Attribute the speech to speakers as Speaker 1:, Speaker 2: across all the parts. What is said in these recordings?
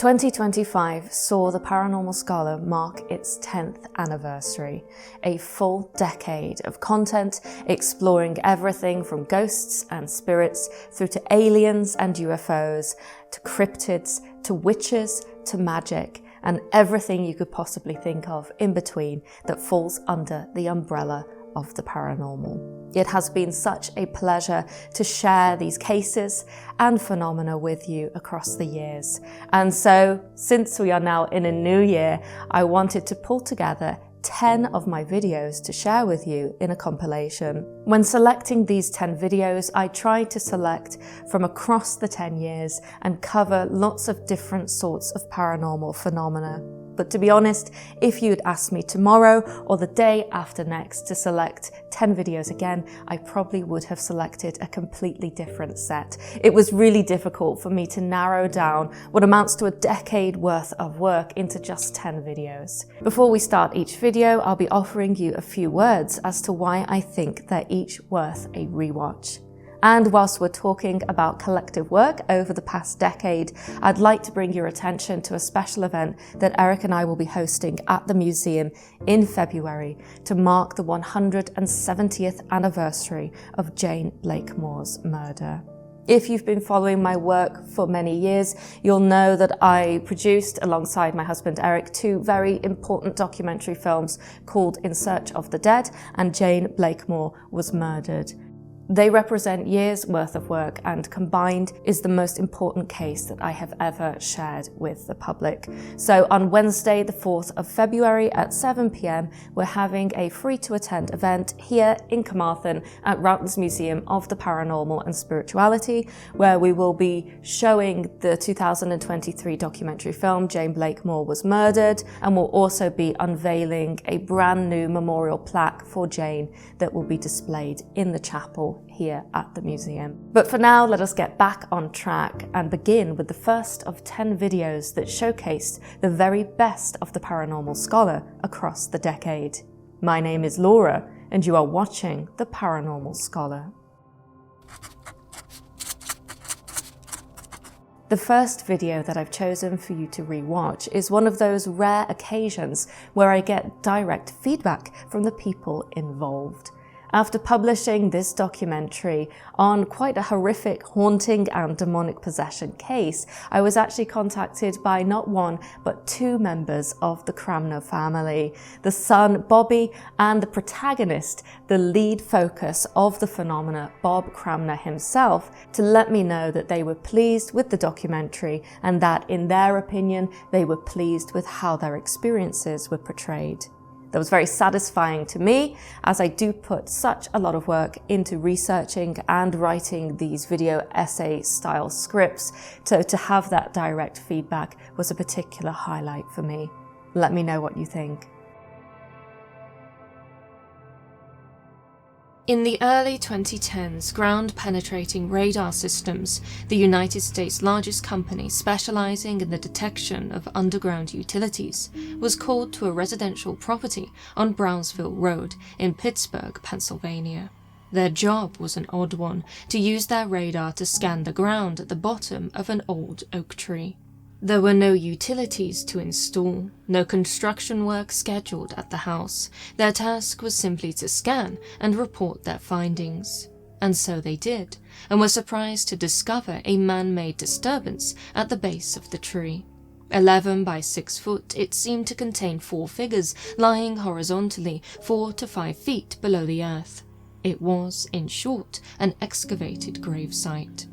Speaker 1: 2025 saw the Paranormal Scholar mark its 10th anniversary, a full decade of content exploring everything from ghosts and spirits through to aliens and UFOs, to cryptids, to witches, to magic, and everything you could possibly think of in between that falls under the umbrella of the paranormal. It has been such a pleasure to share these cases and phenomena with you across the years. And so, since we are now in a new year, I wanted to pull together 10 of my videos to share with you in a compilation. When selecting these 10 videos, I tried to select from across the 10 years and cover lots of different sorts of paranormal phenomena. But to be honest, if you'd asked me tomorrow or the day after next to select 10 videos again, I probably would have selected a completely different set. It was really difficult for me to narrow down what amounts to a decade worth of work into just 10 videos. Before we start each video, I'll be offering you a few words as to why I think they're each worth a rewatch. And whilst we're talking about collective work over the past decade, I'd like to bring your attention to a special event that Eric and I will be hosting at the museum in February to mark the 170th anniversary of Jane Blakemore's murder. If you've been following my work for many years, you'll know that I produced, alongside my husband Eric, two very important documentary films called In Search of the Dead and Jane Blakemore Was Murdered. They represent years' worth of work and combined is the most important case that I have ever shared with the public. So on Wednesday, the 4th of February at 7 p.m, we're having a free-to-attend event here in Carmarthen at ROWTONS Museum of the Paranormal and Spirituality, where we will be showing the 2023 documentary film Jane Blakemore Was Murdered, and we'll also be unveiling a brand new memorial plaque for Jane that will be displayed in the chapel here at the museum. But for now, let us get back on track and begin with the first of 10 videos that showcased the very best of the Paranormal Scholar across the decade. My name is Laura, and you are watching the Paranormal Scholar. The first video that I've chosen for you to rewatch is one of those rare occasions where I get direct feedback from the people involved. After publishing this documentary on quite a horrific haunting and demonic possession case, I was actually contacted by not one, but two members of the Cranmer family, the son Bobby and the protagonist, the lead focus of the phenomena, Bob Cranmer himself, to let me know that they were pleased with the documentary and that, in their opinion, they were pleased with how their experiences were portrayed. That was very satisfying to me, as I do put such a lot of work into researching and writing these video essay style scripts, so to have that direct feedback was a particular highlight for me. Let me know what you think. In the early 2010s, ground-penetrating radar systems, the United States' largest company specializing in the detection of underground utilities, was called to a residential property on Brownsville Road in Pittsburgh, Pennsylvania. Their job was an odd one, to use their radar to scan the ground at the bottom of an old oak tree. There were no utilities to install, no construction work scheduled at the house. Their task was simply to scan and report their findings. And so they did, and were surprised to discover a man-made disturbance at the base of the tree. 11 by 6 foot, it seemed to contain 4 figures lying horizontally 4 to 5 feet below the earth. It was, in short, an excavated gravesite.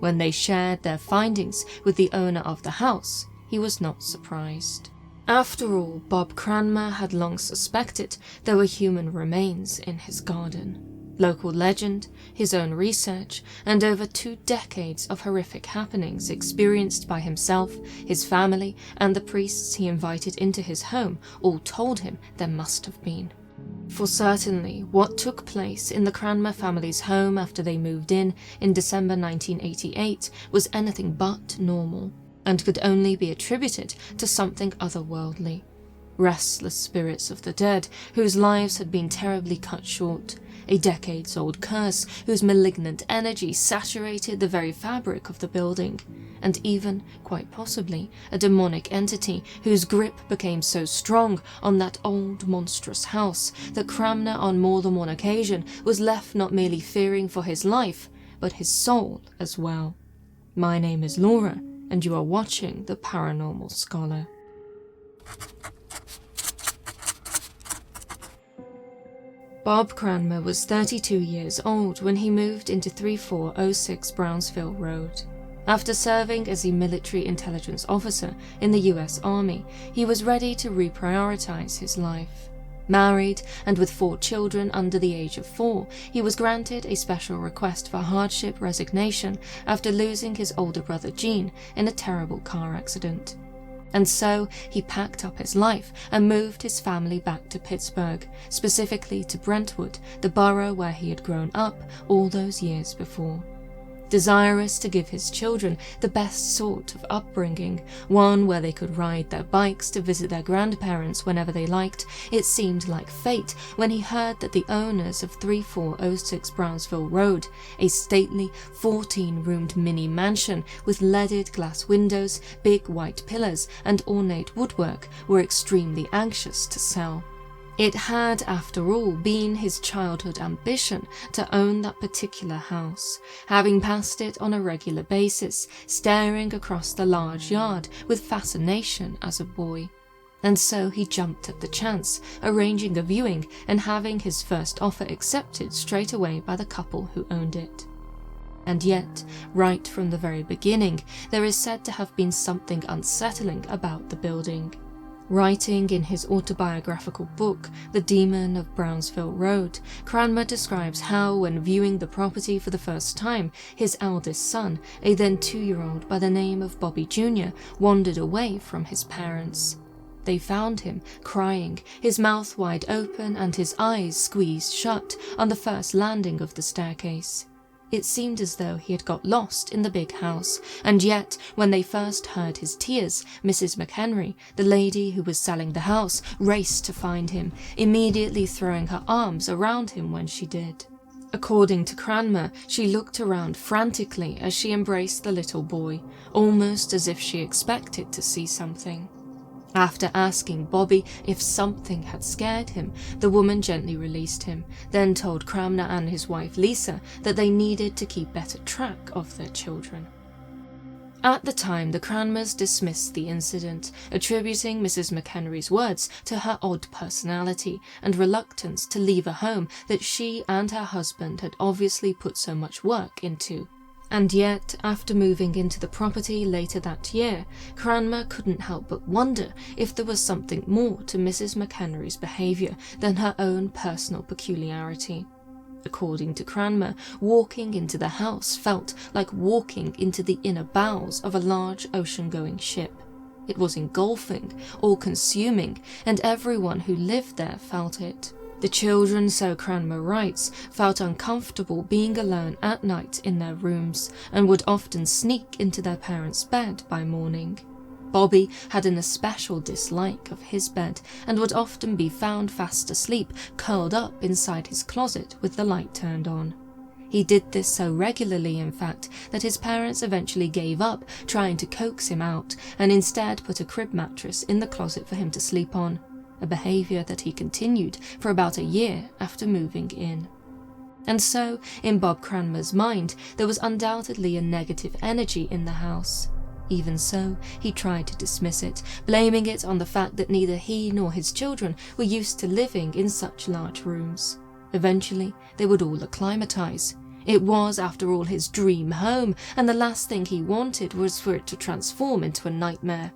Speaker 1: When they shared their findings with the owner of the house, he was not surprised. After all, Bob Cranmer had long suspected there were human remains in his garden. Local legend, his own research, and over 2 decades of horrific happenings experienced by himself, his family, and the priests he invited into his home all told him there must have been. For certainly, what took place in the Cranmer family's home after they moved in December 1988 was anything but normal, and could only be attributed to something otherworldly. restless spirits of the dead whose lives had been terribly cut short, a decades-old curse whose malignant energy saturated the very fabric of the building, and even, quite possibly, a demonic entity whose grip became so strong on that old monstrous house that Cranmer on more than one occasion was left not merely fearing for his life, but his soul as well. My name is Laura, and you are watching The Paranormal Scholar. Bob Cranmer was 32 years old when he moved into 3406 Brownsville Road. After serving as a military intelligence officer in the US Army, he was ready to reprioritize his life. Married and with 4 children under the age of 4, he was granted a special request for hardship resignation after losing his older brother Gene in a terrible car accident. And so he packed up his life and moved his family back to Pittsburgh, specifically to Brentwood, the borough where he had grown up all those years before. Desirous to give his children the best sort of upbringing, one where they could ride their bikes to visit their grandparents whenever they liked, it seemed like fate when he heard that the owners of 3406 Brownsville Road, a stately 14-roomed mini mansion with leaded glass windows, big white pillars, and ornate woodwork, were extremely anxious to sell. It had, after all, been his childhood ambition to own that particular house, having passed it on a regular basis, staring across the large yard with fascination as a boy. And so he jumped at the chance, arranging a viewing and having his first offer accepted straight away by the couple who owned it. And yet, right from the very beginning, there is said to have been something unsettling about the building. Writing in his autobiographical book, The Demon of Brownsville Road, Cranmer describes how, when viewing the property for the first time, his eldest son, a then 2-year-old by the name of Bobby Jr., wandered away from his parents. They found him crying, his mouth wide open and his eyes squeezed shut, on the first landing of the staircase. It seemed as though he had got lost in the big house, and yet, when they first heard his tears, Mrs. McHenry, the lady who was selling the house, raced to find him, immediately throwing her arms around him when she did. According to Cranmer, she looked around frantically as she embraced the little boy, almost as if she expected to see something. After asking Bobby if something had scared him, the woman gently released him, then told Cranmer and his wife Lisa that they needed to keep better track of their children. At the time, the Cranmers dismissed the incident, attributing Mrs. McHenry's words to her odd personality and reluctance to leave a home that she and her husband had obviously put so much work into. And yet, after moving into the property later that year, Cranmer couldn't help but wonder if there was something more to Mrs. McHenry's behaviour than her own personal peculiarity. According to Cranmer, walking into the house felt like walking into the inner bowels of a large ocean-going ship. It was engulfing, all-consuming, and everyone who lived there felt it. The children, so Cranmer writes, felt uncomfortable being alone at night in their rooms, and would often sneak into their parents' bed by morning. Bobby had an especial dislike of his bed, and would often be found fast asleep, curled up inside his closet with the light turned on. He did this so regularly, in fact, that his parents eventually gave up trying to coax him out, and instead put a crib mattress in the closet for him to sleep on. A behaviour that he continued for about a year after moving in. And so, in Bob Cranmer's mind, there was undoubtedly a negative energy in the house. Even so, he tried to dismiss it, blaming it on the fact that neither he nor his children were used to living in such large rooms. Eventually, they would all acclimatise. It was, after all, his dream home, and the last thing he wanted was for it to transform into a nightmare.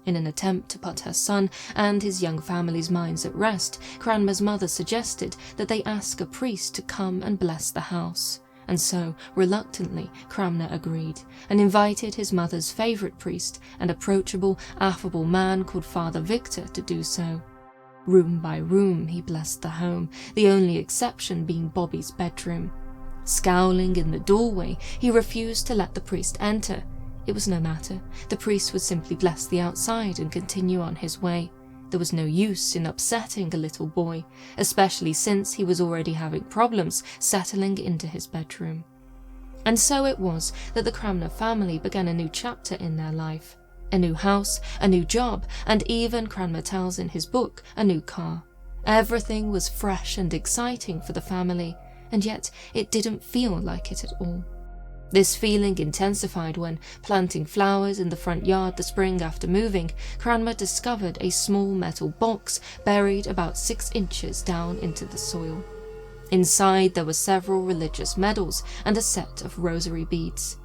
Speaker 1: In an attempt to put her son and his young family's minds at rest, Cranmer's mother suggested that they ask a priest to come and bless the house. And so, reluctantly, Cranmer agreed, and invited his mother's favourite priest, an approachable, affable man called Father Victor, to do so. Room by room he blessed the home, the only exception being Bobby's bedroom. Scowling in the doorway, he refused to let the priest enter. It was no matter, the priest would simply bless the outside and continue on his way. There was no use in upsetting a little boy, especially since he was already having problems settling into his bedroom. And so it was that the Cranmer family began a new chapter in their life. A new house, a new job, and even, Cranmer tells in his book, a new car. Everything was fresh and exciting for the family, and yet it didn't feel like it at all. This feeling intensified when, planting flowers in the front yard the spring after moving, Cranmer discovered a small metal box buried about 6 inches down into the soil. Inside there were several religious medals and a set of rosary beads.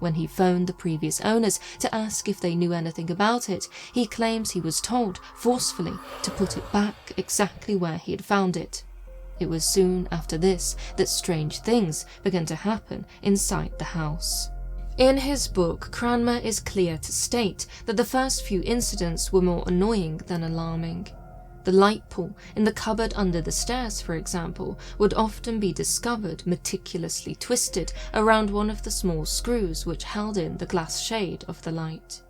Speaker 1: When he phoned the previous owners to ask if they knew anything about it, he claims he was told, forcefully, to put it back exactly where he had found it. It was soon after this that strange things began to happen inside the house. In his book, Cranmer is clear to state that the first few incidents were more annoying than alarming. The light pool in the cupboard under the stairs, for example, would often be discovered meticulously twisted around one of the small screws which held in the glass shade of the light.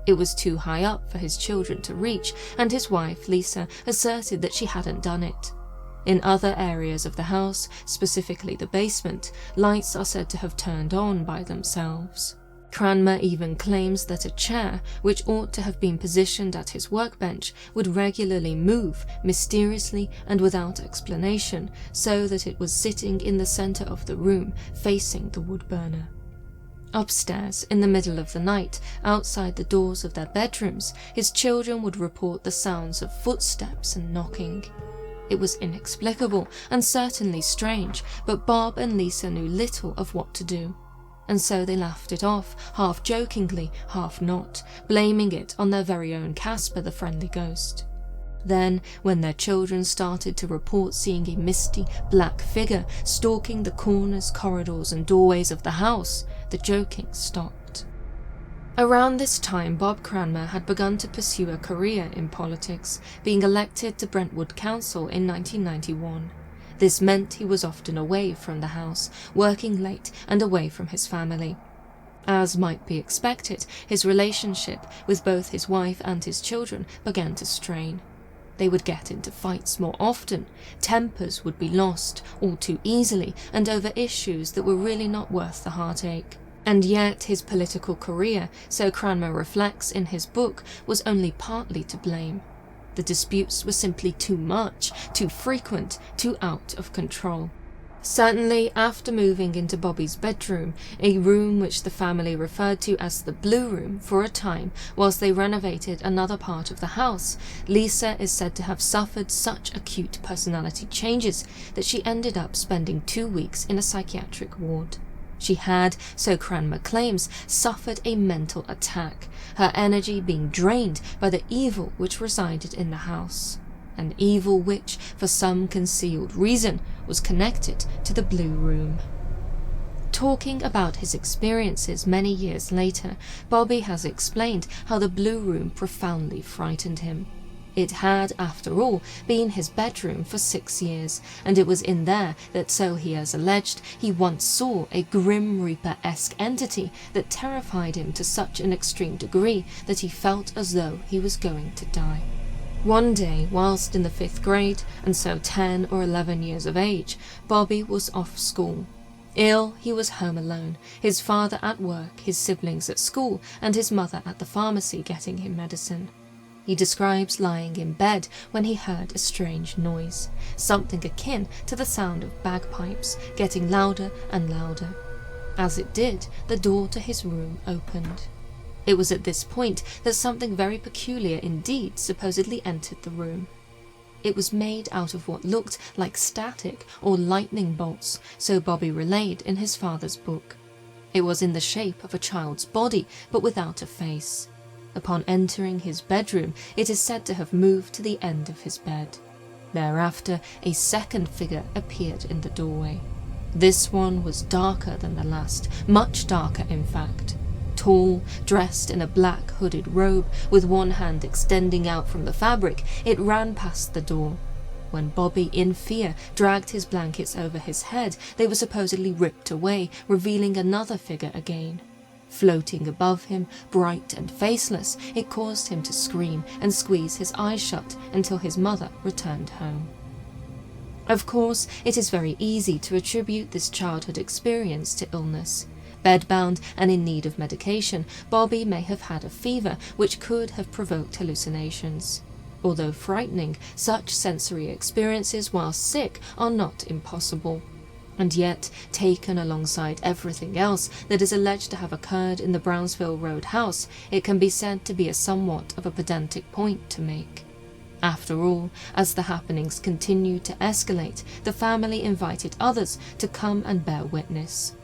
Speaker 1: It was too high up for his children to reach, and his wife, Lisa, asserted that she hadn't done it. In other areas of the house, specifically the basement, lights are said to have turned on by themselves. Cranmer even claims that a chair, which ought to have been positioned at his workbench, would regularly move, mysteriously and without explanation, so that it was sitting in the centre of the room, facing the wood burner. Upstairs, in the middle of the night, outside the doors of their bedrooms, his children would report the sounds of footsteps and knocking. It was inexplicable and certainly strange, but Bob and Lisa knew little of what to do. And so they laughed it off, half jokingly, half not, blaming it on their very own Casper the Friendly Ghost. Then, when their children started to report seeing a misty, black figure stalking the corners, corridors and doorways of the house, the joking stopped. Around this time, Bob Cranmer had begun to pursue a career in politics, being elected to Brentwood Council in 1991. This meant he was often away from the house, working late and away from his family. As might be expected, his relationship with both his wife and his children began to strain. They would get into fights more often, tempers would be lost all too easily and over issues that were really not worth the heartache. And yet his political career, so Cranmer reflects in his book, was only partly to blame. The disputes were simply too much, too frequent, too out of control. Certainly, after moving into Bobby's bedroom, a room which the family referred to as the Blue Room for a time whilst they renovated another part of the house, Lisa is said to have suffered such acute personality changes that she ended up spending 2 weeks in a psychiatric ward. She had, so Cranmer claims, suffered a mental attack, her energy being drained by the evil which resided in the house. An evil which, for some concealed reason, was connected to the Blue Room. Talking about his experiences many years later, Bobby has explained how the Blue Room profoundly frightened him. It had, after all, been his bedroom for 6 years, and it was in there that, so he has alleged, he once saw a Grim Reaper-esque entity that terrified him to such an extreme degree that he felt as though he was going to die. One day, whilst in the 5th grade, and so 10 or 11 years of age, Bobby was off school. Ill, he was home alone, his father at work, his siblings at school, and his mother at the pharmacy getting him medicine. He describes lying in bed when he heard a strange noise, something akin to the sound of bagpipes, getting louder and louder. As it did, the door to his room opened. It was at this point that something very peculiar indeed supposedly entered the room. It was made out of what looked like static or lightning bolts, so Bobby relayed in his father's book. It was in the shape of a child's body, but without a face. Upon entering his bedroom, it is said to have moved to the end of his bed. Thereafter, a second figure appeared in the doorway. This one was darker than the last, much darker in fact. Tall, dressed in a black hooded robe, with one hand extending out from the fabric, it ran past the door. When Bobby, in fear, dragged his blankets over his head, they were supposedly ripped away, revealing another figure again. Floating above him, bright and faceless, it caused him to scream and squeeze his eyes shut until his mother returned home. Of course, it is very easy to attribute this childhood experience to illness. Bedbound and in need of medication, Bobby may have had a fever which could have provoked hallucinations. Although frightening, such sensory experiences while sick are not impossible. And yet, taken alongside everything else that is alleged to have occurred in the Brownsville Road house, it can be said to be a somewhat of a pedantic point to make. After all, as the happenings continued to escalate, the family invited others to come and bear witness.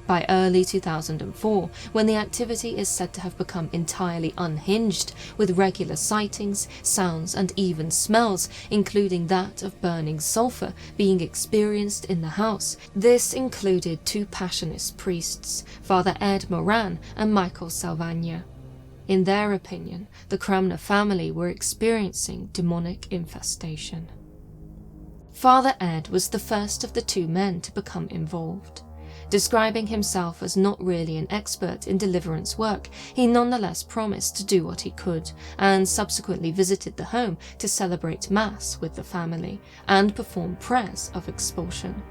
Speaker 1: By early 2004, when the activity is said to have become entirely unhinged, with regular sightings, sounds and even smells, including that of burning sulfur, being experienced in the house, this included two Passionist priests, Father Ed Moran and Michel Salvagna. In their opinion, the Cranmer family were experiencing demonic infestation. Father Ed was the first of the two men to become involved. Describing himself as not really an expert in deliverance work, he nonetheless promised to do what he could, and subsequently visited the home to celebrate Mass with the family and perform prayers of expulsion.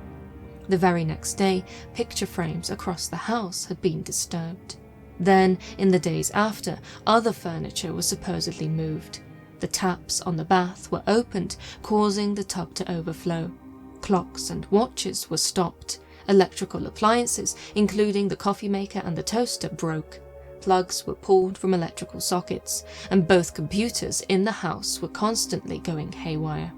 Speaker 1: The very next day, picture frames across the house had been disturbed. Then, in the days after, other furniture was supposedly moved. The taps on the bath were opened, causing the tub to overflow. Clocks and watches were stopped. Electrical appliances, including the coffee maker and the toaster, broke. Plugs were pulled from electrical sockets, and both computers in the house were constantly going haywire.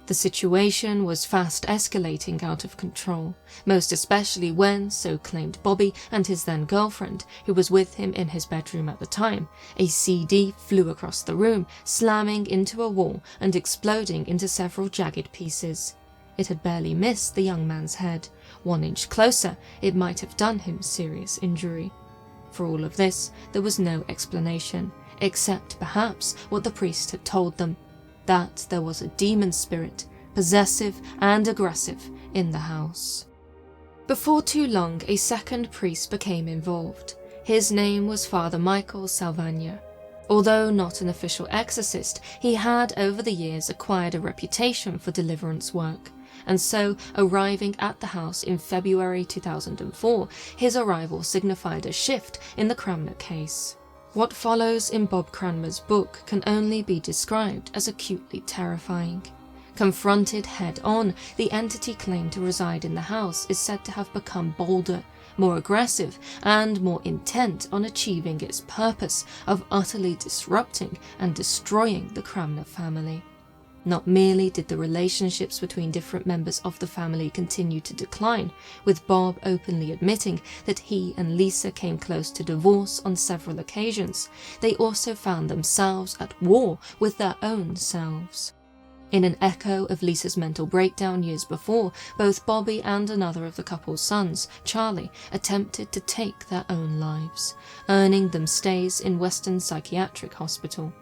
Speaker 1: The situation was fast escalating out of control, most especially when, so claimed Bobby and his then-girlfriend, who was with him in his bedroom at the time, a CD flew across the room, slamming into a wall and exploding into several jagged pieces. It had barely missed the young man's head. 1 inch closer, it might have done him serious injury. For all of this, there was no explanation, except perhaps what the priest had told them, that there was a demon spirit, possessive and aggressive, in the house. Before too long, a second priest became involved. His name was Father Michel Salvagna. Although not an official exorcist, he had over the years acquired a reputation for deliverance work, and so, arriving at the house in February 2004, his arrival signified a shift in the Cranmer case. What follows in Bob Cranmer's book can only be described as acutely terrifying. Confronted head-on, the entity claimed to reside in the house is said to have become bolder, more aggressive, and more intent on achieving its purpose of utterly disrupting and destroying the Cranmer family. Not merely did the relationships between different members of the family continue to decline, with Bob openly admitting that he and Lisa came close to divorce on several occasions, they also found themselves at war with their own selves. In an echo of Lisa's mental breakdown years before, both Bobby and another of the couple's sons, Charlie, attempted to take their own lives, earning them stays in Western Psychiatric Hospital.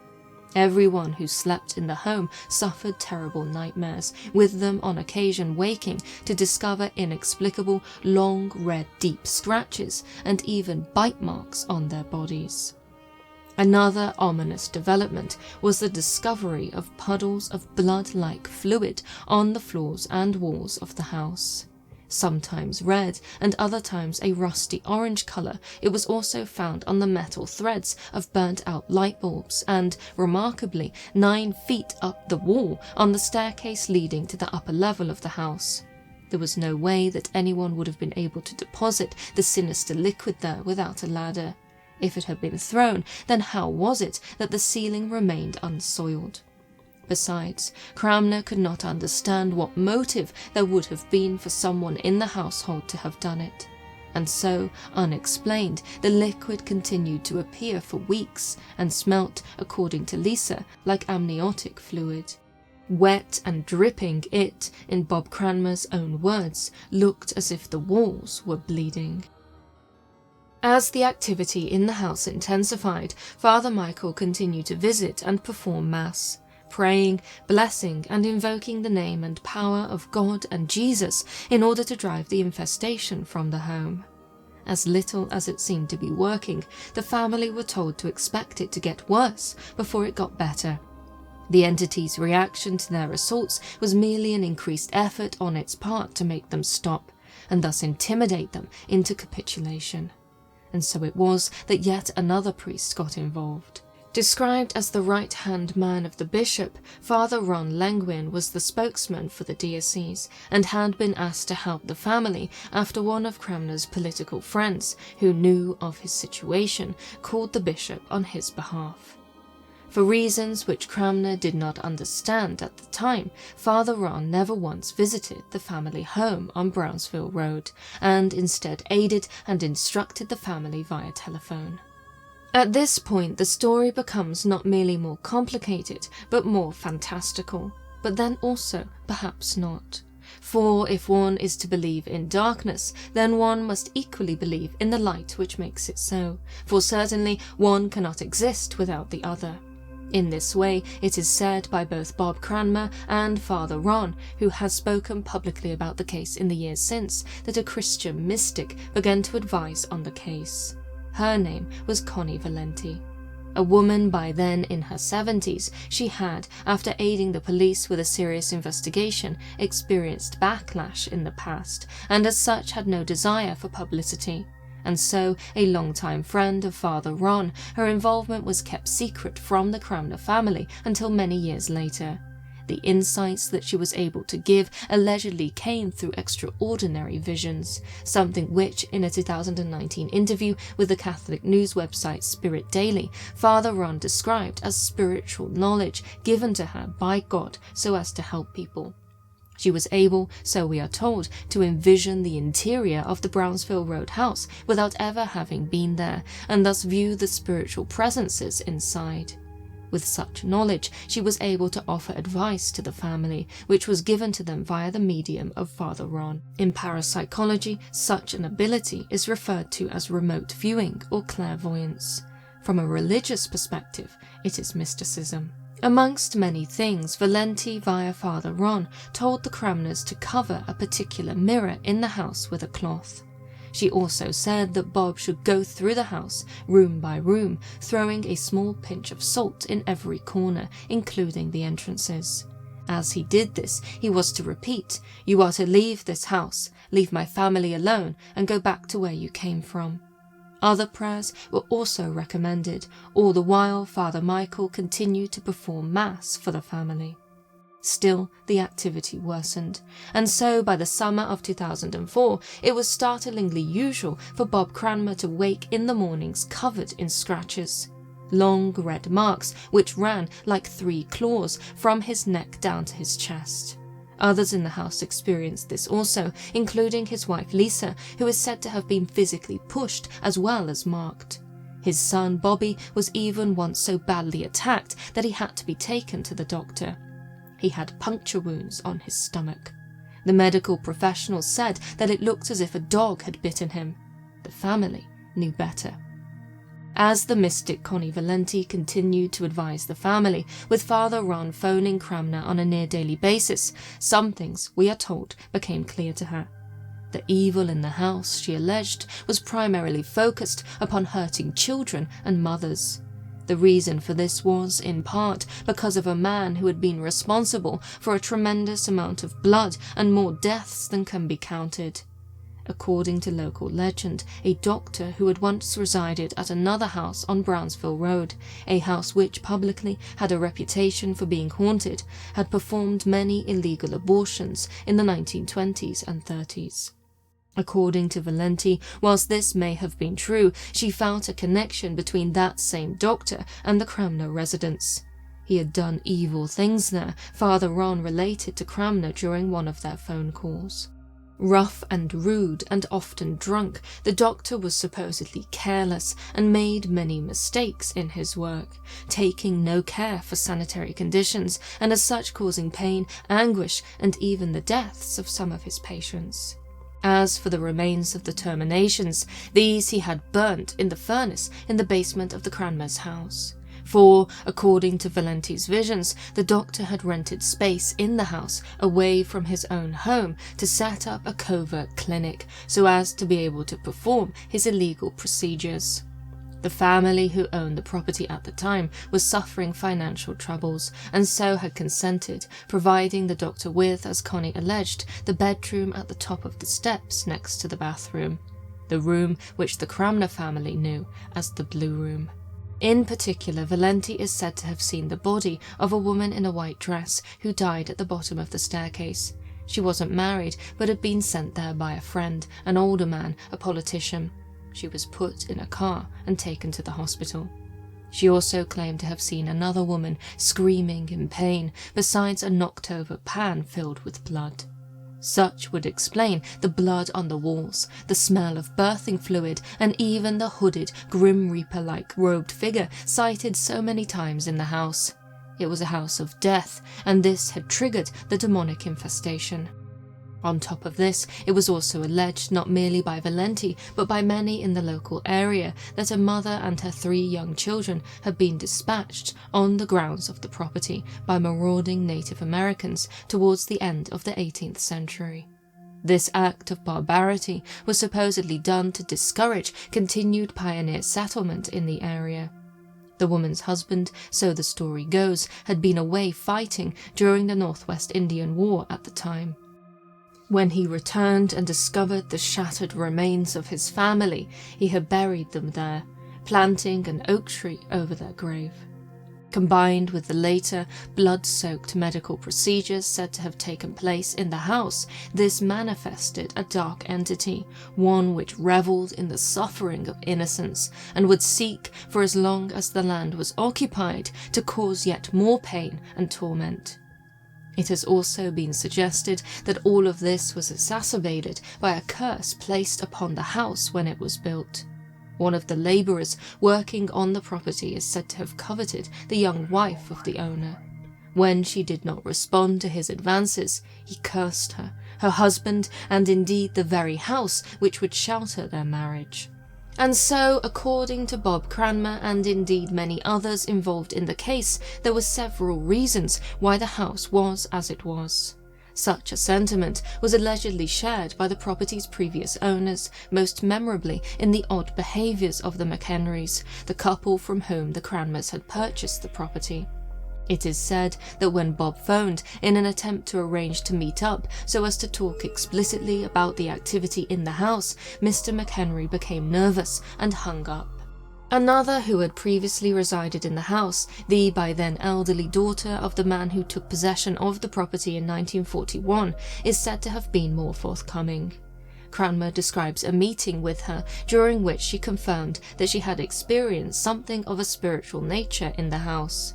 Speaker 1: Everyone who slept in the home suffered terrible nightmares, with them on occasion waking to discover inexplicable, long, red, deep scratches and even bite marks on their bodies. Another ominous development was the discovery of puddles of blood-like fluid on the floors and walls of the house. Sometimes red and other times a rusty orange colour, it was also found on the metal threads of burnt-out light bulbs and, remarkably, 9 feet up the wall on the staircase leading to the upper level of the house. There was no way that anyone would have been able to deposit the sinister liquid there without a ladder. If it had been thrown, then how was it that the ceiling remained unsoiled? Besides, Cranmer could not understand what motive there would have been for someone in the household to have done it. And so, unexplained, the liquid continued to appear for weeks and smelt, according to Lisa, like amniotic fluid. Wet and dripping, it, in Bob Cranmer's own words, looked as if the walls were bleeding. As the activity in the house intensified, Father Michel continued to visit and perform Mass, praying, blessing, and invoking the name and power of God and Jesus in order to drive the infestation from the home. As little as it seemed to be working, the family were told to expect it to get worse before it got better. The entity's reaction to their assaults was merely an increased effort on its part to make them stop, and thus intimidate them into capitulation. And so it was that yet another priest got involved. Described as the right-hand man of the bishop, Father Ron Lenguin was the spokesman for the diocese and had been asked to help the family after one of Cranmer's political friends, who knew of his situation, called the bishop on his behalf. For reasons which Cranmer did not understand at the time, Father Ron never once visited the family home on Brownsville Road, and instead aided and instructed the family via telephone. At this point, the story becomes not merely more complicated, but more fantastical, but then also perhaps not. For if one is to believe in darkness, then one must equally believe in the light which makes it so, for certainly one cannot exist without the other. In this way, it is said by both Bob Cranmer and Father Ron, who has spoken publicly about the case in the years since, that a Christian mystic began to advise on the case. Her name was Connie Valenti. A woman by then in her 70s, she had, after aiding the police with a serious investigation, experienced backlash in the past, and as such had no desire for publicity. And so, a longtime friend of Father Ron, her involvement was kept secret from the Cranmer family until many years later. The insights that she was able to give allegedly came through extraordinary visions, something which, in a 2019 interview with the Catholic news website Spirit Daily, Father Ron described as spiritual knowledge given to her by God so as to help people. She was able, so we are told, to envision the interior of the Brownsville Road house without ever having been there, and thus view the spiritual presences inside. With such knowledge, she was able to offer advice to the family, which was given to them via the medium of Father Ron. In parapsychology, such an ability is referred to as remote viewing or clairvoyance. From a religious perspective, it is mysticism. Amongst many things, Valenti, via Father Ron, told the Cranmers to cover a particular mirror in the house with a cloth. She also said that Bob should go through the house, room by room, throwing a small pinch of salt in every corner, including the entrances. As he did this, he was to repeat, "You are to leave this house, leave my family alone, and go back to where you came from." Other prayers were also recommended, all the while Father Michel continued to perform Mass for the family. Still, the activity worsened, and so by the summer of 2004, it was startlingly usual for Bob Cranmer to wake in the mornings covered in scratches. Long red marks which ran like 3 claws from his neck down to his chest. Others in the house experienced this also, including his wife Lisa, who is said to have been physically pushed as well as marked. His son Bobby was even once so badly attacked that he had to be taken to the doctor. He had puncture wounds on his stomach. The medical professionals said that it looked as if a dog had bitten him. The family knew better. As the mystic Connie Valenti continued to advise the family, with Father Ron phoning Cranmer on a near-daily basis, some things, we are told, became clear to her. The evil in the house, she alleged, was primarily focused upon hurting children and mothers. The reason for this was, in part, because of a man who had been responsible for a tremendous amount of blood and more deaths than can be counted. According to local legend, a doctor who had once resided at another house on Brownsville Road, a house which publicly had a reputation for being haunted, had performed many illegal abortions in the 1920s and 30s. According to Valenti, whilst this may have been true, she felt a connection between that same doctor and the Cranmer residence. He had done evil things there, Father Ron related to Cranmer during one of their phone calls. Rough and rude and often drunk, the doctor was supposedly careless and made many mistakes in his work, taking no care for sanitary conditions and as such causing pain, anguish and even the deaths of some of his patients. As for the remains of the terminations, these he had burnt in the furnace in the basement of the Cranmer's house. For, according to Valenti's visions, the doctor had rented space in the house away from his own home to set up a covert clinic so as to be able to perform his illegal procedures. The family who owned the property at the time was suffering financial troubles and so had consented, providing the doctor with, as Connie alleged, the bedroom at the top of the steps next to the bathroom, the room which the Cranmer family knew as the Blue Room. In particular, Valenti is said to have seen the body of a woman in a white dress who died at the bottom of the staircase. She wasn't married, but had been sent there by a friend, an older man, a politician. She was put in a car and taken to the hospital. She also claimed to have seen another woman screaming in pain, besides a knocked-over pan filled with blood. Such would explain the blood on the walls, the smell of birthing fluid, and even the hooded, Grim Reaper-like robed figure cited so many times in the house. It was a house of death, and this had triggered the demonic infestation. On top of this, it was also alleged not merely by Valenti, but by many in the local area, that a mother and her 3 young children had been dispatched on the grounds of the property by marauding Native Americans towards the end of the 18th century. This act of barbarity was supposedly done to discourage continued pioneer settlement in the area. The woman's husband, so the story goes, had been away fighting during the Northwest Indian War at the time. When he returned and discovered the shattered remains of his family, he had buried them there, planting an oak tree over their grave. Combined with the later, blood-soaked medical procedures said to have taken place in the house, this manifested a dark entity, one which revelled in the suffering of innocents and would seek, for as long as the land was occupied, to cause yet more pain and torment. It has also been suggested that all of this was exacerbated by a curse placed upon the house when it was built. One of the labourers working on the property is said to have coveted the young wife of the owner. When she did not respond to his advances, he cursed her, her husband, and indeed the very house which would shelter their marriage. And so, according to Bob Cranmer and indeed many others involved in the case, there were several reasons why the house was as it was. Such a sentiment was allegedly shared by the property's previous owners, most memorably in the odd behaviours of the McHenrys, the couple from whom the Cranmers had purchased the property. It is said that when Bob phoned in an attempt to arrange to meet up so as to talk explicitly about the activity in the house, Mr. McHenry became nervous and hung up. Another who had previously resided in the house, the by then elderly daughter of the man who took possession of the property in 1941, is said to have been more forthcoming. Cranmer describes a meeting with her during which she confirmed that she had experienced something of a spiritual nature in the house.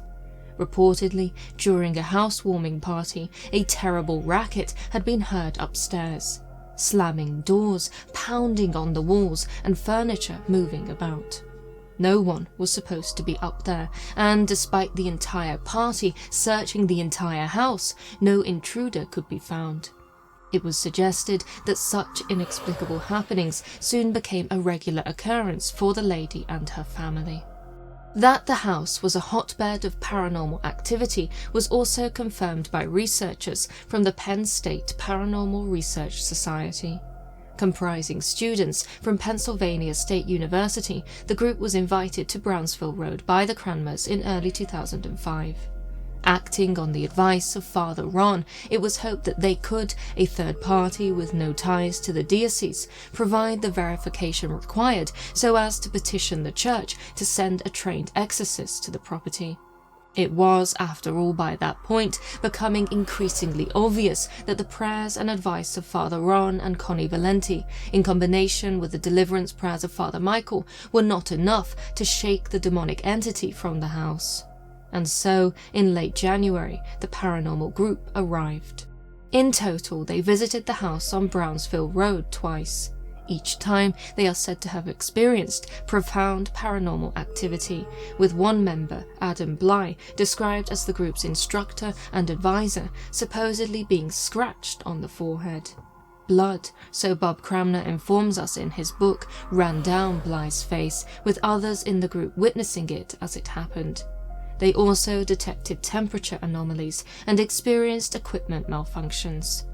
Speaker 1: Reportedly, during a housewarming party, a terrible racket had been heard upstairs. Slamming doors, pounding on the walls, and furniture moving about. No one was supposed to be up there, and despite the entire party searching the entire house, no intruder could be found. It was suggested that such inexplicable happenings soon became a regular occurrence for the lady and her family. That the house was a hotbed of paranormal activity was also confirmed by researchers from the Penn State Paranormal Research Society. Comprising students from Pennsylvania State University, the group was invited to Brownsville Road by the Cranmers in early 2005. Acting on the advice of Father Ron, it was hoped that they could, a third party with no ties to the diocese, provide the verification required so as to petition the church to send a trained exorcist to the property. It was, after all, by that point, becoming increasingly obvious that the prayers and advice of Father Ron and Connie Valenti, in combination with the deliverance prayers of Father Michel, were not enough to shake the demonic entity from the house. And so, in late January, the paranormal group arrived. In total, they visited the house on Brownsville Road twice. Each time, they are said to have experienced profound paranormal activity, with one member, Adam Bly, described as the group's instructor and advisor, supposedly being scratched on the forehead. Blood, so Bob Cranmer informs us in his book, ran down Bly's face, with others in the group witnessing it as it happened. They also detected temperature anomalies and experienced equipment malfunctions.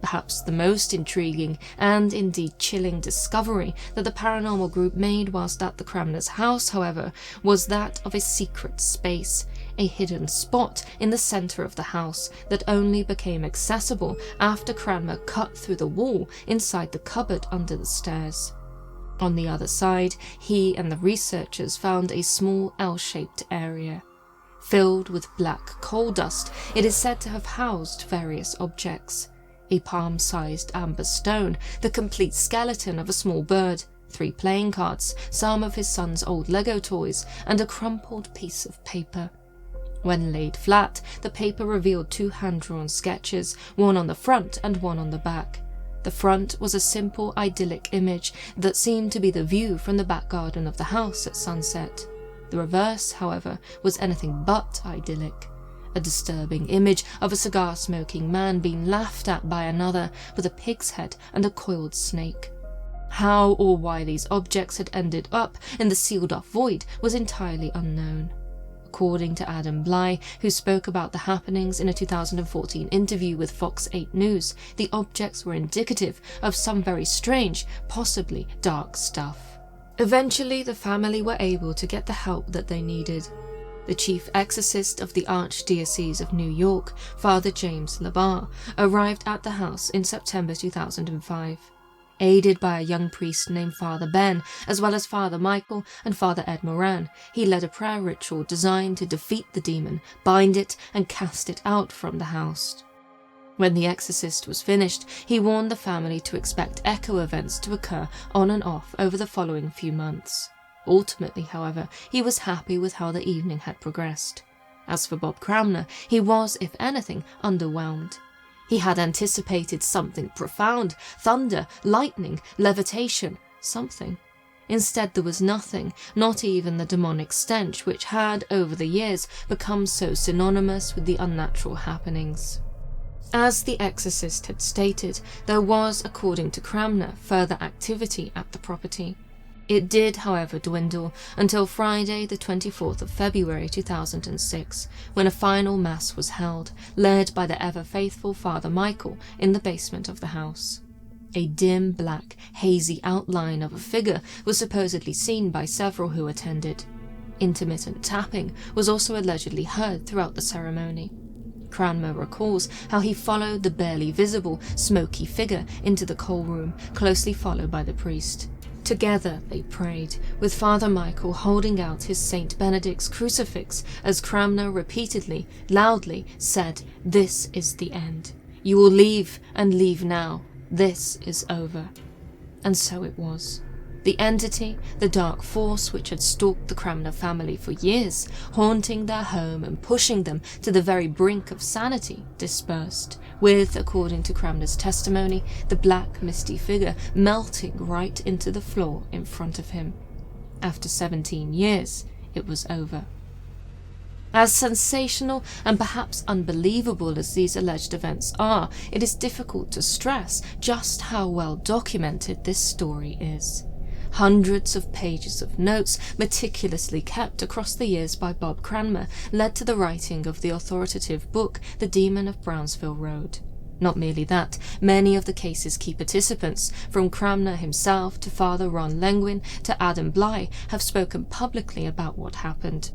Speaker 1: Perhaps the most intriguing and indeed chilling discovery that the paranormal group made whilst at the Cranmer's house, however, was that of a secret space, a hidden spot in the centre of the house that only became accessible after Cranmer cut through the wall inside the cupboard under the stairs. On the other side, he and the researchers found a small L-shaped area. Filled with black coal dust, it is said to have housed various objects. A palm-sized amber stone, the complete skeleton of a small bird, 3 playing cards, some of his son's old Lego toys, and a crumpled piece of paper. When laid flat, the paper revealed 2 hand-drawn sketches, one on the front and one on the back. The front was a simple, idyllic image that seemed to be the view from the back garden of the house at sunset. The reverse, however, was anything but idyllic. A disturbing image of a cigar-smoking man being laughed at by another with a pig's head and a coiled snake. How or why these objects had ended up in the sealed-off void was entirely unknown. According to Adam Bly, who spoke about the happenings in a 2014 interview with Fox 8 News, the objects were indicative of some very strange, possibly dark stuff. Eventually, the family were able to get the help that they needed. The chief exorcist of the Archdiocese of New York, Father James Labar, arrived at the house in September 2005. Aided by a young priest named Father Ben, as well as Father Michel and Father Ed Moran, he led a prayer ritual designed to defeat the demon, bind it, and cast it out from the house. When the exorcist was finished, he warned the family to expect echo events to occur on and off over the following few months. Ultimately, however, he was happy with how the evening had progressed. As for Bob Cranmer, he was, if anything, underwhelmed. He had anticipated something profound, thunder, lightning, levitation, something. Instead there was nothing, not even the demonic stench which had, over the years, become so synonymous with the unnatural happenings. As the exorcist had stated, there was, according to Cranmer, further activity at the property. It did, however, dwindle until Friday the 24th of February 2006, when a final mass was held, led by the ever-faithful Father Michel in the basement of the house. A dim, black, hazy outline of a figure was supposedly seen by several who attended. Intermittent tapping was also allegedly heard throughout the ceremony. Cranmer recalls how he followed the barely visible, smoky figure into the coal room, closely followed by the priest. Together they prayed, with Father Michel holding out his St. Benedict's crucifix as Cranmer repeatedly, loudly said, "This is the end. You will leave, and leave now. This is over." And so it was. The entity, the dark force which had stalked the Cranmer family for years, haunting their home and pushing them to the very brink of sanity, dispersed, with, according to Cranmer's testimony, the black misty figure melting right into the floor in front of him. After 17 years, it was over. As sensational and perhaps unbelievable as these alleged events are, it is difficult to stress just how well documented this story is. Hundreds of pages of notes, meticulously kept across the years by Bob Cranmer, led to the writing of the authoritative book The Demon of Brownsville Road. Not merely that, many of the case's key participants, from Cranmer himself to Father Ron Lenguin to Adam Bly, have spoken publicly about what happened.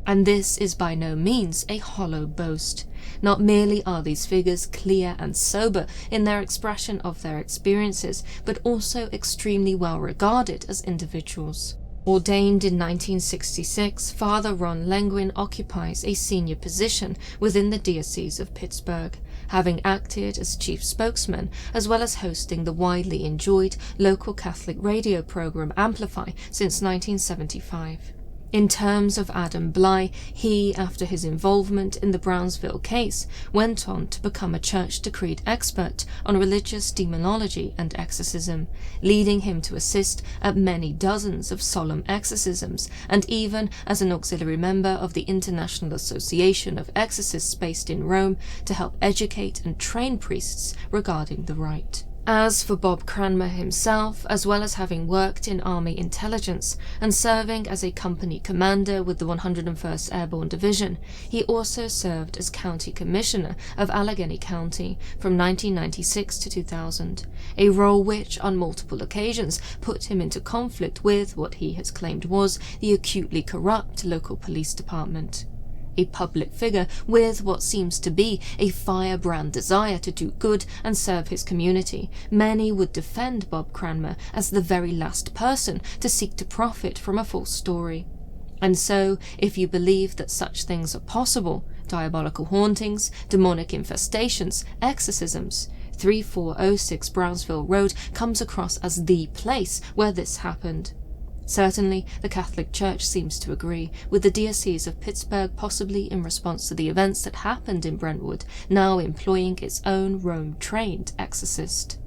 Speaker 1: And this is by no means a hollow boast. Not merely are these figures clear and sober in their expression of their experiences, but also extremely well regarded as individuals. Ordained in 1966, Father Ron Lenguin occupies a senior position within the Diocese of Pittsburgh, having acted as chief spokesman as well as hosting the widely enjoyed local Catholic radio program Amplify since 1975. In terms of Adam Bly, he, after his involvement in the Brownsville case, went on to become a church-decreed expert on religious demonology and exorcism, leading him to assist at many dozens of solemn exorcisms, and even as an auxiliary member of the International Association of Exorcists based in Rome to help educate and train priests regarding the rite. As for Bob Cranmer himself, as well as having worked in Army intelligence and serving as a company commander with the 101st Airborne Division, he also served as County Commissioner of Allegheny County from 1996 to 2000, a role which, on multiple occasions, put him into conflict with what he has claimed was the acutely corrupt local police department. A public figure with what seems to be a firebrand desire to do good and serve his community, many would defend Bob Cranmer as the very last person to seek to profit from a false story. And so, if you believe that such things are possible, diabolical hauntings, demonic infestations, exorcisms, 3406 Brownsville Road comes across as the place where this happened. Certainly, the Catholic Church seems to agree, with the Diocese of Pittsburgh possibly in response to the events that happened in Brentwood, now employing its own Rome-trained exorcist.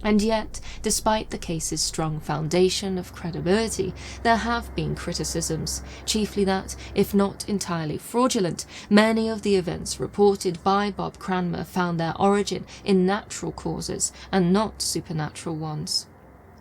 Speaker 1: And yet, despite the case's strong foundation of credibility, there have been criticisms, chiefly that, if not entirely fraudulent, many of the events reported by Bob Cranmer found their origin in natural causes and not supernatural ones.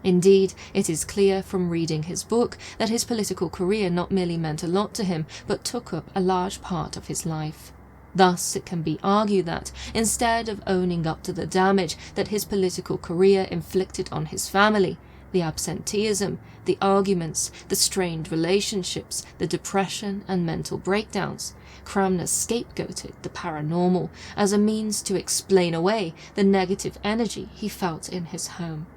Speaker 1: Indeed, it is clear from reading his book that his political career not merely meant a lot to him, but took up a large part of his life. Thus, it can be argued that, instead of owning up to the damage that his political career inflicted on his family, the absenteeism, the arguments, the strained relationships, the depression and mental breakdowns, Cranmer scapegoated the paranormal as a means to explain away the negative energy he felt in his home.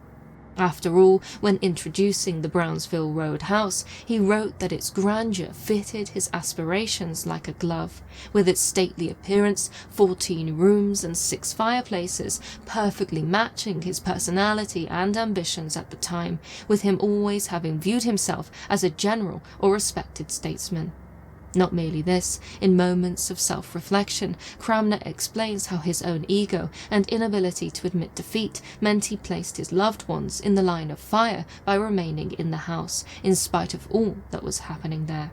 Speaker 1: After all, when introducing the Brownsville Road house, he wrote that its grandeur fitted his aspirations like a glove, with its stately appearance, 14 rooms and 6 fireplaces, perfectly matching his personality and ambitions at the time, with him always having viewed himself as a general or respected statesman. Not merely this, in moments of self-reflection, Cranmer explains how his own ego and inability to admit defeat meant he placed his loved ones in the line of fire by remaining in the house, in spite of all that was happening there.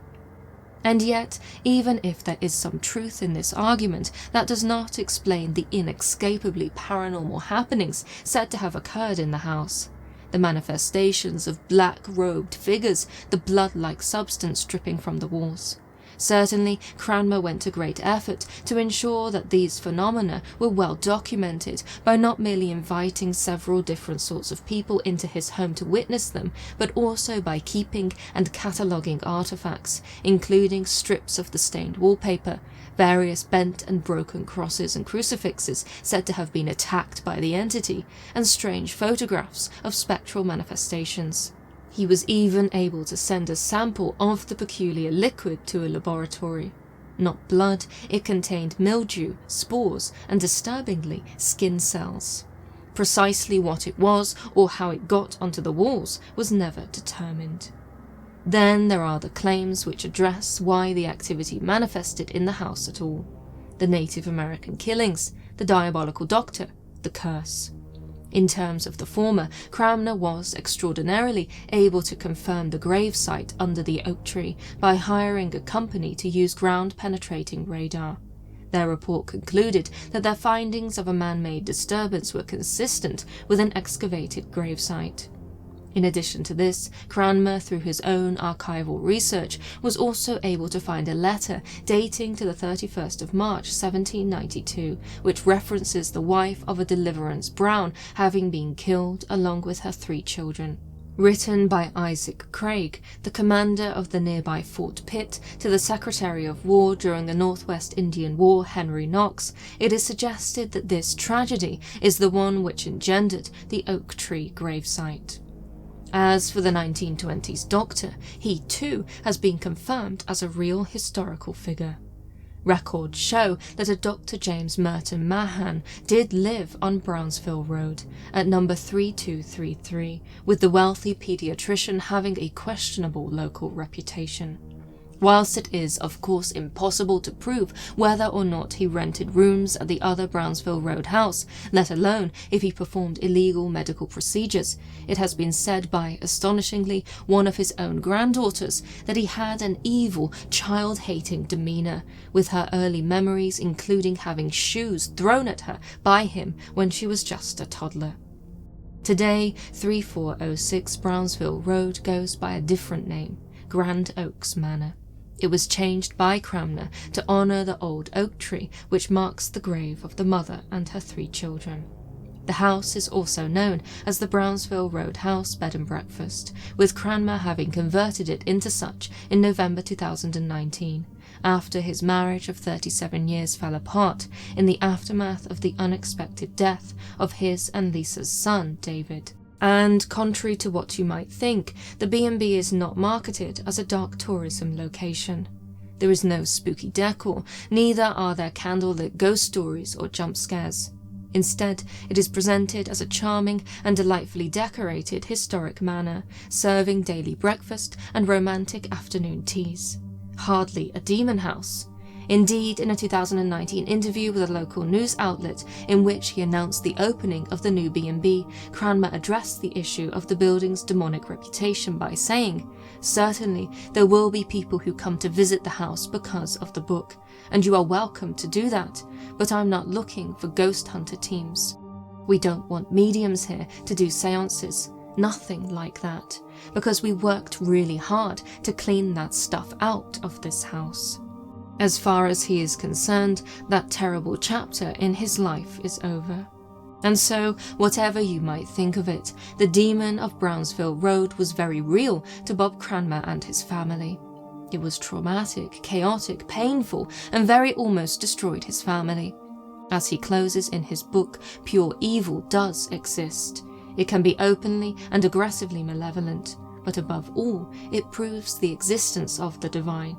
Speaker 1: And yet, even if there is some truth in this argument, that does not explain the inescapably paranormal happenings said to have occurred in the house. The manifestations of black-robed figures, the blood-like substance dripping from the walls. Certainly, Cranmer went to great effort to ensure that these phenomena were well documented by not merely inviting several different sorts of people into his home to witness them, but also by keeping and cataloguing artifacts, including strips of the stained wallpaper, various bent and broken crosses and crucifixes said to have been attacked by the entity, and strange photographs of spectral manifestations. He was even able to send a sample of the peculiar liquid to a laboratory. Not blood, it contained mildew, spores, and disturbingly, skin cells. Precisely what it was, or how it got onto the walls, was never determined. Then there are the claims which address why the activity manifested in the house at all. The Native American killings, the diabolical doctor, the curse. In terms of the former, Cranmer was extraordinarily able to confirm the grave site under the oak tree by hiring a company to use ground-penetrating radar. Their report concluded that their findings of a man-made disturbance were consistent with an excavated gravesite. In addition to this, Cranmer, through his own archival research, was also able to find a letter dating to the 31st of March 1792, which references the wife of a Deliverance Brown having been killed along with her 3 children. Written by Isaac Craig, the commander of the nearby Fort Pitt, to the Secretary of War during the Northwest Indian War, Henry Knox, it is suggested that this tragedy is the one which engendered the oak tree gravesite. As for the 1920s doctor, he too has been confirmed as a real historical figure. Records show that a Dr. James Merton Mahan did live on Brownsville Road at number 3233, with the wealthy paediatrician having a questionable local reputation. Whilst it is, of course, impossible to prove whether or not he rented rooms at the other Brownsville Road house, let alone if he performed illegal medical procedures, it has been said by, astonishingly, one of his own granddaughters that he had an evil, child-hating demeanour, with her early memories including having shoes thrown at her by him when she was just a toddler. Today, 3406 Brownsville Road goes by a different name, Grand Oaks Manor. It was changed by Cranmer to honour the old oak tree which marks the grave of the mother and her 3 children. The house is also known as the Brownsville Road House Bed and Breakfast, with Cranmer having converted it into such in November 2019, after his marriage of 37 years fell apart in the aftermath of the unexpected death of his and Lisa's son, David. And contrary to what you might think, the B&B is not marketed as a dark tourism location. There is no spooky decor, neither are there candlelit ghost stories or jump scares. Instead, it is presented as a charming and delightfully decorated historic manor, serving daily breakfast and romantic afternoon teas. Hardly a demon house. Indeed, in a 2019 interview with a local news outlet in which he announced the opening of the new B&B, Cranmer addressed the issue of the building's demonic reputation by saying, "Certainly, there will be people who come to visit the house because of the book, and you are welcome to do that, but I'm not looking for ghost hunter teams. We don't want mediums here to do seances, nothing like that, because we worked really hard to clean that stuff out of this house." As far as he is concerned, that terrible chapter in his life is over. And so, whatever you might think of it, the demon of Brownsville Road was very real to Bob Cranmer and his family. It was traumatic, chaotic, painful, and very almost destroyed his family. As he closes in his book, pure evil does exist. It can be openly and aggressively malevolent, but above all, it proves the existence of the divine.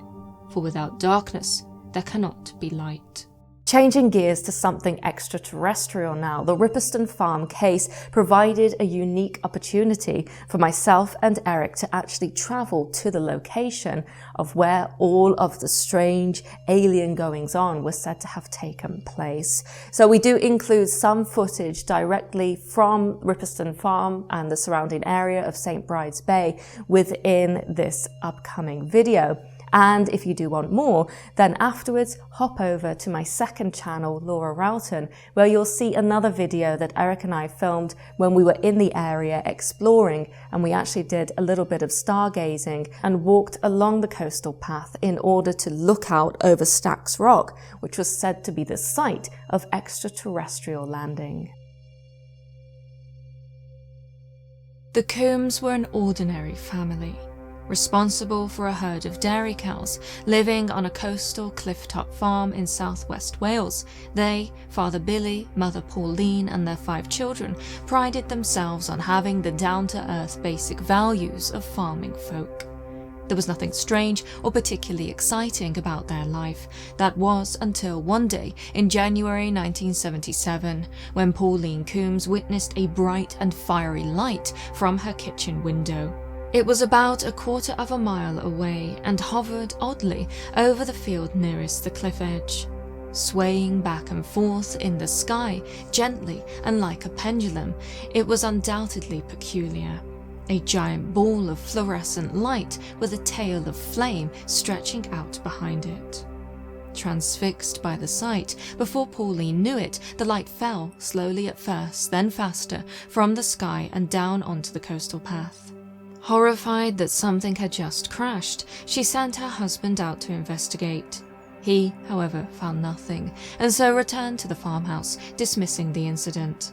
Speaker 1: For without darkness, there cannot be light. Changing gears to something extraterrestrial now, the Ripperston farm case provided a unique opportunity for myself and Eric to actually travel to the location of where all of the strange alien goings-on were said to have taken place. So we do include some footage directly from Ripperston farm and the surrounding area of St. Bride's Bay within this upcoming video. And if you do want more, then afterwards hop over to my second channel, Laura Rowton, where you'll see another video that Eric and I filmed when we were in the area exploring, and we actually did a little bit of stargazing and walked along the coastal path in order to look out over Stack's Rock, which was said to be the site of extraterrestrial landing. The Coombs were an ordinary family, responsible for a herd of dairy cows living on a coastal clifftop farm in southwest Wales. They, Father Billy, Mother Pauline and their 5 children, prided themselves on having the down-to-earth basic values of farming folk. There was nothing strange or particularly exciting about their life. That was until one day in January 1977, when Pauline Coombs witnessed a bright and fiery light from her kitchen window. It was about a quarter of a mile away and hovered oddly over the field nearest the cliff edge. Swaying back and forth in the sky, gently and like a pendulum, it was undoubtedly peculiar. A giant ball of fluorescent light with a tail of flame stretching out behind it. Transfixed by the sight, before Pauline knew it, the light fell, slowly at first, then faster, from the sky and down onto the coastal path. Horrified that something had just crashed, she sent her husband out to investigate. He, however, found nothing, and so returned to the farmhouse, dismissing the incident.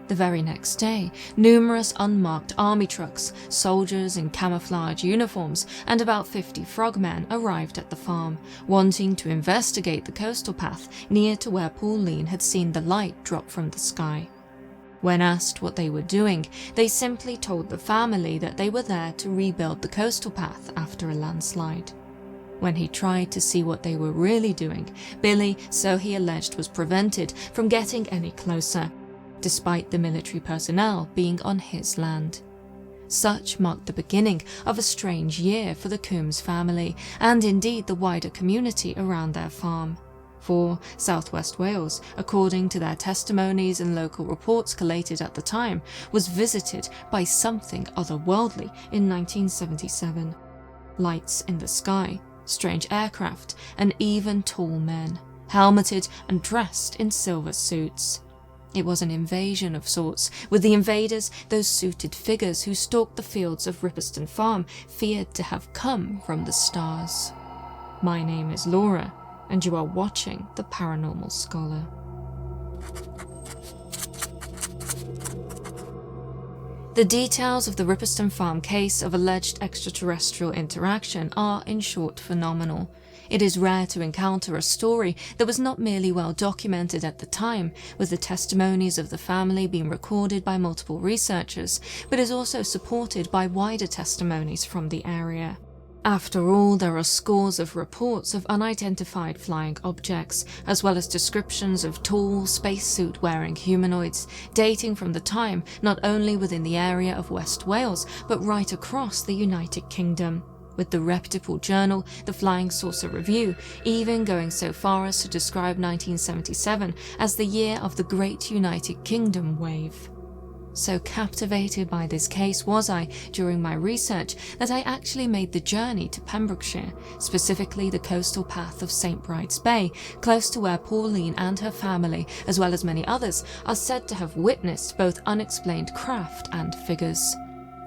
Speaker 1: The very next day, numerous unmarked army trucks, soldiers in camouflage uniforms, and about 50 frogmen arrived at the farm, wanting to investigate the coastal path near to where Pauline had seen the light drop from the sky. When asked what they were doing, they simply told the family that they were there to rebuild the coastal path after a landslide. When he tried to see what they were really doing, Billy, so he alleged, was prevented from getting any closer, despite the military personnel being on his land. Such marked the beginning of a strange year for the Coombs family, and indeed the wider community around their farm. For Southwest Wales, according to their testimonies and local reports collated at the time, was visited by something otherworldly in 1977. Lights in the sky, strange aircraft, and even tall men, helmeted and dressed in silver suits. It was an invasion of sorts, with the invaders, those suited figures who stalked the fields of Ripperston Farm, feared to have come from the stars. My name is Laura, and you are watching The Paranormal Scholar. The details of the Ripperston Farm case of alleged extraterrestrial interaction are, in short, phenomenal. It is rare to encounter a story that was not merely well documented at the time, with the testimonies of the family being recorded by multiple researchers, but is also supported by wider testimonies from the area. After all, there are scores of reports of unidentified flying objects, as well as descriptions of tall, spacesuit-wearing humanoids, dating from the time not only within the area of West Wales, but right across the United Kingdom, with the reputable journal The Flying Saucer Review even going so far as to describe 1977 as the year of the Great United Kingdom Wave. So captivated by this case was I during my research that I actually made the journey to Pembrokeshire, specifically the coastal path of St Bride's Bay, close to where Pauline and her family, as well as many others, are said to have witnessed both unexplained craft and figures.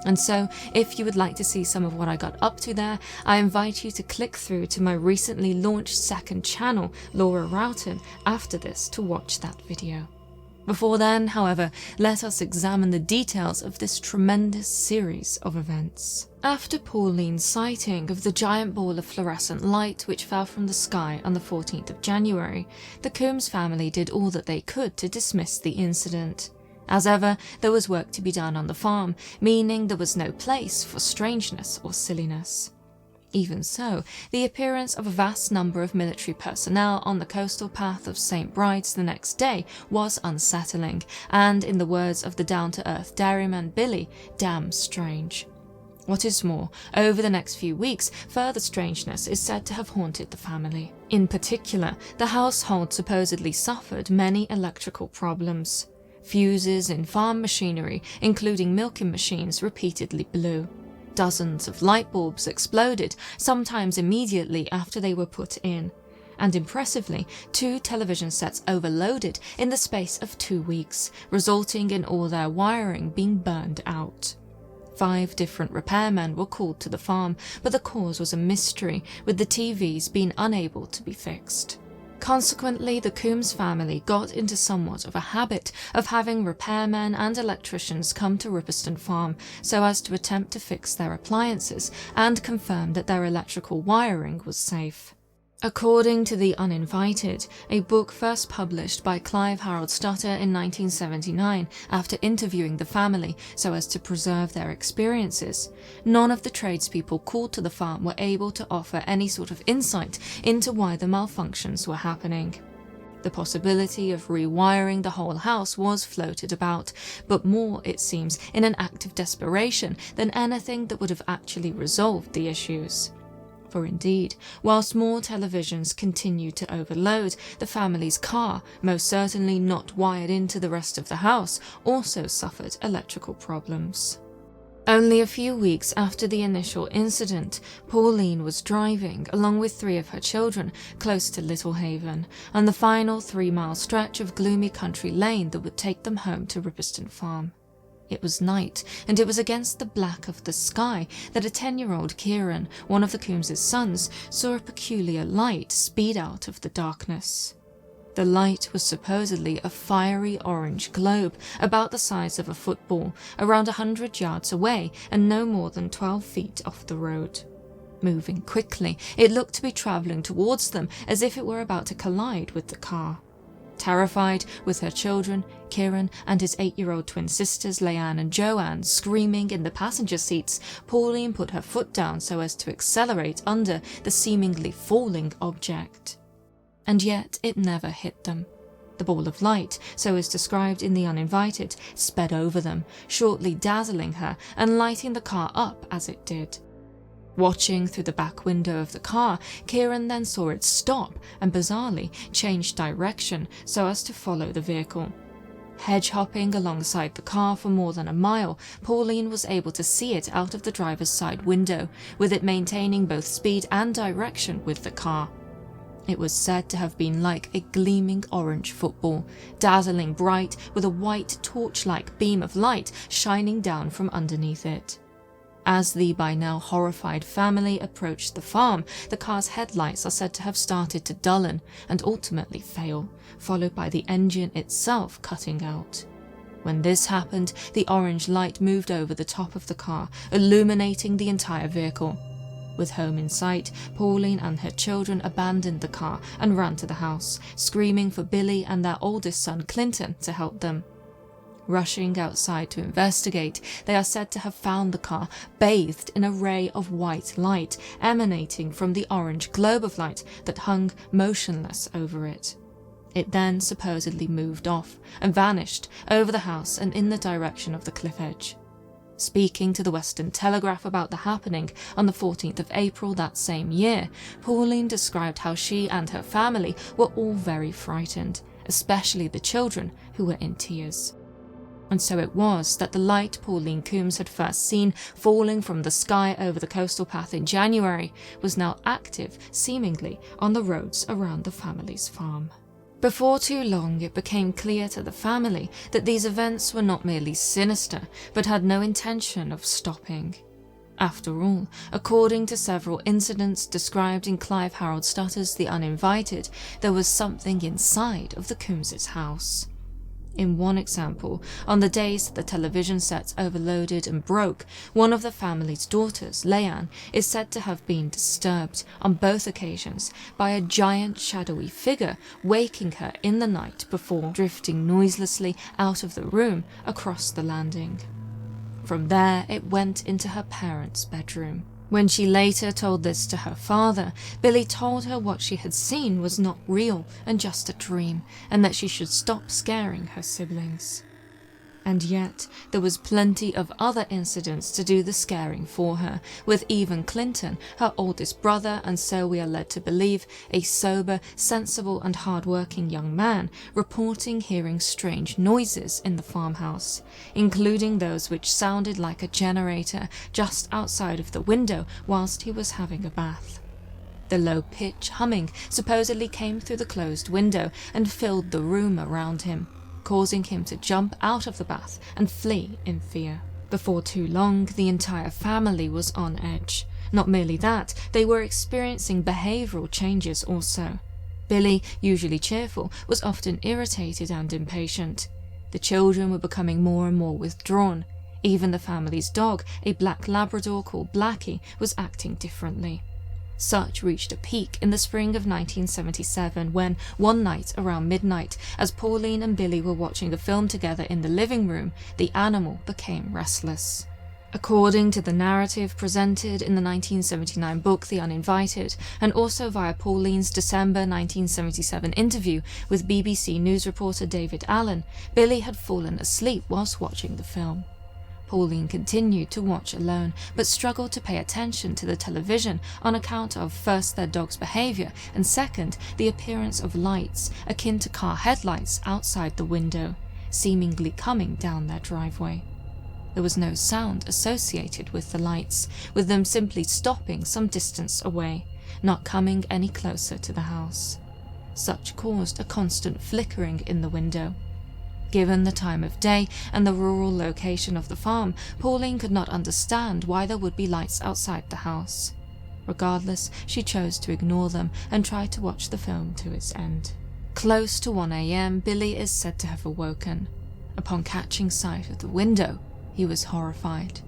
Speaker 1: And so, if you would like to see some of what I got up to there, I invite you to click through to my recently launched second channel, Laura ROWTONS, after this to watch that video. Before then, however, let us examine the details of this tremendous series of events. After Pauline's sighting of the giant ball of fluorescent light which fell from the sky on the 14th of January, the Coombs family did all that they could to dismiss the incident. As ever, there was work to be done on the farm, meaning there was no place for strangeness or silliness. Even so, the appearance of a vast number of military personnel on the coastal path of St Bride's the next day was unsettling, and in the words of the down-to-earth dairyman Billy, damn strange. What is more, over the next few weeks, further strangeness is said to have haunted the family. In particular, the household supposedly suffered many electrical problems. Fuses in farm machinery, including milking machines, repeatedly blew. Dozens of light bulbs exploded, sometimes immediately after they were put in. And impressively, 2 television sets overloaded in the space of 2 weeks, resulting in all their wiring being burned out. 5 different repairmen were called to the farm, but the cause was a mystery, with the TVs being unable to be fixed. Consequently, the Coombs family got into somewhat of a habit of having repairmen and electricians come to Ripperston Farm so as to attempt to fix their appliances and confirm that their electrical wiring was safe. According to The Uninvited, a book first published by Clive Harold Stutter in 1979 after interviewing the family so as to preserve their experiences, none of the tradespeople called to the farm were able to offer any sort of insight into why the malfunctions were happening. The possibility of rewiring the whole house was floated about, but more, it seems, in an act of desperation than anything that would have actually resolved the issues. For indeed, whilst more televisions continued to overload, the family's car, most certainly not wired into the rest of the house, also suffered electrical problems. Only a few weeks after the initial incident, Pauline was driving, along with 3 of her children, close to Littlehaven, on the final 3-mile stretch of gloomy country lane that would take them home to Ripperston Farm. It was night, and it was against the black of the sky that a 10-year-old Kieran, one of the Coombs' sons, saw a peculiar light speed out of the darkness. The light was supposedly a fiery orange globe about the size of a football, around 100 yards away and no more than 12 feet off the road. Moving quickly, it looked to be travelling towards them as if it were about to collide with the car. Terrified, with her children, Kieran and his 8-year-old twin sisters Leanne and Joanne screaming in the passenger seats, Pauline put her foot down so as to accelerate under the seemingly falling object. And yet it never hit them. The ball of light, so is described in The Uninvited, sped over them, shortly dazzling her and lighting the car up as it did. Watching through the back window of the car, Kieran then saw it stop and bizarrely change direction so as to follow the vehicle. Hedge-hopping alongside the car for more than a mile, Pauline was able to see it out of the driver's side window, with it maintaining both speed and direction with the car. It was said to have been like a gleaming orange football, dazzling bright with a white torch-like beam of light shining down from underneath it. As the by now horrified family approached the farm, the car's headlights are said to have started to dullen and ultimately fail, followed by the engine itself cutting out. When this happened, the orange light moved over the top of the car, illuminating the entire vehicle. With home in sight, Pauline and her children abandoned the car and ran to the house, screaming for Billy and their oldest son Clinton to help them. Rushing outside to investigate, they are said to have found the car bathed in a ray of white light emanating from the orange globe of light that hung motionless over it. It then supposedly moved off and vanished over the house and in the direction of the cliff edge. Speaking to the Western Telegraph about the happening on the 14th of April that same year, Pauline described how she and her family were all very frightened, especially the children, who were in tears. And so it was that the light Pauline Coombs had first seen falling from the sky over the coastal path in January was now active, seemingly, on the roads around the family's farm. Before too long, it became clear to the family that these events were not merely sinister, but had no intention of stopping. After all, according to several incidents described in Clive Harold Stutter's The Uninvited, there was something inside of the Coombses' house. In one example, on the days that the television sets overloaded and broke, one of the family's daughters, Leanne, is said to have been disturbed on both occasions by a giant shadowy figure waking her in the night before drifting noiselessly out of the room across the landing. From there, it went into her parents' bedroom. When she later told this to her father, Billy told her what she had seen was not real and just a dream, and that she should stop scaring her siblings. And yet, there was plenty of other incidents to do the scaring for her, with even Clinton, her oldest brother, and so we are led to believe, a sober, sensible and hard-working young man, reporting hearing strange noises in the farmhouse, including those which sounded like a generator just outside of the window whilst he was having a bath. The low-pitch humming supposedly came through the closed window and filled the room around him, causing him to jump out of the bath and flee in fear. Before too long, the entire family was on edge. Not merely that, they were experiencing behavioural changes also. Billy, usually cheerful, was often irritated and impatient. The children were becoming more and more withdrawn. Even the family's dog, a black Labrador called Blackie, was acting differently. Such reached a peak in the spring of 1977 when, one night around midnight, as Pauline and Billy were watching a film together in the living room, the animal became restless. According to the narrative presented in the 1979 book The Uninvited, and also via Pauline's December 1977 interview with BBC News reporter David Allen, Billy had fallen asleep whilst watching the film. Pauline continued to watch alone, but struggled to pay attention to the television on account of first their dog's behaviour and second the appearance of lights akin to car headlights outside the window, seemingly coming down their driveway. There was no sound associated with the lights, with them simply stopping some distance away, not coming any closer to the house. Such caused a constant flickering in the window. Given the time of day and the rural location of the farm, Pauline could not understand why there would be lights outside the house. Regardless, she chose to ignore them and tried to watch the film to its end. Close to 1 a.m, Billy is said to have awoken. Upon catching sight of the window, he was horrified.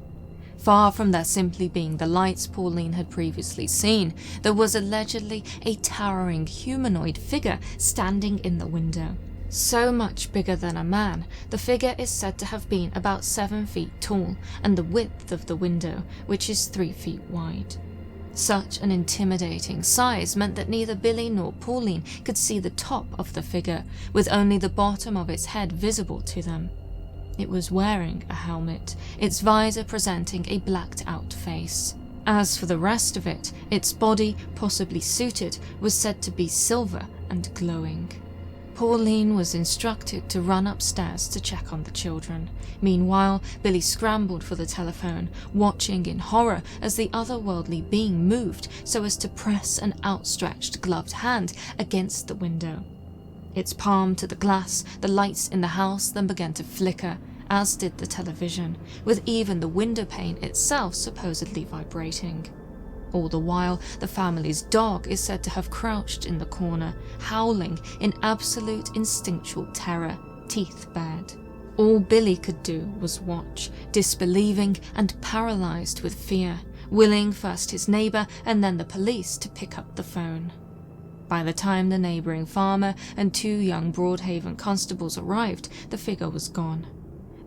Speaker 1: Far from there simply being the lights Pauline had previously seen, there was allegedly a towering humanoid figure standing in the window. So much bigger than a man, the figure is said to have been about 7 feet tall, and the width of the window, which is 3 feet wide. Such an intimidating size meant that neither Billy nor Pauline could see the top of the figure, with only the bottom of its head visible to them. It was wearing a helmet, its visor presenting a blacked-out face. As for the rest of it, its body, possibly suited, was said to be silver and glowing.
Speaker 2: Pauline was instructed to run upstairs to check on the children. Meanwhile, Billy scrambled for the telephone, watching in horror as the otherworldly being moved so as to press an outstretched gloved hand against the window. Its palm to the glass, the lights in the house then began to flicker, as did the television, with even the window pane itself supposedly vibrating. All the while, the family's dog is said to have crouched in the corner, howling in absolute instinctual terror, teeth bared. All Billy could do was watch, disbelieving and paralyzed with fear, willing first his neighbor and then the police to pick up the phone. By the time the neighboring farmer and 2 young Broadhaven constables arrived, the figure was gone.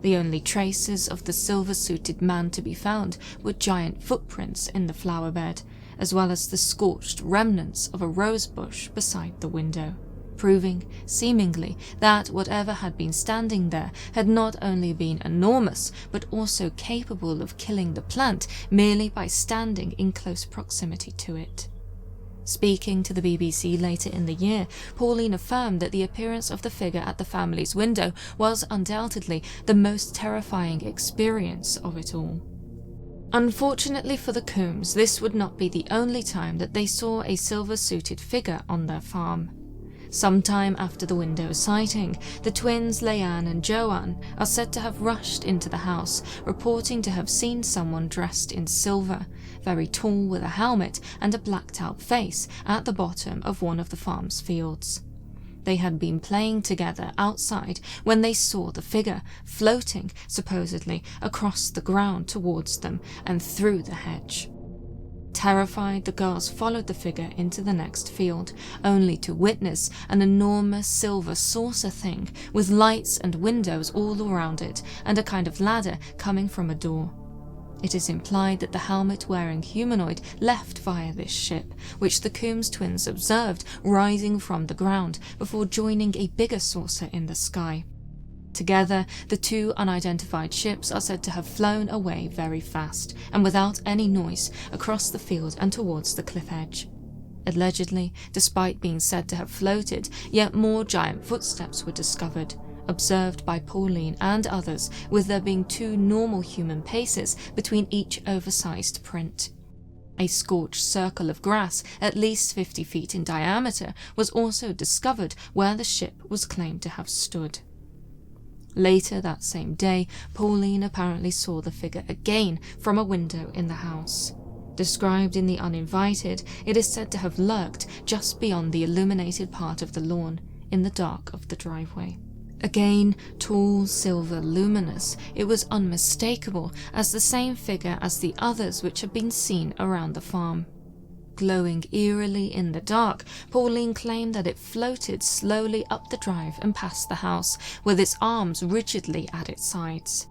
Speaker 2: The only traces of the silver-suited man to be found were giant footprints in the flower bed, as well as the scorched remnants of a rose bush beside the window, proving, seemingly, that whatever had been standing there had not only been enormous, but also capable of killing the plant merely by standing in close proximity to it. Speaking to the BBC later in the year, Pauline affirmed that the appearance of the figure at the family's window was undoubtedly the most terrifying experience of it all. Unfortunately for the Coombs, this would not be the only time that they saw a silver-suited figure on their farm. Sometime after the window sighting, the twins Leanne and Joanne are said to have rushed into the house, reporting to have seen someone dressed in silver, very tall with a helmet and a blacked-out face, at the bottom of one of the farm's fields. They had been playing together outside when they saw the figure floating, supposedly, across the ground towards them and through the hedge. Terrified, the girls followed the figure into the next field, only to witness an enormous silver saucer thing with lights and windows all around it and a kind of ladder coming from a door. It is implied that the helmet-wearing humanoid left via this ship, which the Coombs twins observed rising from the ground before joining a bigger saucer in the sky. Together, the 2 unidentified ships are said to have flown away very fast, and without any noise, across the field and towards the cliff edge. Allegedly, despite being said to have floated, yet more giant footsteps were discovered, observed by Pauline and others, with there being 2 normal human paces between each oversized print. A scorched circle of grass, at least 50 feet in diameter, was also discovered where the ship was claimed to have stood. Later that same day, Pauline apparently saw the figure again from a window in the house. Described in the Uninvited, it is said to have lurked just beyond the illuminated part of the lawn, in the dark of the driveway. Again, tall, silver, luminous, it was unmistakable as the same figure as the others which had been seen around the farm. Glowing eerily in the dark, Pauline claimed that it floated slowly up the drive and past the house, with its arms rigidly at its sides.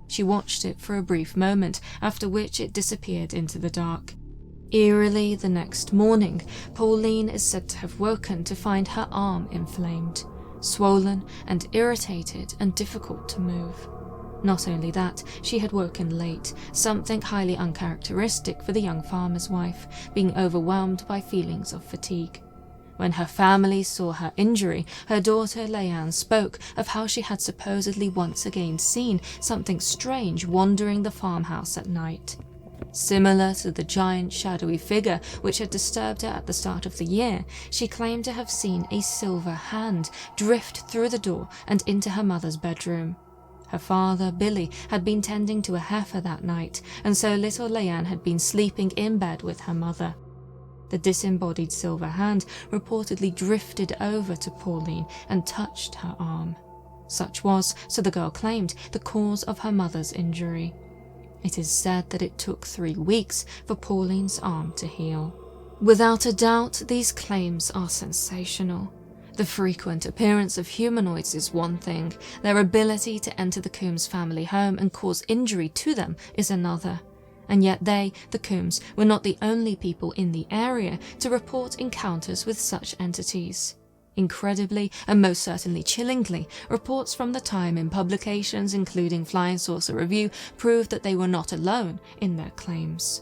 Speaker 2: She watched it for a brief moment, after which it disappeared into the dark. Eerily, the next morning, Pauline is said to have woken to find her arm inflamed, swollen and irritated and difficult to move. Not only that, she had woken late, something highly uncharacteristic for the young farmer's wife, being overwhelmed by feelings of fatigue. When her family saw her injury, her daughter Leanne spoke of how she had supposedly once again seen something strange wandering the farmhouse at night. Similar to the giant shadowy figure which had disturbed her at the start of the year, she claimed to have seen a silver hand drift through the door and into her mother's bedroom. Her father, Billy, had been tending to a heifer that night, and so little Leanne had been sleeping in bed with her mother. The disembodied silver hand reportedly drifted over to Pauline and touched her arm. Such was, so the girl claimed, the cause of her mother's injury. It is said that it took 3 weeks for Pauline's arm to heal. Without a doubt, these claims are sensational. The frequent appearance of humanoids is one thing, their ability to enter the Coombs family home and cause injury to them is another. And yet they, the Coombs, were not the only people in the area to report encounters with such entities. Incredibly, and most certainly chillingly, reports from the time in publications including Flying Saucer Review proved that they were not alone in their claims.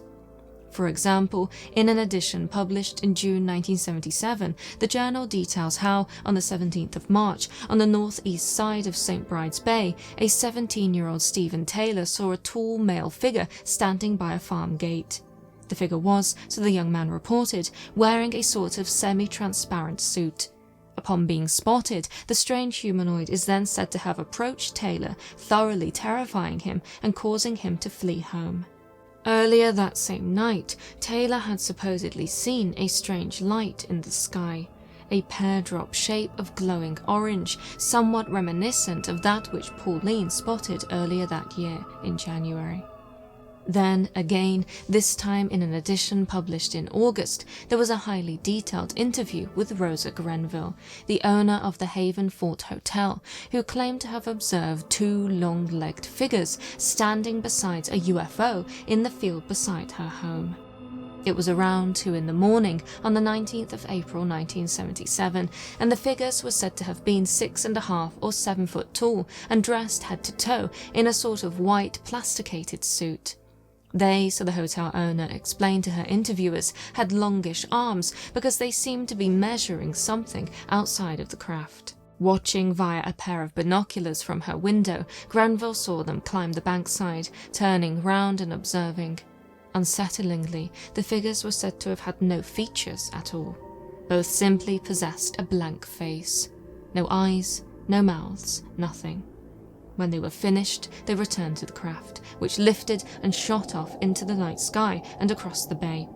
Speaker 2: For example, in an edition published in June 1977, the journal details how, on the 17th of March, on the northeast side of St. Bride's Bay, a 17-year-old Stephen Taylor saw a tall male figure standing by a farm gate. The figure was, so the young man reported, wearing a sort of semi-transparent suit. Upon being spotted, the strange humanoid is then said to have approached Taylor, thoroughly terrifying him and causing him to flee home. Earlier that same night, Taylor had supposedly seen a strange light in the sky, a pear-drop shape of glowing orange, somewhat reminiscent of that which Pauline spotted earlier that year in January. Then, again, this time in an edition published in August, there was a highly detailed interview with Rosa Grenville, the owner of the Haven Fort Hotel, who claimed to have observed two long-legged figures standing beside a UFO in the field beside her home. It was around 2 in the morning on the 19th of April 1977, and the figures were said to have been 6.5 or 7 foot tall and dressed head to toe in a sort of white plasticated suit. They, so the hotel owner explained to her interviewers, had longish arms because they seemed to be measuring something outside of the craft. Watching via a pair of binoculars from her window, Grenville saw them climb the bankside, turning round and observing. Unsettlingly, the figures were said to have had no features at all. Both simply possessed a blank face. No eyes, no mouths, nothing. When they were finished, they returned to the craft, which lifted and shot off into the night sky and across the bay.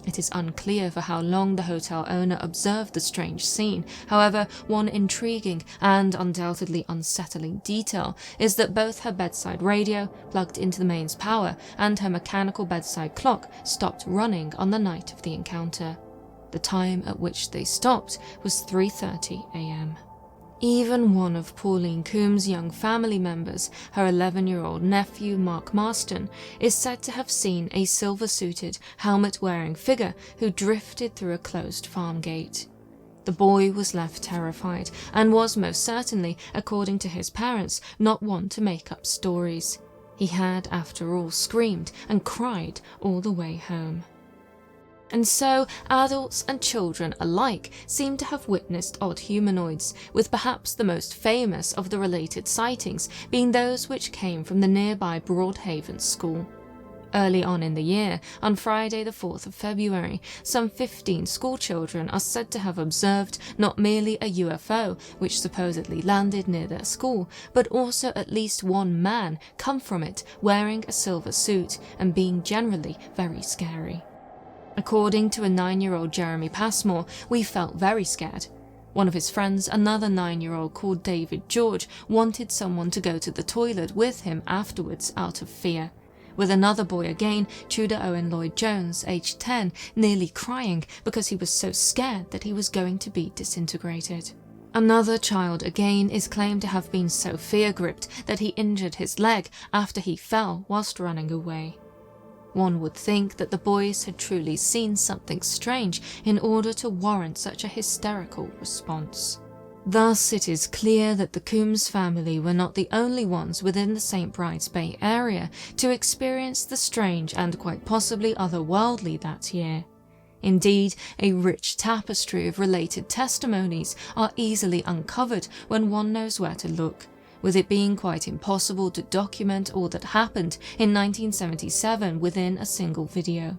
Speaker 2: It is unclear for how long the hotel owner observed the strange scene. However, one intriguing and undoubtedly unsettling detail is that both her bedside radio, plugged into the mains power, and her mechanical bedside clock stopped running on the night of the encounter. The time at which they stopped was 3:30 a.m. Even one of Pauline Coombs' young family members, her 11-year-old nephew Mark Marston, is said to have seen a silver-suited, helmet-wearing figure who drifted through a closed farm gate. The boy was left terrified and was most certainly, according to his parents, not one to make up stories. He had, after all, screamed and cried all the way home. And so, adults and children alike seem to have witnessed odd humanoids, with perhaps the most famous of the related sightings being those which came from the nearby Broadhaven school. Early on in the year, on Friday the 4th of February, some 15 schoolchildren are said to have observed not merely a UFO, which supposedly landed near their school, but also at least one man come from it wearing a silver suit and being generally very scary. According to a 9-year-old Jeremy Passmore, we felt very scared. One of his friends, another 9-year-old called David George, wanted someone to go to the toilet with him afterwards out of fear. With another boy again, Tudor Owen Lloyd-Jones, aged 10, nearly crying because he was so scared that he was going to be disintegrated. Another child again is claimed to have been so fear-gripped that he injured his leg after he fell whilst running away. One would think that the boys had truly seen something strange in order to warrant such a hysterical response. Thus, it is clear that the Coombs family were not the only ones within the St. Bride's Bay area to experience the strange and quite possibly otherworldly that year. Indeed, a rich tapestry of related testimonies are easily uncovered when one knows where to look, with it being quite impossible to document all that happened in 1977 within a single video.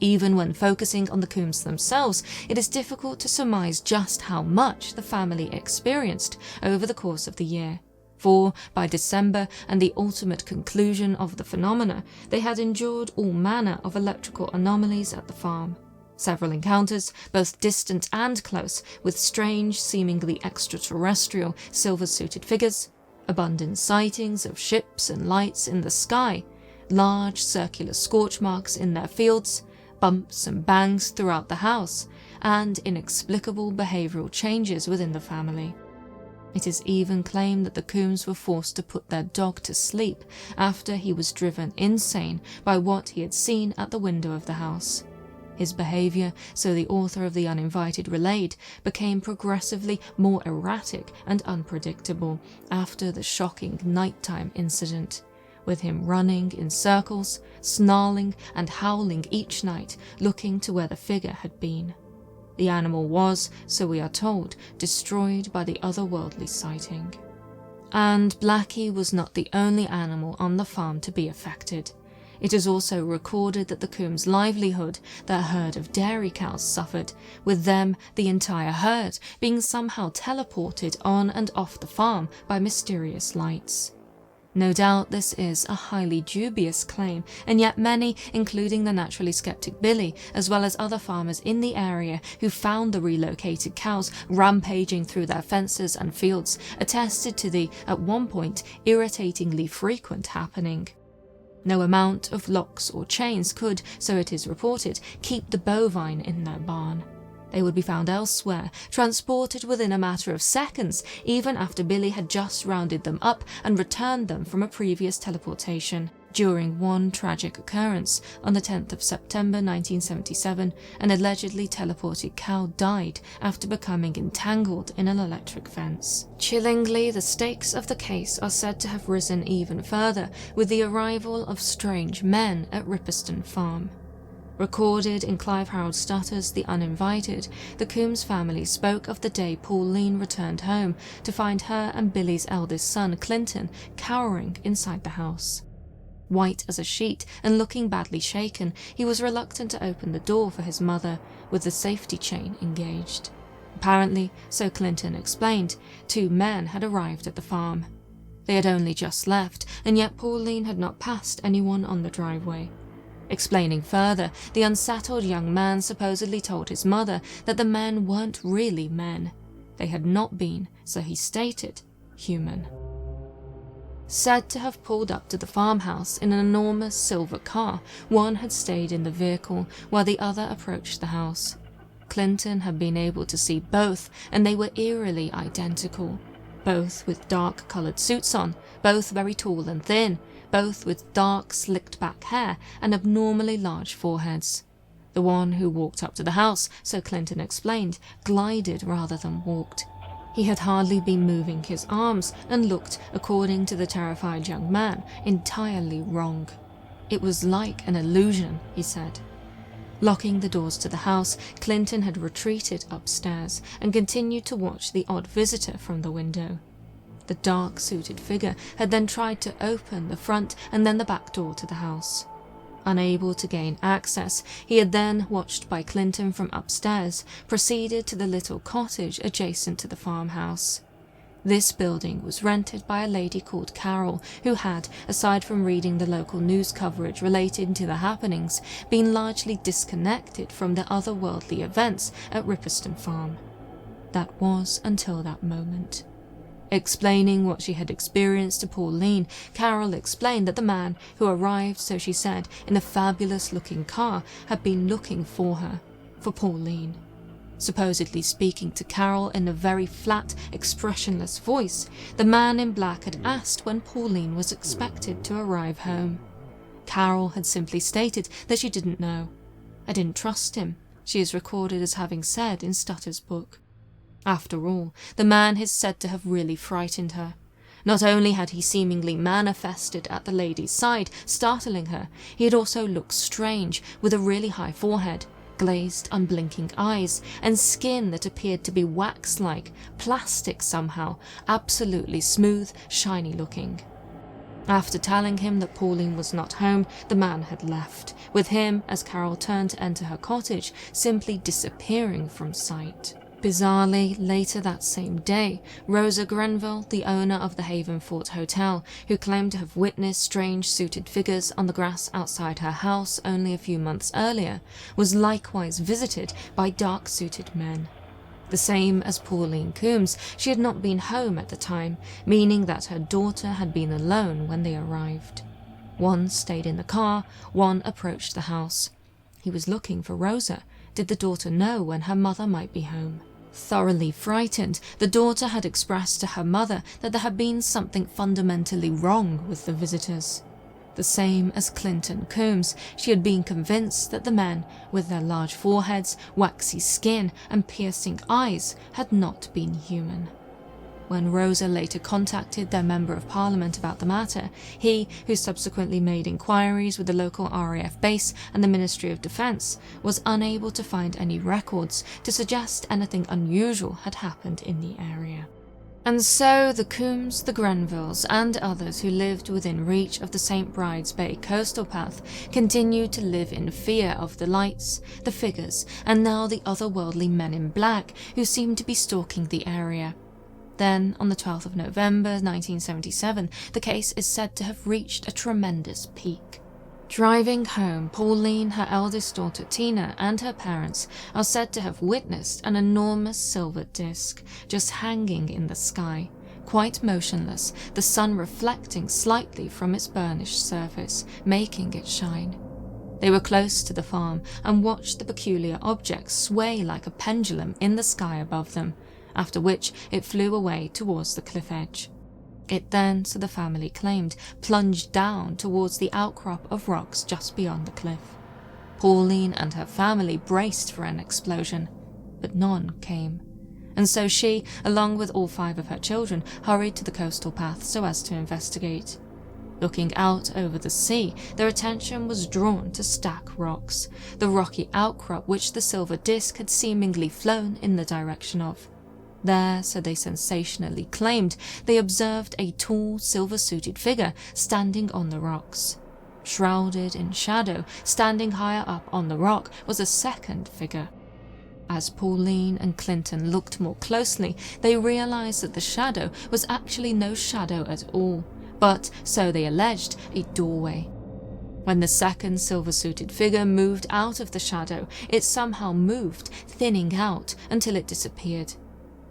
Speaker 2: Even when focusing on the Coombs themselves, it is difficult to surmise just how much the family experienced over the course of the year. For, by December and the ultimate conclusion of the phenomena, they had endured all manner of electrical anomalies at the farm. Several encounters, both distant and close, with strange, seemingly extraterrestrial, silver-suited figures, abundant sightings of ships and lights in the sky, large circular scorch marks in their fields, bumps and bangs throughout the house, and inexplicable behavioural changes within the family. It is even claimed that the Coombs were forced to put their dog to sleep after he was driven insane by what he had seen at the window of the house. His behaviour, so the author of The Uninvited relayed, became progressively more erratic and unpredictable after the shocking nighttime incident, with him running in circles, snarling and howling each night, looking to where the figure had been. The animal was, so we are told, destroyed by the otherworldly sighting. And Blackie was not the only animal on the farm to be affected. It is also recorded that the Coombs' livelihood, their herd of dairy cows, suffered, with them the entire herd being somehow teleported on and off the farm by mysterious lights. No doubt this is a highly dubious claim, and yet many, including the naturally skeptic Billy, as well as other farmers in the area who found the relocated cows rampaging through their fences and fields, attested to the, at one point, irritatingly frequent happening. No amount of locks or chains could, so it is reported, keep the bovine in their barn. They would be found elsewhere, transported within a matter of seconds, even after Billy had just rounded them up and returned them from a previous teleportation. During one tragic occurrence, on the 10th of September 1977, an allegedly teleported cow died after becoming entangled in an electric fence. Chillingly, the stakes of the case are said to have risen even further with the arrival of strange men at Ripperston farm. Recorded in Clive Harold Stutter's The Uninvited, the Coombs family spoke of the day Pauline returned home to find her and Billy's eldest son, Clinton, cowering inside the house. White as a sheet and looking badly shaken, he was reluctant to open the door for his mother, with the safety chain engaged. Apparently, so Clinton explained, 2 men had arrived at the farm. They had only just left, and yet Pauline had not passed anyone on the driveway. Explaining further, the unsettled young man supposedly told his mother that the men weren't really men. They had not been, so he stated, human. Said to have pulled up to the farmhouse in an enormous silver car, one had stayed in the vehicle while the other approached the house. Clinton had been able to see both, and they were eerily identical. Both with dark-coloured suits on, both very tall and thin, both with dark, slicked-back hair and abnormally large foreheads. The one who walked up to the house, so Clinton explained, glided rather than walked. He had hardly been moving his arms and looked, according to the terrified young man, entirely wrong. It was like an illusion, he said. Locking the doors to the house, Clinton had retreated upstairs and continued to watch the odd visitor from the window. The dark-suited figure had then tried to open the front and then the back door to the house. Unable to gain access, he had then, watched by Clinton from upstairs, proceeded to the little cottage adjacent to the farmhouse. This building was rented by a lady called Carol, who had, aside from reading the local news coverage related to the happenings, been largely disconnected from the otherworldly events at Ripperston Farm. That was until that moment. Explaining what she had experienced to Pauline, Carol explained that the man who arrived, so she said, in a fabulous-looking car had been looking for her, for Pauline. Supposedly speaking to Carol in a very flat, expressionless voice, the man in black had asked when Pauline was expected to arrive home. Carol had simply stated that she didn't know. "I didn't trust him," she is recorded as having said in Stutter's book. After all, the man is said to have really frightened her. Not only had he seemingly manifested at the lady's side, startling her, he had also looked strange, with a really high forehead, glazed, unblinking eyes, and skin that appeared to be wax-like, plastic somehow, absolutely smooth, shiny-looking. After telling him that Pauline was not home, the man had left, with him, as Carol turned to enter her cottage, simply disappearing from sight. Bizarrely, later that same day, Rosa Grenville, the owner of the Havenfort Hotel, who claimed to have witnessed strange suited figures on the grass outside her house only a few months earlier, was likewise visited by dark-suited men. The same as Pauline Coombs, she had not been home at the time, meaning that her daughter had been alone when they arrived. One stayed in the car, one approached the house. He was looking for Rosa. Did the daughter know when her mother might be home? Thoroughly frightened, the daughter had expressed to her mother that there had been something fundamentally wrong with the visitors. The same as Clinton Coombs, she had been convinced that the men, with their large foreheads, waxy skin, and piercing eyes, had not been human. When Rosa later contacted their Member of Parliament about the matter, he, who subsequently made inquiries with the local RAF base and the Ministry of Defence, was unable to find any records to suggest anything unusual had happened in the area. And so the Coombs, the Grenvilles, and others who lived within reach of the St. Bride's Bay coastal path continued to live in fear of the lights, the figures, and now the otherworldly men in black who seemed to be stalking the area. Then, on the 12th of November 1977, the case is said to have reached a tremendous peak. Driving home, Pauline, her eldest daughter Tina, and her parents are said to have witnessed an enormous silver disc just hanging in the sky, quite motionless, the sun reflecting slightly from its burnished surface, making it shine. They were close to the farm and watched the peculiar object sway like a pendulum in the sky above them, after which it flew away towards the cliff edge. It then, so the family claimed, plunged down towards the outcrop of rocks just beyond the cliff. Pauline and her family braced for an explosion, but none came, and so she, along with all 5 of her children, hurried to the coastal path so as to investigate. Looking out over the sea, their attention was drawn to Stack Rocks, the rocky outcrop which the silver disc had seemingly flown in the direction of. There, so they sensationally claimed, they observed a tall, silver-suited figure standing on the rocks. Shrouded in shadow, standing higher up on the rock, was a second figure. As Pauline and Clinton looked more closely, they realized that the shadow was actually no shadow at all, but, so they alleged, a doorway. When the second silver-suited figure moved out of the shadow, it somehow moved, thinning out until it disappeared.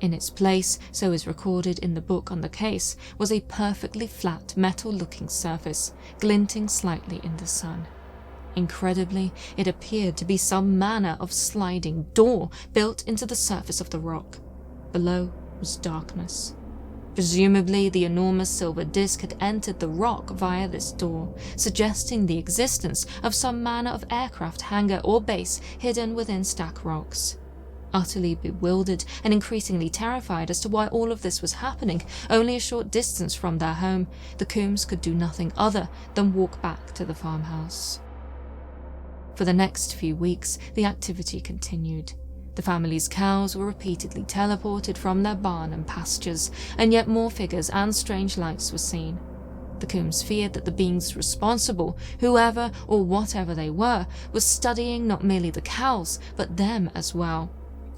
Speaker 2: In its place, so is recorded in the book on the case, was a perfectly flat metal-looking surface, glinting slightly in the sun. Incredibly, it appeared to be some manner of sliding door built into the surface of the rock. Below was darkness. Presumably, the enormous silver disc had entered the rock via this door, suggesting the existence of some manner of aircraft hangar or base hidden within Stack Rocks. Utterly bewildered and increasingly terrified as to why all of this was happening only a short distance from their home, the Coombs could do nothing other than walk back to the farmhouse. For the next few weeks, the activity continued. The family's cows were repeatedly teleported from their barn and pastures, and yet more figures and strange lights were seen. The Coombs feared that the beings responsible, whoever or whatever they were, was studying not merely the cows, but them as well,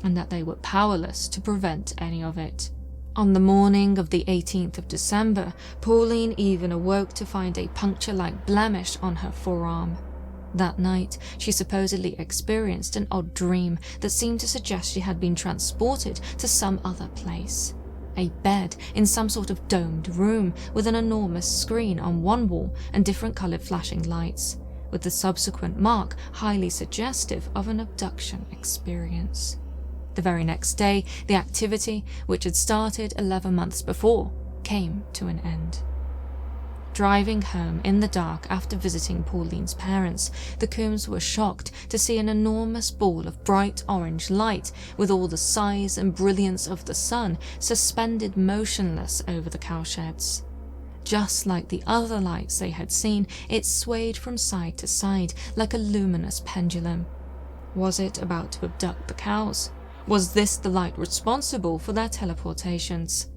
Speaker 2: and that they were powerless to prevent any of it. On the morning of the 18th of December, Pauline even awoke to find a puncture-like blemish on her forearm. That night, she supposedly experienced an odd dream that seemed to suggest she had been transported to some other place. A bed in some sort of domed room with an enormous screen on one wall and different-coloured flashing lights, with the subsequent mark highly suggestive of an abduction experience. The very next day, the activity, which had started 11 months before, came to an end. Driving home in the dark after visiting Pauline's parents, the Coombs were shocked to see an enormous ball of bright orange light with all the size and brilliance of the sun suspended motionless over the cowsheds. Just like the other lights they had seen, it swayed from side to side like a luminous pendulum. Was it about to abduct the cows? Was this the light responsible for their teleportations?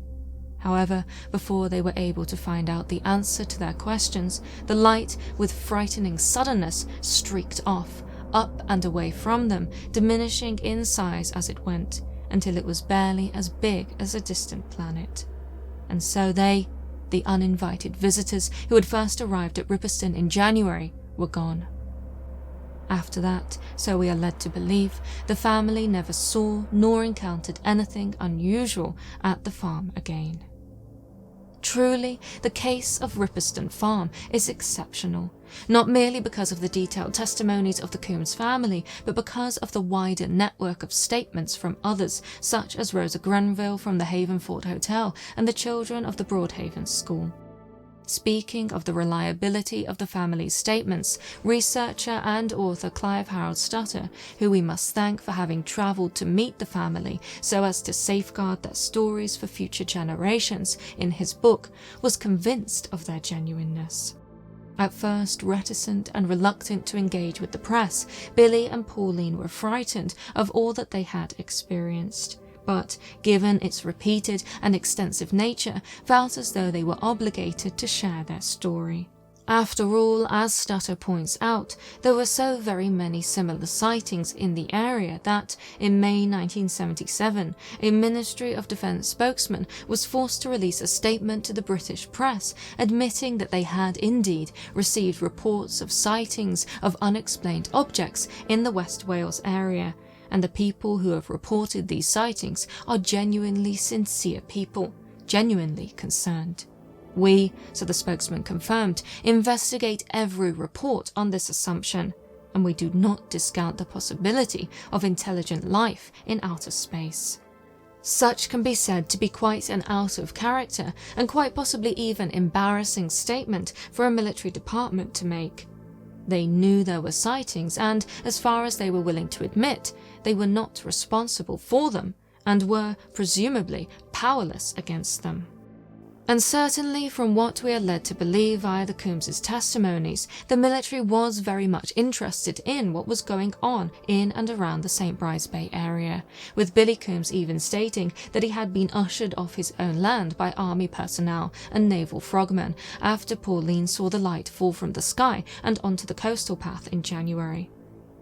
Speaker 2: However, before they were able to find out the answer to their questions, the light, with frightening suddenness, streaked off, up and away from them, diminishing in size as it went, until it was barely as big as a distant planet. And so they, the uninvited visitors who had first arrived at Ripperston in January, were gone. After that, so we are led to believe, the family never saw nor encountered anything unusual at the farm again. Truly, the case of Ripperston Farm is exceptional, not merely because of the detailed testimonies of the Coombs family, but because of the wider network of statements from others, such as Rosa Grenville from the Havenford Hotel and the children of the Broadhaven School. Speaking of the reliability of the family's statements, researcher and author Clive Harold Stutter, who we must thank for having travelled to meet the family so as to safeguard their stories for future generations in his book, was convinced of their genuineness. At first reticent and reluctant to engage with the press, Billy and Pauline were frightened of all that they had experienced, but, given its repeated and extensive nature, felt as though they were obligated to share their story. After all, as Stutter points out, there were so very many similar sightings in the area that, in May 1977, a Ministry of Defence spokesman was forced to release a statement to the British press admitting that they had indeed received reports of sightings of unexplained objects in the West Wales area, and the people who have reported these sightings are genuinely sincere people, genuinely concerned. We, so the spokesman confirmed, investigate every report on this assumption, and we do not discount the possibility of intelligent life in outer space. Such can be said to be quite an out-of-character and quite possibly even embarrassing statement for a military department to make. They knew there were sightings and, as far as they were willing to admit, they were not responsible for them and were, presumably, powerless against them. And certainly from what we are led to believe via the Coombs' testimonies, the military was very much interested in what was going on in and around the St. Bride's Bay area, with Billy Coombs even stating that he had been ushered off his own land by army personnel and naval frogmen after Pauline saw the light fall from the sky and onto the coastal path in January.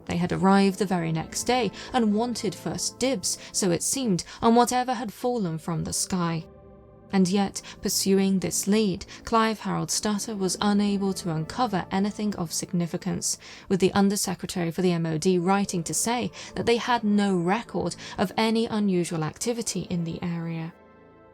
Speaker 2: They had arrived the very next day and wanted first dibs, so it seemed, on whatever had fallen from the sky. And yet, pursuing this lead, Clive Harold Stutter was unable to uncover anything of significance, with the Undersecretary for the MOD writing to say that they had no record of any unusual activity in the area.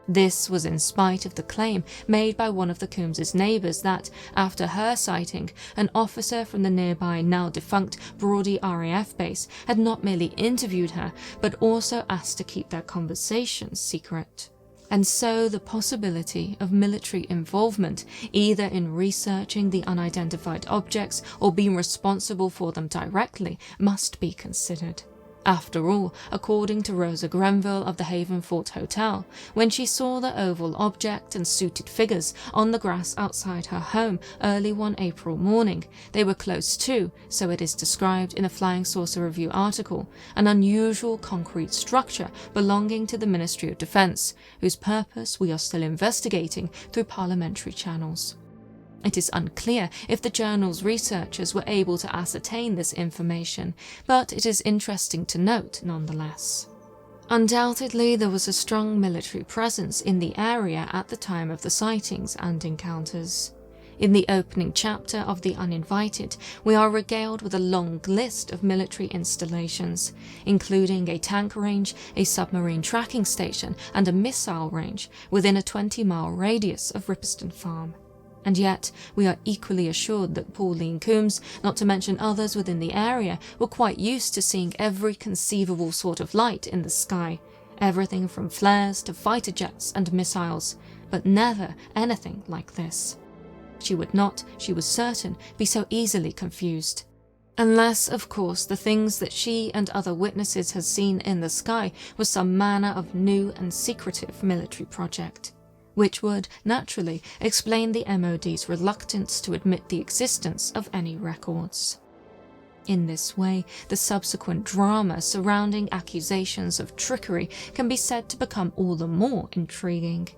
Speaker 2: This was in spite of the claim made by one of the Coombs' neighbours that, after her sighting, an officer from the nearby now-defunct Brawdy RAF base had not merely interviewed her, but also asked to keep their conversations secret. And so the possibility of military involvement, either in researching the unidentified objects or being responsible for them directly, must be considered. After all, according to Rosa Grenville of the Haven Fort Hotel, when she saw the oval object and suited figures on the grass outside her home early one April morning, they were close to, so it is described in a Flying Saucer Review article, an unusual concrete structure belonging to the Ministry of Defence, whose purpose we are still investigating through parliamentary channels. It is unclear if the journal's researchers were able to ascertain this information, but it is interesting to note nonetheless. Undoubtedly, there was a strong military presence in the area at the time of the sightings and encounters. In the opening chapter of The Uninvited, we are regaled with a long list of military installations, including a tank range, a submarine tracking station, and a missile range within a 20-mile radius of Ripperston Farm. And yet, we are equally assured that Pauline Coombs, not to mention others within the area, were quite used to seeing every conceivable sort of light in the sky, everything from flares to fighter jets and missiles, but never anything like this. She would not, she was certain, be so easily confused. Unless, of course, the things that she and other witnesses had seen in the sky was some manner of new and secretive military project, which would, naturally, explain the MOD's reluctance to admit the existence of any records. In this way, the subsequent drama surrounding accusations of trickery can be said to become all the more intriguing.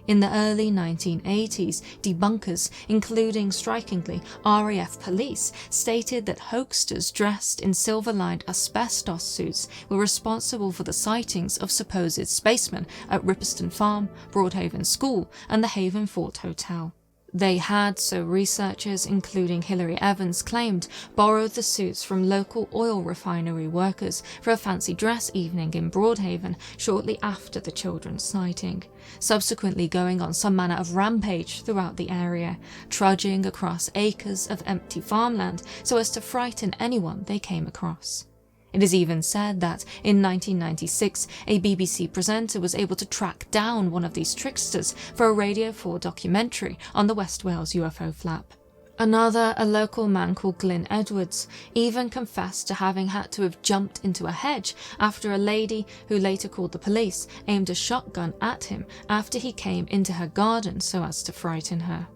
Speaker 2: In the early 1980s, debunkers, including, strikingly, RAF police, stated that hoaxsters dressed in silver-lined asbestos suits were responsible for the sightings of supposed spacemen at Ripperston Farm, Broadhaven School, and the Haven Fort Hotel. They had, so researchers including Hilary Evans claimed, borrowed the suits from local oil refinery workers for a fancy dress evening in Broadhaven shortly after the children's sighting, subsequently going on some manner of rampage throughout the area, trudging across acres of empty farmland so as to frighten anyone they came across. It is even said that in 1996, a BBC presenter was able to track down one of these tricksters for a Radio 4 documentary on the West Wales UFO flap. Another, a local man called Glyn Edwards, even confessed to having had to have jumped into a hedge after a lady, who later called the police, aimed a shotgun at him after he came into her garden so as to frighten her.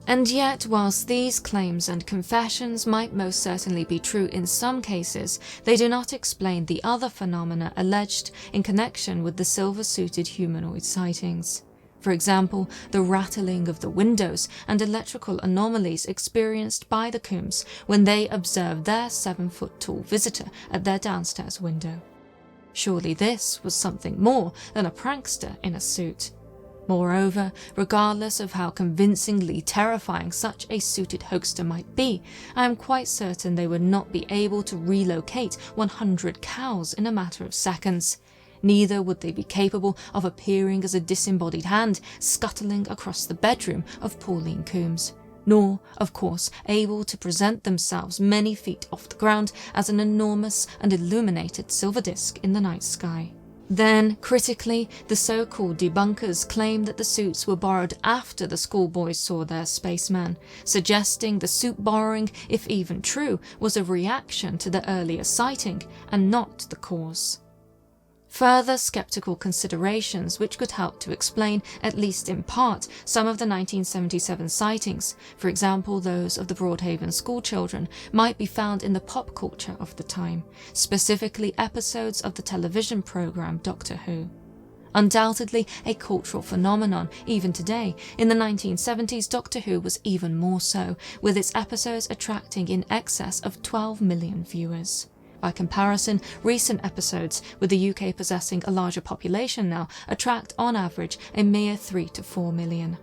Speaker 2: And yet, whilst these claims and confessions might most certainly be true in some cases, they do not explain the other phenomena alleged in connection with the silver-suited humanoid sightings. For example, the rattling of the windows and electrical anomalies experienced by the Coombs when they observed their 7-foot-tall visitor at their downstairs window. Surely this was something more than a prankster in a suit. Moreover, regardless of how convincingly terrifying such a suited hoaxer might be, I am quite certain they would not be able to relocate 100 cows in a matter of seconds. Neither would they be capable of appearing as a disembodied hand scuttling across the bedroom of Pauline Coombs, nor, of course, able to present themselves many feet off the ground as an enormous and illuminated silver disc in the night sky. Then, critically, the so-called debunkers claim that the suits were borrowed after the schoolboys saw their spaceman, suggesting the suit borrowing, if even true, was a reaction to the earlier sighting and not the cause. Further skeptical considerations which could help to explain, at least in part, some of the 1977 sightings, for example those of the Broadhaven schoolchildren, might be found in the pop culture of the time, specifically episodes of the television programme Doctor Who. Undoubtedly a cultural phenomenon even today, in the 1970s Doctor Who was even more so, with its episodes attracting in excess of 12 million viewers. By comparison, recent episodes, with the UK possessing a larger population now, attract on average a mere 3 to 4 million.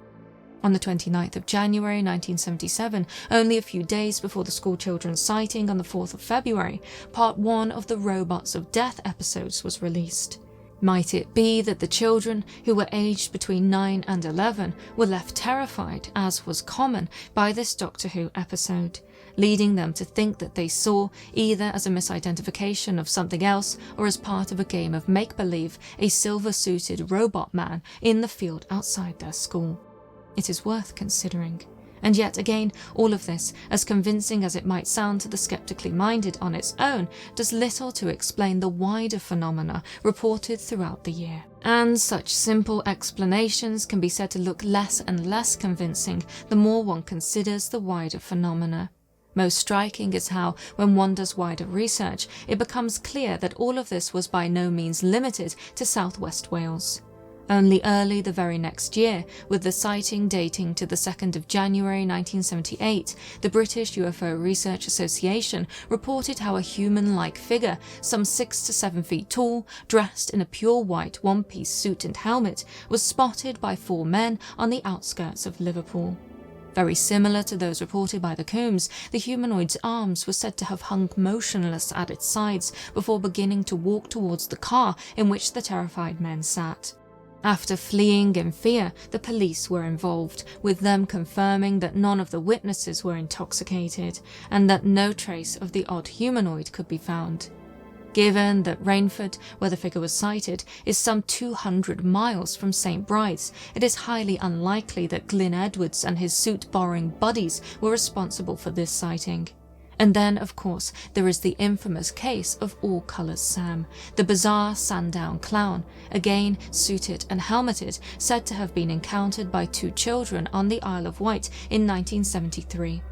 Speaker 2: On the 29th of January 1977, only a few days before the schoolchildren's sighting on the 4th of February, part 1 of the Robots of Death episodes was released. Might it be that the children, who were aged between 9 and 11, were left terrified, as was common, by this Doctor Who episode, leading them to think that they saw, either as a misidentification of something else or as part of a game of make-believe, a silver-suited robot man in the field outside their school? It is worth considering. And yet again, all of this, as convincing as it might sound to the skeptically minded on its own, does little to explain the wider phenomena reported throughout the year. And such simple explanations can be said to look less and less convincing the more one considers the wider phenomena. Most striking is how, when one does wider research, it becomes clear that all of this was by no means limited to southwest Wales. Only early the very next year, with the sighting dating to the 2nd of January 1978, the British UFO Research Association reported how a human-like figure, some 6 to 7 feet tall, dressed in a pure white one-piece suit and helmet, was spotted by 4 men on the outskirts of Liverpool. Very similar to those reported by the Coombs, the humanoid's arms were said to have hung motionless at its sides before beginning to walk towards the car in which the terrified men sat. After fleeing in fear, the police were involved, with them confirming that none of the witnesses were intoxicated, and that no trace of the odd humanoid could be found. Given that Rainford, where the figure was sighted, is some 200 miles from St. Bride's, it is highly unlikely that Glyn Edwards and his suit-borrowing buddies were responsible for this sighting. And then, of course, there is the infamous case of All Colours Sam, the bizarre Sandown clown, again suited and helmeted, said to have been encountered by 2 children on the Isle of Wight in 1973.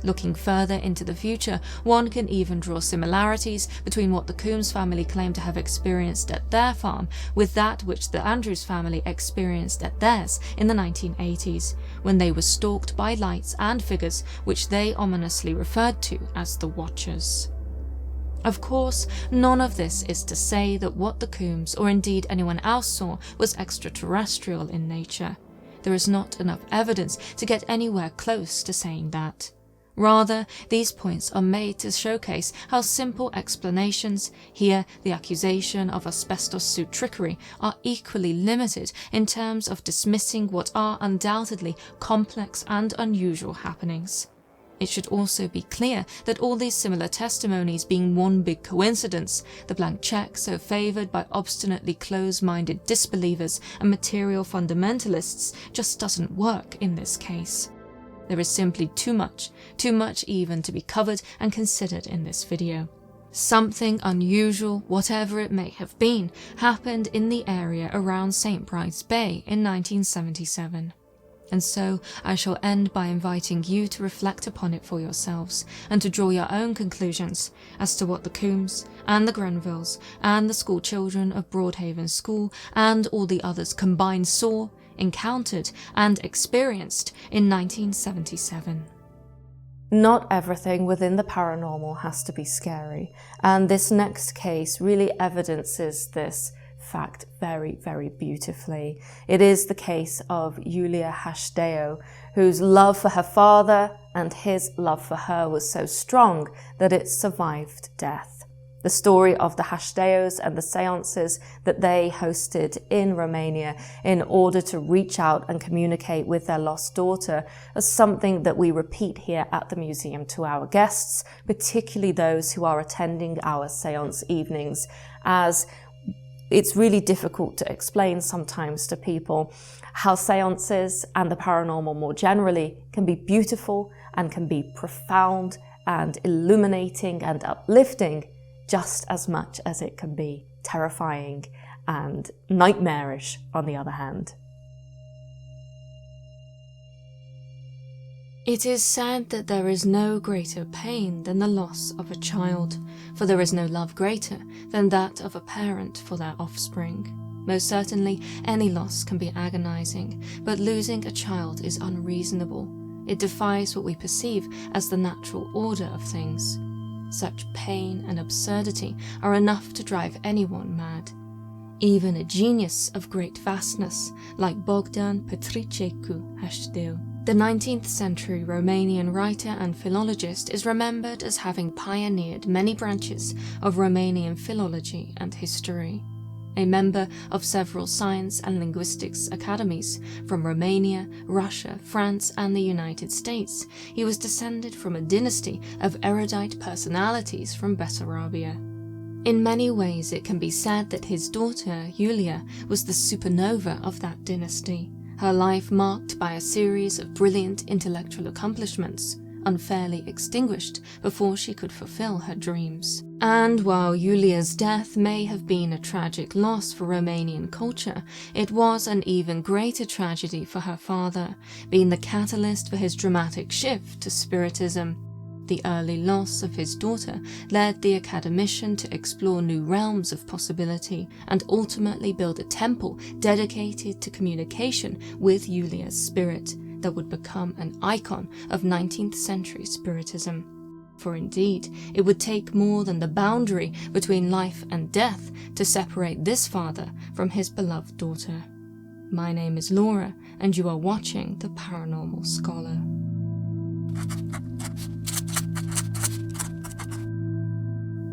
Speaker 2: Looking further into the future, one can even draw similarities between what the Coombs family claimed to have experienced at their farm with that which the Andrews family experienced at theirs in the 1980s, when they were stalked by lights and figures which they ominously referred to as the Watchers. Of course, none of this is to say that what the Coombs, or indeed anyone else, saw was extraterrestrial in nature. There is not enough evidence to get anywhere close to saying that. Rather, these points are made to showcase how simple explanations, here the accusation of asbestos suit trickery, are equally limited in terms of dismissing what are undoubtedly complex and unusual happenings. It should also be clear that all these similar testimonies being one big coincidence, the blank check so favoured by obstinately close-minded disbelievers and material fundamentalists just doesn't work in this case. There is simply too much even to be covered and considered in this video. Something unusual, whatever it may have been, happened in the area around St. Bride's Bay in 1977. And so I shall end by inviting you to reflect upon it for yourselves and to draw your own conclusions as to what the Coombs and the Grenvilles and the school children of Broadhaven School and all the others combined saw, encountered and experienced in 1977.
Speaker 1: Not everything within the paranormal has to be scary, and this next case really evidences this fact very, very beautifully. It is the case of Iulia Haşdeu, whose love for her father and his love for her was so strong that it survived death. The story of the Haşdeus and the seances that they hosted in Romania in order to reach out and communicate with their lost daughter is something that we repeat here at the museum to our guests, particularly those who are attending our seance evenings, as it's really difficult to explain sometimes to people how seances and the paranormal more generally can be beautiful and can be profound and illuminating and uplifting, just as much as it can be terrifying and nightmarish on the other hand.
Speaker 2: It is said that there is no greater pain than the loss of a child, for there is no love greater than that of a parent for their offspring. Most certainly, any loss can be agonizing, but losing a child is unreasonable. It defies what we perceive as the natural order of things. Such pain and absurdity are enough to drive anyone mad. Even a genius of great vastness, like Bogdan Petricecu Hașdeu, the 19th century Romanian writer and philologist, is remembered as having pioneered many branches of Romanian philology and history. A member of several science and linguistics academies from Romania, Russia, France, and the United States, he was descended from a dynasty of erudite personalities from Bessarabia. In many ways, it can be said that his daughter, Iulia, was the supernova of that dynasty, her life marked by a series of brilliant intellectual accomplishments, unfairly extinguished before she could fulfill her dreams. And while Iulia's death may have been a tragic loss for Romanian culture, it was an even greater tragedy for her father, being the catalyst for his dramatic shift to Spiritism. The early loss of his daughter led the academician to explore new realms of possibility and ultimately build a temple dedicated to communication with Iulia's spirit that would become an icon of 19th century Spiritism. For indeed, it would take more than the boundary between life and death to separate this father from his beloved daughter. My name is Laura, and you are watching The Paranormal Scholar.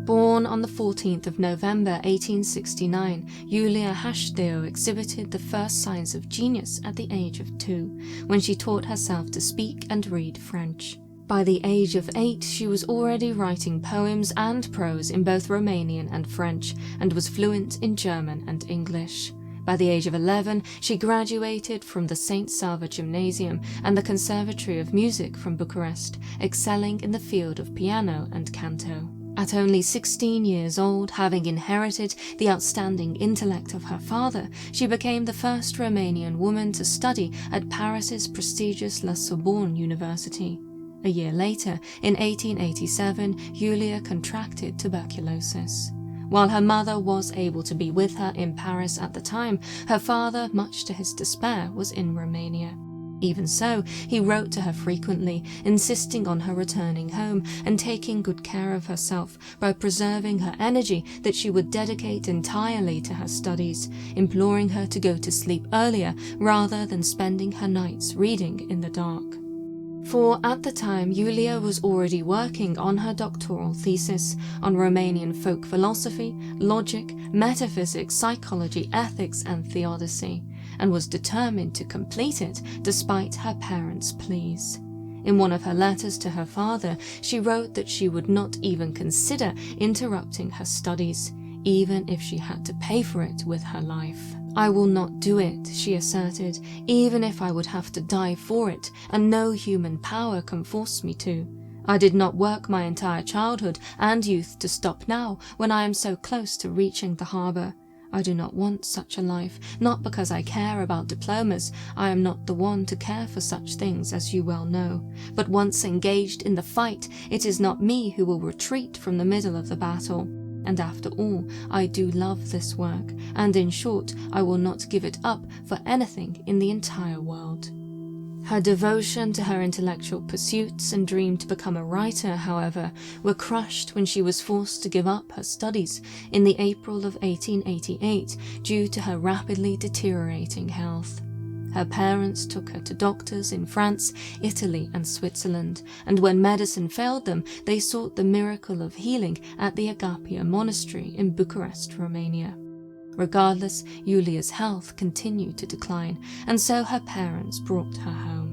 Speaker 2: Born on the 14th of November 1869, Iulia Hașdeu exhibited the first signs of genius at the age of 2, when she taught herself to speak and read French. By the age of 8, she was already writing poems and prose in both Romanian and French, and was fluent in German and English. By the age of 11, she graduated from the St. Sava Gymnasium and the Conservatory of Music from Bucharest, excelling in the field of piano and canto. At only 16 years old, having inherited the outstanding intellect of her father, she became the first Romanian woman to study at Paris's prestigious La Sorbonne University. A year later, in 1887, Iulia contracted tuberculosis. While her mother was able to be with her in Paris at the time, her father, much to his despair, was in Romania. Even so, he wrote to her frequently, insisting on her returning home and taking good care of herself by preserving her energy that she would dedicate entirely to her studies, imploring her to go to sleep earlier rather than spending her nights reading in the dark. For at the time, Iulia was already working on her doctoral thesis on Romanian folk philosophy, logic, metaphysics, psychology, ethics, and theodicy, and was determined to complete it despite her parents' pleas. In one of her letters to her father, she wrote that she would not even consider interrupting her studies, even if she had to pay for it with her life. "I will not do it," she asserted, "even if I would have to die for it, and no human power can force me to. I did not work my entire childhood and youth to stop now when I am so close to reaching the harbour. I do not want such a life, not because I care about diplomas. I am not the one to care for such things, as you well know. But once engaged in the fight, it is not me who will retreat from the middle of the battle. And after all, I do love this work, and in short, I will not give it up for anything in the entire world." Her devotion to her intellectual pursuits and dream to become a writer, however, were crushed when she was forced to give up her studies in the April of 1888 due to her rapidly deteriorating health. Her parents took her to doctors in France, Italy, and Switzerland, and when medicine failed them, they sought the miracle of healing at the Agapia Monastery in Bucharest, Romania. Regardless, Iulia's health continued to decline, and so her parents brought her home.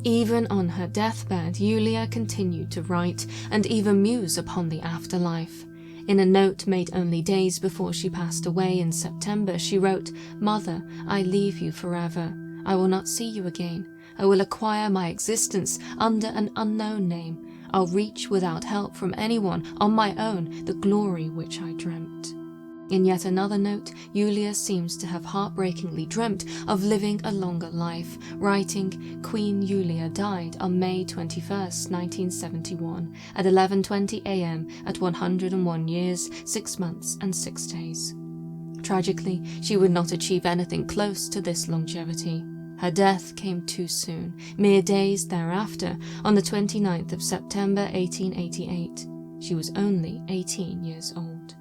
Speaker 2: Even on her deathbed, Iulia continued to write and even muse upon the afterlife. In a note made only days before she passed away in September, she wrote, "Mother, I leave you forever. I will not see you again. I will acquire my existence under an unknown name. I'll reach without help from anyone on my own the glory which I dreamt." In yet another note, Iulia seems to have heartbreakingly dreamt of living a longer life, writing, "Queen Iulia died on May 21st, 1971, at 11:20 a.m. at 101 years, 6 months and 6 days. Tragically, she would not achieve anything close to this longevity. Her death came too soon, mere days thereafter, on the 29th of September 1888. She was only 18 years old.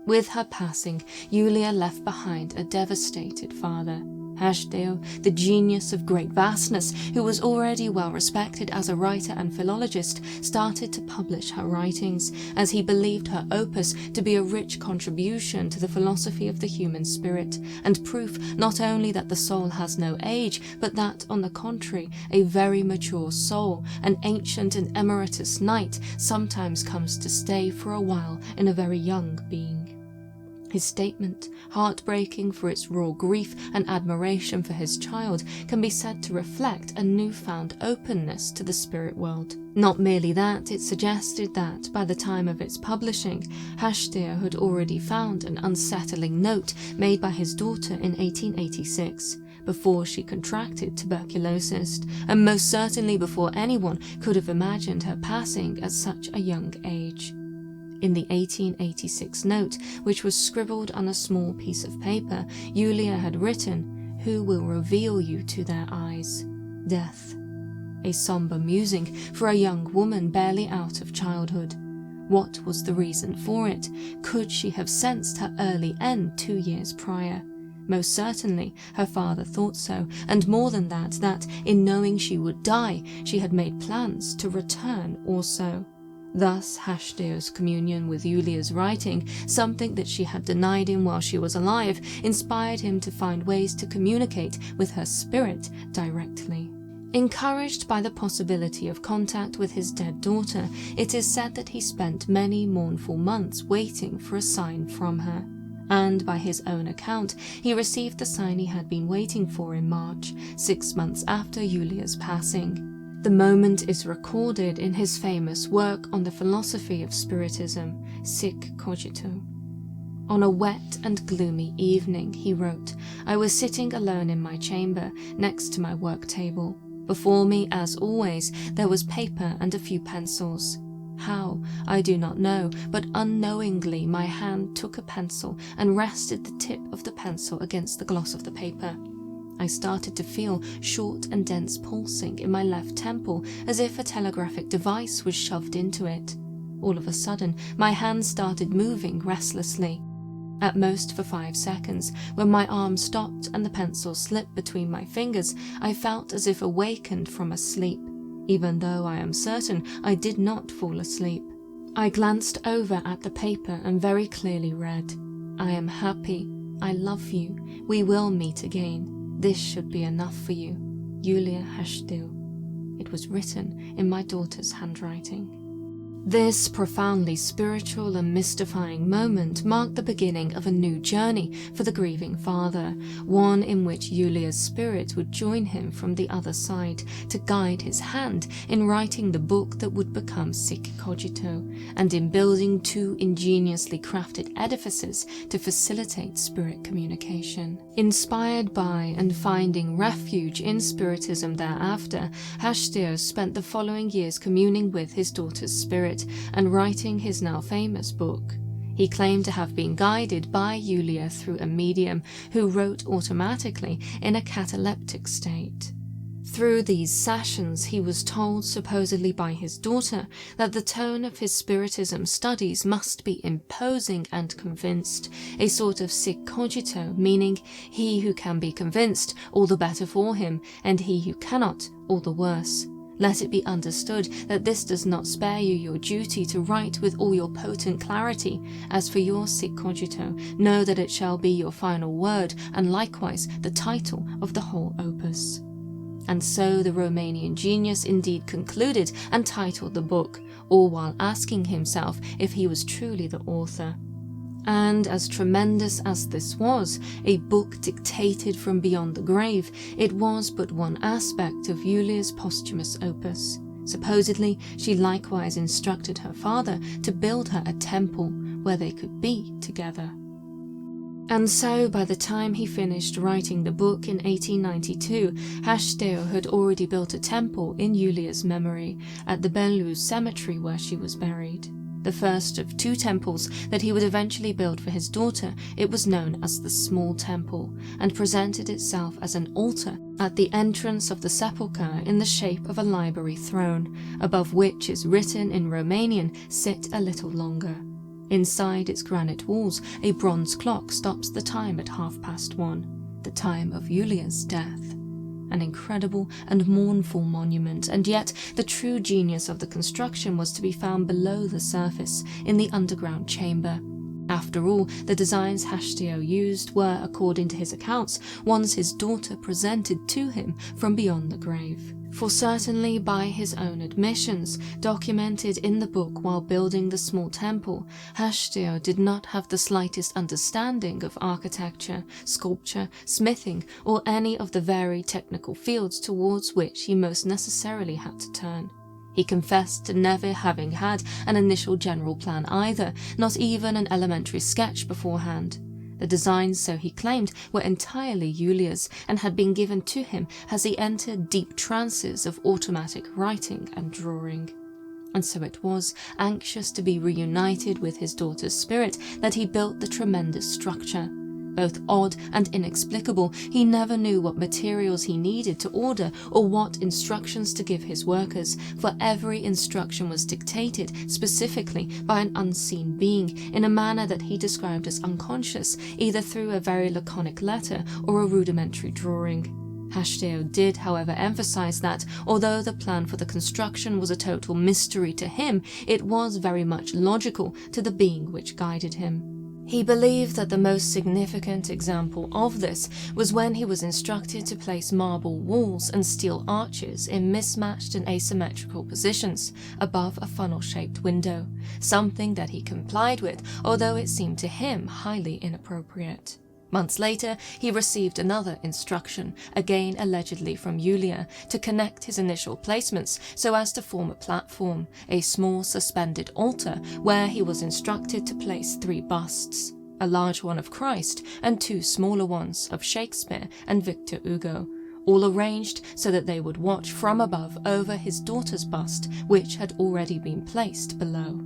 Speaker 2: With her passing, Iulia left behind a devastated father. Haşdeu, the genius of great vastness, who was already well respected as a writer and philologist, started to publish her writings, as he believed her opus to be a rich contribution to the philosophy of the human spirit, and proof not only that the soul has no age, but that, on the contrary, a very mature soul, an ancient and emeritus knight, sometimes comes to stay for a while in a very young being. His statement, heartbreaking for its raw grief and admiration for his child, can be said to reflect a newfound openness to the spirit world. Not merely that, it suggested that, by the time of its publishing, Haşdeu had already found an unsettling note made by his daughter in 1886, before she contracted tuberculosis, and most certainly before anyone could have imagined her passing at such a young age. In the 1886 note, which was scribbled on a small piece of paper, Iulia had written, "Who will reveal you to their eyes? Death." A somber musing for a young woman barely out of childhood. What was the reason for it? Could she have sensed her early end 2 years prior? Most certainly, her father thought so, and more than that, that, in knowing she would die, she had made plans to return also. Thus, Haşdeu's communion with Iulia's writing, something that she had denied him while she was alive, inspired him to find ways to communicate with her spirit directly. Encouraged by the possibility of contact with his dead daughter, it is said that he spent many mournful months waiting for a sign from her. And by his own account, he received the sign he had been waiting for in March, 6 months after Iulia's passing. The moment is recorded in his famous work on the philosophy of Spiritism, Sic Cogito. On a wet and gloomy evening, he wrote, I was sitting alone in my chamber next to my work table. Before me, as always, there was paper and a few pencils. How, I do not know, but unknowingly my hand took a pencil and rested the tip of the pencil against the gloss of the paper. I started to feel short and dense pulsing in my left temple, as if a telegraphic device was shoved into it. All of a sudden, my hand started moving restlessly. At most for 5 seconds, when my arm stopped and the pencil slipped between my fingers, I felt as if awakened from a sleep, even though I am certain I did not fall asleep. I glanced over at the paper and very clearly read, I am happy, I love you, we will meet again. This should be enough for you. Iulia Haşdeu. It was written in my daughter's handwriting. This profoundly spiritual and mystifying moment marked the beginning of a new journey for the grieving father, one in which Iulia's spirit would join him from the other side to guide his hand in writing the book that would become Sic Cogito, and in building 2 ingeniously crafted edifices to facilitate spirit communication. Inspired by and finding refuge in spiritism thereafter, Haşdeu spent the following years communing with his daughter's spirit and writing his now famous book. He claimed to have been guided by Iulia through a medium who wrote automatically in a cataleptic state. Through these sessions, he was told, supposedly by his daughter, that the tone of his spiritism studies must be imposing and convinced, a sort of sic cogito, meaning he who can be convinced, all the better for him, and he who cannot, all the worse. Let it be understood that this does not spare you your duty to write with all your potent clarity. As for your sic cogito, know that it shall be your final word, and likewise the title of the whole opus. And so the Romanian genius indeed concluded and titled the book, all while asking himself if he was truly the author. And as tremendous as this was, a book dictated from beyond the grave, it was but one aspect of Iulia's posthumous opus. Supposedly, she likewise instructed her father to build her a temple where they could be together. And so, by the time he finished writing the book in 1892, Haşdeu had already built a temple in Iulia's memory at the Bellu cemetery where she was buried. The first of 2 temples that he would eventually build for his daughter, it was known as the Small Temple, and presented itself as an altar at the entrance of the sepulchre in the shape of a library throne, above which is written in Romanian, "Sit a little longer." Inside its granite walls, a bronze clock stops the time at 1:30, the time of Iulia's death. An incredible and mournful monument, and yet the true genius of the construction was to be found below the surface, in the underground chamber. After all, the designs Haşdeu used were, according to his accounts, ones his daughter presented to him from beyond the grave. For certainly, by his own admissions, documented in the book while building the small temple, Haşdeu did not have the slightest understanding of architecture, sculpture, smithing, or any of the varied technical fields towards which he most necessarily had to turn. He confessed to never having had an initial general plan either, not even an elementary sketch beforehand. The designs, so he claimed, were entirely Iulia's and had been given to him as he entered deep trances of automatic writing and drawing. And so it was, anxious to be reunited with his daughter's spirit, that he built the tremendous structure. Both odd and inexplicable, he never knew what materials he needed to order or what instructions to give his workers, for every instruction was dictated specifically by an unseen being in a manner that he described as unconscious, either through a very laconic letter or a rudimentary drawing. Haşdeu did, however, emphasize that, although the plan for the construction was a total mystery to him, it was very much logical to the being which guided him. He believed that the most significant example of this was when he was instructed to place marble walls and steel arches in mismatched and asymmetrical positions above a funnel-shaped window, something that he complied with, although it seemed to him highly inappropriate. Months later, he received another instruction, again allegedly from Iulia, to connect his initial placements so as to form a platform, a small suspended altar, where he was instructed to place 3 busts, a large one of Christ and 2 smaller ones of Shakespeare and Victor Hugo, all arranged so that they would watch from above over his daughter's bust, which had already been placed below.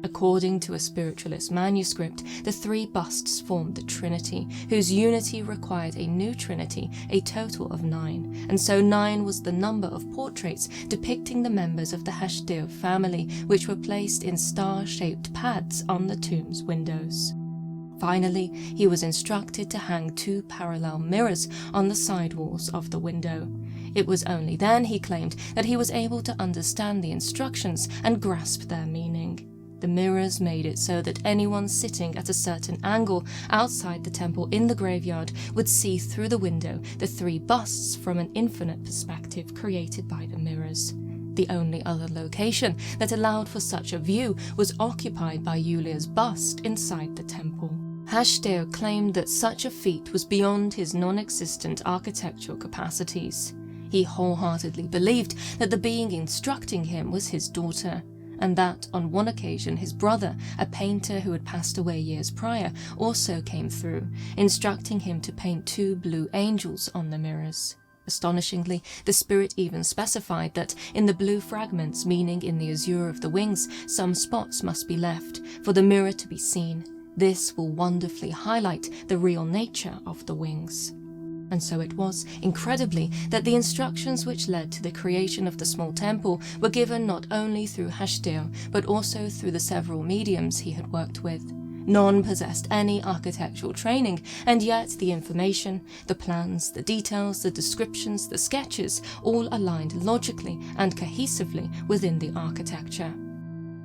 Speaker 2: According to a spiritualist manuscript, the 3 busts formed the Trinity, whose unity required a new Trinity, a total of 9, and so 9 was the number of portraits depicting the members of the Haşdeu family, which were placed in star-shaped pads on the tomb's windows. Finally, he was instructed to hang 2 parallel mirrors on the side walls of the window. It was only then, he claimed, that he was able to understand the instructions and grasp their meaning. The mirrors made it so that anyone sitting at a certain angle outside the temple in the graveyard would see through the window the 3 busts from an infinite perspective created by the mirrors. The only other location that allowed for such a view was occupied by Iulia's bust inside the temple. Haşdeu claimed that such a feat was beyond his non-existent architectural capacities. He wholeheartedly believed that the being instructing him was his daughter, and that on one occasion his brother, a painter who had passed away years prior, also came through, instructing him to paint 2 blue angels on the mirrors. Astonishingly, the spirit even specified that in the blue fragments, meaning in the azure of the wings, some spots must be left for the mirror to be seen. This will wonderfully highlight the real nature of the wings. And so it was, incredibly, that the instructions which led to the creation of the small temple were given not only through Haşdeu, but also through the several mediums he had worked with. None possessed any architectural training, and yet the information, the plans, the details, the descriptions, the sketches, all aligned logically and cohesively within the architecture.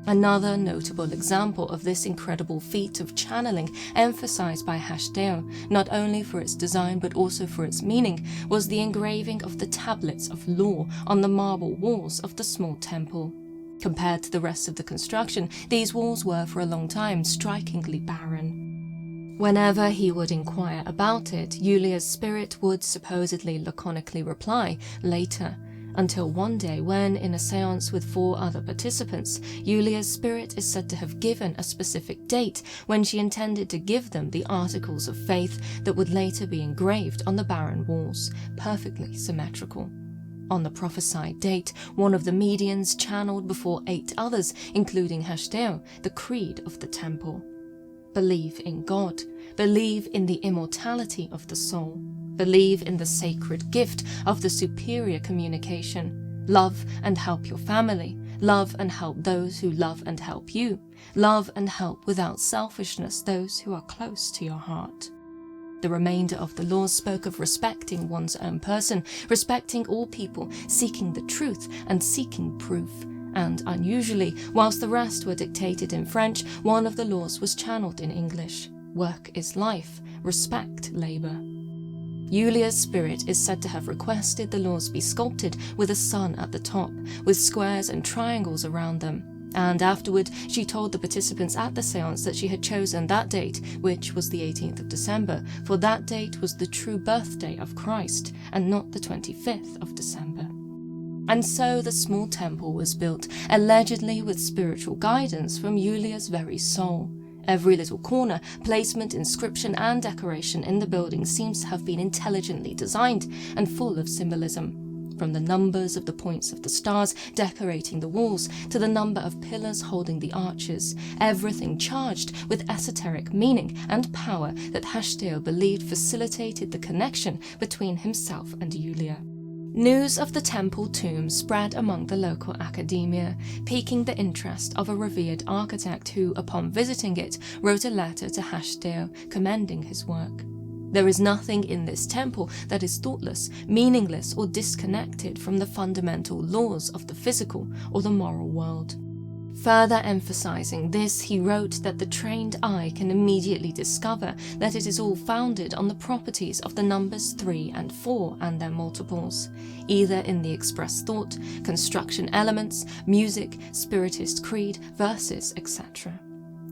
Speaker 2: Another notable example of this incredible feat of channeling emphasized by Haşdeu, not only for its design but also for its meaning, was the engraving of the tablets of law on the marble walls of the small temple. Compared to the rest of the construction, these walls were for a long time strikingly barren. Whenever he would inquire about it, Iulia's spirit would supposedly laconically reply, later, until one day when, in a seance with 4 other participants, Iulia's spirit is said to have given a specific date when she intended to give them the articles of faith that would later be engraved on the barren walls, perfectly symmetrical. On the prophesied date, one of the mediums channeled before 8 others, including Haşdeu, the creed of the temple. Believe in God. Believe in the immortality of the soul. Believe in the sacred gift of the superior communication. Love and help your family. Love and help those who love and help you. Love and help without selfishness those who are close to your heart. The remainder of the laws spoke of respecting one's own person, respecting all people, seeking the truth and seeking proof. And unusually, whilst the rest were dictated in French, one of the laws was channeled in English. Work is life, respect labour. Iulia's spirit is said to have requested the laws be sculpted with a sun at the top, with squares and triangles around them. And afterward, she told the participants at the seance that she had chosen that date, which was the 18th of December, for that date was the true birthday of Christ, and not the 25th of December. And so the small temple was built, allegedly with spiritual guidance from Iulia's very soul. Every little corner, placement, inscription, and decoration in the building seems to have been intelligently designed and full of symbolism. From the numbers of the points of the stars decorating the walls to the number of pillars holding the arches, everything charged with esoteric meaning and power that Haşdeu believed facilitated the connection between himself and Iulia. News of the temple tomb spread among the local academia, piquing the interest of a revered architect who, upon visiting it, wrote a letter to Haşdeu commending his work. There is nothing in this temple that is thoughtless, meaningless, or disconnected from the fundamental laws of the physical or the moral world. Further emphasizing this, he wrote that the trained eye can immediately discover that it is all founded on the properties of the numbers 3 and 4 and their multiples, either in the express thought, construction elements, music, spiritist creed, verses, etc.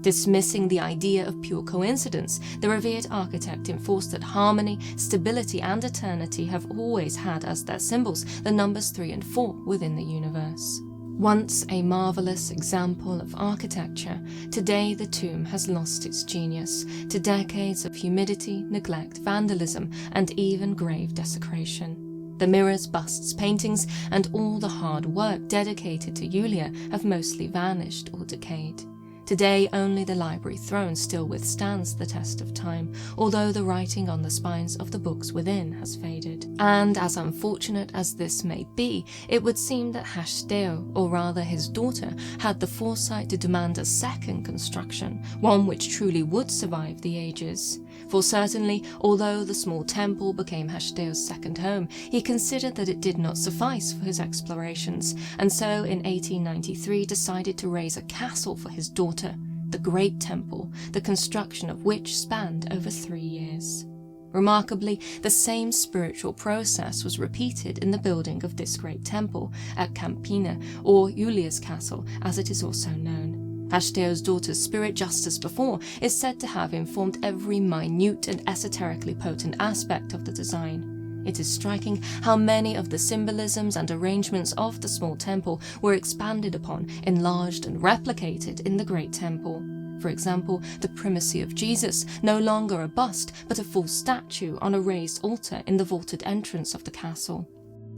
Speaker 2: Dismissing the idea of pure coincidence, the revered architect enforced that harmony, stability, and eternity have always had as their symbols the numbers 3 and 4 within the universe. Once a marvelous example of architecture, today the tomb has lost its genius to decades of humidity, neglect, vandalism, and even grave desecration. The mirrors, busts, paintings, and all the hard work dedicated to Iulia have mostly vanished or decayed. Today, only the library throne still withstands the test of time, although the writing on the spines of the books within has faded. And as unfortunate as this may be, it would seem that Haşdeu, or rather his daughter, had the foresight to demand a second construction, one which truly would survive the ages. For certainly, although the small temple became Haşdeu's second home, he considered that it did not suffice for his explorations, and so in 1893 decided to raise a castle for his daughter, the Great Temple, the construction of which spanned over 3 years. Remarkably, the same spiritual process was repeated in the building of this great temple at Campina, or Iulia's castle, as it is also known. Haşdeu's daughter's spirit, just as before, is said to have informed every minute and esoterically potent aspect of the design. It is striking how many of the symbolisms and arrangements of the small temple were expanded upon, enlarged and replicated in the great temple. For example, the primacy of Jesus, no longer a bust, but a full statue on a raised altar in the vaulted entrance of the castle.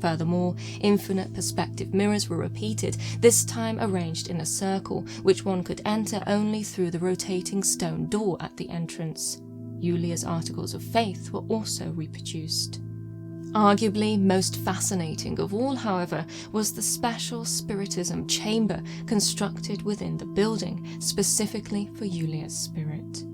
Speaker 2: Furthermore, infinite perspective mirrors were repeated, this time arranged in a circle, which one could enter only through the rotating stone door at the entrance. Iulia's articles of faith were also reproduced. Arguably most fascinating of all, however, was the special spiritism chamber constructed within the building, specifically for Iulia's spirit.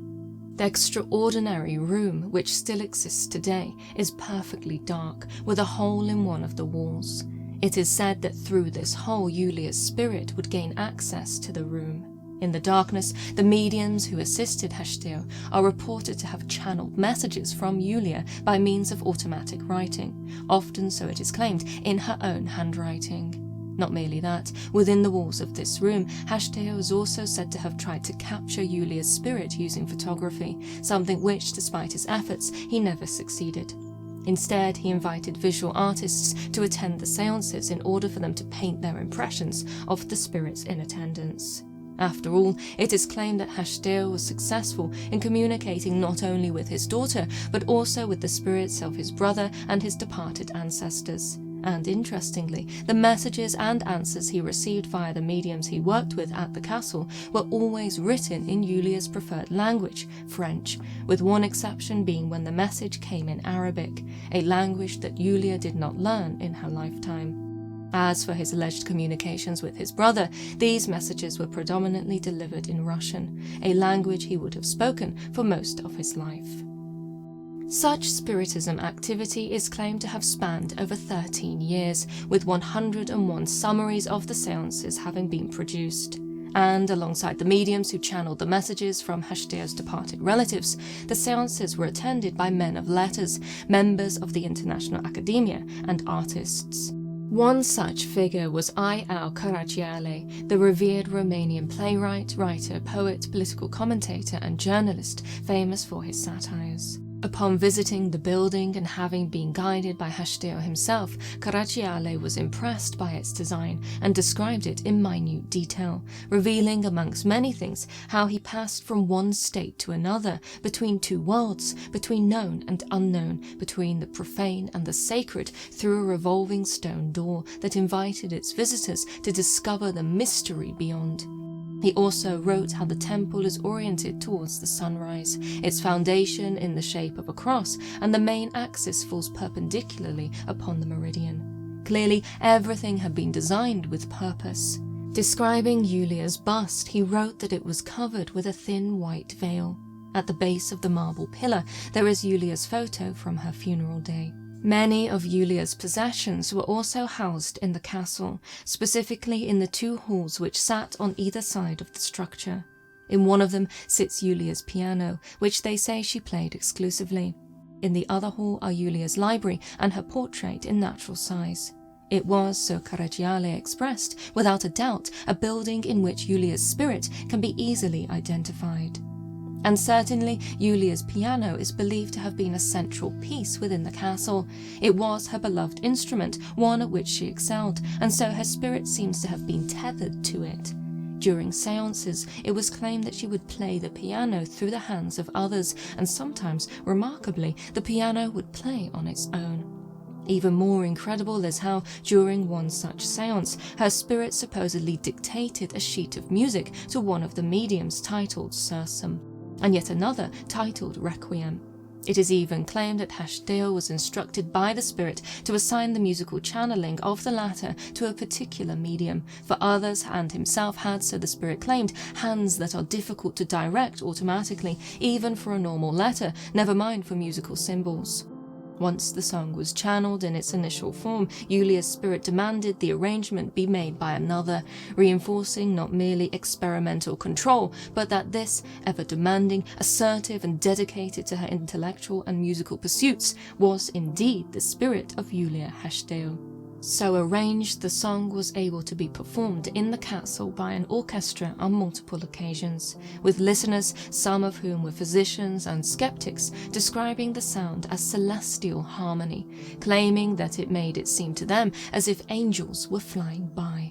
Speaker 2: The extraordinary room, which still exists today, is perfectly dark, with a hole in one of the walls. It is said that through this hole Iulia's spirit would gain access to the room. In the darkness, the mediums who assisted Haşdeu are reported to have channeled messages from Iulia by means of automatic writing, often, so it is claimed, in her own handwriting. Not merely that, within the walls of this room, Haşdeu is also said to have tried to capture Iulia's spirit using photography, something which, despite his efforts, he never succeeded. Instead, he invited visual artists to attend the seances in order for them to paint their impressions of the spirits in attendance. After all, it is claimed that Haşdeu was successful in communicating not only with his daughter, but also with the spirits of his brother and his departed ancestors. And interestingly, the messages and answers he received via the mediums he worked with at the castle were always written in Iulia's preferred language, French, with one exception being when the message came in Arabic, a language that Iulia did not learn in her lifetime. As for his alleged communications with his brother, these messages were predominantly delivered in Russian, a language he would have spoken for most of his life. Such spiritism activity is claimed to have spanned over 13 years, with 101 summaries of the seances having been produced. And alongside the mediums who channeled the messages from Haşdeu's departed relatives, the seances were attended by men of letters, members of the International Academia, and artists. One such figure was I.L. Caragiale, the revered Romanian playwright, writer, poet, political commentator, and journalist, famous for his satires. Upon visiting the building and having been guided by Haşdeu himself, Caragiale was impressed by its design and described it in minute detail, revealing amongst many things how he passed from one state to another, between two worlds, between known and unknown, between the profane and the sacred, through a revolving stone door that invited its visitors to discover the mystery beyond. He also wrote how the temple is oriented towards the sunrise, its foundation in the shape of a cross, and the main axis falls perpendicularly upon the meridian. Clearly, everything had been designed with purpose. Describing Iulia's bust, he wrote that it was covered with a thin white veil. At the base of the marble pillar, there is Iulia's photo from her funeral day. Many of Iulia's possessions were also housed in the castle, specifically in the two halls which sat on either side of the structure. In one of them sits Iulia's piano, which they say she played exclusively. In the other hall are Iulia's library and her portrait in natural size. It was, so Caragiale expressed, without a doubt, a building in which Iulia's spirit can be easily identified. And certainly, Iulia's piano is believed to have been a central piece within the castle. It was her beloved instrument, one at which she excelled, and so her spirit seems to have been tethered to it. During seances, it was claimed that she would play the piano through the hands of others, and sometimes, remarkably, the piano would play on its own. Even more incredible is how, during one such seance, her spirit supposedly dictated a sheet of music to one of the mediums titled Sursum, and yet another titled Requiem. It is even claimed that Haşdeu was instructed by the spirit to assign the musical channeling of the latter to a particular medium, for others and himself had, so the spirit claimed, hands that are difficult to direct automatically, even for a normal letter, never mind for musical symbols. Once the song was channeled in its initial form, Iulia's spirit demanded the arrangement be made by another, reinforcing not merely experimental control, but that this, ever-demanding, assertive and dedicated to her intellectual and musical pursuits, was indeed the spirit of Iulia Haşdeu. So arranged, the song was able to be performed in the castle by an orchestra on multiple occasions, with listeners, some of whom were physicians and skeptics, describing the sound as celestial harmony, claiming that it made it seem to them as if angels were flying by.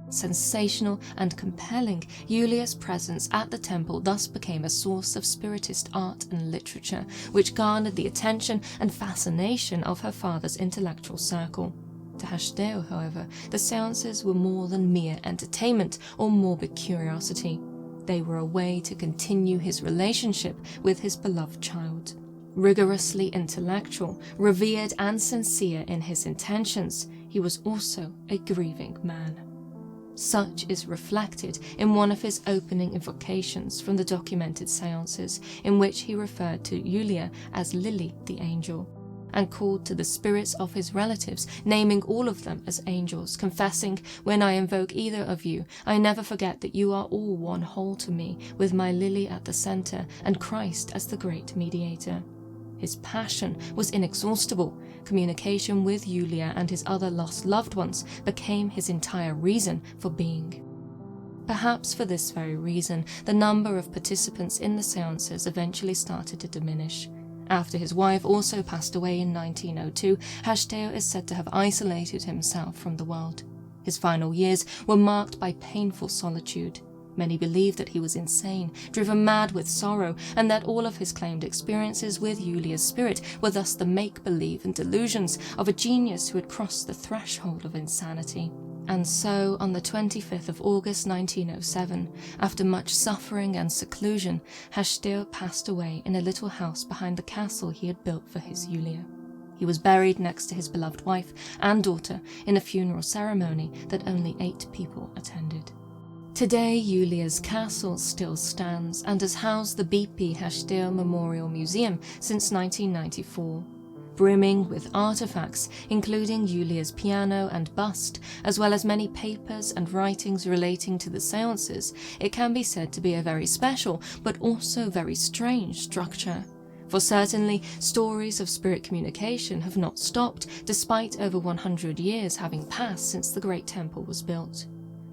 Speaker 2: Sensational and compelling, Iulia's presence at the temple thus became a source of spiritist art and literature, which garnered the attention and fascination of her father's intellectual circle. To Haşdeu, however, the seances were more than mere entertainment or morbid curiosity. They were a way to continue his relationship with his beloved child. Rigorously intellectual, revered and sincere in his intentions, he was also a grieving man. Such is reflected in one of his opening invocations from the documented seances, in which he referred to Iulia as Lily the Angel, and called to the spirits of his relatives, naming all of them as angels, confessing, "When I invoke either of you, I never forget that you are all one whole to me, with my Lily at the center and Christ as the great mediator." His passion was inexhaustible. Communication with Iulia and his other lost loved ones became his entire reason for being. Perhaps for this very reason, the number of participants in the seances eventually started to diminish. After his wife also passed away in 1902, Haşdeu is said to have isolated himself from the world. His final years were marked by painful solitude. Many believed that he was insane, driven mad with sorrow, and that all of his claimed experiences with Iulia's spirit were thus the make-believe and delusions of a genius who had crossed the threshold of insanity. And so, on the 25th of August 1907, after much suffering and seclusion, Haşdeu passed away in a little house behind the castle he had built for his Iulia. He was buried next to his beloved wife and daughter in a funeral ceremony that only 8 people attended. Today, Iulia's castle still stands and has housed the BP Haşdeu Memorial Museum since 1994. Brimming with artifacts, including Iulia's piano and bust, as well as many papers and writings relating to the seances, it can be said to be a very special, but also very strange structure. For certainly, stories of spirit communication have not stopped, despite over 100 years having passed since the Great Temple was built.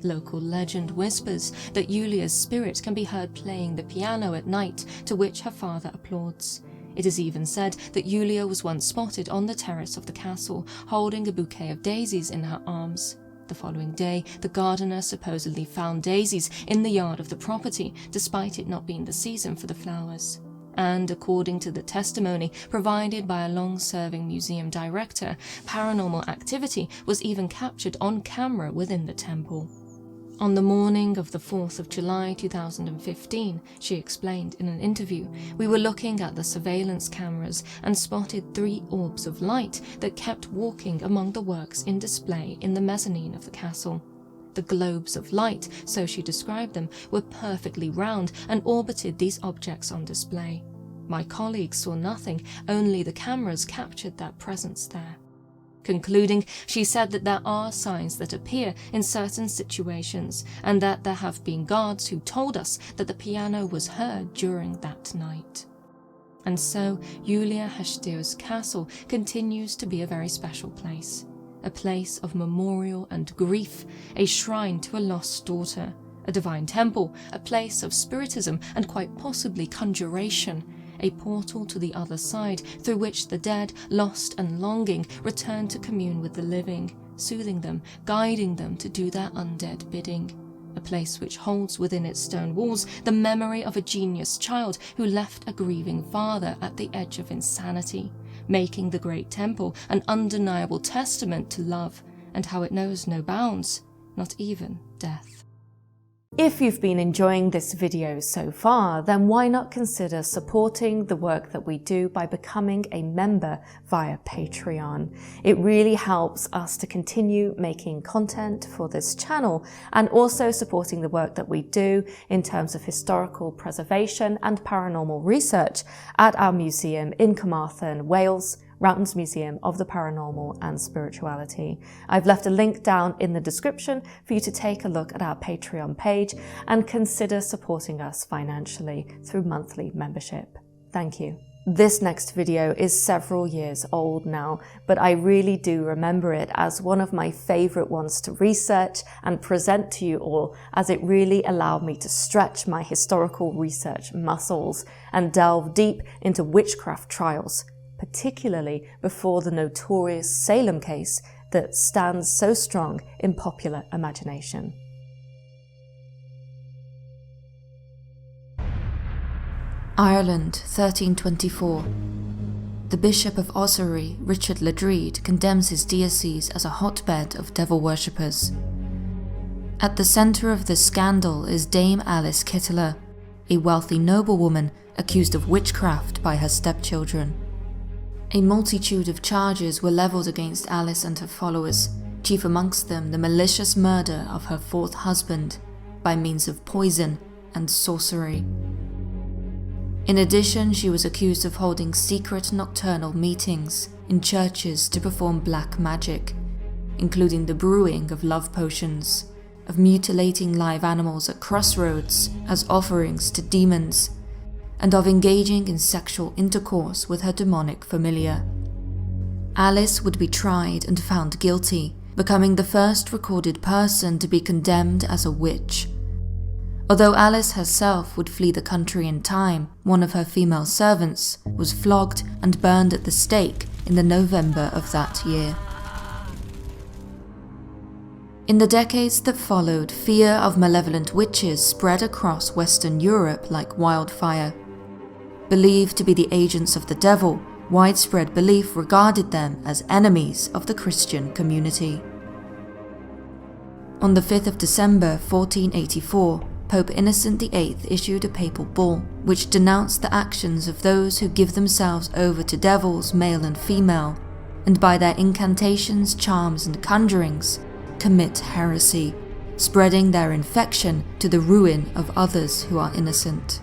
Speaker 2: Local legend whispers that Iulia's spirit can be heard playing the piano at night, to which her father applauds. It is even said that Iulia was once spotted on the terrace of the castle, holding a bouquet of daisies in her arms. The following day, the gardener supposedly found daisies in the yard of the property, despite it not being the season for the flowers. And according to the testimony provided by a long-serving museum director, paranormal activity was even captured on camera within the temple. On the morning of the 4th of July 2015, she explained in an interview, "We were looking at the surveillance cameras and spotted 3 orbs of light that kept walking among the works in display in the mezzanine of the castle. The globes of light, so she described them, were perfectly round and orbited these objects on display. My colleagues saw nothing, only the cameras captured that presence there." Concluding, she said that there are signs that appear in certain situations, and that there have been guards who told us that the piano was heard during that night. And so, Iulia Haşdeu's castle continues to be a very special place. A place of memorial and grief, a shrine to a lost daughter, a divine temple, a place of spiritism and quite possibly conjuration, a portal to the other side through which the dead, lost and longing, return to commune with the living, soothing them, guiding them to do their undead bidding. A place which holds within its stone walls the memory of a genius child who left a grieving father at the edge of insanity, making the great temple an undeniable testament to love and how it knows no bounds, not even death.
Speaker 1: If you've been enjoying this video so far, then why not consider supporting the work that we do by becoming a member via Patreon. It really helps us to continue making content for this channel and also supporting the work that we do in terms of historical preservation and paranormal research at our museum in Carmarthen, Wales, ROWTONS Museum of the Paranormal and Spirituality. I've left a link down in the description for you to take a look at our Patreon page and consider supporting us financially through monthly membership. Thank you. This next video is several years old now, but I really do remember it as one of my favorite ones to research and present to you all, as it really allowed me to stretch my historical research muscles and delve deep into witchcraft trials, particularly before the notorious Salem case that stands so strong in popular imagination.
Speaker 2: Ireland, 1324. The Bishop of Ossory, Richard Ledreed, condemns his diocese as a hotbed of devil worshippers. At the centre of this scandal is Dame Alice Kittler, a wealthy noblewoman accused of witchcraft by her stepchildren. A multitude of charges were levelled against Alice and her followers, chief amongst them the malicious murder of her fourth husband by means of poison and sorcery. In addition, she was accused of holding secret nocturnal meetings in churches to perform black magic, including the brewing of love potions, of mutilating live animals at crossroads as offerings to demons, and of engaging in sexual intercourse with her demonic familiar. Alice would be tried and found guilty, becoming the first recorded person to be condemned as a witch. Although Alice herself would flee the country in time, one of her female servants was flogged and burned at the stake in the November of that year. In the decades that followed, fear of malevolent witches spread across Western Europe like wildfire. Believed to be the agents of the devil, widespread belief regarded them as enemies of the Christian community. On the 5th of December 1484, Pope Innocent VIII issued a papal bull, which denounced the actions of those who give themselves over to devils, male and female, and by their incantations, charms and conjurings, commit heresy, spreading their infection to the ruin of others who are innocent.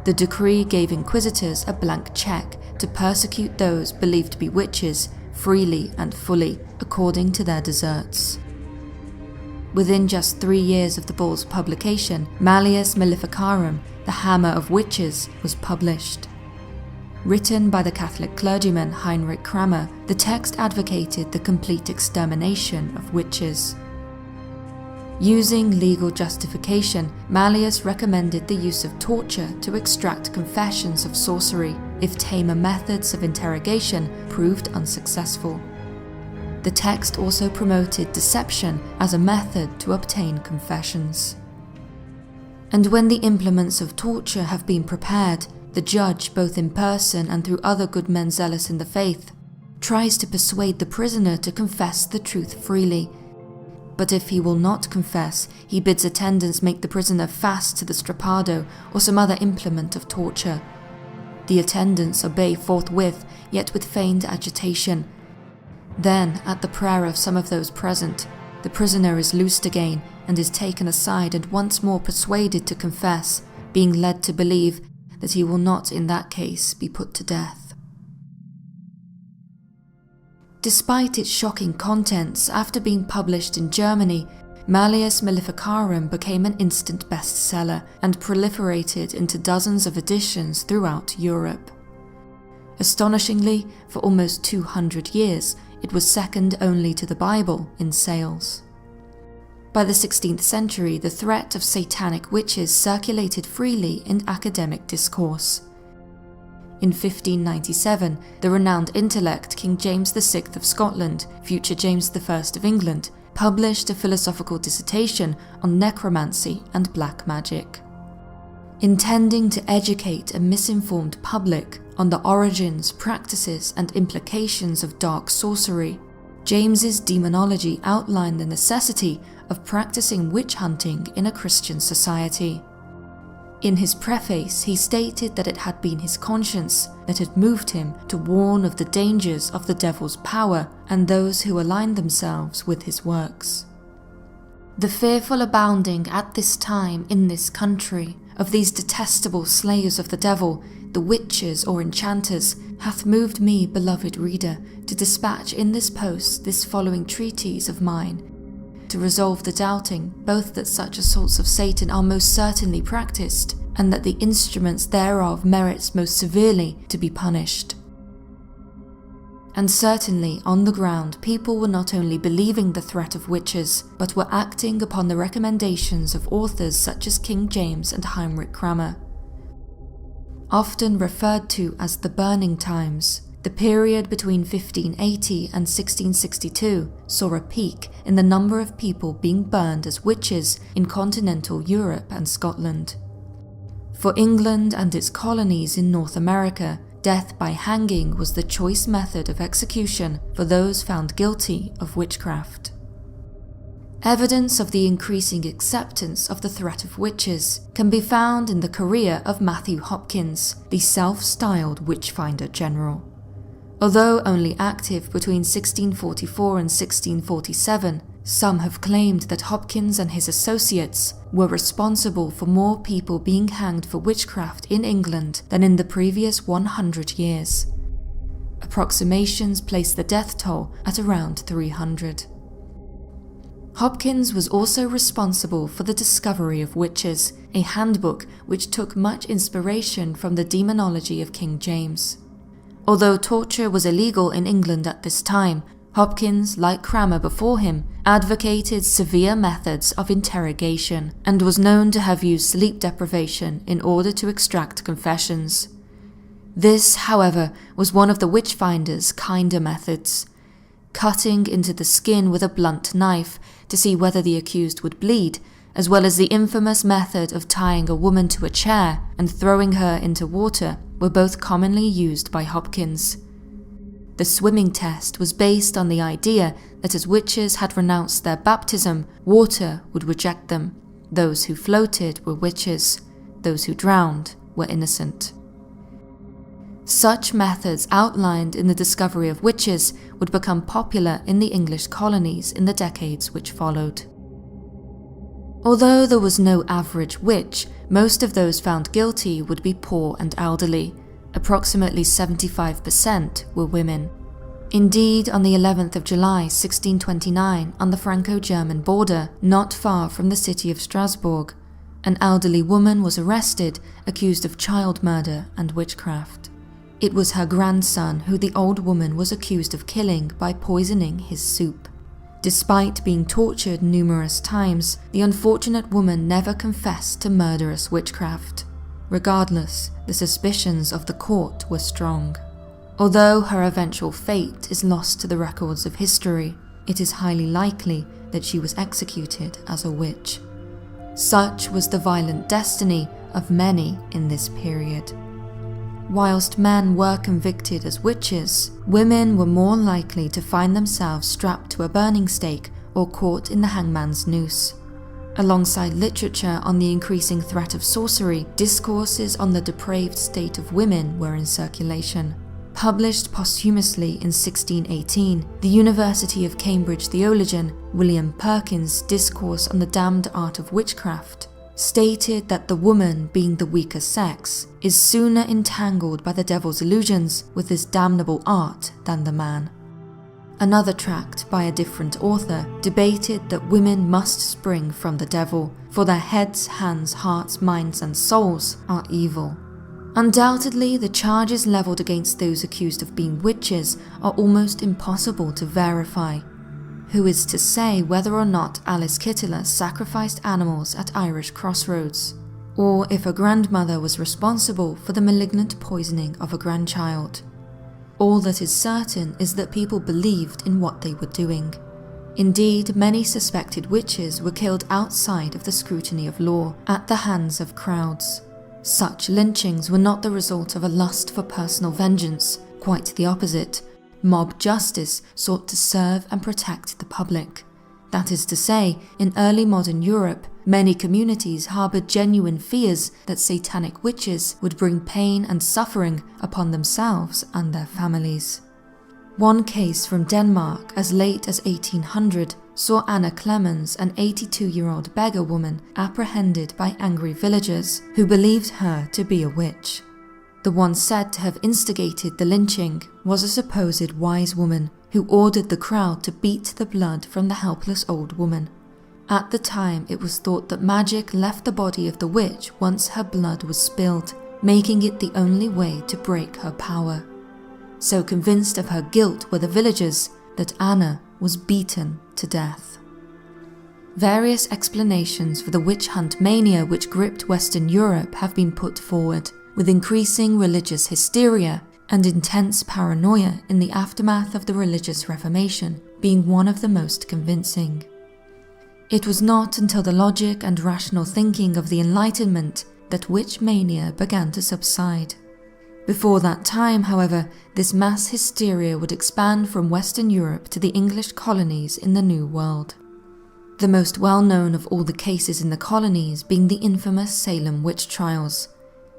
Speaker 2: The decree gave inquisitors a blank check to persecute those believed to be witches freely and fully, according to their deserts. Within just 3 years of the bull's publication, Malleus Maleficarum, the Hammer of Witches, was published. Written by the Catholic clergyman Heinrich Kramer, the text advocated the complete extermination of witches. Using legal justification, Malleus recommended the use of torture to extract confessions of sorcery if tamer methods of interrogation proved unsuccessful. The text also promoted deception as a method to obtain confessions. And when the implements of torture have been prepared, the judge, both in person and through other good men zealous in the faith, tries to persuade the prisoner to confess the truth freely. But if he will not confess, he bids attendants make the prisoner fast to the strappado or some other implement of torture. The attendants obey forthwith, yet with feigned agitation. Then, at the prayer of some of those present, the prisoner is loosed again and is taken aside and once more persuaded to confess, being led to believe that he will not in that case be put to death. Despite its shocking contents, after being published in Germany, Malleus Maleficarum became an instant bestseller and proliferated into dozens of editions throughout Europe. Astonishingly, for almost 200 years, it was second only to the Bible in sales. By the 16th century, the threat of satanic witches circulated freely in academic discourse. In 1597, the renowned intellect King James VI of Scotland, future James I of England, published a philosophical dissertation on necromancy and black magic. Intending to educate a misinformed public on the origins, practices, and implications of dark sorcery, James's demonology outlined the necessity of practicing witch hunting in a Christian society. In his preface, he stated that it had been his conscience that had moved him to warn of the dangers of the devil's power and those who aligned themselves with his works. The fearful abounding at this time in this country of these detestable slayers of the devil, the witches or enchanters, hath moved me, beloved reader, to dispatch in this post this following treatise of mine, to resolve the doubting both that such assaults of Satan are most certainly practiced, and that the instruments thereof merits most severely to be punished. And certainly, on the ground, people were not only believing the threat of witches, but were acting upon the recommendations of authors such as King James and Heinrich Kramer. Often referred to as the Burning Times, the period between 1580 and 1662 saw a peak in the number of people being burned as witches in continental Europe and Scotland. For England and its colonies in North America, death by hanging was the choice method of execution for those found guilty of witchcraft. Evidence of the increasing acceptance of the threat of witches can be found in the career of Matthew Hopkins, the self-styled witchfinder general. Although only active between 1644 and 1647, some have claimed that Hopkins and his associates were responsible for more people being hanged for witchcraft in England than in the previous 100 years. Approximations place the death toll at around 300. Hopkins was also responsible for the discovery of witches, a handbook which took much inspiration from the demonology of King James. Although torture was illegal in England at this time, Hopkins, like Kramer before him, advocated severe methods of interrogation and was known to have used sleep deprivation in order to extract confessions. This, however, was one of the witchfinder's kinder methods. Cutting into the skin with a blunt knife to see whether the accused would bleed, as well as the infamous method of tying a woman to a chair and throwing her into water, were both commonly used by Hopkins. The swimming test was based on the idea that as witches had renounced their baptism, water would reject them. Those who floated were witches, those who drowned were innocent. Such methods outlined in the discovery of witches would become popular in the English colonies in the decades which followed. Although there was no average witch, most of those found guilty would be poor and elderly. Approximately 75% were women. Indeed, on the 11th of July 1629, on the Franco-German border, not far from the city of Strasbourg, an elderly woman was arrested, accused of child murder and witchcraft. It was her grandson who the old woman was accused of killing by poisoning his soup. Despite being tortured numerous times, the unfortunate woman never confessed to murderous witchcraft. Regardless, the suspicions of the court were strong. Although her eventual fate is lost to the records of history, it is highly likely that she was executed as a witch. Such was the violent destiny of many in this period. Whilst men were convicted as witches, women were more likely to find themselves strapped to a burning stake or caught in the hangman's noose. Alongside literature on the increasing threat of sorcery, discourses on the depraved state of women were in circulation. Published posthumously in 1618, the University of Cambridge theologian William Perkins' Discourse on the Damned Art of Witchcraft stated that the woman, being the weaker sex, is sooner entangled by the devil's illusions with this damnable art than the man. Another tract by a different author debated that women must spring from the devil, for their heads, hands, hearts, minds and souls are evil. Undoubtedly, the charges levelled against those accused of being witches are almost impossible to verify. Who is to say whether or not Alice Kittler sacrificed animals at Irish crossroads, or if a grandmother was responsible for the malignant poisoning of a grandchild? All that is certain is that people believed in what they were doing. Indeed, many suspected witches were killed outside of the scrutiny of law, at the hands of crowds. Such lynchings were not the result of a lust for personal vengeance, quite the opposite. mob justice sought to serve and protect the public. That is to say, in early modern Europe, many communities harbored genuine fears that satanic witches would bring pain and suffering upon themselves and their families. One case from Denmark as late as 1800 saw Anna Clemens, an 82-year-old beggar woman, apprehended by angry villagers who believed her to be a witch. The one said to have instigated the lynching was a supposed wise woman who ordered the crowd to beat the blood from the helpless old woman. At the time, it was thought that magic left the body of the witch once her blood was spilled, making it the only way to break her power. So convinced of her guilt were the villagers that Anna was beaten to death. Various explanations for the witch hunt mania which gripped Western Europe have been put forward, with increasing religious hysteria and intense paranoia in the aftermath of the Religious Reformation being one of the most convincing. It was not until the logic and rational thinking of the Enlightenment that witch mania began to subside. Before that time, however, this mass hysteria would expand from Western Europe to the English colonies in the New World. The most well-known of all the cases in the colonies being the infamous Salem witch trials.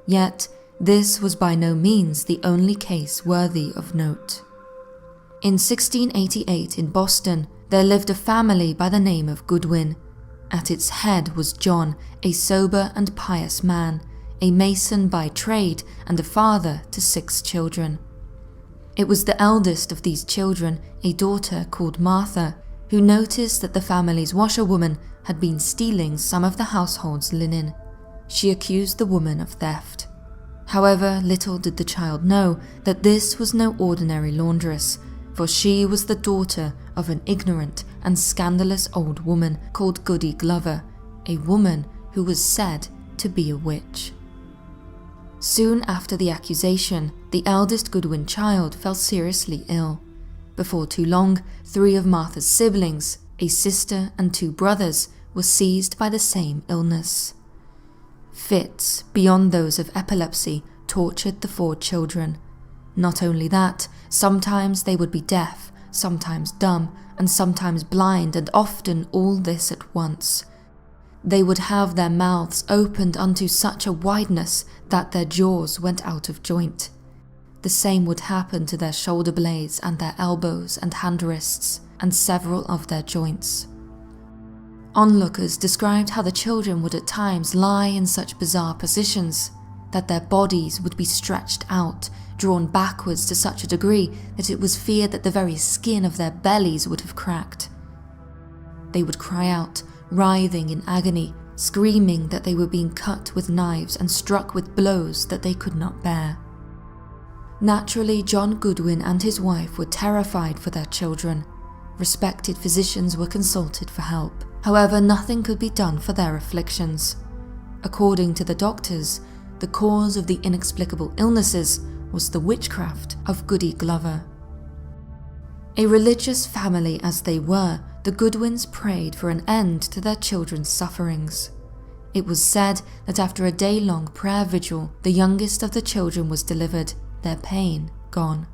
Speaker 2: Yet, this was by no means the only case worthy of note. In 1688 in Boston, there lived a family by the name of Goodwin. At its head was John, a sober and pious man, a mason by trade and a father to 6 children. It was the eldest of these children, a daughter called Martha, who noticed that the family's washerwoman had been stealing some of the household's linen. She accused the woman of theft. However, little did the child know that this was no ordinary laundress, for she was the daughter of an ignorant and scandalous old woman called Goody Glover, a woman who was said to be a witch. Soon after the accusation, the eldest Goodwin child fell seriously ill. Before too long, 3 of Martha's siblings, a sister and 2 brothers, were seized by the same illness. Fits, beyond those of epilepsy, tortured the 4 children. Not only that, sometimes they would be deaf, sometimes dumb, and sometimes blind, and often all this at once. They would have their mouths opened unto such a wideness that their jaws went out of joint. The same would happen to their shoulder blades and their elbows and hand wrists, and several of their joints. Onlookers described how the children would at times lie in such bizarre positions that their bodies would be stretched out, drawn backwards to such a degree that it was feared that the very skin of their bellies would have cracked. They would cry out, writhing in agony, screaming that they were being cut with knives and struck with blows that they could not bear. Naturally, John Goodwin and his wife were terrified for their children. Respected physicians were consulted for help. However, nothing could be done for their afflictions. According to the doctors, the cause of the inexplicable illnesses was the witchcraft of Goody Glover. A religious family as they were, the Goodwins prayed for an end to their children's sufferings. It was said that after a day-long prayer vigil, the youngest of the children was delivered, their pain gone.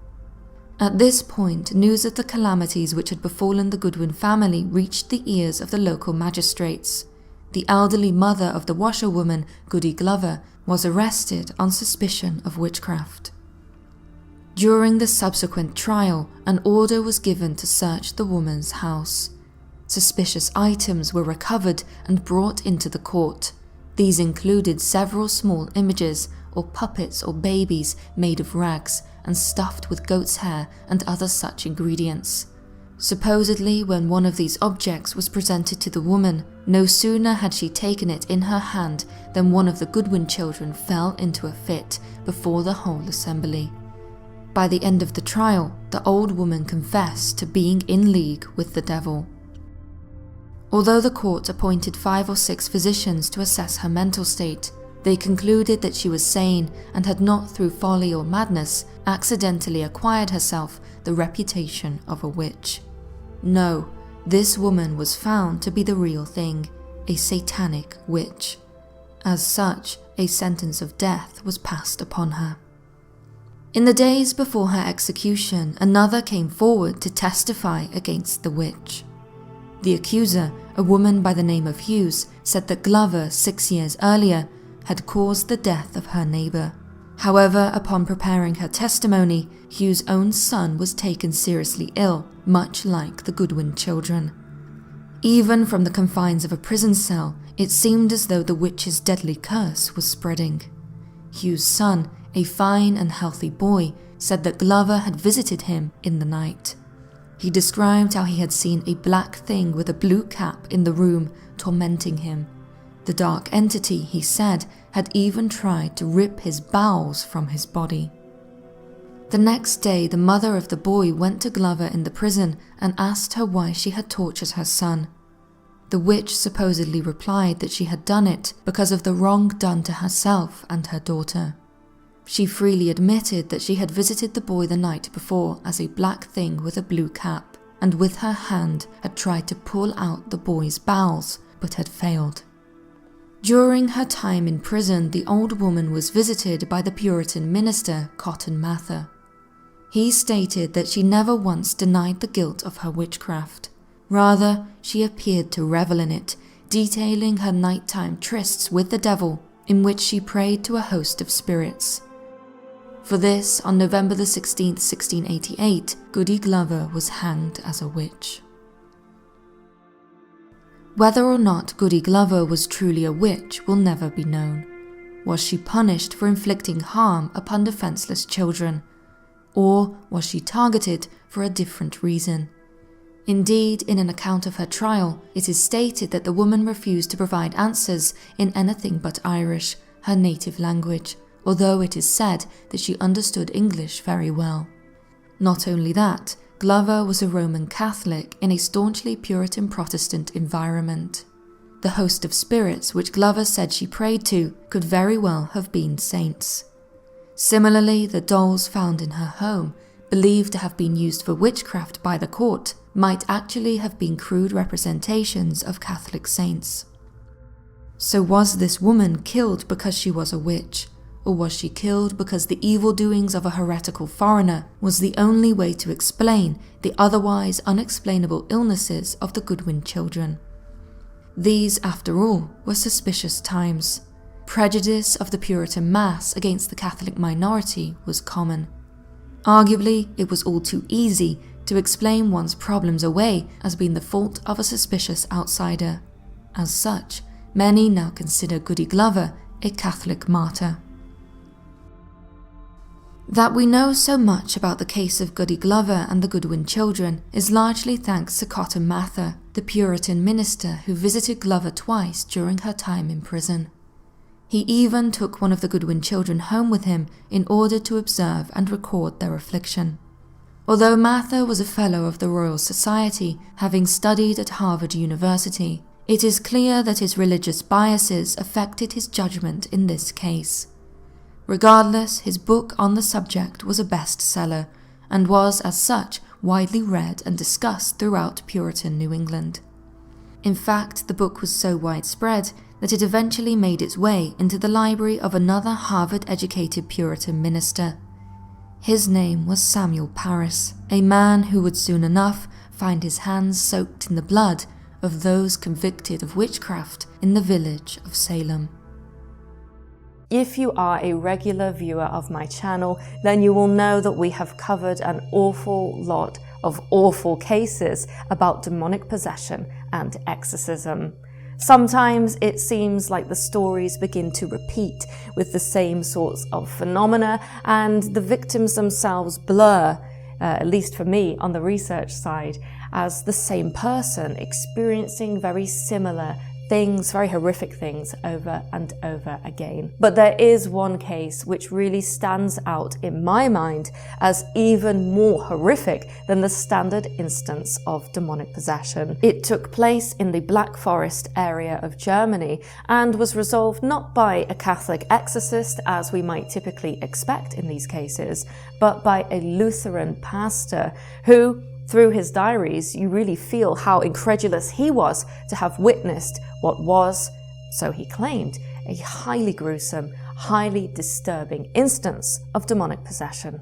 Speaker 2: At this point, news of the calamities which had befallen the Goodwin family reached the ears of the local magistrates. The elderly mother of the washerwoman, Goody Glover, was arrested on suspicion of witchcraft. During the subsequent trial, an order was given to search the woman's house. Suspicious items were recovered and brought into the court. These included several small images or puppets or babies made of rags and stuffed with goat's hair and other such ingredients. Supposedly, when one of these objects was presented to the woman, no sooner had she taken it in her hand than one of the Goodwin children fell into a fit before the whole assembly. By the end of the trial, the old woman confessed to being in league with the devil. Although the court appointed 5 or 6 physicians to assess her mental state, they concluded that she was sane and had not, through folly or madness, accidentally acquired herself the reputation of a witch. No, this woman was found to be the real thing, a satanic witch. As such, a sentence of death was passed upon her. In the days before her execution, another came forward to testify against the witch. The accuser, a woman by the name of Hughes, said that Glover, 6 years earlier, had caused the death of her neighbour. However, upon preparing her testimony, Hughes' own son was taken seriously ill, much like the Goodwin children. Even from the confines of a prison cell, it seemed as though the witch's deadly curse was spreading. Hughes' son, a fine and healthy boy, said that Glover had visited him in the night. He described how he had seen a black thing with a blue cap in the room tormenting him. The dark entity, he said, had even tried to rip his bowels from his body. The next day, the mother of the boy went to Glover in the prison and asked her why she had tortured her son. The witch supposedly replied that she had done it because of the wrong done to herself and her daughter. She freely admitted that she had visited the boy the night before as a black thing with a blue cap, and with her hand had tried to pull out the boy's bowels, but had failed. During her time in prison, the old woman was visited by the Puritan minister, Cotton Mather. He stated that she never once denied the guilt of her witchcraft. Rather, she appeared to revel in it, detailing her nighttime trysts with the devil, in which she prayed to a host of spirits. For this, on November the 16th, 1688, Goody Glover was hanged as a witch. Whether or not Goody Glover was truly a witch will never be known. Was she punished for inflicting harm upon defenseless children? Or was she targeted for a different reason? Indeed, in an account of her trial, it is stated that the woman refused to provide answers in anything but Irish, her native language, although it is said that she understood English very well. Not only that, Glover was a Roman Catholic in a staunchly Puritan Protestant environment. The host of spirits which Glover said she prayed to could very well have been saints. Similarly, the dolls found in her home, believed to have been used for witchcraft by the court, might actually have been crude representations of Catholic saints. So was this woman killed because she was a witch? Or was she killed because the evil doings of a heretical foreigner was the only way to explain the otherwise unexplainable illnesses of the Goodwin children? These, after all, were suspicious times. Prejudice of the Puritan mass against the Catholic minority was common. Arguably, it was all too easy to explain one's problems away as being the fault of a suspicious outsider. As such, many now consider Goody Glover a Catholic martyr. That we know so much about the case of Goody Glover and the Goodwin children is largely thanks to Cotton Mather, the Puritan minister who visited Glover twice during her time in prison. He even took one of the Goodwin children home with him in order to observe and record their affliction. Although Mather was a Fellow of the Royal Society, having studied at Harvard University, it is clear that his religious biases affected his judgment in this case. Regardless, his book on the subject was a bestseller and was, as such, widely read and discussed throughout Puritan New England. In fact, the book was so widespread that it eventually made its way into the library of another Harvard-educated Puritan minister. His name was Samuel Parris, a man who would soon enough find his hands soaked in the blood of those convicted of witchcraft in the village of Salem.
Speaker 1: If you are a regular viewer of my channel, then you will know that we have covered an awful lot of awful cases about demonic possession and exorcism. Sometimes it seems like the stories begin to repeat with the same sorts of phenomena, and the victims themselves blur, at least for me on the research side, as the same person experiencing very similar things, very horrific things over and over again. But there is one case which really stands out in my mind as even more horrific than the standard instance of demonic possession. It took place in the Black Forest area of Germany and was resolved not by a Catholic exorcist, as we might typically expect in these cases, but by a Lutheran pastor who, through his diaries, you really feel how incredulous he was to have witnessed what was, so he claimed, a highly gruesome, highly disturbing instance of demonic possession.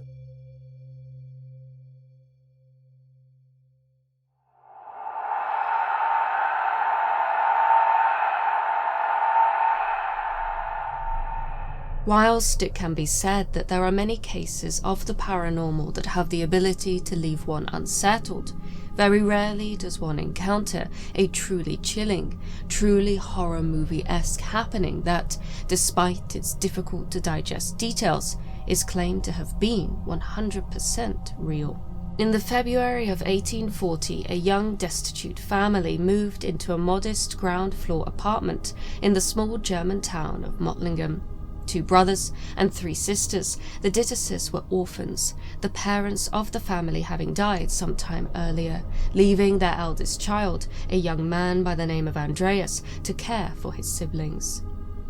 Speaker 2: Whilst it can be said that there are many cases of the paranormal that have the ability to leave one unsettled, very rarely does one encounter a truly chilling, truly horror movie-esque happening that, despite its difficult to digest details, is claimed to have been 100% real. In the February of 1840, a young destitute family moved into a modest ground-floor apartment in the small German town of Mottlingen. 2 brothers and 3 sisters, the Dittuses were orphans, the parents of the family having died some time earlier, leaving their eldest child, a young man by the name of Andreas, to care for his siblings.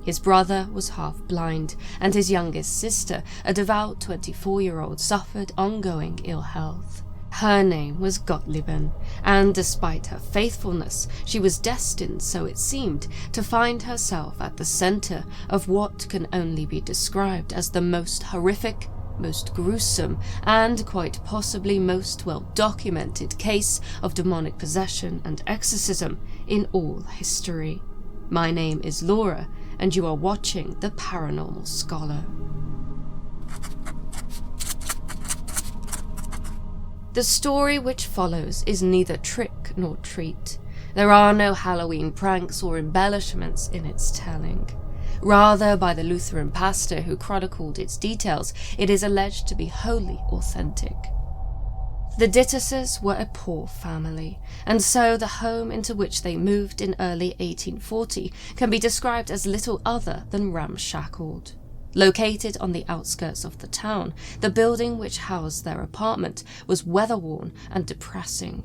Speaker 2: His brother was half blind, and his youngest sister, a devout 24-year-old, suffered ongoing ill health. Her name was Gottliebin, and despite her faithfulness, she was destined, so it seemed, to find herself at the center of what can only be described as the most horrific, most gruesome, and quite possibly most well-documented case of demonic possession and exorcism in all history. My name is Laura, and you are watching The Paranormal Scholar. The story which follows is neither trick nor treat. There are no Halloween pranks or embellishments in its telling. Rather, by the Lutheran pastor who chronicled its details, it is alleged to be wholly authentic. The Dittuses were a poor family, and so the home into which they moved in early 1840 can be described as little other than ramshackled. Located on the outskirts of the town, the building which housed their apartment was weather-worn and depressing.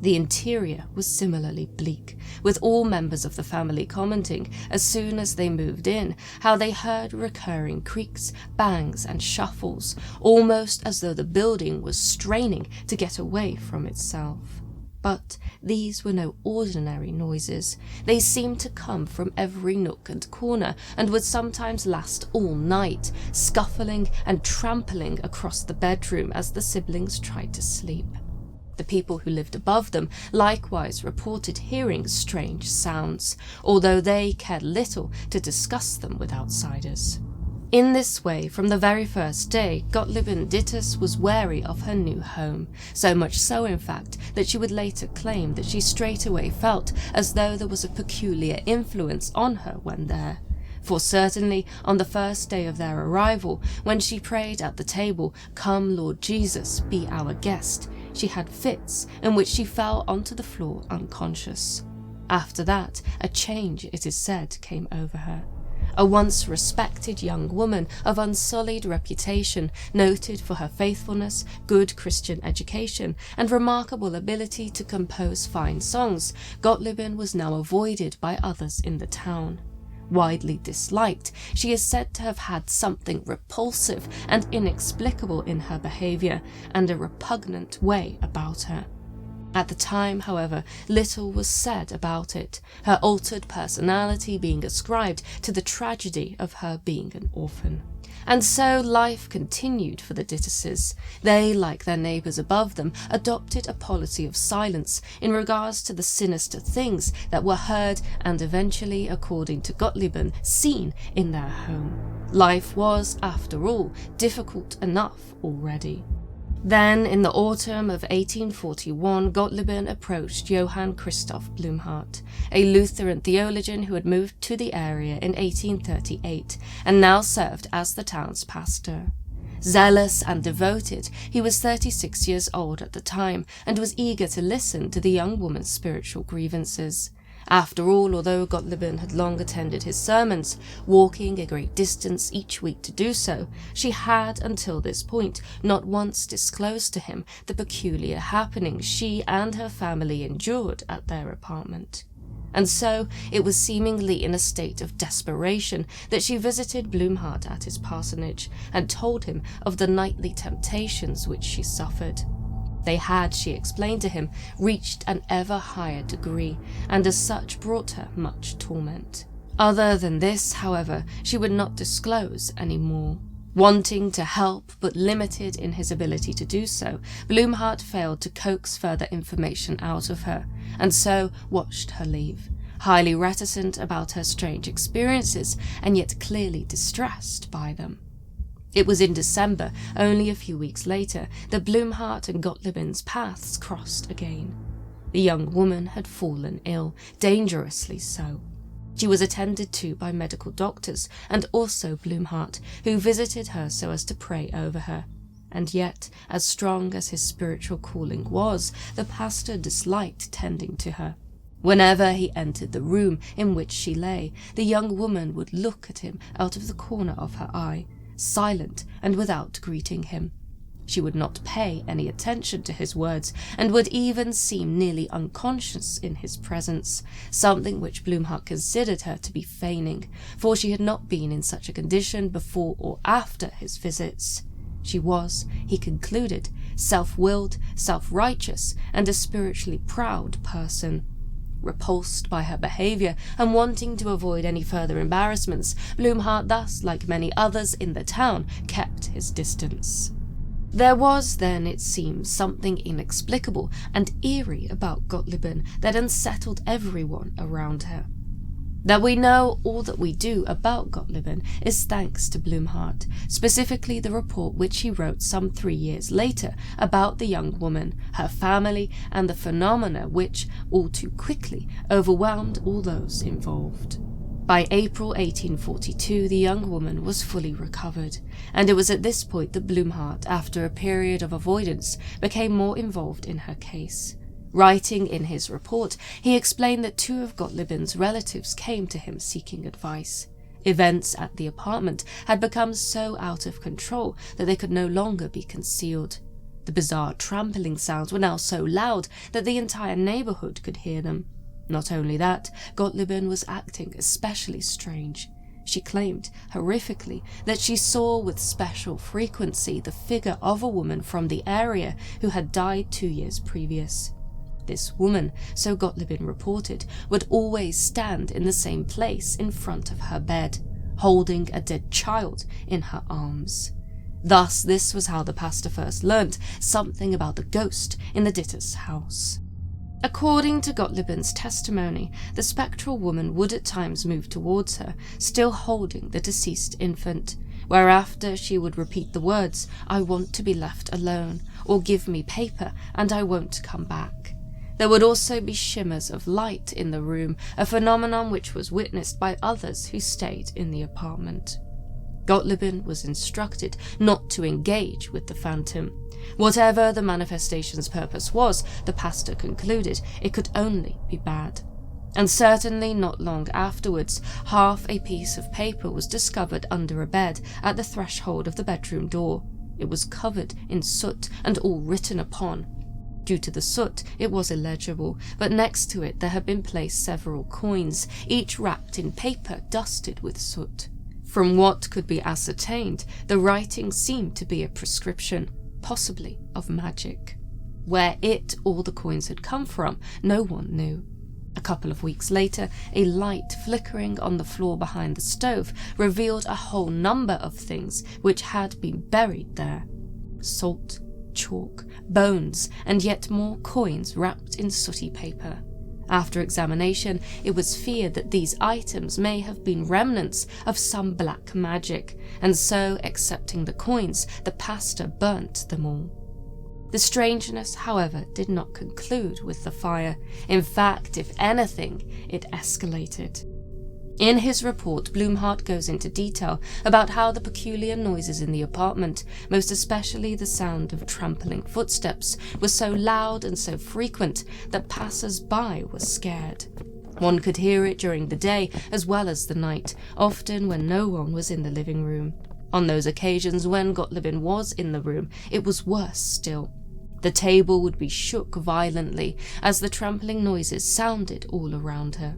Speaker 2: The interior was similarly bleak, with all members of the family commenting, as soon as they moved in, how they heard recurring creaks, bangs, and shuffles, almost as though the building was straining to get away from itself. But these were no ordinary noises. They seemed to come from every nook and corner, and would sometimes last all night, scuffling and trampling across the bedroom as the siblings tried to sleep. The people who lived above them likewise reported hearing strange sounds, although they cared little to discuss them with outsiders. In this way, from the very first day, Gottliebin Dittus was wary of her new home, so much so in fact that she would later claim that she straightaway felt as though there was a peculiar influence on her when there. For certainly, on the first day of their arrival, when she prayed at the table, "Come, Lord Jesus, be our guest," she had fits in which she fell onto the floor unconscious. After that, a change, it is said, came over her. A once respected young woman of unsullied reputation, noted for her faithfulness, good Christian education, and remarkable ability to compose fine songs, Gottliebin was now avoided by others in the town. Widely disliked, she is said to have had something repulsive and inexplicable in her behaviour, and a repugnant way about her. At the time, however, little was said about it, her altered personality being ascribed to the tragedy of her being an orphan. And so life continued for the Dittuses. They, like their neighbours above them, adopted a policy of silence in regards to the sinister things that were heard and eventually, according to Gottliebin, seen in their home. Life was, after all, difficult enough already. Then, in the autumn of 1841, Gottliebin approached Johann Christoph Blumhardt, a Lutheran theologian who had moved to the area in 1838 and now served as the town's pastor. Zealous and devoted, he was 36 years old at the time and was eager to listen to the young woman's spiritual grievances. After all, although Gottliebin had long attended his sermons, walking a great distance each week to do so, she had, until this point, not once disclosed to him the peculiar happenings she and her family endured at their apartment. And so it was seemingly in a state of desperation that she visited Blumhardt at his parsonage and told him of the nightly temptations which she suffered. They had, she explained to him, reached an ever higher degree, and as such brought her much torment. Other than this, however, she would not disclose any more. Wanting to help, but limited in his ability to do so, Blumhardt failed to coax further information out of her, and so watched her leave, highly reticent about her strange experiences, and yet clearly distressed by them. It was in December, only a few weeks later, that Blumhardt and Gottliebin's paths crossed again. The young woman had fallen ill, dangerously so. She was attended to by medical doctors and also Blumhardt, who visited her so as to pray over her. And yet, as strong as his spiritual calling was, the pastor disliked tending to her. Whenever he entered the room in which she lay, the young woman would look at him out of the corner of her eye, silent and without greeting him. She would not pay any attention to his words, and would even seem nearly unconscious in his presence, something which Blumhardt considered her to be feigning, for she had not been in such a condition before or after his visits. She was, he concluded, self-willed, self-righteous, and a spiritually proud person. Repulsed by her behaviour, and wanting to avoid any further embarrassments, Blumhardt thus, like many others in the town, kept his distance. There was then, it seems, something inexplicable and eerie about Gottliebin that unsettled everyone around her. That we know all that we do about Gottliebin is thanks to Blumhardt, specifically the report which he wrote some 3 years later about the young woman, her family, and the phenomena which, all too quickly, overwhelmed all those involved. By April 1842, the young woman was fully recovered, and it was at this point that Blumhardt, after a period of avoidance, became more involved in her case. Writing in his report, he explained that 2 of Gottliebin's relatives came to him seeking advice. Events at the apartment had become so out of control that they could no longer be concealed. The bizarre trampling sounds were now so loud that the entire neighbourhood could hear them. Not only that, Gottliebin was acting especially strange. She claimed, horrifically, that she saw with special frequency the figure of a woman from the area who had died 2 years previous. This woman, so Gottliebin reported, would always stand in the same place in front of her bed, holding a dead child in her arms. Thus, this was how the pastor first learnt something about the ghost in the Dittus house. According to Gottliebin's testimony, the spectral woman would at times move towards her, still holding the deceased infant, whereafter she would repeat the words, "I want to be left alone," or "give me paper and I won't come back." There would also be shimmers of light in the room, a phenomenon which was witnessed by others who stayed in the apartment. Gottliebin was instructed not to engage with the phantom. Whatever the manifestation's purpose was, the pastor concluded it could only be bad. And certainly not long afterwards, half a piece of paper was discovered under a bed at the threshold of the bedroom door. It was covered in soot and all written upon. Due to the soot, it was illegible, but next to it there had been placed several coins, each wrapped in paper dusted with soot. From what could be ascertained, the writing seemed to be a prescription, possibly of magic. Where it or the coins had come from, no one knew. A couple of weeks later, a light flickering on the floor behind the stove revealed a whole number of things which had been buried there. Salt, chalk, bones, and yet more coins wrapped in sooty paper. After examination, it was feared that these items may have been remnants of some black magic, and so, accepting the coins, the pastor burnt them all. The strangeness, however, did not conclude with the fire. In fact, if anything, it escalated. In his report, Blumhardt goes into detail about how the peculiar noises in the apartment, most especially the sound of trampling footsteps, were so loud and so frequent that passers-by were scared. One could hear it during the day as well as the night, often when no one was in the living room. On those occasions when Gottliebin was in the room, it was worse still. The table would be shook violently as the trampling noises sounded all around her.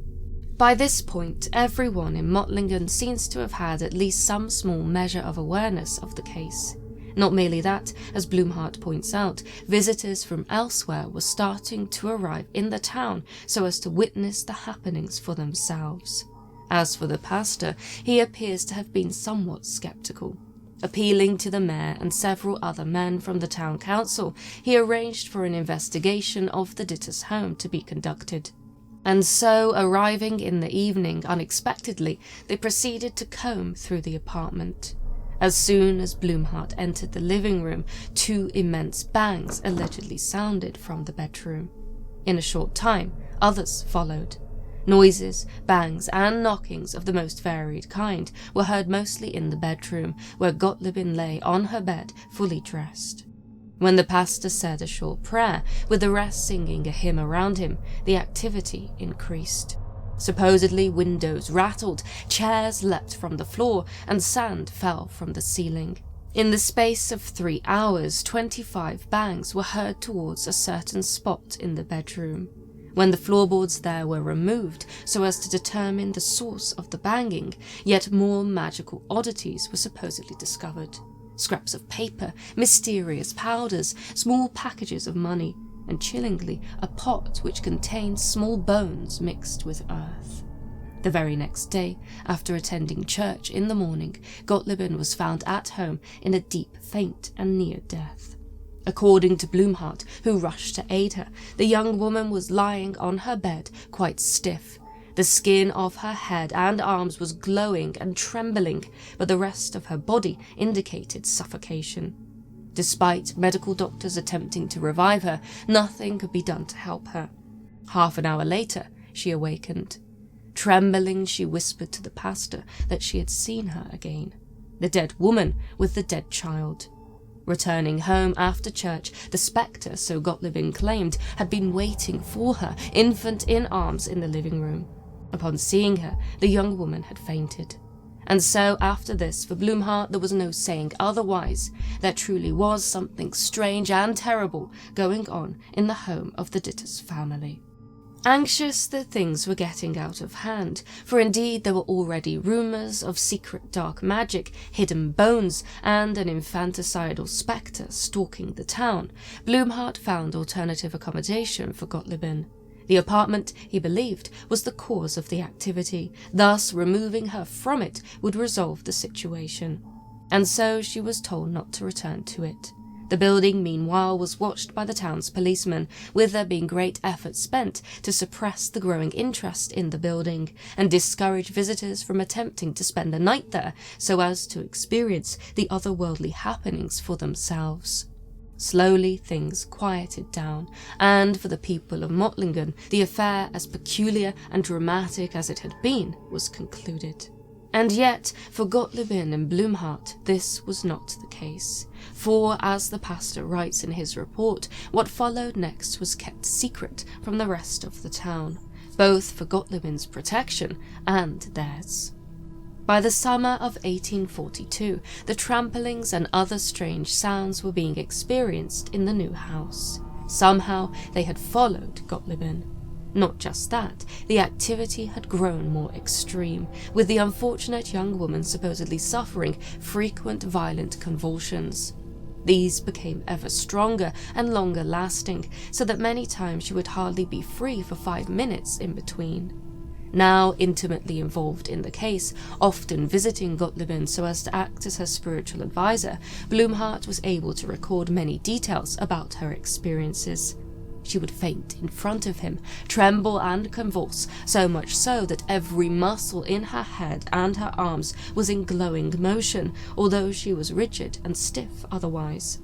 Speaker 2: By this point, everyone in Mottlingen seems to have had at least some small measure of awareness of the case. Not merely that, as Blumhardt points out, visitors from elsewhere were starting to arrive in the town so as to witness the happenings for themselves. As for the pastor, he appears to have been somewhat skeptical. Appealing to the mayor and several other men from the town council, he arranged for an investigation of the Dittus home to be conducted. And so, arriving in the evening unexpectedly, they proceeded to comb through the apartment. As soon as Blumhardt entered the living room, 2 immense bangs allegedly sounded from the bedroom. In a short time, others followed. Noises, bangs, and knockings of the most varied kind were heard mostly in the bedroom, where Gottliebin lay on her bed, fully dressed. When the pastor said a short prayer, with the rest singing a hymn around him, the activity increased. Supposedly, windows rattled, chairs leapt from the floor, and sand fell from the ceiling. In the space of 3 hours, 25 bangs were heard towards a certain spot in the bedroom. When the floorboards there were removed so as to determine the source of the banging, yet more magical oddities were supposedly discovered. Scraps of paper, mysterious powders, small packages of money, and chillingly, a pot which contained small bones mixed with earth. The very next day, after attending church in the morning, Gottliebin was found at home in a deep faint and near death. According to Blumhardt, who rushed to aid her, the young woman was lying on her bed, quite stiff. The skin of her head and arms was glowing and trembling, but the rest of her body indicated suffocation. Despite medical doctors attempting to revive her, nothing could be done to help her. Half an hour later, she awakened. Trembling, she whispered to the pastor that she had seen her again, the dead woman with the dead child. Returning home after church, the spectre, so Gottliebin claimed, had been waiting for her, infant in arms, in the living room. Upon seeing her, the young woman had fainted. And so, after this, for Blumhardt there was no saying otherwise. There truly was something strange and terrible going on in the home of the Dittus family. Anxious that things were getting out of hand, for indeed there were already rumours of secret dark magic, hidden bones, and an infanticidal spectre stalking the town, Blumhardt found alternative accommodation for Gottliebin. The apartment, he believed, was the cause of the activity, thus removing her from it would resolve the situation. And so she was told not to return to it. The building, meanwhile, was watched by the town's policemen, with there being great effort spent to suppress the growing interest in the building, and discourage visitors from attempting to spend the night there so as to experience the otherworldly happenings for themselves. Slowly things quieted down, and for the people of Mottlingen, the affair, as peculiar and dramatic as it had been, was concluded. And yet, for Gottliebin and Blumhardt, this was not the case. For, as the pastor writes in his report, what followed next was kept secret from the rest of the town, both for Gottliebin's protection and theirs. By the summer of 1842, the tramplings and other strange sounds were being experienced in the new house. Somehow they had followed Gottliebin. Not just that, the activity had grown more extreme, with the unfortunate young woman supposedly suffering frequent violent convulsions. These became ever stronger and longer lasting, so that many times she would hardly be free for 5 minutes in between. Now intimately involved in the case, often visiting Gottliebin so as to act as her spiritual advisor, Blumhardt was able to record many details about her experiences. She would faint in front of him, tremble and convulse, so much so that every muscle in her head and her arms was in glowing motion, although she was rigid and stiff otherwise.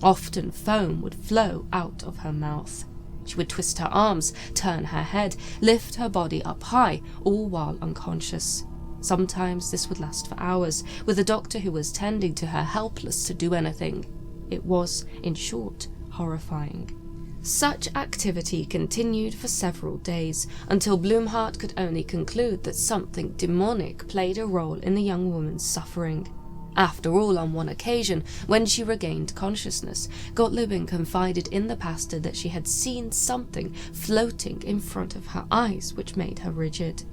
Speaker 2: Often foam would flow out of her mouth. She would twist her arms, turn her head, lift her body up high, all while unconscious. Sometimes this would last for hours, with the doctor who was tending to her helpless to do anything. It was, in short, horrifying. Such activity continued for several days, until Blumhardt could only conclude that something demonic played a role in the young woman's suffering. After all, on one occasion, when she regained consciousness, Gottliebin confided in the pastor that she had seen something floating in front of her eyes which made her rigid.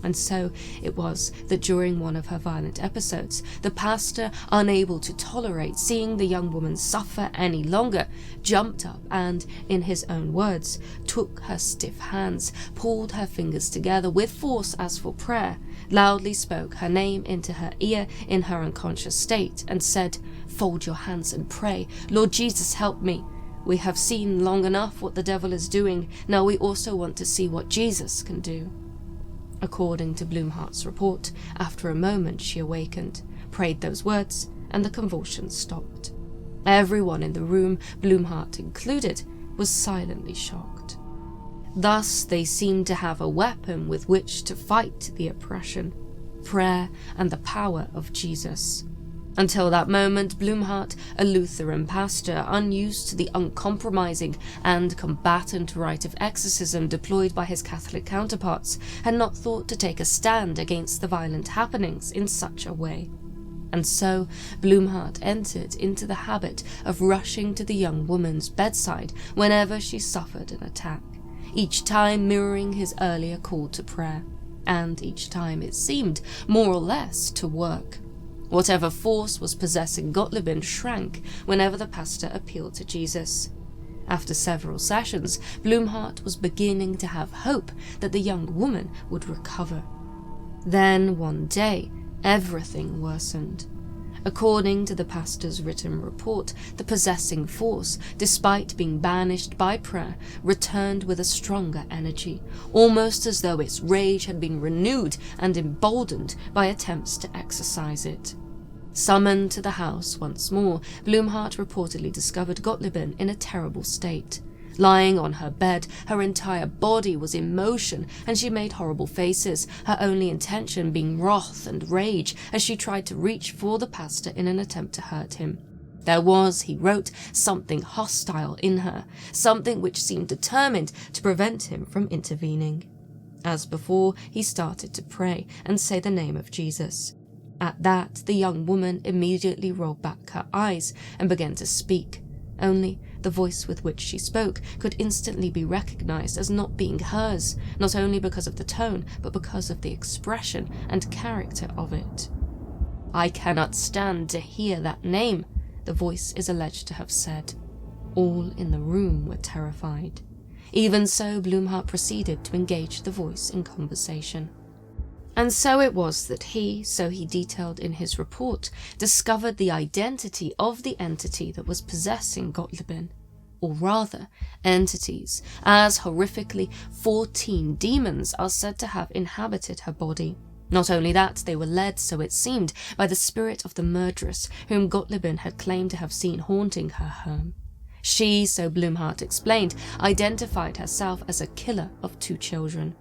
Speaker 2: And so it was that during one of her violent episodes, the pastor, unable to tolerate seeing the young woman suffer any longer, jumped up and, in his own words, took her stiff hands, pulled her fingers together with force as for prayer, loudly spoke her name into her ear in her unconscious state, and said, "Fold your hands and pray. Lord Jesus, help me. We have seen long enough what the devil is doing. Now we also want to see what Jesus can do." According to Blumhardt's report, after a moment she awakened, prayed those words, and the convulsions stopped. Everyone in the room, Blumhardt included, was silently shocked. Thus they seemed to have a weapon with which to fight the oppression, prayer and the power of Jesus. Until that moment, Blumhardt, a Lutheran pastor unused to the uncompromising and combatant rite of exorcism deployed by his Catholic counterparts, had not thought to take a stand against the violent happenings in such a way. And so Blumhardt entered into the habit of rushing to the young woman's bedside whenever she suffered an attack, each time mirroring his earlier call to prayer, and each time it seemed more or less to work. Whatever force was possessing Gottliebin shrank whenever the pastor appealed to Jesus. After several sessions, Blumhardt was beginning to have hope that the young woman would recover. Then, one day, everything worsened. According to the pastor's written report, the possessing force, despite being banished by prayer, returned with a stronger energy, almost as though its rage had been renewed and emboldened by attempts to exorcise it. Summoned to the house once more, Blumhardt reportedly discovered Gottliebin in a terrible state. Lying on her bed, her entire body was in motion, and she made horrible faces, her only intention being wrath and rage as she tried to reach for the pastor in an attempt to hurt him. There was, he wrote, something hostile in her, something which seemed determined to prevent him from intervening. As before, he started to pray and say the name of Jesus. At that, the young woman immediately rolled back her eyes and began to speak, only the voice with which she spoke could instantly be recognized as not being hers, not only because of the tone, but because of the expression and character of it. "I cannot stand to hear that name," the voice is alleged to have said. All in the room were terrified. Even so, Blumhardt proceeded to engage the voice in conversation. And so it was that he, so he detailed in his report, discovered the identity of the entity that was possessing Gottliebin. Or rather, entities, as horrifically 14 demons are said to have inhabited her body. Not only that, they were led, so it seemed, by the spirit of the murderess whom Gottliebin had claimed to have seen haunting her home. She, so Blumhardt explained, identified herself as a killer of 2 children.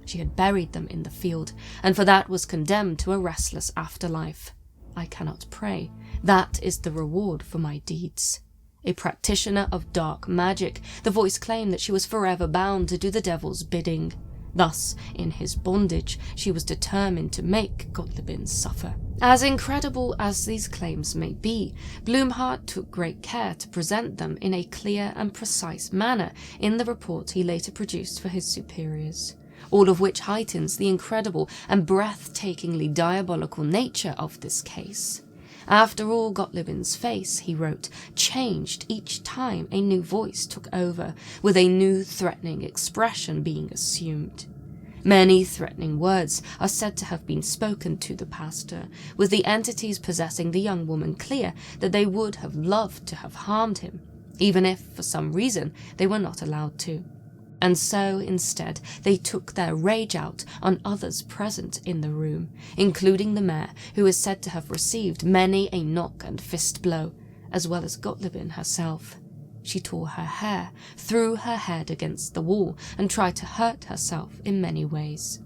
Speaker 2: She had buried them in the field, and for that was condemned to a restless afterlife. I cannot pray. That is the reward for my deeds. A practitioner of dark magic, the voice claimed that she was forever bound to do the devil's bidding. Thus, in his bondage, she was determined to make Gottliebin suffer. As incredible as these claims may be, Blumhardt took great care to present them in a clear and precise manner in the report he later produced for his superiors, all of which heightens the incredible and breathtakingly diabolical nature of this case. After all, Gottliebin's face, he wrote, changed each time a new voice took over, with a new threatening expression being assumed. Many threatening words are said to have been spoken to the pastor, with the entities possessing the young woman clear that they would have loved to have harmed him, even if, for some reason, they were not allowed to. And so, instead, they took their rage out on others present in the room, including the mayor, who is said to have received many a knock and fist blow, as well as Gottliebin herself. She tore her hair, threw her head against the wall, and tried to hurt herself in many ways.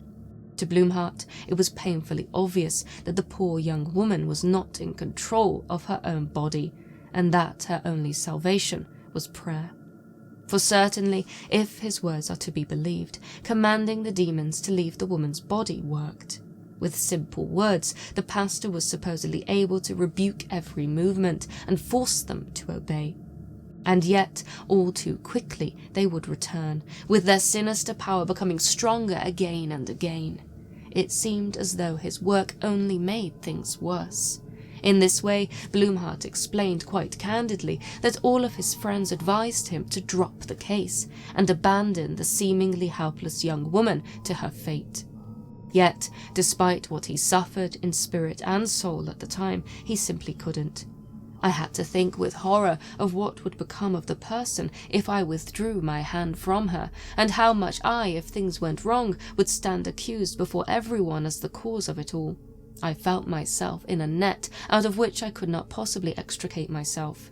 Speaker 2: To Blumhardt, it was painfully obvious that the poor young woman was not in control of her own body, and that her only salvation was prayer. For certainly, if his words are to be believed, commanding the demons to leave the woman's body worked. With simple words, the pastor was supposedly able to rebuke every movement and force them to obey. And yet, all too quickly, they would return, with their sinister power becoming stronger again and again. it seemed as though his work only made things worse. In this way, Blumhardt explained quite candidly that all of his friends advised him to drop the case and abandon the seemingly helpless young woman to her fate. Yet, despite what he suffered in spirit and soul at the time, he simply couldn't. I had to think with horror of what would become of the person if I withdrew my hand from her, and how much I, if things went wrong, would stand accused before everyone as the cause of it all. I felt myself in a net out of which I could not possibly extricate myself.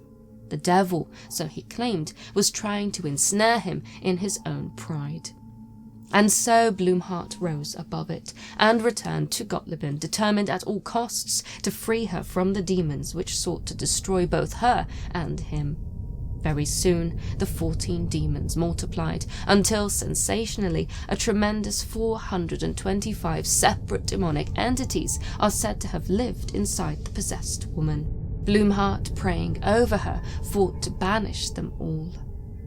Speaker 2: The devil, so he claimed, was trying to ensnare him in his own pride. And so Blumhardt rose above it and returned to Gottliebin, determined at all costs to free her from the demons which sought to destroy both her and him. Very soon, the 14 demons multiplied until, sensationally, a tremendous 425 separate demonic entities are said to have lived inside the possessed woman. Blumhardt, praying over her, fought to banish them all.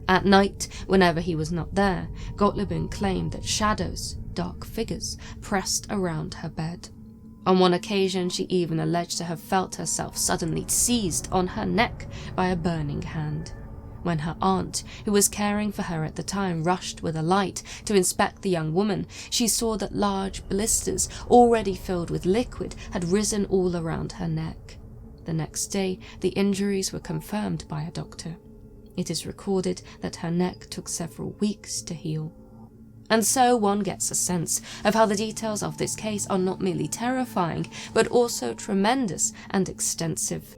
Speaker 2: At night, whenever he was not there, Gottliebin claimed that shadows, dark figures, pressed around her bed. On one occasion, she even alleged to have felt herself suddenly seized on her neck by a burning hand. When her aunt, who was caring for her at the time, rushed with a light to inspect the young woman, she saw that large blisters, already filled with liquid, had risen all around her neck. The next day, the injuries were confirmed by a doctor. It is recorded that her neck took several weeks to heal. And so one gets a sense of how the details of this case are not merely terrifying, but also tremendous and extensive.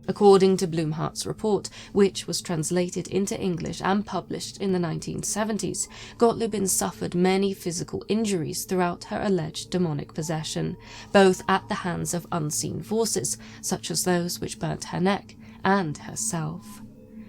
Speaker 2: According to Blumhardt's report, which was translated into English and published in the 1970s, Gottliebin suffered many physical injuries throughout her alleged demonic possession, both at the hands of unseen forces, such as those which burnt her neck, and herself.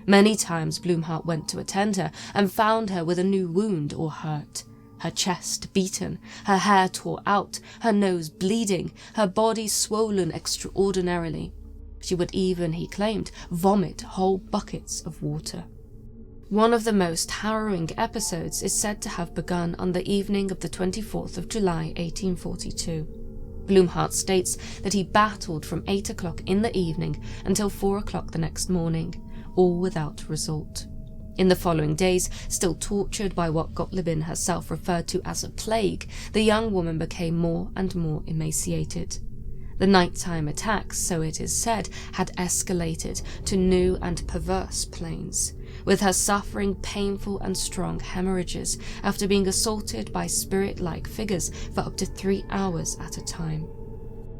Speaker 2: Many times Blumhardt went to attend her and found her with a new wound or hurt. Her chest beaten, her hair tore out, her nose bleeding, her body swollen extraordinarily. She would even, he claimed, vomit whole buckets of water. One of the most harrowing episodes is said to have begun on the evening of the 24th of July 1842. Blumhardt states that he battled from 8 o'clock in the evening until 4 o'clock the next morning, all without result. In the following days, still tortured by what Gottliebin herself referred to as a plague, the young woman became more and more emaciated. The nighttime attacks, so it is said, had escalated to new and perverse planes, with her suffering painful and strong hemorrhages after being assaulted by spirit-like figures for up to 3 hours at a time.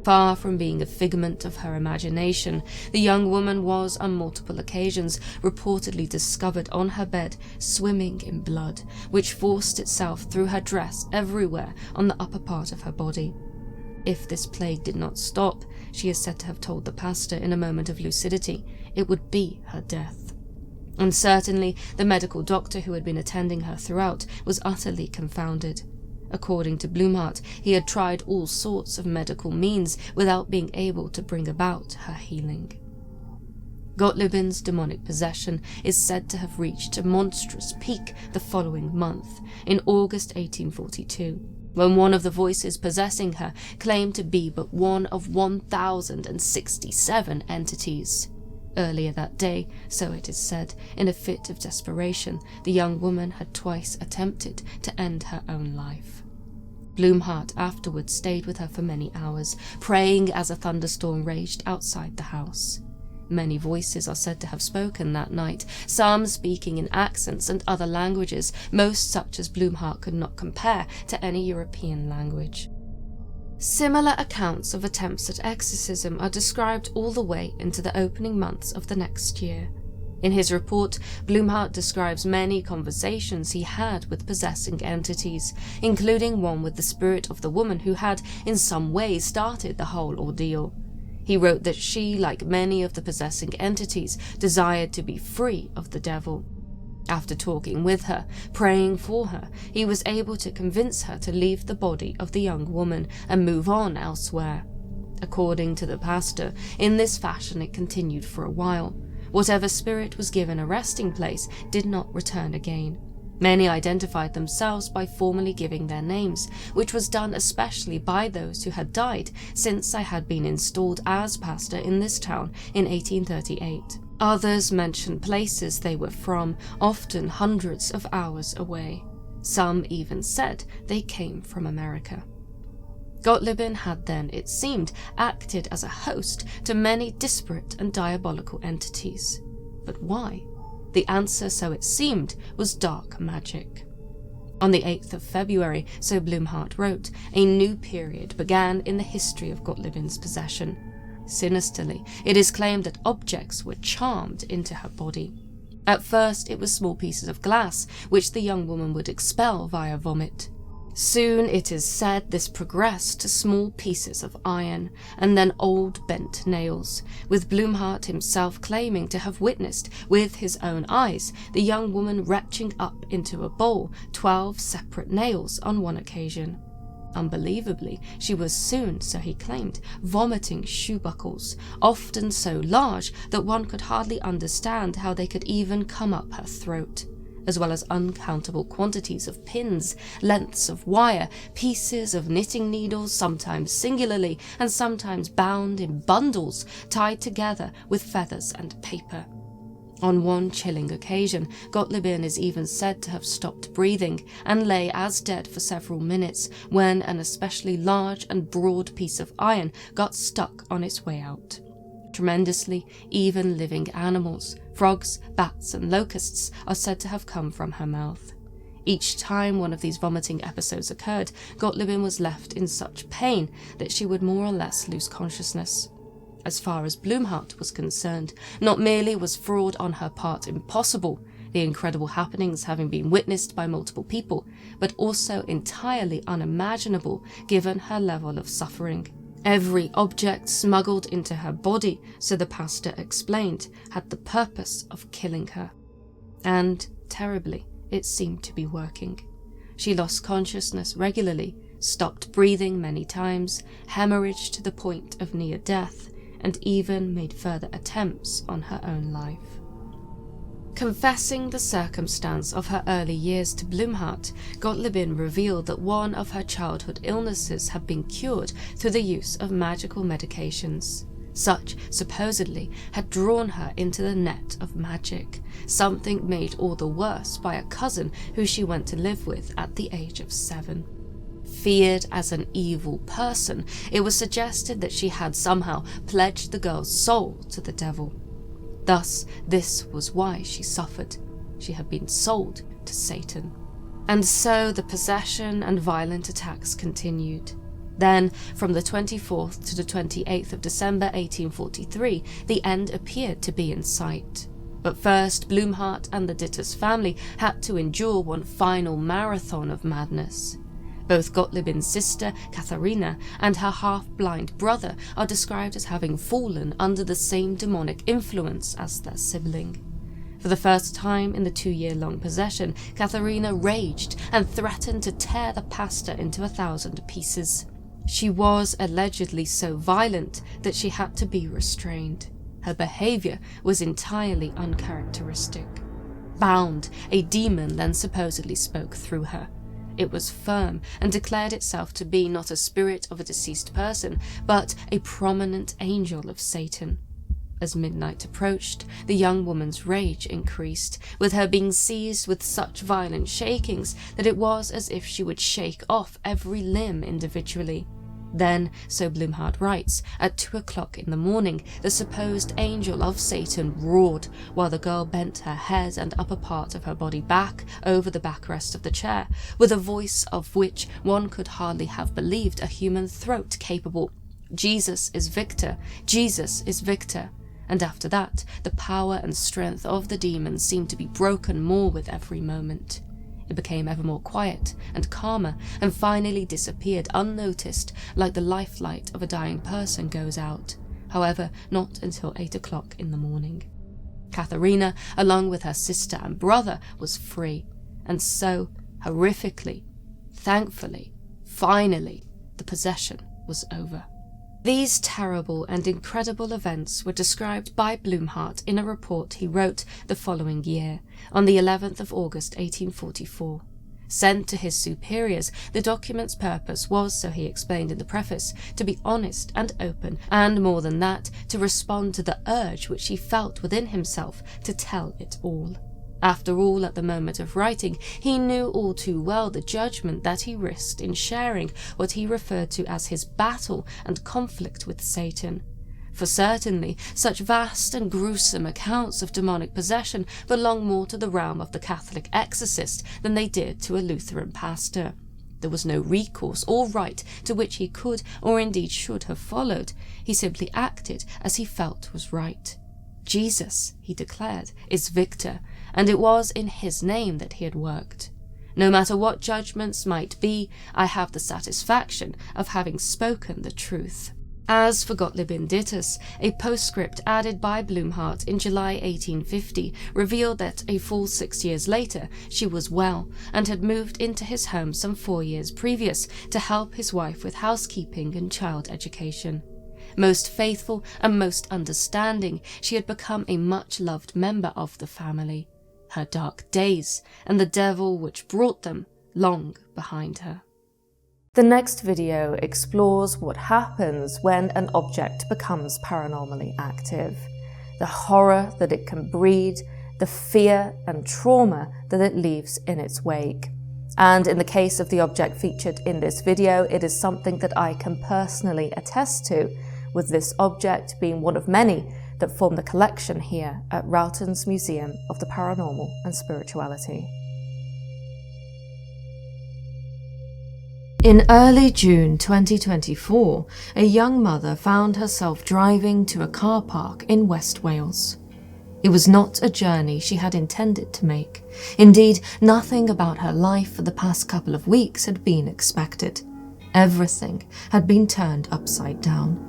Speaker 2: Far from being a figment of her imagination, the young woman was, on multiple occasions, reportedly discovered on her bed, swimming in blood, which forced itself through her dress everywhere on the upper part of her body. If this plague did not stop, she is said to have told the pastor in a moment of lucidity, it would be her death. And certainly, the medical doctor who had been attending her throughout was utterly confounded. According to Blumhardt, he had tried all sorts of medical means without being able to bring about her healing. Gottliebin's demonic possession is said to have reached a monstrous peak the following month, in August 1842, when one of the voices possessing her claimed to be but one of 1,067 entities. Earlier that day, so it is said, in a fit of desperation, the young woman had twice attempted to end her own life. Blumhardt afterwards stayed with her for many hours, praying as a thunderstorm raged outside the house. Many voices are said to have spoken that night, some speaking in accents and other languages, most such as Blumhardt could not compare to any European language. Similar accounts of attempts at exorcism are described all the way into the opening months of the next year. In his report, Blumhardt describes many conversations he had with possessing entities, including one with the spirit of the woman who had, in some way, started the whole ordeal. He wrote that she, like many of the possessing entities, desired to be free of the devil. After talking with her, praying for her, he was able to convince her to leave the body of the young woman and move on elsewhere. According to the pastor, in this fashion it continued for a while. Whatever spirit was given a resting place did not return again. Many identified themselves by formally giving their names, which was done especially by those who had died since I had been installed as pastor in this town in 1838. Others mentioned places they were from, often hundreds of hours away. Some even said they came from America. Gottliebin had then, it seemed, acted as a host to many disparate and diabolical entities. But why? The answer, so it seemed, was dark magic. On the 8th of February, so Blumhardt wrote, a new period began in the history of Gottliebin's possession. Sinisterly, it is claimed that objects were charmed into her body. At first, it was small pieces of glass, which the young woman would expel via vomit. Soon, it is said, this progressed to small pieces of iron, and then old bent nails, with Blumhardt himself claiming to have witnessed, with his own eyes, the young woman retching up into a bowl 12 separate nails on one occasion. Unbelievably, she was soon, so he claimed, vomiting shoe buckles, often so large that one could hardly understand how they could even come up her throat, as well as uncountable quantities of pins, lengths of wire, pieces of knitting needles, sometimes singularly and sometimes bound in bundles tied together with feathers and paper. On one chilling occasion, Gottliebin is even said to have stopped breathing and lay as dead for several minutes when an especially large and broad piece of iron got stuck on its way out. Tremendously, even living animals, frogs, bats and locusts, are said to have come from her mouth. Each time one of these vomiting episodes occurred, Gottliebin was left in such pain that she would more or less lose consciousness. As far as Blumhardt was concerned, not merely was fraud on her part impossible, the incredible happenings having been witnessed by multiple people, but also entirely unimaginable given her level of suffering. Every object smuggled into her body, so the pastor explained, had the purpose of killing her. And, terribly, it seemed to be working. She lost consciousness regularly, stopped breathing many times, hemorrhaged to the point of near death, and even made further attempts on her own life. Confessing the circumstance of her early years to Blumhardt, Gottliebin revealed that one of her childhood illnesses had been cured through the use of magical medications. Such, supposedly, had drawn her into the net of magic, something made all the worse by a cousin who she went to live with at the age of 7. Feared as an evil person, it was suggested that she had somehow pledged the girl's soul to the devil. Thus, this was why she suffered. She had been sold to Satan. And so the possession and violent attacks continued. Then, from the 24th to the 28th of December 1843, the end appeared to be in sight. But first, Blumhardt and the Dittus family had to endure one final marathon of madness. Both Gottliebin's sister, Katharina, and her half-blind brother are described as having fallen under the same demonic influence as their sibling. For the first time in the 2-year-long possession, Katharina raged and threatened to tear the pastor into 1,000 pieces. She was allegedly so violent that she had to be restrained. Her behaviour was entirely uncharacteristic. Bound, a demon then supposedly spoke through her. It was firm and declared itself to be not a spirit of a deceased person, but a prominent angel of Satan. As midnight approached, the young woman's rage increased, with her being seized with such violent shakings that it was as if she would shake off every limb individually. Then, so Blumhardt writes, at 2 o'clock in the morning, the supposed angel of Satan roared, while the girl bent her head and upper part of her body back over the backrest of the chair, with a voice of which one could hardly have believed a human throat capable. Jesus is victor! Jesus is victor! And after that, the power and strength of the demon seemed to be broken more with every moment. It became ever more quiet and calmer, and finally disappeared unnoticed, like the lifelight of a dying person goes out, however not until 8 o'clock in the morning. Katharina, along with her sister and brother, was free, and so, horrifically, thankfully, finally, the possession was over. These terrible and incredible events were described by Blumhardt in a report he wrote the following year, on the 11th of August 1844. Sent to his superiors, the document's purpose was, so he explained in the preface, to be honest and open, and more than that, to respond to the urge which he felt within himself to tell it all. After all, at the moment of writing, he knew all too well the judgment that he risked in sharing what he referred to as his battle and conflict with Satan. For certainly, such vast and gruesome accounts of demonic possession belong more to the realm of the Catholic exorcist than they did to a Lutheran pastor. There was no recourse or right to which he could or indeed should have followed. He simply acted as he felt was right. Jesus, he declared, is victor, and it was in his name that he had worked. No matter what judgments might be, I have the satisfaction of having spoken the truth. As for Gottliebin Dittus, a postscript added by Blumhardt in July 1850 revealed that a full 6 years later she was well and had moved into his home some 4 years previous to help his wife with housekeeping and child education. Most faithful and most understanding, she had become a much-loved member of the family. Her dark days and the devil which brought them long behind her.
Speaker 1: The next video explores what happens when an object becomes paranormally active, the horror that it can breed, the fear and trauma that it leaves in its wake. And in the case of the object featured in this video, it is something that I can personally attest to, with this object being one of many that form the collection here at ROWTONS Museum of the Paranormal and Spirituality. In early June 2024, a young mother found herself driving to a car park in West Wales. It was not a journey she had intended to make. Indeed, nothing about her life for the past couple of weeks had been expected. Everything had been turned upside down.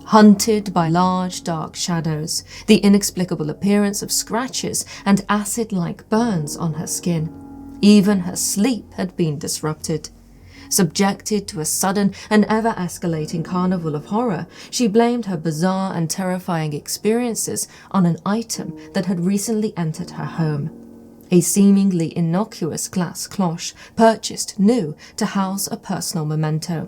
Speaker 1: Hunted by large dark shadows, the inexplicable appearance of scratches and acid-like burns on her skin. Even her sleep had been disrupted. Subjected to a sudden and ever-escalating carnival of horror, she blamed her bizarre and terrifying experiences on an item that had recently entered her home. A seemingly innocuous glass cloche purchased new to house a personal memento.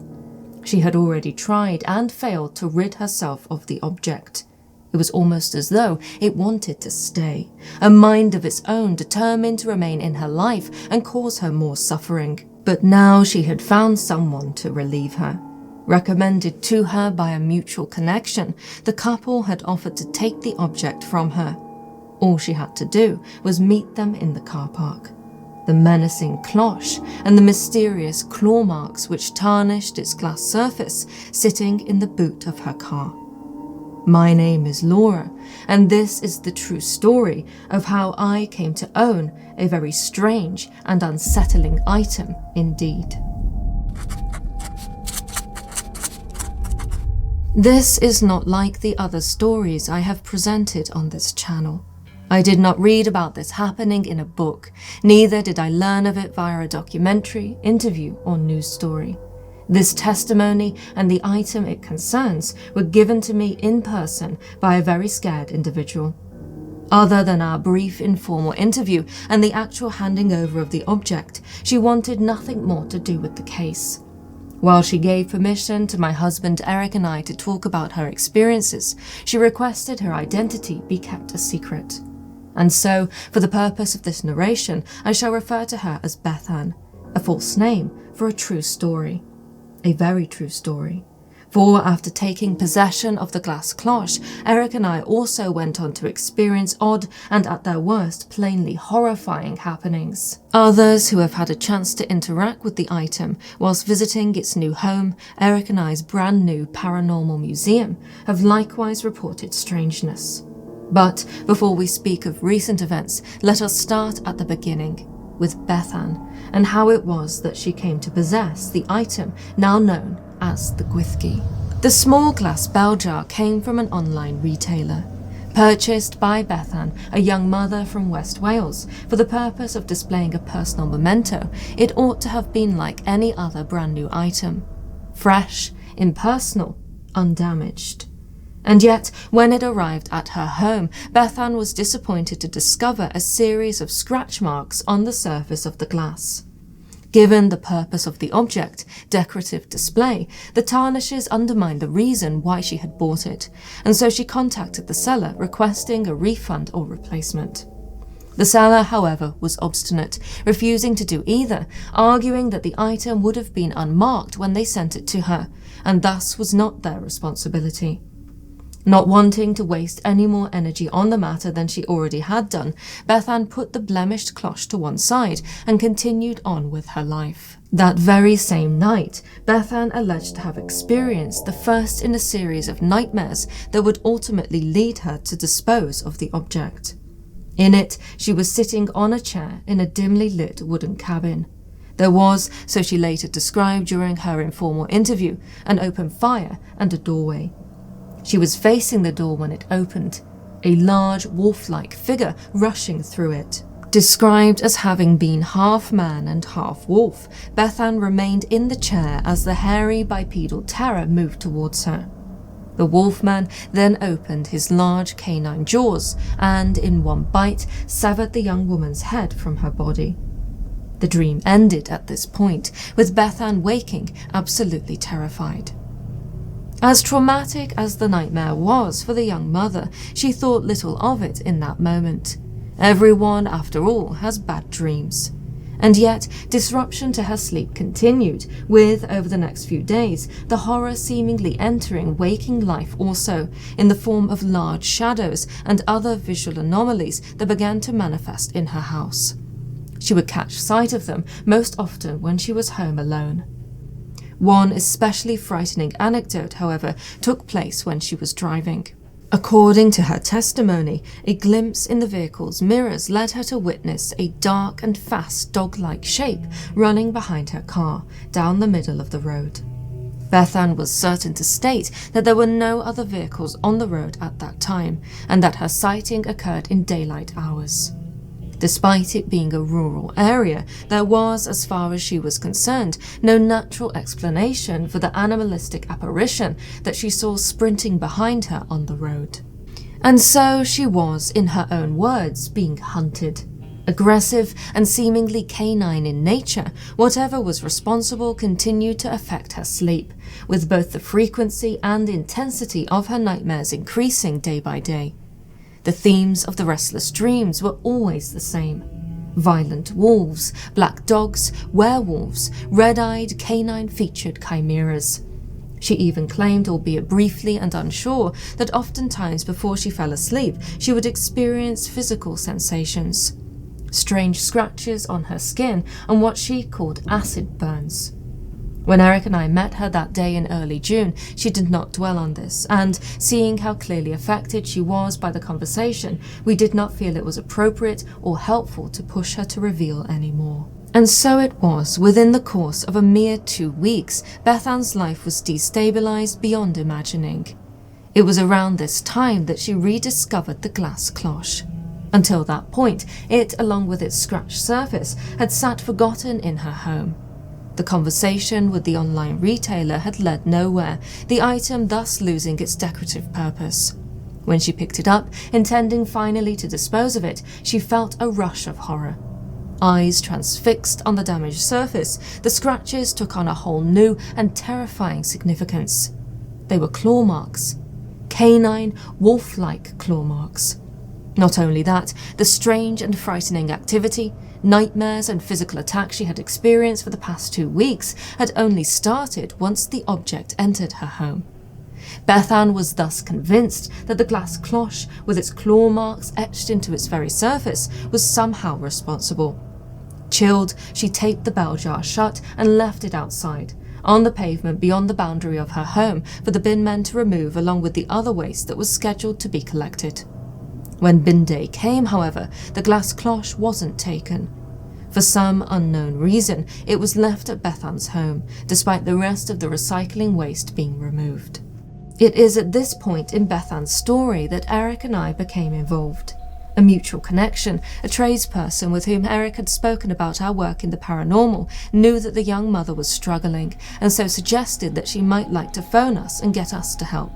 Speaker 1: She had already tried and failed to rid herself of the object. It was almost as though it wanted to stay, a mind of its own determined to remain in her life and cause her more suffering. But now she had found someone to relieve her. Recommended to her by a mutual connection, the couple had offered to take the object from her. All she had to do was meet them in the car park. The menacing cloche and the mysterious claw marks which tarnished its glass surface sitting in the boot of her car. My name is Laura, and this is the true story of how I came to own a very strange and unsettling item indeed. This is not like the other stories I have presented on this channel. I did not read about this happening in a book, neither did I learn of it via a documentary, interview, or news story. This testimony and the item it concerns were given to me in person by a very scared individual. Other than our brief informal interview and the actual handing over of the object, she wanted nothing more to do with the case. While she gave permission to my husband Eric and I to talk about her experiences, she requested her identity be kept a secret. And so, for the purpose of this narration, I shall refer to her as Bethan, a false name for a true story. A very true story. For after taking possession of the glass cloche, Eric and I also went on to experience odd and at their worst plainly horrifying happenings. Others who have had a chance to interact with the item whilst visiting its new home, Eric and I's brand new paranormal museum, have likewise reported strangeness. But before we speak of recent events, let us start at the beginning, with Bethan, and how it was that she came to possess the item now known as the Gwyllgi. The small glass bell jar came from an online retailer. Purchased by Bethan, a young mother from West Wales, for the purpose of displaying a personal memento, it ought to have been like any other brand new item. Fresh, impersonal,
Speaker 2: undamaged. And yet, when it arrived at her home, Bethan was disappointed to discover a series of scratch marks on the surface of the glass. Given the purpose of the object, decorative display, the tarnishes undermined the reason why she had bought it, and so she contacted the seller requesting a refund or replacement. The seller, however, was obstinate, refusing to do either, arguing that the item would have been unmarked when they sent it to her, and thus was not their responsibility. Not wanting to waste any more energy on the matter than she already had done, Bethan put the blemished cloche to one side and continued on with her life. That very same night, Bethan alleged to have experienced the first in a series of nightmares that would ultimately lead her to dispose of the object. In it, she was sitting on a chair in a dimly lit wooden cabin. There was, so she later described during her informal interview, an open fire and a doorway. She was facing the door when it opened, a large wolf-like figure rushing through it. Described as having been half man and half wolf, Bethan remained in the chair as the hairy bipedal terror moved towards her. The wolfman then opened his large canine jaws and, in one bite, severed the young woman's head from her body. The dream ended at this point, with Bethan waking absolutely terrified. As traumatic as the nightmare was for the young mother, she thought little of it in that moment. Everyone, after all, has bad dreams. And yet, disruption to her sleep continued, with, over the next few days, the horror seemingly entering waking life also, in the form of large shadows and other visual anomalies that began to manifest in her house. She would catch sight of them most often when she was home alone. One especially frightening anecdote, however, took place when she was driving. According to her testimony, a glimpse in the vehicle's mirrors led her to witness a dark and fast dog-like shape running behind her car, down the middle of the road. Bethan was certain to state that there were no other vehicles on the road at that time, and that her sighting occurred in daylight hours. Despite it being a rural area, there was, as far as she was concerned, no natural explanation for the animalistic apparition that she saw sprinting behind her on the road. And so she was, in her own words, being hunted. Aggressive and seemingly canine in nature, whatever was responsible continued to affect her sleep, with both the frequency and intensity of her nightmares increasing day by day. The themes of the restless dreams were always the same. Violent wolves, black dogs, werewolves, red-eyed, canine-featured chimeras. She even claimed, albeit briefly and unsure, that oftentimes before she fell asleep, she would experience physical sensations. Strange scratches on her skin and what she called acid burns. When Eric and I met her that day in early June, she did not dwell on this, and seeing how clearly affected she was by the conversation, we did not feel it was appropriate or helpful to push her to reveal any more. And so it was, within the course of a mere 2 weeks, Bethan's life was destabilized beyond imagining. It was around this time that she rediscovered the glass cloche. Until that point, it, along with its scratched surface, had sat forgotten in her home. The conversation with the online retailer had led nowhere, the item thus losing its decorative purpose. When she picked it up, intending finally to dispose of it, she felt a rush of horror. Eyes transfixed on the damaged surface, the scratches took on a whole new and terrifying significance. They were claw marks. Canine, wolf-like claw marks. Not only that, the strange and frightening activity, nightmares and physical attacks she had experienced for the past 2 weeks had only started once the object entered her home. Bethan was thus convinced that the glass cloche, with its claw marks etched into its very surface, was somehow responsible. Chilled, she taped the bell jar shut and left it outside, on the pavement beyond the boundary of her home, for the bin men to remove along with the other waste that was scheduled to be collected. When bin day came, however, the glass cloche wasn't taken. For some unknown reason, it was left at Bethan's home, despite the rest of the recycling waste being removed. It is at this point in Bethan's story that Eric and I became involved. A mutual connection, a tradesperson with whom Eric had spoken about our work in the paranormal, knew that the young mother was struggling, and so suggested that she might like to phone us and get us to help.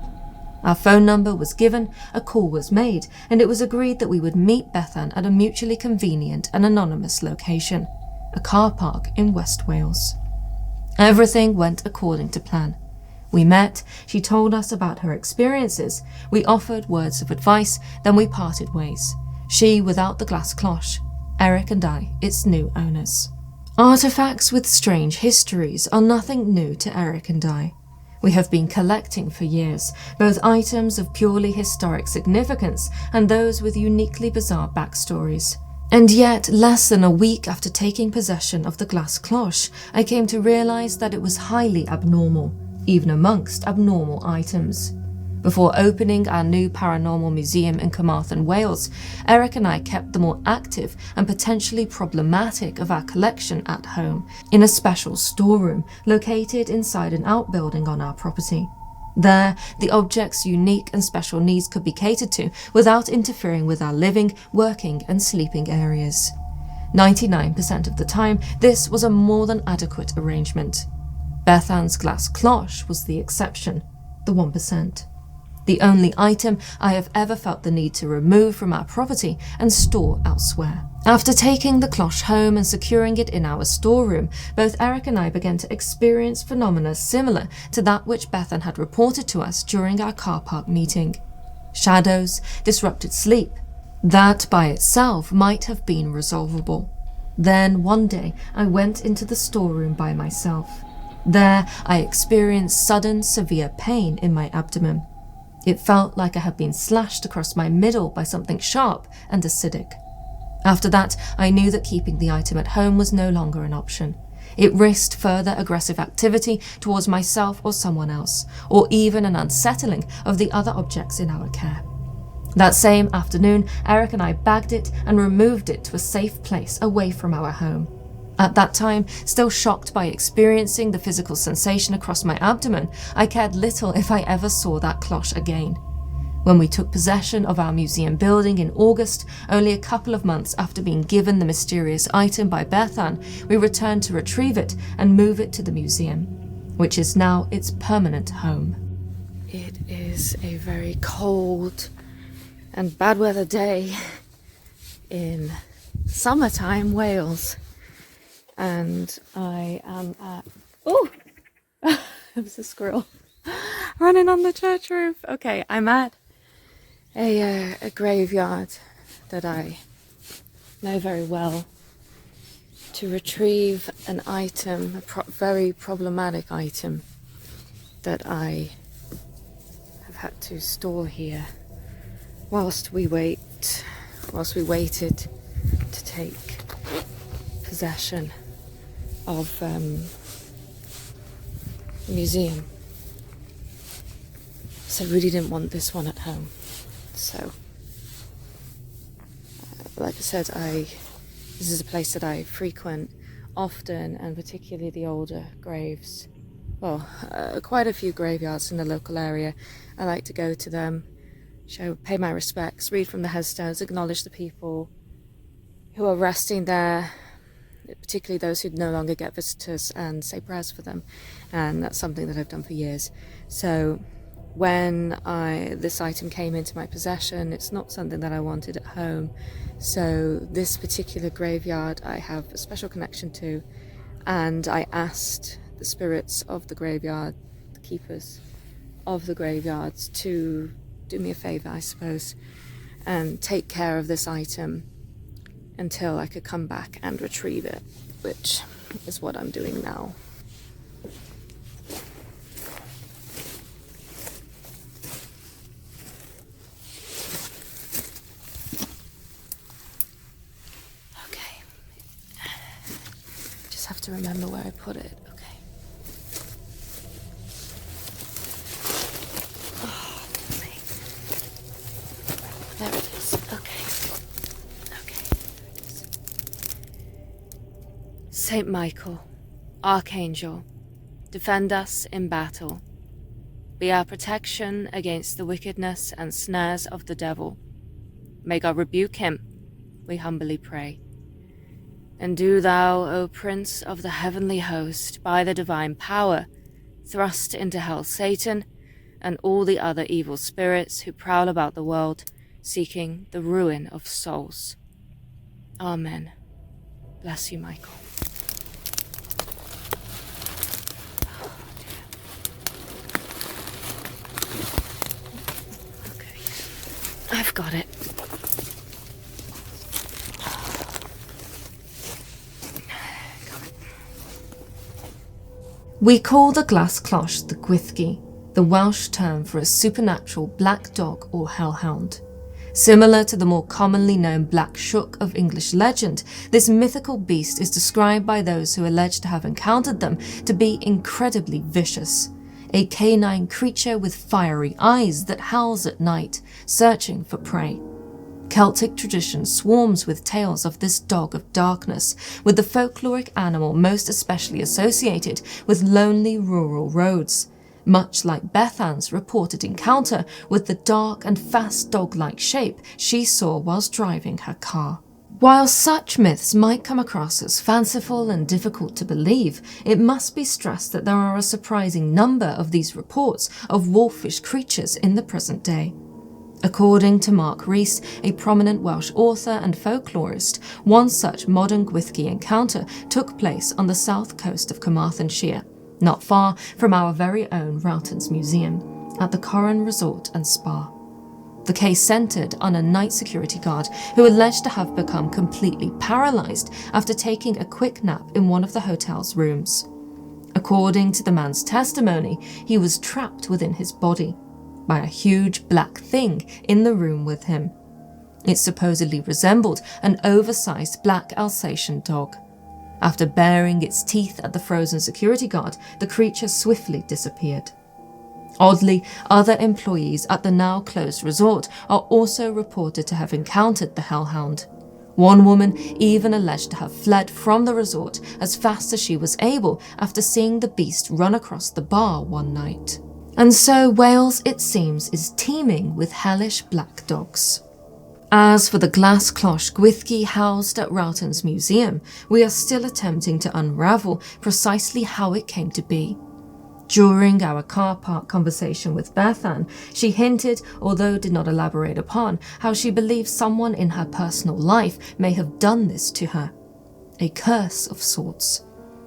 Speaker 2: Our phone number was given, a call was made, and it was agreed that we would meet Bethan at a mutually convenient and anonymous location, a car park in West Wales. Everything went according to plan. We met, she told us about her experiences, we offered words of advice, then we parted ways. She without the glass cloche, Eric and I, its new owners. Artifacts with strange histories are nothing new to Eric and I. We have been collecting for years, both items of purely historic significance and those with uniquely bizarre backstories. And yet, less than a week after taking possession of the glass cloche, I came to realize that it was highly abnormal, even amongst abnormal items. Before opening our new paranormal museum in Carmarthen, Wales, Eric and I kept the more active and potentially problematic of our collection at home, in a special storeroom located inside an outbuilding on our property. There, the objects' unique and special needs could be catered to without interfering with our living, working and sleeping areas. 99% of the time, this was a more than adequate arrangement. Bethan's glass cloche was the exception, the 1%. The only item I have ever felt the need to remove from our property and store elsewhere. After taking the cloche home and securing it in our storeroom, both Eric and I began to experience phenomena similar to that which Bethan had reported to us during our car park meeting. Shadows, disrupted sleep. That by itself might have been resolvable. Then one day I went into the storeroom by myself. There I experienced sudden severe pain in my abdomen. It felt like I had been slashed across my middle by something sharp and acidic. After that, I knew that keeping the item at home was no longer an option. It risked further aggressive activity towards myself or someone else, or even an unsettling of the other objects in our care. That same afternoon, Eric and I bagged it and removed it to a safe place away from our home. At that time, still shocked by experiencing the physical sensation across my abdomen, I cared little if I ever saw that cloche again. When we took possession of our museum building in August, only a couple of months after being given the mysterious item by Bethan, we returned to retrieve it and move it to the museum, which is now its permanent home.
Speaker 1: It is a very cold and bad weather day in summertime Wales. And I am at... Oh! It was a squirrel running on the church roof. Okay, I'm at a graveyard that I know very well to retrieve an item, a very problematic item that I have had to store here whilst we waited to take possession of the museum. So I really didn't want this one at home. So, like I said, this is a place that I frequent often, and particularly the older graves. Well, quite a few graveyards in the local area. I like to go to them, pay my respects, read from the headstones, acknowledge the people who are resting there, particularly those who no longer get visitors, and say prayers for them. And that's something that I've done for years. So when this item came into my possession, it's not something that I wanted at home. So this particular graveyard I have a special connection to, and I asked the spirits of the graveyard, the keepers of the graveyards, to do me a favour, I suppose, and take care of this item until I could come back and retrieve it, which is what I'm doing now. Okay. Just have to remember where I put it. Okay. Oh, there it is. Okay. Saint Michael, Archangel, defend us in battle. Be our protection against the wickedness and snares of the devil. may God rebuke him, we humbly pray. And do thou, O Prince of the heavenly host, by the divine power, thrust into hell Satan and all the other evil spirits who prowl about the world, seeking the ruin of souls. Amen. Bless you, Michael. Okay, I've got it.
Speaker 2: We call the glass cloche the Gwyllgi, the Welsh term for a supernatural black dog or hellhound. Similar to the more commonly known Black Shuck of English legend, this mythical beast is described by those who allege to have encountered them to be incredibly vicious. A canine creature with fiery eyes that howls at night, searching for prey. Celtic tradition swarms with tales of this dog of darkness, with the folkloric animal most especially associated with lonely rural roads, much like Bethan's reported encounter with the dark and fast dog-like shape she saw whilst driving her car. While such myths might come across as fanciful and difficult to believe, it must be stressed that there are a surprising number of these reports of wolfish creatures in the present day. According to Mark Rees, a prominent Welsh author and folklorist, one such modern Gwyllgi encounter took place on the south coast of Carmarthenshire, not far from our very own ROWTONS Museum, at the Corran Resort and Spa. The case centred on a night security guard who alleged to have become completely paralysed after taking a quick nap in one of the hotel's rooms. According to the man's testimony, he was trapped within his body by a huge black thing in the room with him. It supposedly resembled an oversized black Alsatian dog. After baring its teeth at the frozen security guard, the creature swiftly disappeared. Oddly, other employees at the now closed resort are also reported to have encountered the hellhound. One woman even alleged to have fled from the resort as fast as she was able after seeing the beast run across the bar one night. And so Wales, it seems, is teeming with hellish black dogs. As for the glass cloche Gwyllgi housed at ROWTONS Museum, we are still attempting to unravel precisely how it came to be. During our car park conversation with Bethan, she hinted, although did not elaborate upon, how she believes someone in her personal life may have done this to her. A curse of sorts.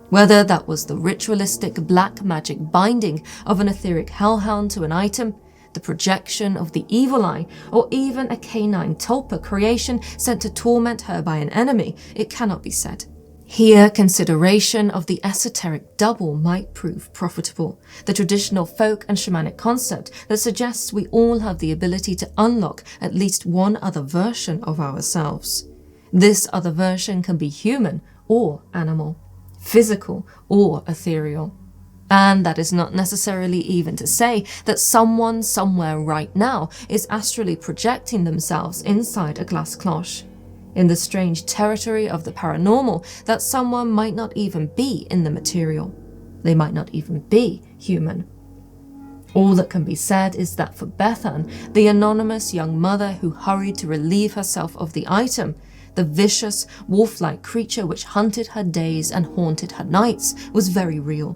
Speaker 2: Whether that was the ritualistic black magic binding of an etheric hellhound to an item, the projection of the evil eye, or even a canine tulpa creation sent to torment her by an enemy, it cannot be said. Here, consideration of the esoteric double might prove profitable, the traditional folk and shamanic concept that suggests we all have the ability to unlock at least one other version of ourselves. This other version can be human or animal, physical or ethereal. And that is not necessarily even to say that someone somewhere right now is astrally projecting themselves inside a glass cloche, in the strange territory of the paranormal that someone might not even be in the material. They might not even be human. All that can be said is that for Bethan, the anonymous young mother who hurried to relieve herself of the item, the vicious, wolf-like creature which hunted her days and haunted her nights, was very real,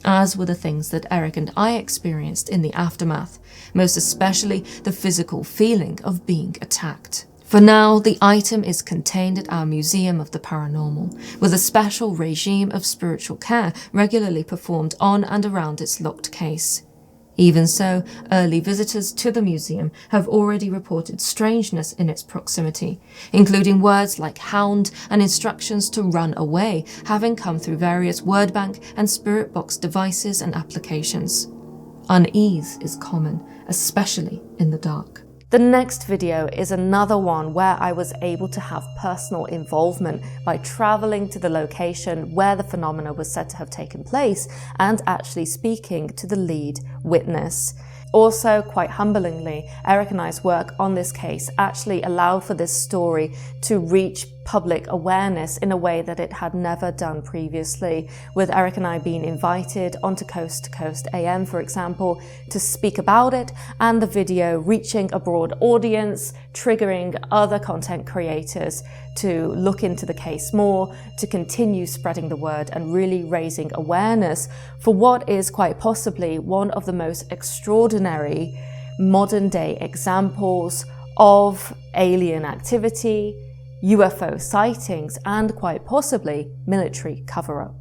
Speaker 2: as were the things that Eric and I experienced in the aftermath, most especially the physical feeling of being attacked. For now, the item is contained at our Museum of the Paranormal, with a special regime of spiritual care regularly performed on and around its locked case. Even so, early visitors to the museum have already reported strangeness in its proximity, including words like hound and instructions to run away, having come through various word bank and spirit box devices and applications. Unease is common, especially in the dark.
Speaker 1: The next video is another one where I was able to have personal involvement by traveling to the location where the phenomena was said to have taken place and actually speaking to the lead witness. Also, quite humblingly, Eric and I's work on this case actually allowed for this story to reach public awareness in a way that it had never done previously, with Eric and I being invited onto Coast to Coast AM, for example, to speak about it, and the video reaching a broad audience, triggering other content creators to look into the case more, to continue spreading the word and really raising awareness for what is quite possibly one of the most extraordinary modern day examples of alien activity, UFO sightings, and quite possibly military cover-up.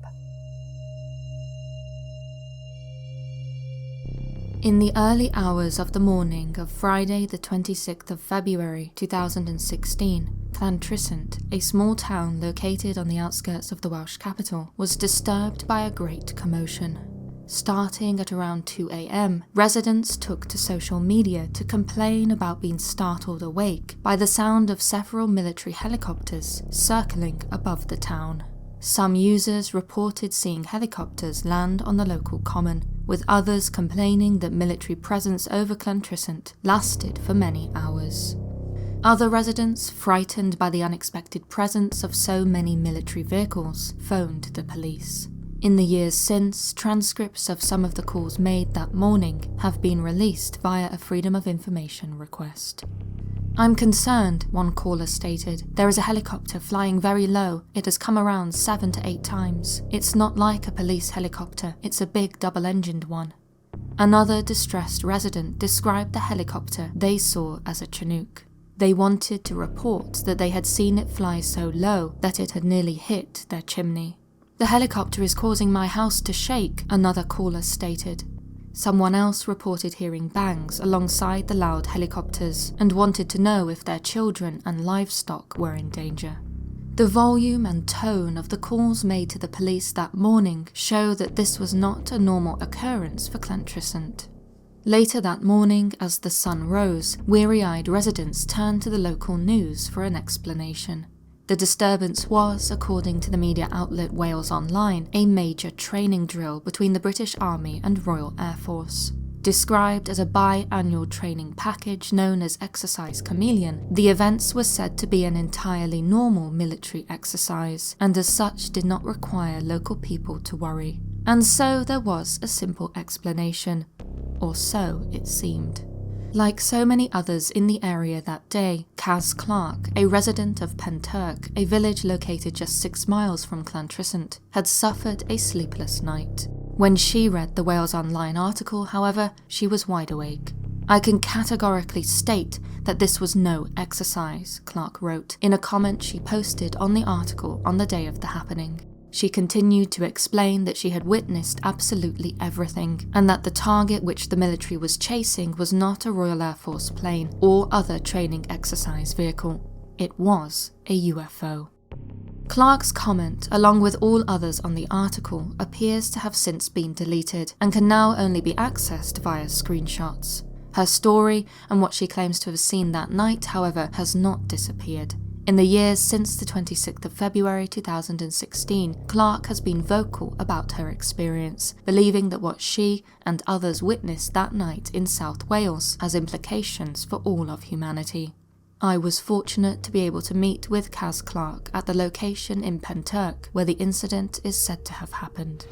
Speaker 2: In the early hours of the morning of Friday the 26th of February 2016, Llantrisant, a small town located on the outskirts of the Welsh capital, was disturbed by a great commotion. Starting at around 2 a.m, residents took to social media to complain about being startled awake by the sound of several military helicopters circling above the town. Some users reported seeing helicopters land on the local common, with others complaining that military presence over Llantrisant lasted for many hours. Other residents, frightened by the unexpected presence of so many military vehicles, phoned the police. In the years since, transcripts of some of the calls made that morning have been released via a Freedom of Information request. "I'm concerned," one caller stated. "There is a helicopter flying very low. It has come around 7 to 8 times. It's not like a police helicopter, it's a big double-engined one." Another distressed resident described the helicopter they saw as a Chinook. They wanted to report that they had seen it fly so low that it had nearly hit their chimney. "The helicopter is causing my house to shake," another caller stated. Someone else reported hearing bangs alongside the loud helicopters and wanted to know if their children and livestock were in danger. The volume and tone of the calls made to the police that morning show that this was not a normal occurrence for Llantrisant. Later that morning, as the sun rose, weary-eyed residents turned to the local news for an explanation. The disturbance was, according to the media outlet Wales Online, a major training drill between the British Army and Royal Air Force. Described as a bi-annual training package known as Exercise Chameleon, the events were said to be an entirely normal military exercise, and as such did not require local people to worry. And so there was a simple explanation, or so it seemed. Like so many others in the area that day, Kaz Clark, a resident of Pentyrch, a village located just 6 miles from Llantrisant, had suffered a sleepless night. When she read the Wales Online article, however, she was wide awake. "I can categorically state that this was no exercise," Clark wrote in a comment she posted on the article on the day of the happening. She continued to explain that she had witnessed absolutely everything, and that the target which the military was chasing was not a Royal Air Force plane or other training exercise vehicle. It was a UFO. Clark's comment, along with all others on the article, appears to have since been deleted and can now only be accessed via screenshots. Her story and what she claims to have seen that night, however, has not disappeared. In the years since the 26th of February 2016, Clark has been vocal about her experience, believing that what she and others witnessed that night in South Wales has implications for all of humanity. I was fortunate to be able to meet with Kaz Clark at the location in Pentyrch where the incident is said to have happened.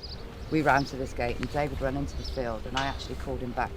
Speaker 3: We ran to this gate and David ran into the field, and I actually called him back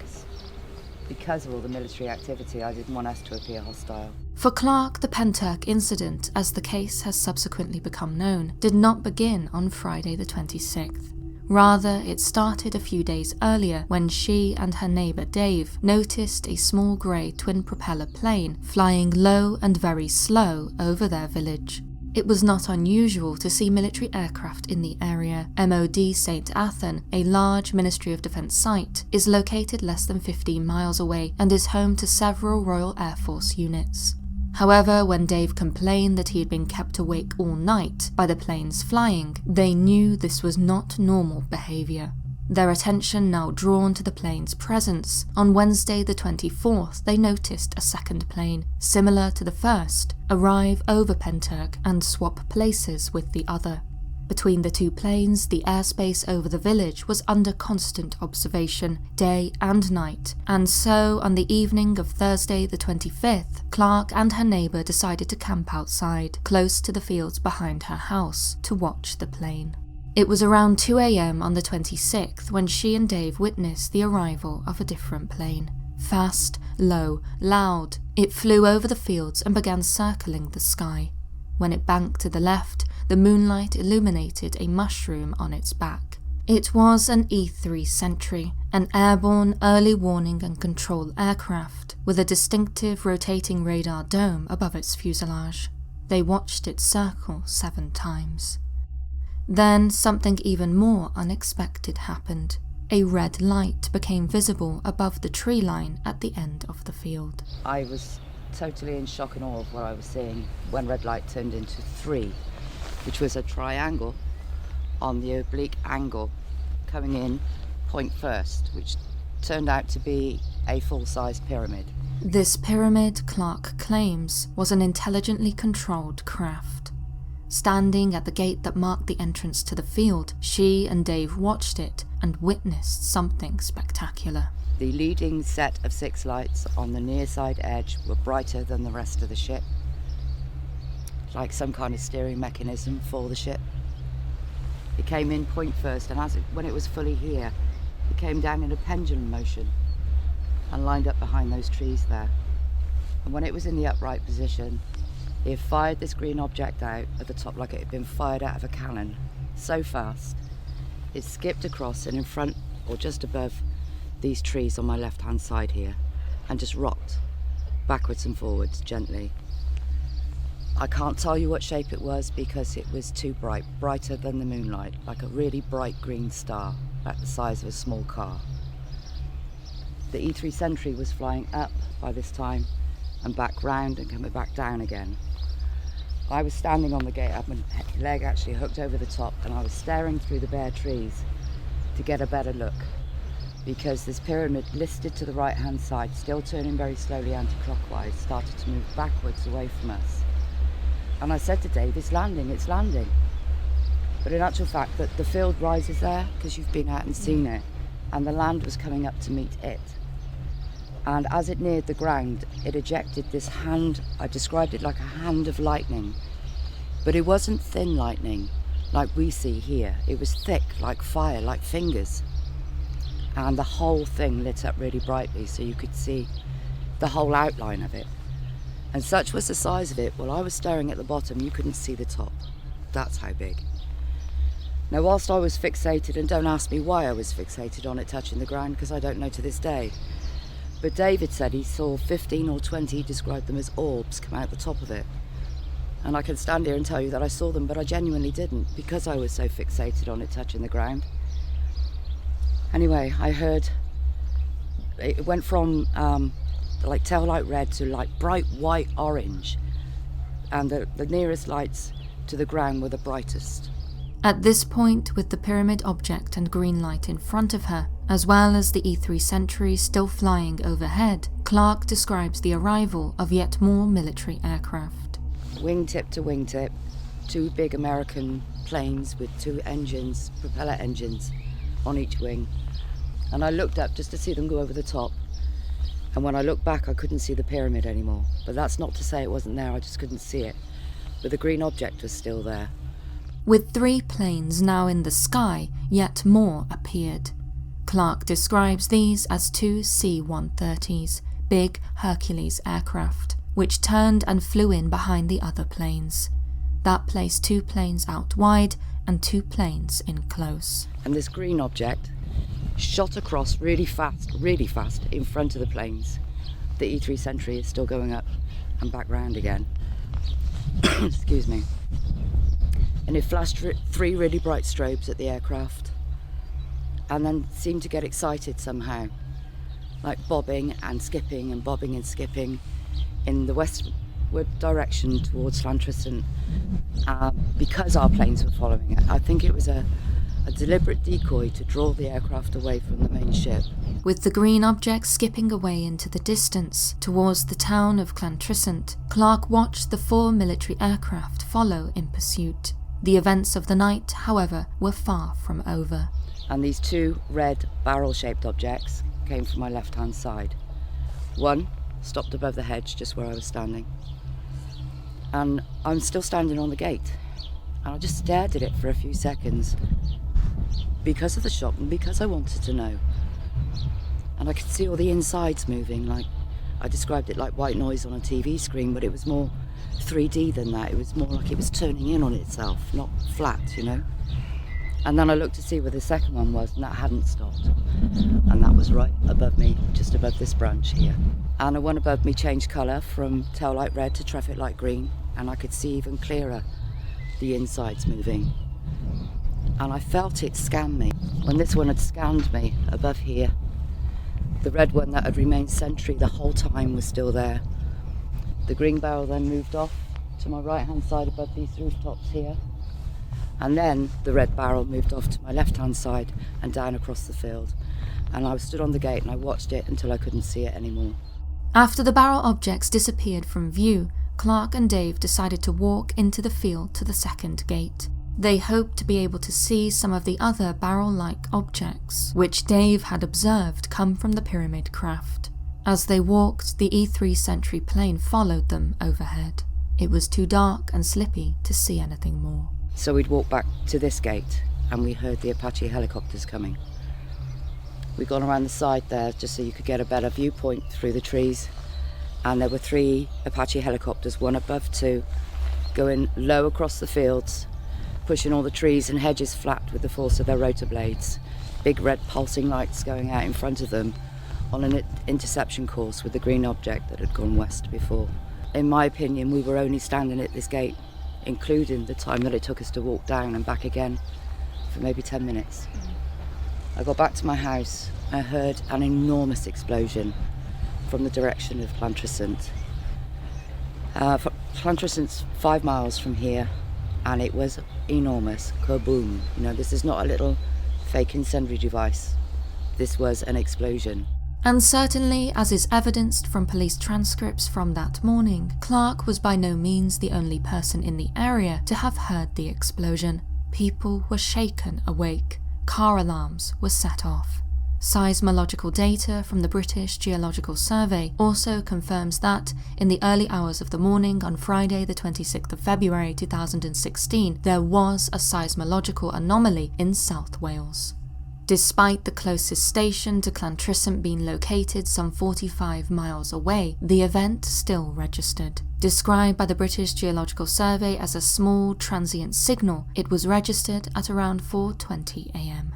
Speaker 3: because of all the military activity. I didn't want us to appear hostile.
Speaker 2: For Clark, the Pentyrch incident, as the case has subsequently become known, did not begin on Friday the 26th. Rather, it started a few days earlier when she and her neighbour Dave noticed a small grey twin-propeller plane flying low and very slow over their village. It was not unusual to see military aircraft in the area. MOD St Athan, a large Ministry of Defence site, is located less than 15 miles away and is home to several Royal Air Force units. However, when Dave complained that he had been kept awake all night by the planes flying, they knew this was not normal behaviour. Their attention now drawn to the plane's presence, on Wednesday the 24th they noticed a second plane, similar to the first, arrive over Pentyrch and swap places with the other. Between the two planes, the airspace over the village was under constant observation, day and night, and so on the evening of Thursday the 25th, Clark and her neighbour decided to camp outside, close to the fields behind her house, to watch the plane. It was around 2 a.m. on the 26th when she and Dave witnessed the arrival of a different plane. Fast, low, loud, it flew over the fields and began circling the sky. When it banked to the left, the moonlight illuminated a mushroom on its back. It was an E3 Sentry, an airborne early warning and control aircraft with a distinctive rotating radar dome above its fuselage. They watched it circle 7 times. Then something even more unexpected happened. A red light became visible above the tree line at the end of the field.
Speaker 3: I was totally in shock and awe of what I was seeing when red light turned into 3, which was a triangle on the oblique angle coming in point first, which turned out to be a full-size pyramid.
Speaker 2: This pyramid, Clark claims, was an intelligently controlled craft. Standing at the gate that marked the entrance to the field, she and Dave watched it and witnessed something spectacular.
Speaker 3: The leading set of 6 lights on the near side edge were brighter than the rest of the ship, like some kind of steering mechanism for the ship. It came in point first, and when it was fully here, it came down in a pendulum motion and lined up behind those trees there. And when it was in the upright position, it fired this green object out at the top like it had been fired out of a cannon, so fast. It skipped across and in front, or just above, these trees on my left-hand side here, and just rocked backwards and forwards gently. I can't tell you what shape it was because it was too bright, brighter than the moonlight, like a really bright green star, about the size of a small car. The E3 Sentry was flying up by this time and back round and coming back down again. I was standing on the gate, I had my leg actually hooked over the top, and I was staring through the bare trees to get a better look, because this pyramid listed to the right hand side, still turning very slowly anti-clockwise, started to move backwards away from us. And I said to Dave, it's landing. But in actual fact, the field rises there, because you've been out and seen it, and the land was coming up to meet it. And as it neared the ground, it ejected this hand, I described it like a hand of lightning. But it wasn't thin lightning, like we see here. It was thick, like fire, like fingers. And the whole thing lit up really brightly, so you could see the whole outline of it. And such was the size of it, while I was staring at the bottom, you couldn't see the top. That's how big. Now, whilst I was fixated, and don't ask me why I was fixated on it touching the ground, because I don't know to this day, but David said he saw 15 or 20, he described them as orbs, come out the top of it. And I can stand here and tell you that I saw them, but I genuinely didn't, because I was so fixated on it touching the ground. Anyway, I heard, it went from like tail light red to like bright white orange, and the nearest lights to the ground were the brightest.
Speaker 2: At this point, with the pyramid object and green light in front of her, as well as the E3 Sentry still flying overhead, Clark describes the arrival of yet more military aircraft.
Speaker 3: Wingtip to wingtip, 2 big American planes with 2 engines, propeller engines, on each wing. And I looked up just to see them go over the top. And when I looked back, I couldn't see the pyramid anymore. But that's not to say it wasn't there, I just couldn't see it. But the green object was still there.
Speaker 2: With 3 planes now in the sky, yet more appeared. Clark describes these as 2 C-130s, big Hercules aircraft, which turned and flew in behind the other planes. That placed 2 planes out wide and 2 planes in close.
Speaker 3: And this green object shot across really fast in front of the planes. The E3 Sentry is still going up and back round again. Excuse me. And it flashed 3 really bright strobes at the aircraft, and then seemed to get excited somehow, like bobbing and skipping and bobbing and skipping in the westward direction towards Llantriston, because our planes were following it. I think it was a deliberate decoy to draw the aircraft away from the main ship.
Speaker 2: With the green object skipping away into the distance towards the town of Llantriston, Clark watched the 4 military aircraft follow in pursuit. The events of the night, however, were far from over.
Speaker 3: And these two red barrel-shaped objects came from my left-hand side. One stopped above the hedge just where I was standing. And I'm still standing on the gate. And I just stared at it for a few seconds because of the shock and because I wanted to know. And I could see all the insides moving, like I described it like white noise on a TV screen, but it was more 3D than that. It was more like it was turning in on itself, not flat, you know. And then I looked to see where the second one was, and that hadn't stopped. And that was right above me, just above this branch here. And the one above me changed colour from tail light red to traffic light green, and I could see even clearer the insides moving. And I felt it scan me. When this one had scanned me above here, the red one that had remained sentry the whole time was still there. The green barrel then moved off to my right-hand side above these rooftops here. And then the red barrel moved off to my left-hand side and down across the field. And I stood on the gate and I watched it until I couldn't see it anymore.
Speaker 2: After the barrel objects disappeared from view, Clark and Dave decided to walk into the field to the second gate. They hoped to be able to see some of the other barrel-like objects, which Dave had observed come from the pyramid craft. As they walked, the E3 Sentry plane followed them overhead. It was too dark and slippy to see anything more.
Speaker 3: So we'd walked back to this gate and we heard the Apache helicopters coming. We'd gone around the side there just so you could get a better viewpoint through the trees. And there were 3 Apache helicopters, one above 2, going low across the fields, pushing all the trees and hedges flat with the force of their rotor blades. Big red pulsing lights going out in front of them on an interception course with the green object that had gone west before. In my opinion, we were only standing at this gate, including the time that it took us to walk down and back again, for maybe 10 minutes. I got back to my house. I heard an enormous explosion from the direction of Llantrisant. Llantrisant's 5 miles from here, and it was enormous. Kaboom. You know, this is not a little fake incendiary device. This was an explosion.
Speaker 2: And certainly, as is evidenced from police transcripts from that morning, Clark was by no means the only person in the area to have heard the explosion. People were shaken awake. Car alarms were set off. Seismological data from the British Geological Survey also confirms that, in the early hours of the morning on Friday the 26th of February 2016, there was a seismological anomaly in South Wales. Despite the closest station to Llantrisant being located some 45 miles away, the event still registered. Described by the British Geological Survey as a small transient signal, it was registered at around 4:20 a.m.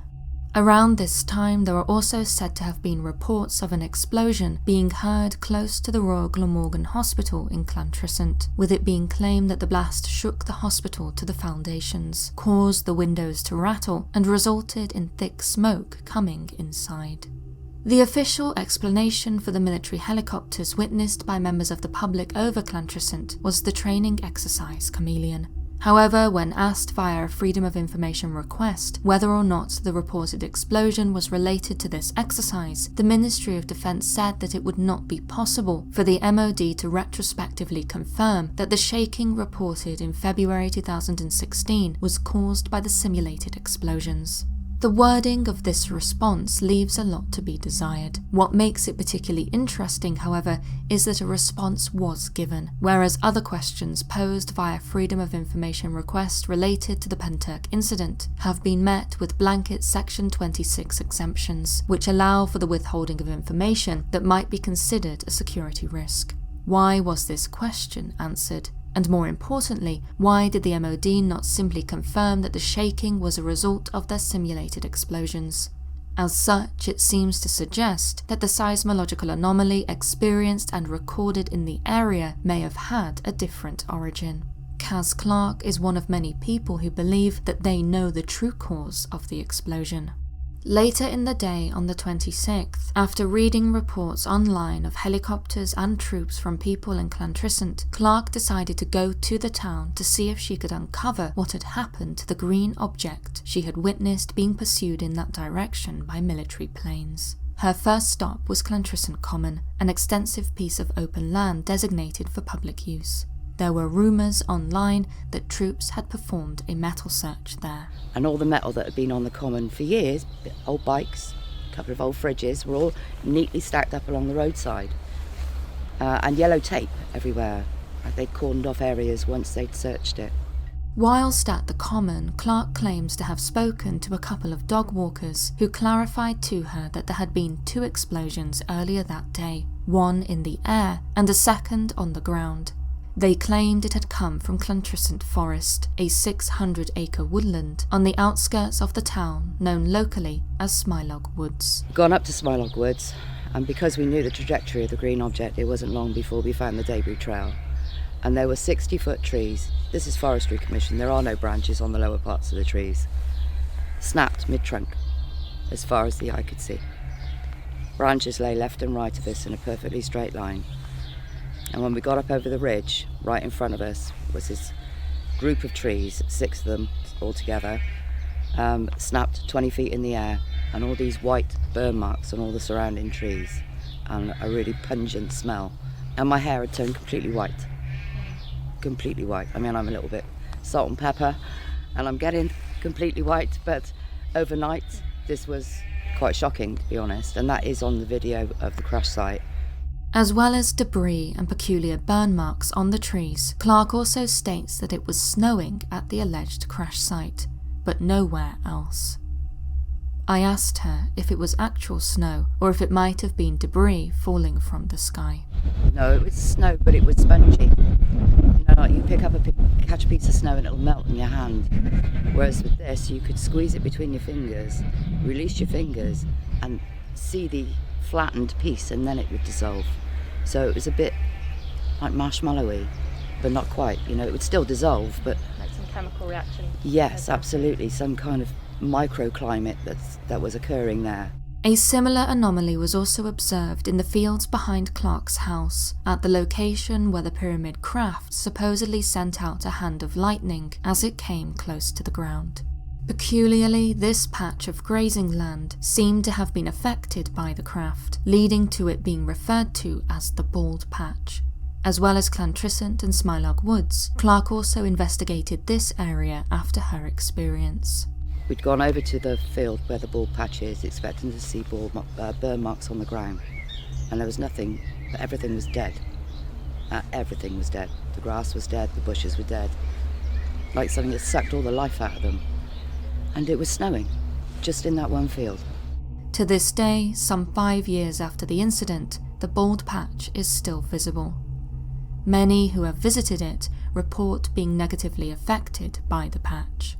Speaker 2: Around this time, there were also said to have been reports of an explosion being heard close to the Royal Glamorgan Hospital in Llantrisant, with it being claimed that the blast shook the hospital to the foundations, caused the windows to rattle, and resulted in thick smoke coming inside. The official explanation for the military helicopters witnessed by members of the public over Llantrisant was the training exercise Chameleon. However, when asked via a Freedom of Information request whether or not the reported explosion was related to this exercise, the Ministry of Defence said that it would not be possible for the MOD to retrospectively confirm that the shaking reported in February 2016 was caused by the simulated explosions. The wording of this response leaves a lot to be desired. What makes it particularly interesting, however, is that a response was given, whereas other questions posed via Freedom of Information request related to the Pentyrch incident have been met with blanket Section 26 exemptions, which allow for the withholding of information that might be considered a security risk. Why was this question answered? And more importantly, why did the MOD not simply confirm that the shaking was a result of their simulated explosions? As such, it seems to suggest that the seismological anomaly experienced and recorded in the area may have had a different origin. Kaz Clark is one of many people who believe that they know the true cause of the explosion. Later in the day, on the 26th, after reading reports online of helicopters and troops from people in Llantrisant, Clark decided to go to the town to see if she could uncover what had happened to the green object she had witnessed being pursued in that direction by military planes. Her first stop was Llantrisant Common, an extensive piece of open land designated for public use. There were rumours online that troops had performed a metal search there.
Speaker 3: And all the metal that had been on the common for years, old bikes, a couple of old fridges, were all neatly stacked up along the roadside. And yellow tape everywhere. They'd cordoned off areas once they'd searched it.
Speaker 2: Whilst at the common, Clark claims to have spoken to a couple of dog walkers who clarified to her that there had been 2 explosions earlier that day, one in the air and a second on the ground. They claimed it had come from Llantrisant Forest, a 600-acre woodland on the outskirts of the town known locally as Smilog Woods.
Speaker 3: Gone up to Smilog Woods, and because we knew the trajectory of the green object, it wasn't long before we found the debris trail. And there were 60-foot trees. This is Forestry Commission. There are no branches on the lower parts of the trees. Snapped mid-trunk, as far as the eye could see. Branches lay left and right of us in a perfectly straight line. And when we got up over the ridge, right in front of us was this group of trees, 6 of them all together, snapped 20 feet in the air, and all these white burn marks on all the surrounding trees, and a really pungent smell. And my hair had turned completely white. Completely white. I mean, I'm a little bit salt and pepper, and I'm getting completely white, but overnight this was quite shocking, to be honest, and that is on the video of the crash site.
Speaker 2: As well as debris and peculiar burn marks on the trees, Clark also states that it was snowing at the alleged crash site, but nowhere else. I asked her if it was actual snow or if it might have been debris falling from the sky.
Speaker 3: No, it was snow, but it was spongy. You know, like you catch a piece of snow and it'll melt in your hand. Whereas with this, you could squeeze it between your fingers, release your fingers, and see the flattened piece, and then it would dissolve. So it was a bit like marshmallowy, but not quite. You know, it would still dissolve, but
Speaker 1: Like some chemical reaction.
Speaker 3: yes, absolutely, some kind of microclimate that was occurring there.
Speaker 2: A similar anomaly was also observed in the fields behind Clark's house, at the location where the pyramid craft supposedly sent out a hand of lightning as it came close to the ground. Peculiarly, this patch of grazing land seemed to have been affected by the craft, leading to it being referred to as the Bald Patch. As well as Llantrisant and Smilog Woods, Clark also investigated this area after her experience.
Speaker 3: We'd gone over to the field where the bald patch is, expecting to see burn marks on the ground. And there was nothing, but everything was dead. Everything was dead. The grass was dead, the bushes were dead. Like something had sucked all the life out of them. And it was snowing, just in that one field.
Speaker 2: To this day, some 5 years after the incident, the bald patch is still visible. Many who have visited it report being negatively affected by the patch.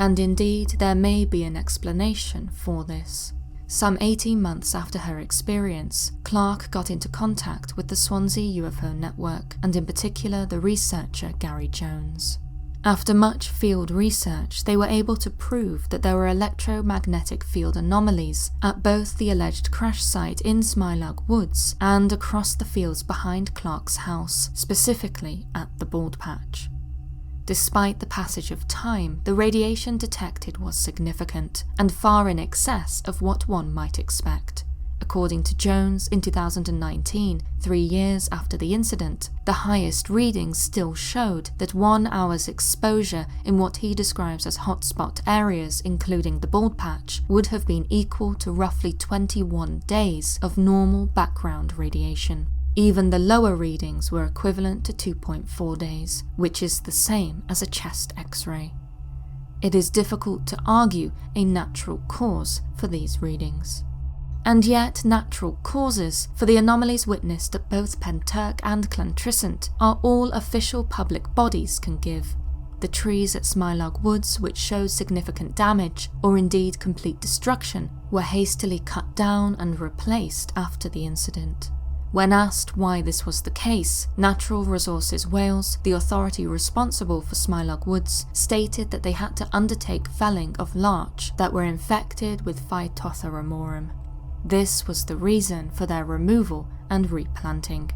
Speaker 2: And indeed, there may be an explanation for this. Some 18 months after her experience, Clark got into contact with the Swansea UFO network, and in particular the researcher Gary Jones. After much field research, they were able to prove that there were electromagnetic field anomalies at both the alleged crash site in Smilog Woods and across the fields behind Clark's house, specifically at the Bald Patch. Despite the passage of time, the radiation detected was significant and far in excess of what one might expect. According to Jones, in 2019, 3 years after the incident, the highest readings still showed that 1 hour's exposure in what he describes as hotspot areas, including the Bald Patch, would have been equal to roughly 21 days of normal background radiation. Even the lower readings were equivalent to 2.4 days, which is the same as a chest X-ray. It is difficult to argue a natural cause for these readings. And yet, natural causes for the anomalies witnessed at both Pentyrch and Llantrisant are all official public bodies can give. The trees at Smilog Woods, which showed significant damage, or indeed complete destruction, were hastily cut down and replaced after the incident. When asked why this was the case, Natural Resources Wales, the authority responsible for Smilog Woods, stated that they had to undertake felling of larch that were infected with Phytophthora. This was the reason for their removal and replanting.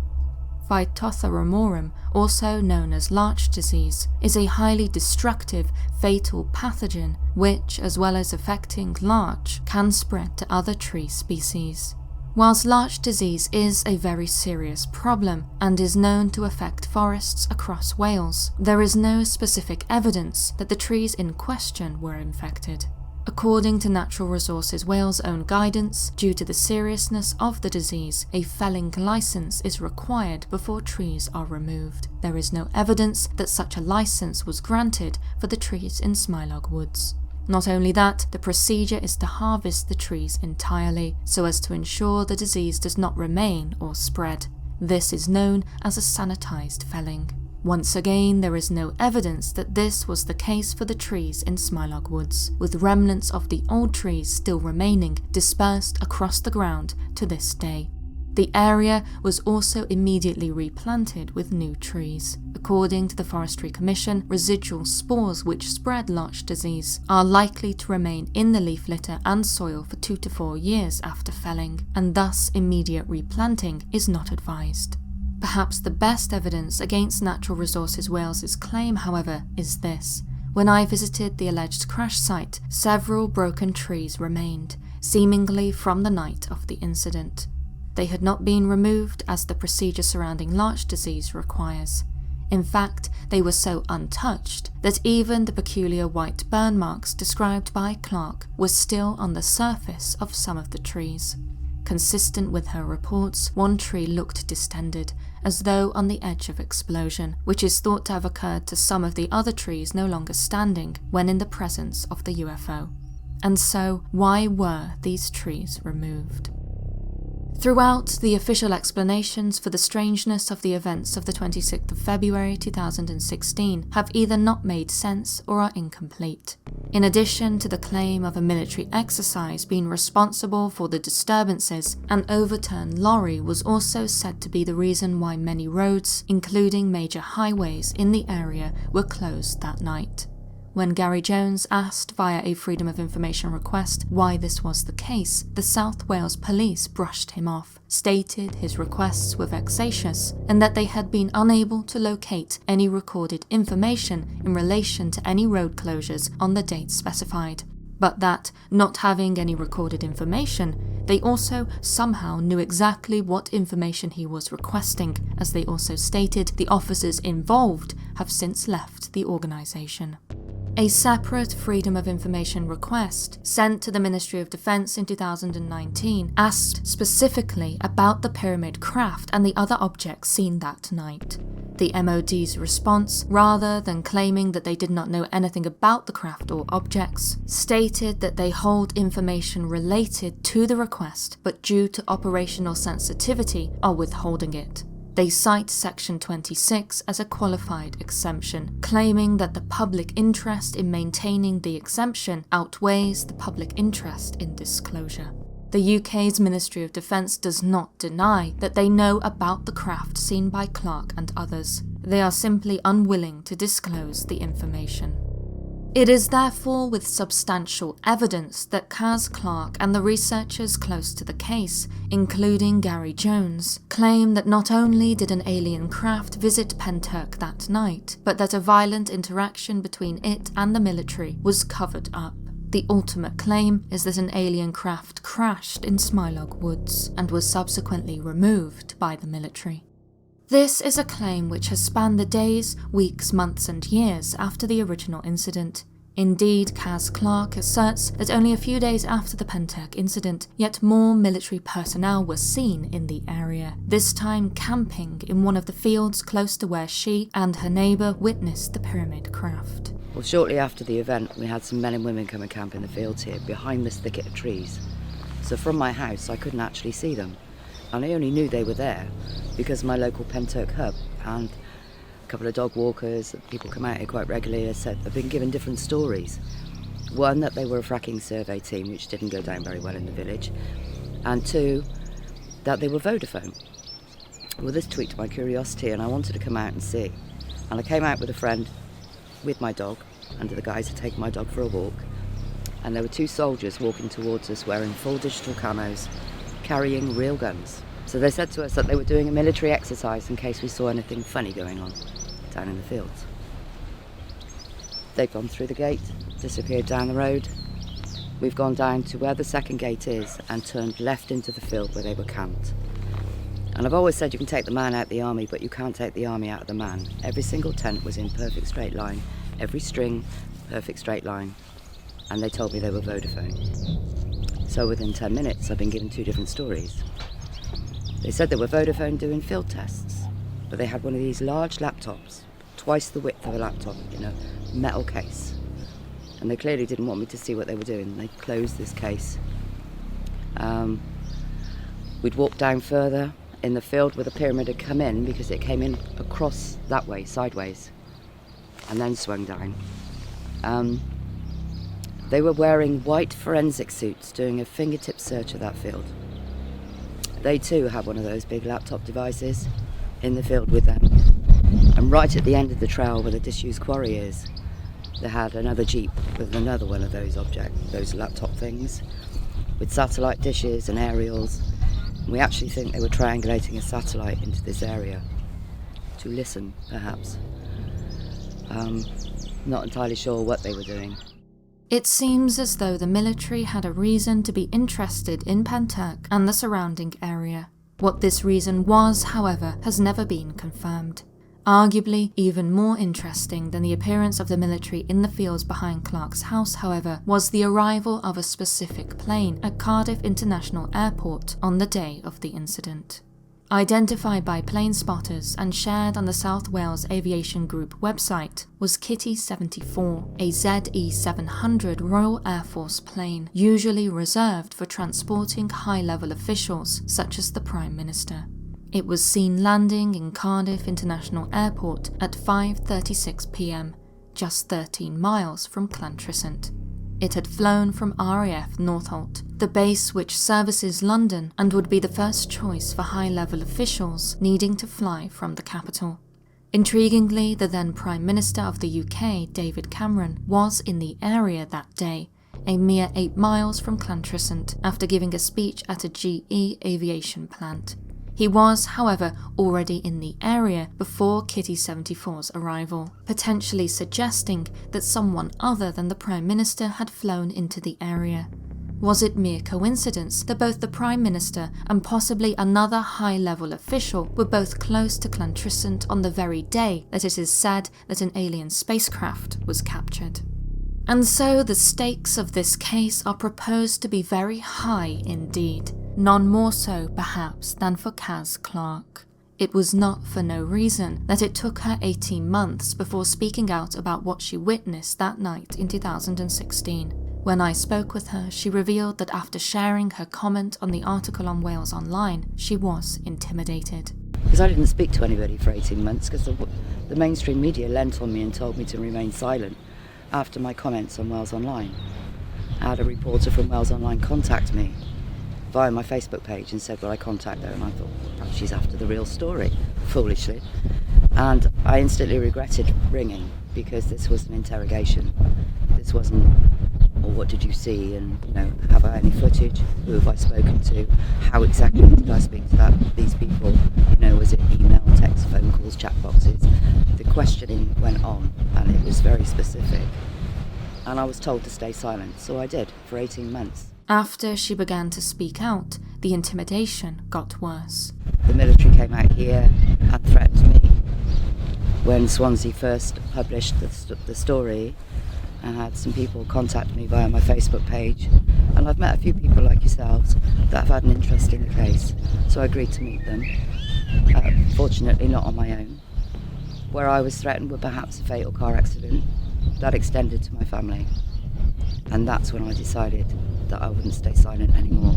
Speaker 2: Phytophthora, also known as larch disease, is a highly destructive, fatal pathogen which, as well as affecting larch, can spread to other tree species. Whilst larch disease is a very serious problem and is known to affect forests across Wales, there is no specific evidence that the trees in question were infected. According to Natural Resources Wales' own guidance, due to the seriousness of the disease, a felling licence is required before trees are removed. There is no evidence that such a licence was granted for the trees in Smilog Woods. Not only that, the procedure is to harvest the trees entirely, so as to ensure the disease does not remain or spread. This is known as a sanitised felling. Once again, there is no evidence that this was the case for the trees in Smilog Woods, with remnants of the old trees still remaining dispersed across the ground to this day. The area was also immediately replanted with new trees. According to the Forestry Commission, residual spores which spread larch disease are likely to remain in the leaf litter and soil for 2 to 4 years after felling, and thus immediate replanting is not advised. Perhaps the best evidence against Natural Resources Wales' claim, however, is this. When I visited the alleged crash site, several broken trees remained, seemingly from the night of the incident. They had not been removed as the procedure surrounding larch disease requires. In fact, they were so untouched that even the peculiar white burn marks described by Clark were still on the surface of some of the trees. Consistent with her reports, one tree looked distended, as though on the edge of explosion, which is thought to have occurred to some of the other trees no longer standing when in the presence of the UFO. And so, why were these trees removed? Throughout, the official explanations for the strangeness of the events of the 26th of February 2016 have either not made sense or are incomplete. In addition to the claim of a military exercise being responsible for the disturbances, an overturned lorry was also said to be the reason why many roads, including major highways in the area, were closed that night. When Gary Jones asked via a Freedom of Information request why this was the case, the South Wales Police brushed him off, stated his requests were vexatious, and that they had been unable to locate any recorded information in relation to any road closures on the date specified, but that, not having any recorded information, they also somehow knew exactly what information he was requesting, as they also stated the officers involved have since left the organisation. A separate Freedom of Information request sent to the Ministry of Defence in 2019 asked specifically about the pyramid craft and the other objects seen that night. The MOD's response, rather than claiming that they did not know anything about the craft or objects, stated that they hold information related to the request, but due to operational sensitivity are withholding it. They cite Section 26 as a qualified exemption, claiming that the public interest in maintaining the exemption outweighs the public interest in disclosure. The UK's Ministry of Defence does not deny that they know about the craft seen by Clark and others. They are simply unwilling to disclose the information. It is therefore with substantial evidence that Kaz Clark and the researchers close to the case, including Gary Jones, claim that not only did an alien craft visit Pentyrch that night, but that a violent interaction between it and the military was covered up. The ultimate claim is that an alien craft crashed in Smilog Woods and was subsequently removed by the military. This is a claim which has spanned the days, weeks, months and years after the original incident. Indeed, Kaz Clark asserts that only a few days after the Pentyrch incident, yet more military personnel were seen in the area, this time camping in one of the fields close to where she and her neighbour witnessed the pyramid craft.
Speaker 3: Well, shortly after the event, we had some men and women come and camp in the fields here, behind this thicket of trees. So from my house, I couldn't actually see them. And I only knew they were there because my local Pentyrch hub and a couple of dog walkers, people come out here quite regularly, have said they've been given different stories. One, that they were a fracking survey team, which didn't go down very well in the village. And two, that they were Vodafone. Well, this tweaked my curiosity and I wanted to come out and see. And I came out with a friend, with my dog, under the guise of taking my dog for a walk. And there were two soldiers walking towards us wearing full digital camos, carrying real guns. So they said to us that they were doing a military exercise in case we saw anything funny going on down in the fields. They'd gone through the gate, disappeared down the road, we've gone down to where the second gate is and turned left into the field where they were camped. And I've always said you can take the man out of the army, but you can't take the army out of the man. Every single tent was in perfect straight line, every string, perfect straight line. And they told me they were Vodafone. So within 10 minutes, I've been given 2 different stories. They said they were Vodafone doing field tests, but they had one of these large laptops, twice the width of a laptop, in a metal case. And they clearly didn't want me to see what they were doing. They closed this case. We'd walked down further in the field where the pyramid had come in, because it came in across that way, sideways, and then swung down. They were wearing white forensic suits doing a fingertip search of that field. They too had one of those big laptop devices in the field with them. And right at the end of the trail where the disused quarry is, they had another jeep with another one of those those laptop things, with satellite dishes and aerials. And we actually think they were triangulating a satellite into this area to listen, perhaps. Not entirely sure what they were doing.
Speaker 2: It seems as though the military had a reason to be interested in Pentyrch and the surrounding area. What this reason was, however, has never been confirmed. Arguably even more interesting than the appearance of the military in the fields behind Clark's house, however, was the arrival of a specific plane at Cardiff International Airport on the day of the incident. Identified by plane spotters and shared on the South Wales Aviation Group website, was Kitty 74, a ZE-700 Royal Air Force plane, usually reserved for transporting high-level officials such as the Prime Minister. It was seen landing in Cardiff International Airport at 5:36 p.m, just 13 miles from Llantrisant. It had flown from RAF Northolt, the base which services London and would be the first choice for high-level officials needing to fly from the capital. Intriguingly, the then Prime Minister of the UK, David Cameron, was in the area that day, a mere 8 miles from Llantrisant, after giving a speech at a GE aviation plant. He was, however, already in the area before Kitty 74's arrival, potentially suggesting that someone other than the Prime Minister had flown into the area. Was it mere coincidence that both the Prime Minister and possibly another high-level official were both close to Llantrisant on the very day that it is said that an alien spacecraft was captured? And so the stakes of this case are proposed to be very high indeed, none more so perhaps than for Kaz Clark. It was not for no reason that it took her 18 months before speaking out about what she witnessed that night in 2016. When I spoke with her, she revealed that after sharing her comment on the article on Wales Online, she was intimidated.
Speaker 3: Because I didn't speak to anybody for 18 months because the mainstream media leant on me and told me to remain silent after my comments on Wales Online. I had a reporter from Wales Online contact me via my Facebook page and said, will I contact her? And I thought, perhaps she's after the real story, foolishly. And I instantly regretted ringing because this was an interrogation. This wasn't, well, what did you see? And, have I any footage? Who have I spoken to? How exactly did I speak to these people? Was it email, text, phone calls, chat boxes? The questioning went on and it was very specific. And I was told to stay silent, so I did for 18 months.
Speaker 2: After she began to speak out, the intimidation got worse.
Speaker 3: The military came out here and threatened me. When Swansea first published the story, I had some people contact me via my Facebook page, and I've met a few people like yourselves that have had an interest in the case, so I agreed to meet them. Fortunately not on my own. Where I was threatened with perhaps a fatal car accident, that extended to my family. And that's when I decided that I wouldn't stay silent anymore.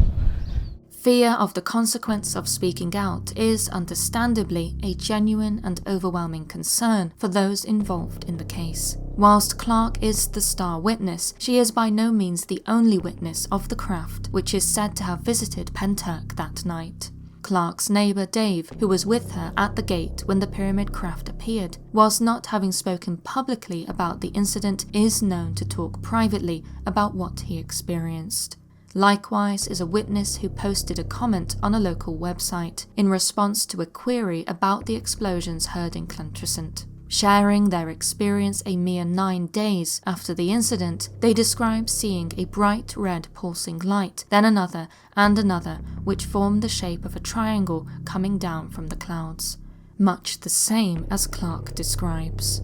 Speaker 2: Fear of the consequence of speaking out is understandably a genuine and overwhelming concern for those involved in the case. Whilst Clark is the star witness, she is by no means the only witness of the craft which is said to have visited Pentyrch that night. Clark's neighbour Dave, who was with her at the gate when the pyramid craft appeared, whilst not having spoken publicly about the incident, is known to talk privately about what he experienced. Likewise is a witness who posted a comment on a local website in response to a query about the explosions heard in Llantrisant. Sharing their experience a mere 9 days after the incident, they describe seeing a bright red pulsing light, then another and another, which formed the shape of a triangle coming down from the clouds, much the same as Clark describes.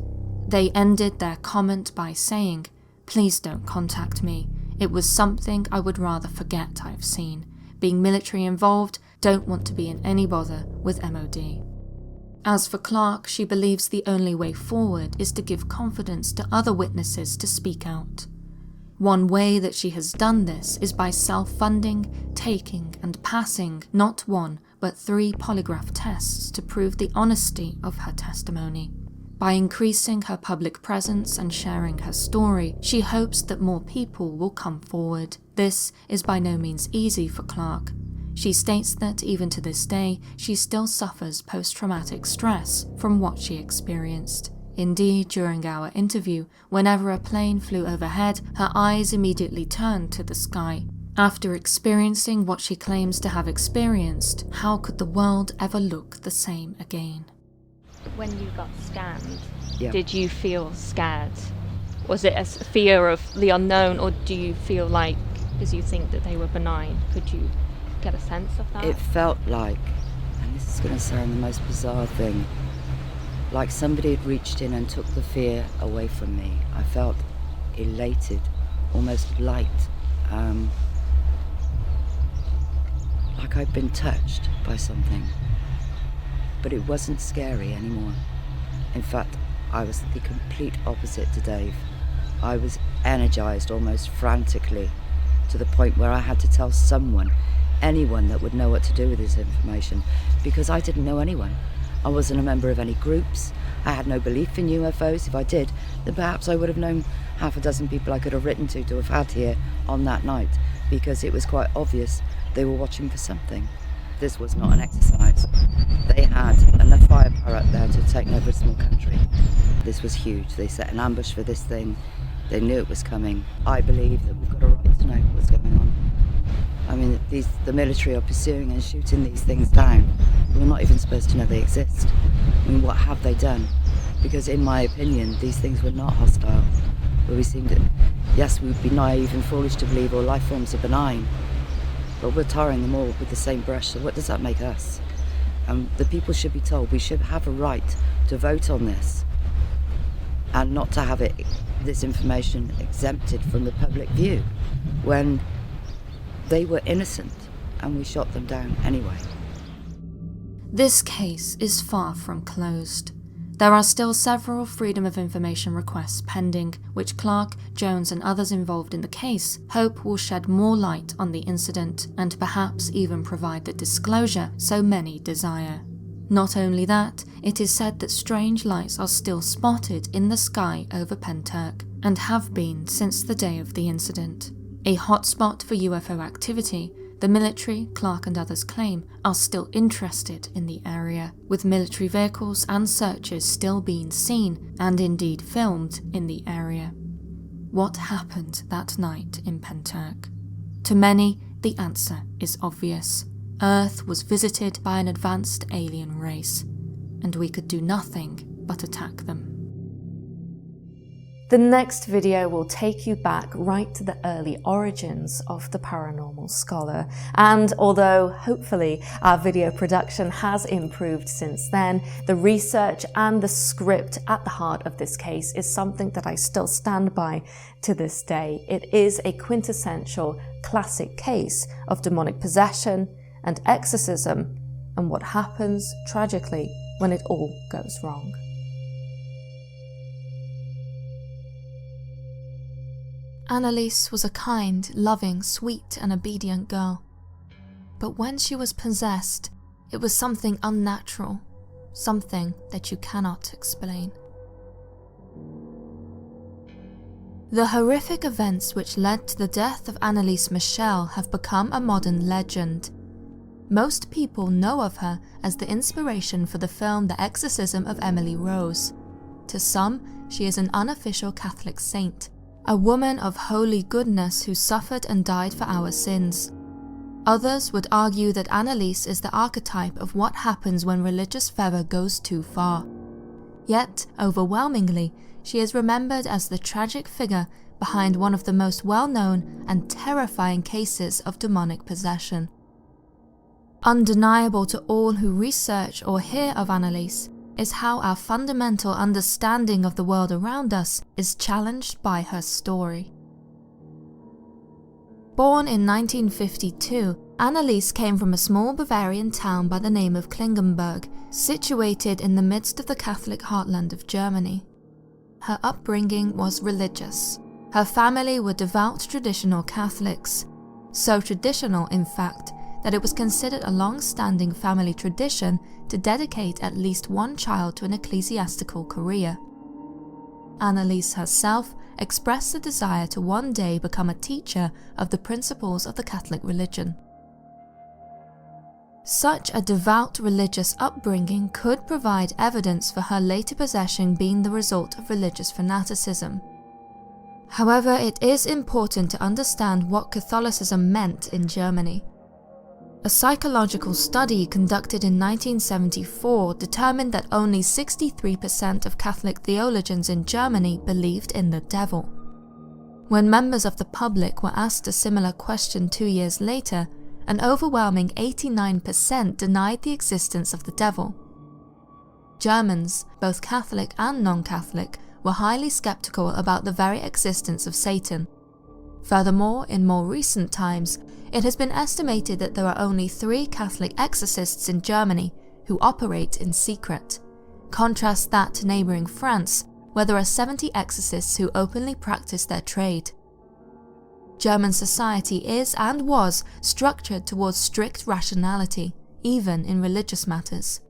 Speaker 2: They ended their comment by saying, "Please don't contact me. It was something I would rather forget I've seen. Being military involved, don't want to be in any bother with MOD." As for Clark, she believes the only way forward is to give confidence to other witnesses to speak out. One way that she has done this is by self-funding, taking and passing not 1 but 3 polygraph tests to prove the honesty of her testimony. By increasing her public presence and sharing her story, she hopes that more people will come forward. This is by no means easy for Clark. She states that even to this day, she still suffers post-traumatic stress from what she experienced. Indeed, during our interview, whenever a plane flew overhead, her eyes immediately turned to the sky. After experiencing what she claims to have experienced, how could the world ever look the same again?
Speaker 4: When you got scanned,
Speaker 3: Yeah.
Speaker 4: did you feel scared? Was it a fear of the unknown, or do you feel like, because you think that they were benign, could you get a sense of that?
Speaker 3: It felt like, and this is going to sound the most bizarre thing, like somebody had reached in and took the fear away from me. I felt elated, almost light, like I'd been touched by something. But it wasn't scary anymore. In fact, I was the complete opposite to Dave. I was energized almost frantically, to the point where I had to tell someone, anyone that would know what to do with this information, because I didn't know anyone. I wasn't a member of any groups. I had no belief in UFOs. If I did, then perhaps I would have known half a dozen people I could have written to have had here on that night, because it was quite obvious they were watching for something. This was not an exercise. They had enough firepower up there to have taken over a small country. This was huge. They set an ambush for this thing. They knew it was coming. I believe that we've got a right to know what's going on. I mean, the military are pursuing and shooting these things down. We're not even supposed to know they exist. I mean, what have they done? Because in my opinion, these things were not hostile. But we seem to, yes, we would be naive and foolish to believe all life forms are benign, but we're tarring them all with the same brush, so what does that make us? The people should be told we should have a right to vote on this, and not to have this information exempted from the public view, when they were innocent and we shot them down anyway.
Speaker 2: This case is far from closed. There are still several Freedom of Information requests pending, which Clark, Jones and others involved in the case hope will shed more light on the incident and perhaps even provide the disclosure so many desire. Not only that, it is said that strange lights are still spotted in the sky over Pentyrch, and have been since the day of the incident. A hotspot for UFO activity, the military, Clark and others claim, are still interested in the area, with military vehicles and searches still being seen and indeed filmed in the area. What happened that night in Pentyrch? To many, the answer is obvious. Earth was visited by an advanced alien race, and we could do nothing but attack them.
Speaker 1: The next video will take you back right to the early origins of the Paranormal Scholar, and although hopefully our video production has improved since then, the research and the script at the heart of this case is something that I still stand by to this day. It is a quintessential classic case of demonic possession and exorcism, and what happens tragically when it all goes wrong.
Speaker 2: Anneliese was a kind, loving, sweet and obedient girl. But when she was possessed, it was something unnatural, something that you cannot explain. The horrific events which led to the death of Anneliese Michel have become a modern legend. Most people know of her as the inspiration for the film The Exorcism of Emily Rose. To some, she is an unofficial Catholic saint, a woman of holy goodness who suffered and died for our sins. Others would argue that Anneliese is the archetype of what happens when religious fervour goes too far. Yet, overwhelmingly, she is remembered as the tragic figure behind one of the most well-known and terrifying cases of demonic possession. Undeniable to all who research or hear of Anneliese is how our fundamental understanding of the world around us is challenged by her story. Born in 1952, Anneliese came from a small Bavarian town by the name of Klingenberg, situated in the midst of the Catholic heartland of Germany. Her upbringing was religious. Her family were devout traditional Catholics, so traditional in fact that it was considered a long-standing family tradition to dedicate at least one child to an ecclesiastical career. Anneliese herself expressed a desire to one day become a teacher of the principles of the Catholic religion. Such a devout religious upbringing could provide evidence for her later possession being the result of religious fanaticism. However, it is important to understand what Catholicism meant in Germany. A psychological study conducted in 1974 determined that only 63% of Catholic theologians in Germany believed in the devil. When members of the public were asked a similar question 2 years later, an overwhelming 89% denied the existence of the devil. Germans, both Catholic and non-Catholic, were highly skeptical about the very existence of Satan. Furthermore, in more recent times, it has been estimated that there are only 3 Catholic exorcists in Germany who operate in secret. Contrast that to neighbouring France, where there are 70 exorcists who openly practice their trade. German society is and was structured towards strict rationality, even in religious matters.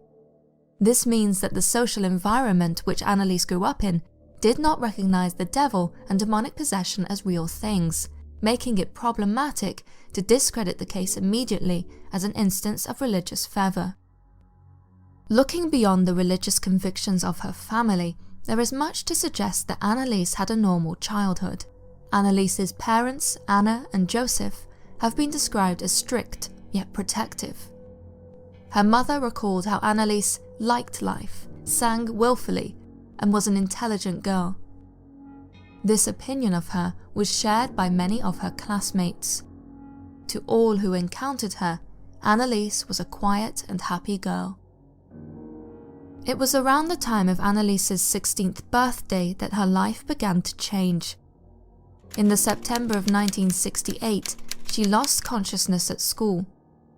Speaker 2: This means that the social environment which Anneliese grew up in did not recognise the devil and demonic possession as real things, making it problematic to discredit the case immediately as an instance of religious fervour. Looking beyond the religious convictions of her family, there is much to suggest that Anneliese had a normal childhood. Anneliese's parents, Anna and Joseph, have been described as strict yet protective. Her mother recalled how Anneliese liked life, sang willfully, and was an intelligent girl. This opinion of her was shared by many of her classmates. To all who encountered her, Anneliese was a quiet and happy girl. It was around the time of Anneliese's 16th birthday that her life began to change. In the September of 1968, she lost consciousness at school.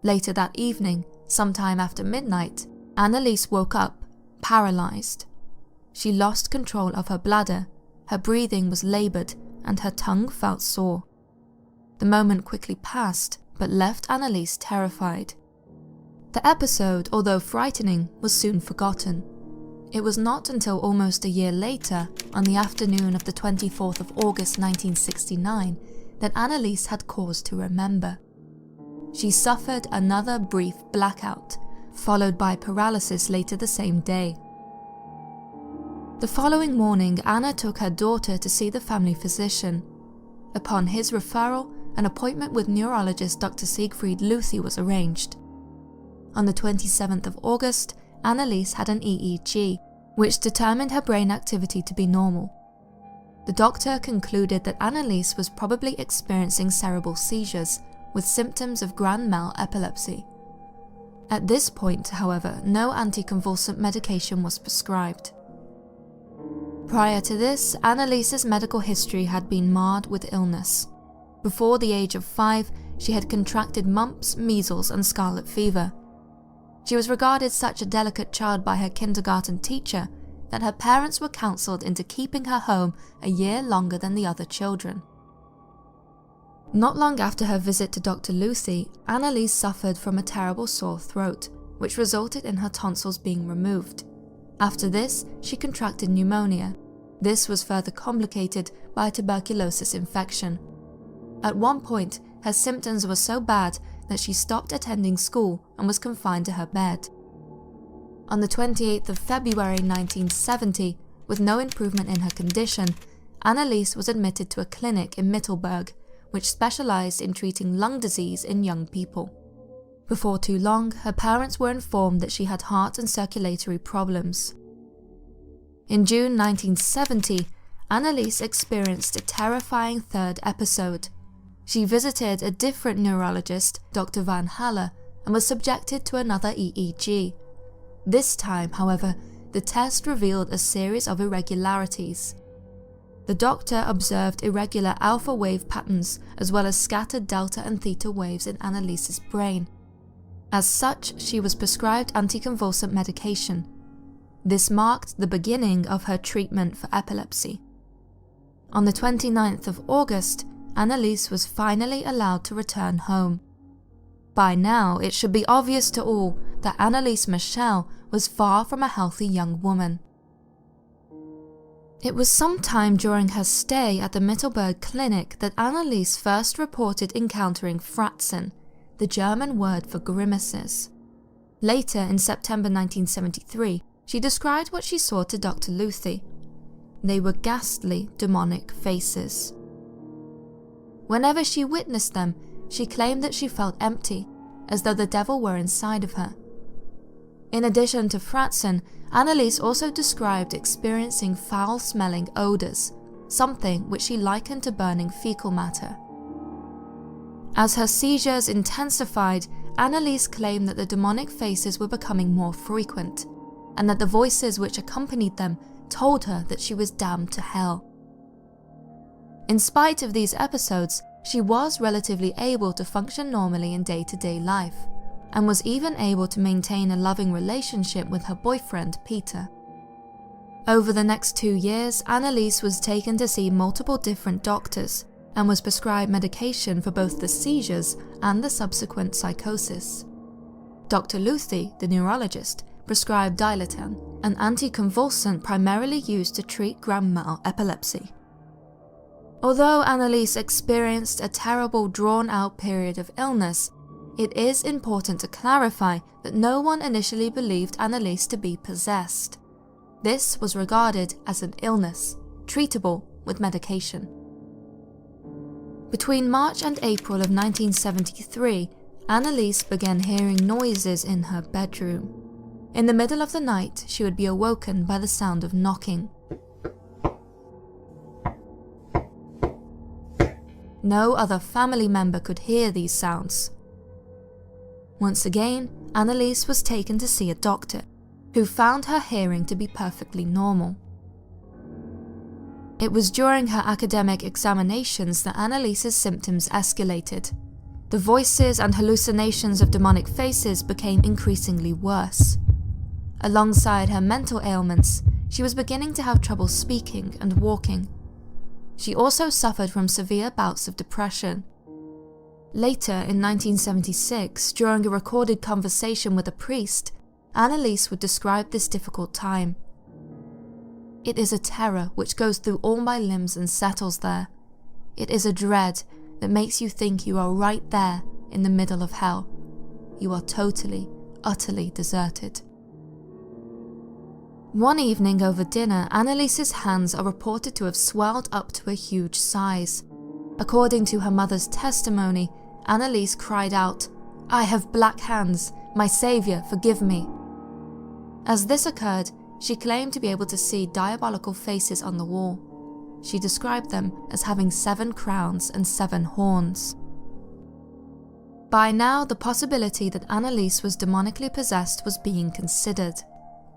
Speaker 2: Later that evening, sometime after midnight, Anneliese woke up, paralysed. She lost control of her bladder, her breathing was laboured, and her tongue felt sore. The moment quickly passed, but left Anneliese terrified. The episode, although frightening, was soon forgotten. It was not until almost a year later, on the afternoon of the 24th of August 1969, that Anneliese had cause to remember. She suffered another brief blackout, followed by paralysis later the same day. The following morning, Anna took her daughter to see the family physician. Upon his referral, an appointment with neurologist Dr. Siegfried Luthi was arranged. On the 27th of August, Anneliese had an EEG, which determined her brain activity to be normal. The doctor concluded that Anneliese was probably experiencing cerebral seizures, with symptoms of grand mal epilepsy. At this point, however, no anticonvulsant medication was prescribed. Prior to this, Anneliese's medical history had been marred with illness. Before the age of 5, she had contracted mumps, measles, and scarlet fever. She was regarded such a delicate child by her kindergarten teacher that her parents were counselled into keeping her home a year longer than the other children. Not long after her visit to Dr. Luthi, Anneliese suffered from a terrible sore throat, which resulted in her tonsils being removed. After this, she contracted pneumonia. This was further complicated by a tuberculosis infection. At one point, her symptoms were so bad that she stopped attending school and was confined to her bed. On the 28th of February 1970, with no improvement in her condition, Anneliese was admitted to a clinic in Mittelberg, which specialised in treating lung disease in young people. Before too long, her parents were informed that she had heart and circulatory problems. In June 1970, Anneliese experienced a terrifying third episode. She visited a different neurologist, Dr. Van Halle, and was subjected to another EEG. This time, however, the test revealed a series of irregularities. The doctor observed irregular alpha wave patterns as well as scattered delta and theta waves in Anneliese's brain. As such, she was prescribed anticonvulsant medication. This marked the beginning of her treatment for epilepsy. On the 29th of August, Anneliese was finally allowed to return home. By now, it should be obvious to all that Anneliese Michel was far from a healthy young woman. It was sometime during her stay at the Mittelberg clinic that Anneliese first reported encountering Fratzen, the German word for grimaces. Later, in September 1973, she described what she saw to Dr. Luthi. They were ghastly, demonic faces. Whenever she witnessed them, she claimed that she felt empty, as though the devil were inside of her. In addition to Fratzen, Anneliese also described experiencing foul-smelling odours, something which she likened to burning fecal matter. As her seizures intensified, Anneliese claimed that the demonic faces were becoming more frequent, and that the voices which accompanied them told her that she was damned to hell. In spite of these episodes, she was relatively able to function normally in day-to-day life, and was even able to maintain a loving relationship with her boyfriend, Peter. Over the next 2 years, Anneliese was taken to see multiple different doctors, and was prescribed medication for both the seizures and the subsequent psychosis. Dr. Luthi, the neurologist, prescribed Dilaton, an anticonvulsant primarily used to treat grand mal epilepsy. Although Anneliese experienced a terrible drawn-out period of illness, it is important to clarify that no one initially believed Anneliese to be possessed. This was regarded as an illness, treatable with medication. Between March and April of 1973, Anneliese began hearing noises in her bedroom. In the middle of the night, she would be awoken by the sound of knocking. No other family member could hear these sounds. Once again, Anneliese was taken to see a doctor, who found her hearing to be perfectly normal. It was during her academic examinations that Anneliese's symptoms escalated. The voices and hallucinations of demonic faces became increasingly worse. Alongside her mental ailments, she was beginning to have trouble speaking and walking. She also suffered from severe bouts of depression. Later, in 1976, during a recorded conversation with a priest, Anneliese would describe this difficult time. "It is a terror which goes through all my limbs and settles there. It is a dread that makes you think you are right there in the middle of hell. You are totally, utterly deserted." One evening over dinner, Anneliese's hands are reported to have swelled up to a huge size. According to her mother's testimony, Anneliese cried out, "I have black hands, my saviour, forgive me." As this occurred, she claimed to be able to see diabolical faces on the wall. She described them as having 7 crowns and 7 horns. By now, the possibility that Anneliese was demonically possessed was being considered.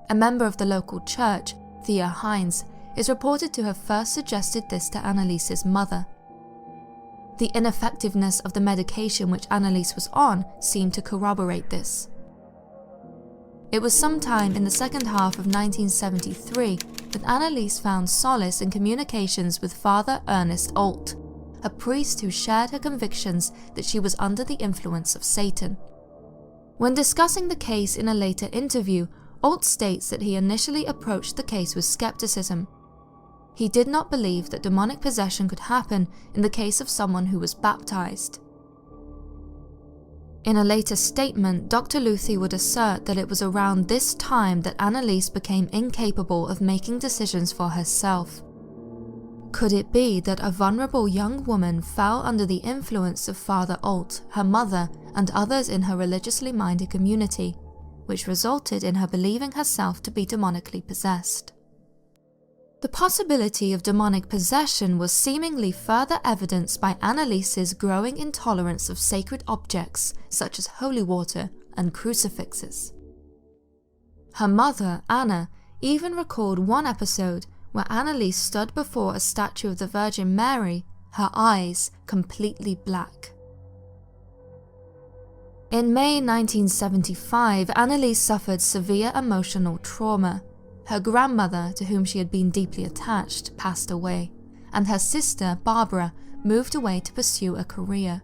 Speaker 2: A member of the local church, Thea Hines, is reported to have first suggested this to Anneliese's mother. The ineffectiveness of the medication which Anneliese was on seemed to corroborate this. It was sometime in the second half of 1973 that Anneliese found solace in communications with Father Ernest Alt, a priest who shared her convictions that she was under the influence of Satan. When discussing the case in a later interview, Alt states that he initially approached the case with skepticism. He did not believe that demonic possession could happen in the case of someone who was baptized. In a later statement, Dr. Luthi would assert that it was around this time that Anneliese became incapable of making decisions for herself. Could it be that a vulnerable young woman fell under the influence of Father Alt, her mother, and others in her religiously minded community, which resulted in her believing herself to be demonically possessed? The possibility of demonic possession was seemingly further evidenced by Anneliese's growing intolerance of sacred objects such as holy water and crucifixes. Her mother, Anna, even recalled one episode where Anneliese stood before a statue of the Virgin Mary, her eyes completely black. In May 1975, Anneliese suffered severe emotional trauma. Her grandmother, to whom she had been deeply attached, passed away, and her sister, Barbara, moved away to pursue a career.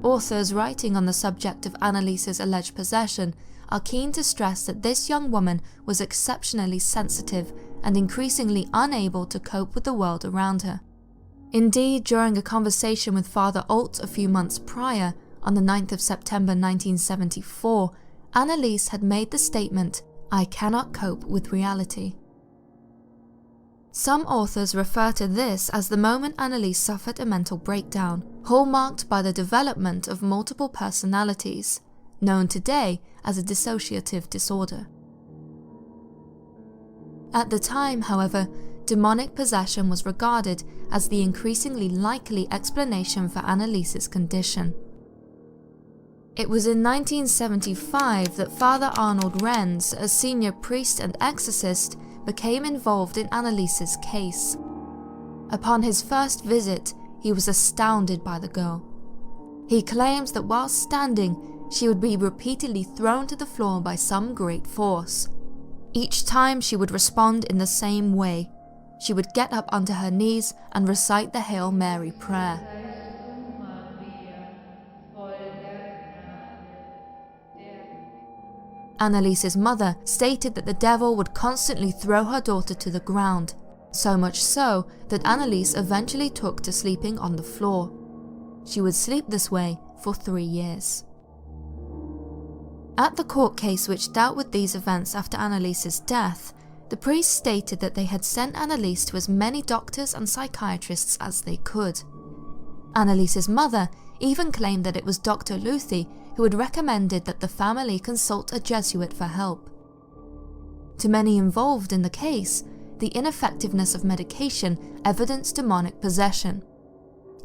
Speaker 2: Authors writing on the subject of Anneliese's alleged possession are keen to stress that this young woman was exceptionally sensitive and increasingly unable to cope with the world around her. Indeed, during a conversation with Father Alt a few months prior, on the 9th of September 1974, Anneliese had made the statement, "I cannot cope with reality." Some authors refer to this as the moment Anneliese suffered a mental breakdown, hallmarked by the development of multiple personalities, known today as a dissociative disorder. At the time, however, demonic possession was regarded as the increasingly likely explanation for Anneliese's condition. It was in 1975 that Father Arnold Renz, a senior priest and exorcist, became involved in Anneliese's case. Upon his first visit, he was astounded by the girl. He claims that while standing, she would be repeatedly thrown to the floor by some great force. Each time she would respond in the same way. She would get up onto her knees and recite the Hail Mary prayer. Anneliese's mother stated that the devil would constantly throw her daughter to the ground, so much so that Anneliese eventually took to sleeping on the floor. She would sleep this way for 3 years. At the court case which dealt with these events after Anneliese's death, the priest stated that they had sent Anneliese to as many doctors and psychiatrists as they could. Anneliese's mother even claimed that it was Dr. Luthi who had recommended that the family consult a Jesuit for help. To many involved in the case, the ineffectiveness of medication evidenced demonic possession.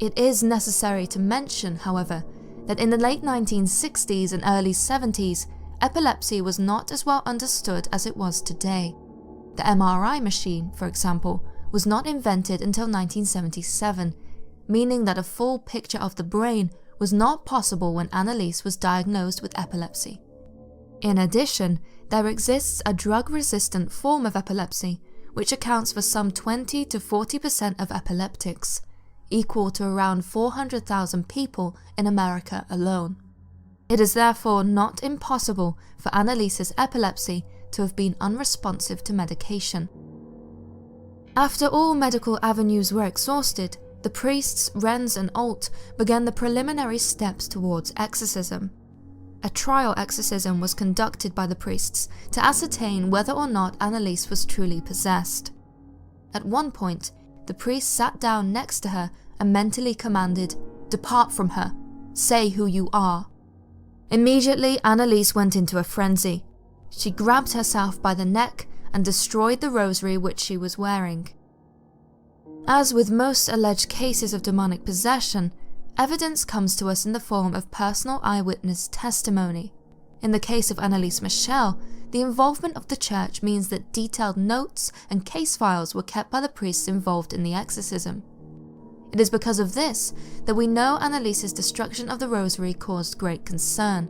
Speaker 2: It is necessary to mention, however, that in the late 1960s and early 70s, epilepsy was not as well understood as it was today. The MRI machine, for example, was not invented until 1977, meaning that a full picture of the brain was not possible when Anneliese was diagnosed with epilepsy. In addition, there exists a drug-resistant form of epilepsy, which accounts for some 20 to 40% of epileptics, equal to around 400,000 people in America alone. It is therefore not impossible for Anneliese's epilepsy to have been unresponsive to medication. After all medical avenues were exhausted, the priests Renz and Alt began the preliminary steps towards exorcism. A trial exorcism was conducted by the priests to ascertain whether or not Anneliese was truly possessed. At one point, the priest sat down next to her and mentally commanded, "Depart from her. Say who you are." Immediately, Anneliese went into a frenzy. She grabbed herself by the neck and destroyed the rosary which she was wearing. As with most alleged cases of demonic possession, evidence comes to us in the form of personal eyewitness testimony. In the case of Anneliese Michel, the involvement of the church means that detailed notes and case files were kept by the priests involved in the exorcism. It is because of this that we know Anneliese's destruction of the rosary caused great concern.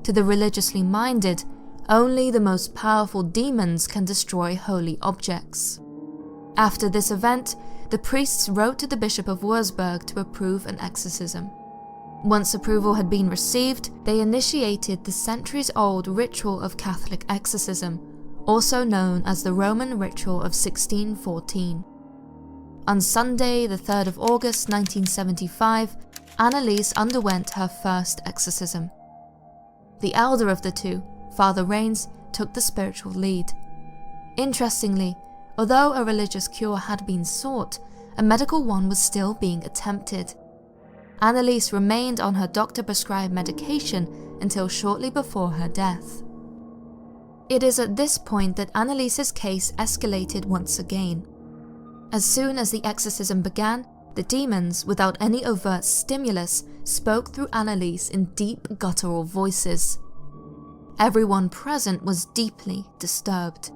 Speaker 2: To the religiously minded, only the most powerful demons can destroy holy objects. After this event, the priests wrote to the Bishop of Würzburg to approve an exorcism. Once approval had been received, they initiated the centuries-old ritual of Catholic exorcism, also known as the Roman Ritual of 1614. On Sunday, the 3rd of August 1975, Anneliese underwent her first exorcism. The elder of the two, Father Rains, took the spiritual lead. Interestingly, although a religious cure had been sought, a medical one was still being attempted. Anneliese remained on her doctor-prescribed medication until shortly before her death. It is at this point that Anneliese's case escalated once again. As soon as the exorcism began, the demons, without any overt stimulus, spoke through Anneliese in deep guttural voices. Everyone present was deeply disturbed.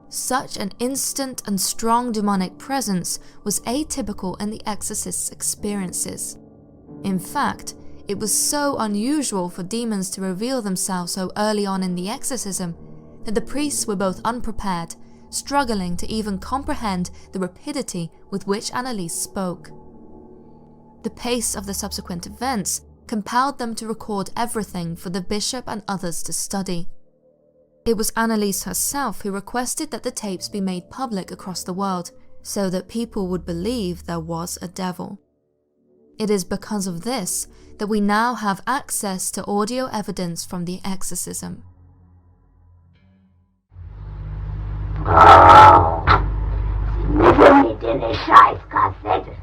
Speaker 2: Such an instant and strong demonic presence was atypical in the exorcist's experiences. In fact, it was so unusual for demons to reveal themselves so early on in the exorcism that the priests were both unprepared, struggling to even comprehend the rapidity with which Anneliese spoke. The pace of the subsequent events compelled them to record everything for the bishop and others to study. It was Anneliese herself who requested that the tapes be made public across the world, so that people would believe there was a devil. It is because of this that we now have access to audio evidence from the exorcism.
Speaker 5: Mit in die Scheißkassette.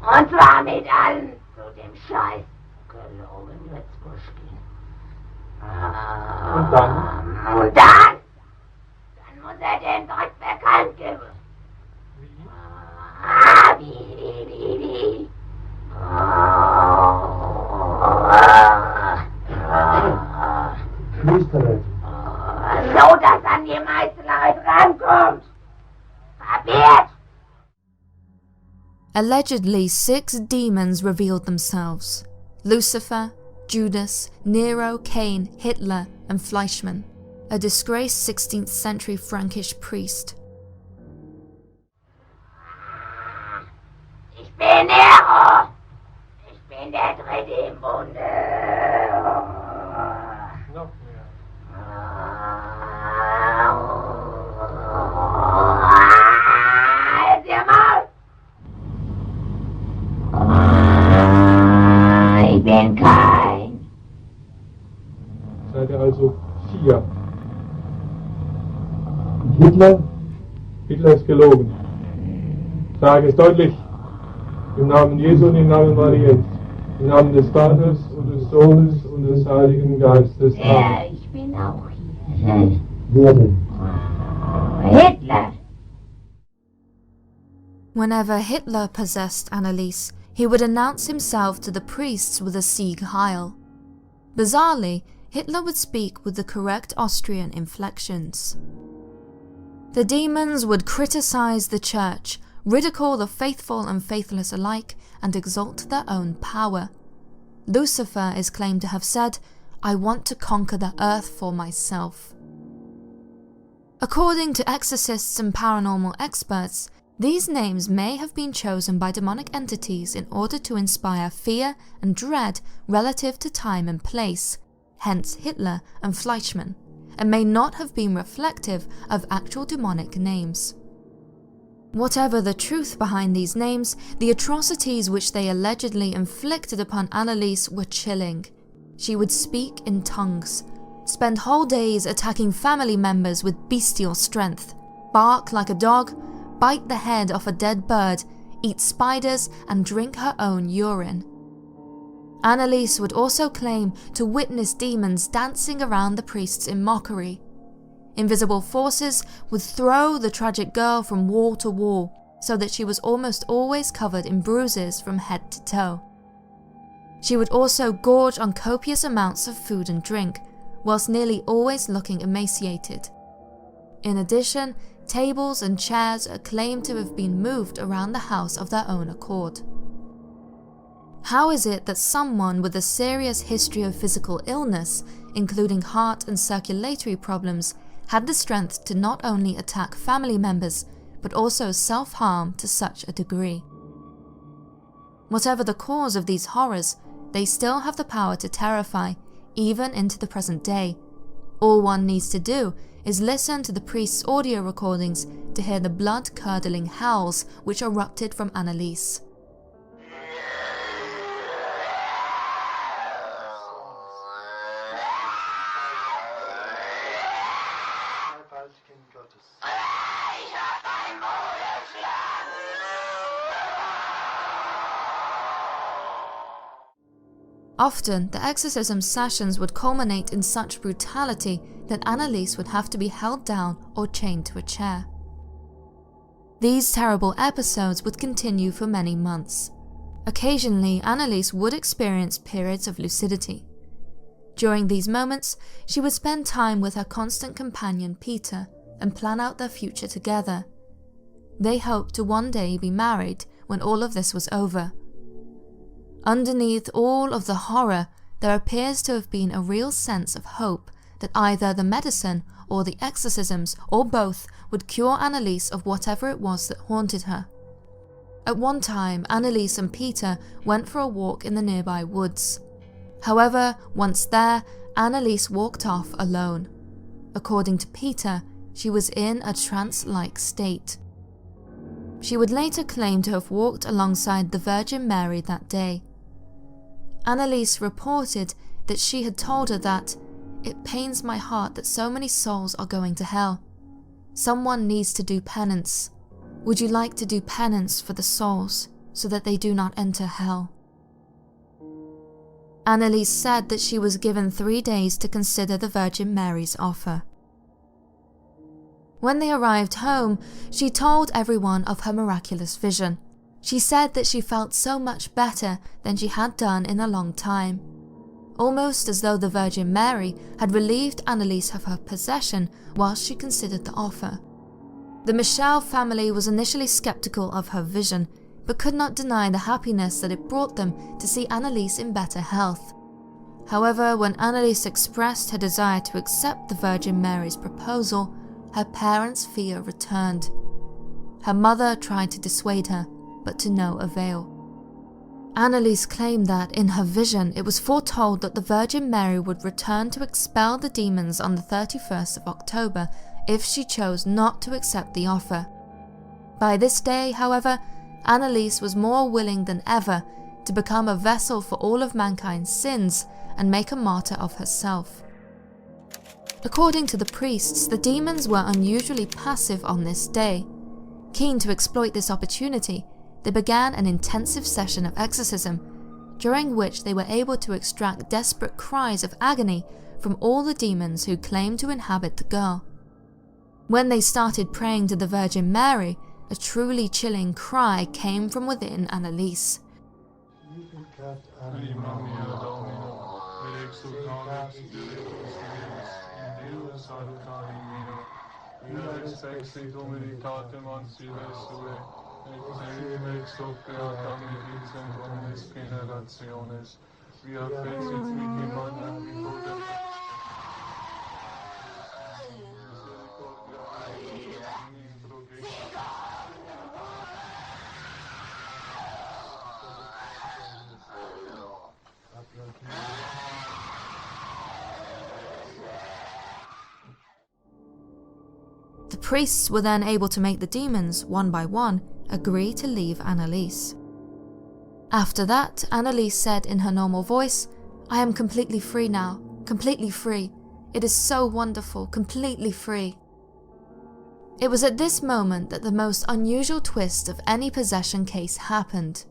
Speaker 5: Und zwar mit allen zu dem Scheiß gelogen Witzbuschki.
Speaker 6: Und dann?
Speaker 5: Und dann? Dann muss den Dreck bekannt geben. Wie?
Speaker 6: Flüstere.
Speaker 5: So, dass an die meisten Leute rankommt. Kapiert?
Speaker 2: Allegedly, 6 demons revealed themselves: Lucifer, Judas, Nero, Cain, Hitler, and Fleischmann, a disgraced 16th century Frankish priest.
Speaker 5: Ich bin Nero. Ich bin der Dritte im Bunde.
Speaker 6: Noch mehr.
Speaker 5: Halt ihr Maul! Ich bin kein.
Speaker 6: Seid ihr also 4. Und Hitler? Hitler ist gelogen. Sage es deutlich. Im Namen Jesu und im Namen Mariens. Im Namen des Vaters und des Sohnes und des Heiligen Geistes.
Speaker 5: Ja,
Speaker 6: Amen.
Speaker 5: ich bin auch hier.
Speaker 6: Wer denn?
Speaker 5: Hitler.
Speaker 2: Whenever Hitler possessed Anneliese, he would announce himself to the priests with a Sieg Heil. Bizarrely, Hitler would speak with the correct Austrian inflections. The demons would criticize the church, ridicule the faithful and faithless alike, and exalt their own power. Lucifer is claimed to have said, "I want to conquer the earth for myself." According to exorcists and paranormal experts, these names may have been chosen by demonic entities in order to inspire fear and dread relative to time and place, hence Hitler and Fleischmann, and may not have been reflective of actual demonic names. Whatever the truth behind these names, the atrocities which they allegedly inflicted upon Anneliese were chilling. She would speak in tongues, spend whole days attacking family members with bestial strength, bark like a dog, bite the head off a dead bird, eat spiders, and drink her own urine. Anneliese would also claim to witness demons dancing around the priests in mockery. Invisible forces would throw the tragic girl from wall to wall, so that she was almost always covered in bruises from head to toe. She would also gorge on copious amounts of food and drink, whilst nearly always looking emaciated. In addition, tables and chairs are claimed to have been moved around the house of their own accord. How is it that someone with a serious history of physical illness, including heart and circulatory problems, had the strength to not only attack family members, but also self-harm to such a degree? Whatever the cause of these horrors, they still have the power to terrify, even into the present day. All one needs to do is listen to the priest's audio recordings to hear the blood-curdling howls which erupted from Anneliese. Often, the exorcism sessions would culminate in such brutality that Anneliese would have to be held down or chained to a chair. These terrible episodes would continue for many months. Occasionally, Anneliese would experience periods of lucidity. During these moments, she would spend time with her constant companion Peter and plan out their future together. They hoped to one day be married when all of this was over. Underneath all of the horror, there appears to have been a real sense of hope that either the medicine or the exorcisms, or both, would cure Anneliese of whatever it was that haunted her. At one time, Anneliese and Peter went for a walk in the nearby woods. However, once there, Anneliese walked off alone. According to Peter, she was in a trance-like state. She would later claim to have walked alongside the Virgin Mary that day. Anneliese reported that she had told her that, "It pains my heart that so many souls are going to hell. Someone needs to do penance. Would you like to do penance for the souls so that they do not enter hell?" Anneliese said that she was given 3 days to consider the Virgin Mary's offer. When they arrived home, she told everyone of her miraculous vision. She said that she felt so much better than she had done in a long time, almost as though the Virgin Mary had relieved Anneliese of her possession whilst she considered the offer. The Michel family was initially skeptical of her vision, but could not deny the happiness that it brought them to see Anneliese in better health. However, when Anneliese expressed her desire to accept the Virgin Mary's proposal, her parents' fear returned. Her mother tried to dissuade her, but to no avail. Anneliese claimed that, in her vision, it was foretold that the Virgin Mary would return to expel the demons on the 31st of October if she chose not to accept the offer. By this day, however, Anneliese was more willing than ever to become a vessel for all of mankind's sins and make a martyr of herself. According to the priests, the demons were unusually passive on this day. Keen to exploit this opportunity, they began an intensive session of exorcism, during which they were able to extract desperate cries of agony from all the demons who claimed to inhabit the girl. When they started praying to the Virgin Mary, a truly chilling cry came from within Anneliese. The priests were then able to make the demons, one by one, agree to leave Anneliese. After that, Anneliese said in her normal voice, "I am completely free now, completely free. It is so wonderful, completely free." It was at this moment that the most unusual twist of any possession case happened.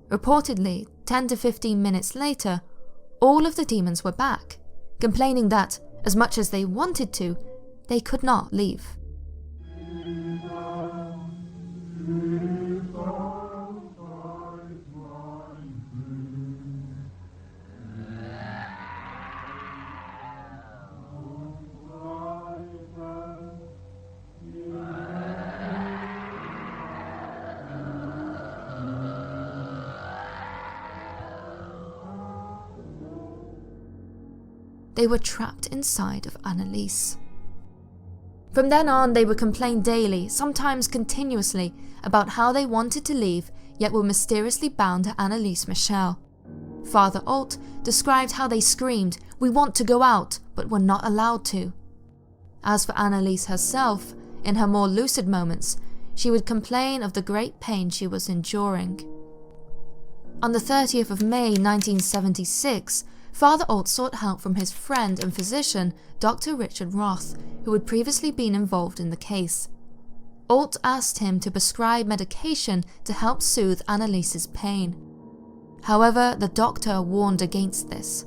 Speaker 2: Reportedly, 10 to 15 minutes later, all of the demons were back, complaining that, as much as they wanted to, they could not leave. They were trapped inside of Anneliese. From then on, they would complain daily, sometimes continuously, about how they wanted to leave, yet were mysteriously bound to Anneliese Michel. Father Alt described how they screamed, "We want to go out," but were not allowed to. As for Anneliese herself, in her more lucid moments, she would complain of the great pain she was enduring. On the 30th of May 1976, Father Alt sought help from his friend and physician, Dr. Richard Roth, who had previously been involved in the case. Alt asked him to prescribe medication to help soothe Anneliese's pain. However, the doctor warned against this.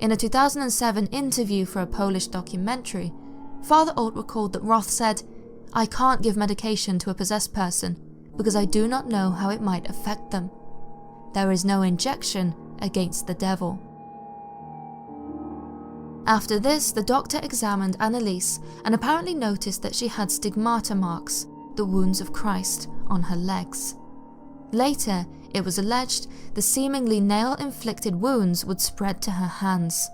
Speaker 2: In a 2007 interview for a Polish documentary, Father Alt recalled that Roth said, "I can't give medication to a possessed person because I do not know how it might affect them. There is no injection against the devil." After this, the doctor examined Anneliese and apparently noticed that she had stigmata marks, the wounds of Christ, on her legs. Later, it was alleged the seemingly nail-inflicted wounds would spread to her hands.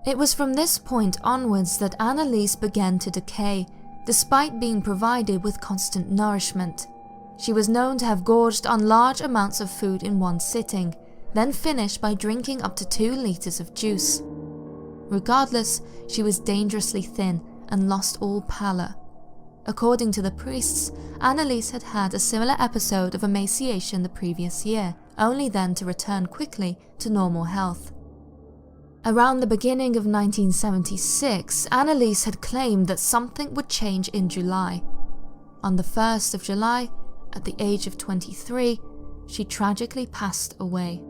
Speaker 2: It was from this point onwards that Anneliese began to decay, despite being provided with constant nourishment. She was known to have gorged on large amounts of food in one sitting, then finished by drinking up to 2 liters of juice. Regardless, she was dangerously thin and lost all pallor. According to the priests, Anneliese had had a similar episode of emaciation the previous year, only then to return quickly to normal health. Around the beginning of 1976, Anneliese had claimed that something would change in July. On the 1st of July, at the age of 23, she tragically passed away.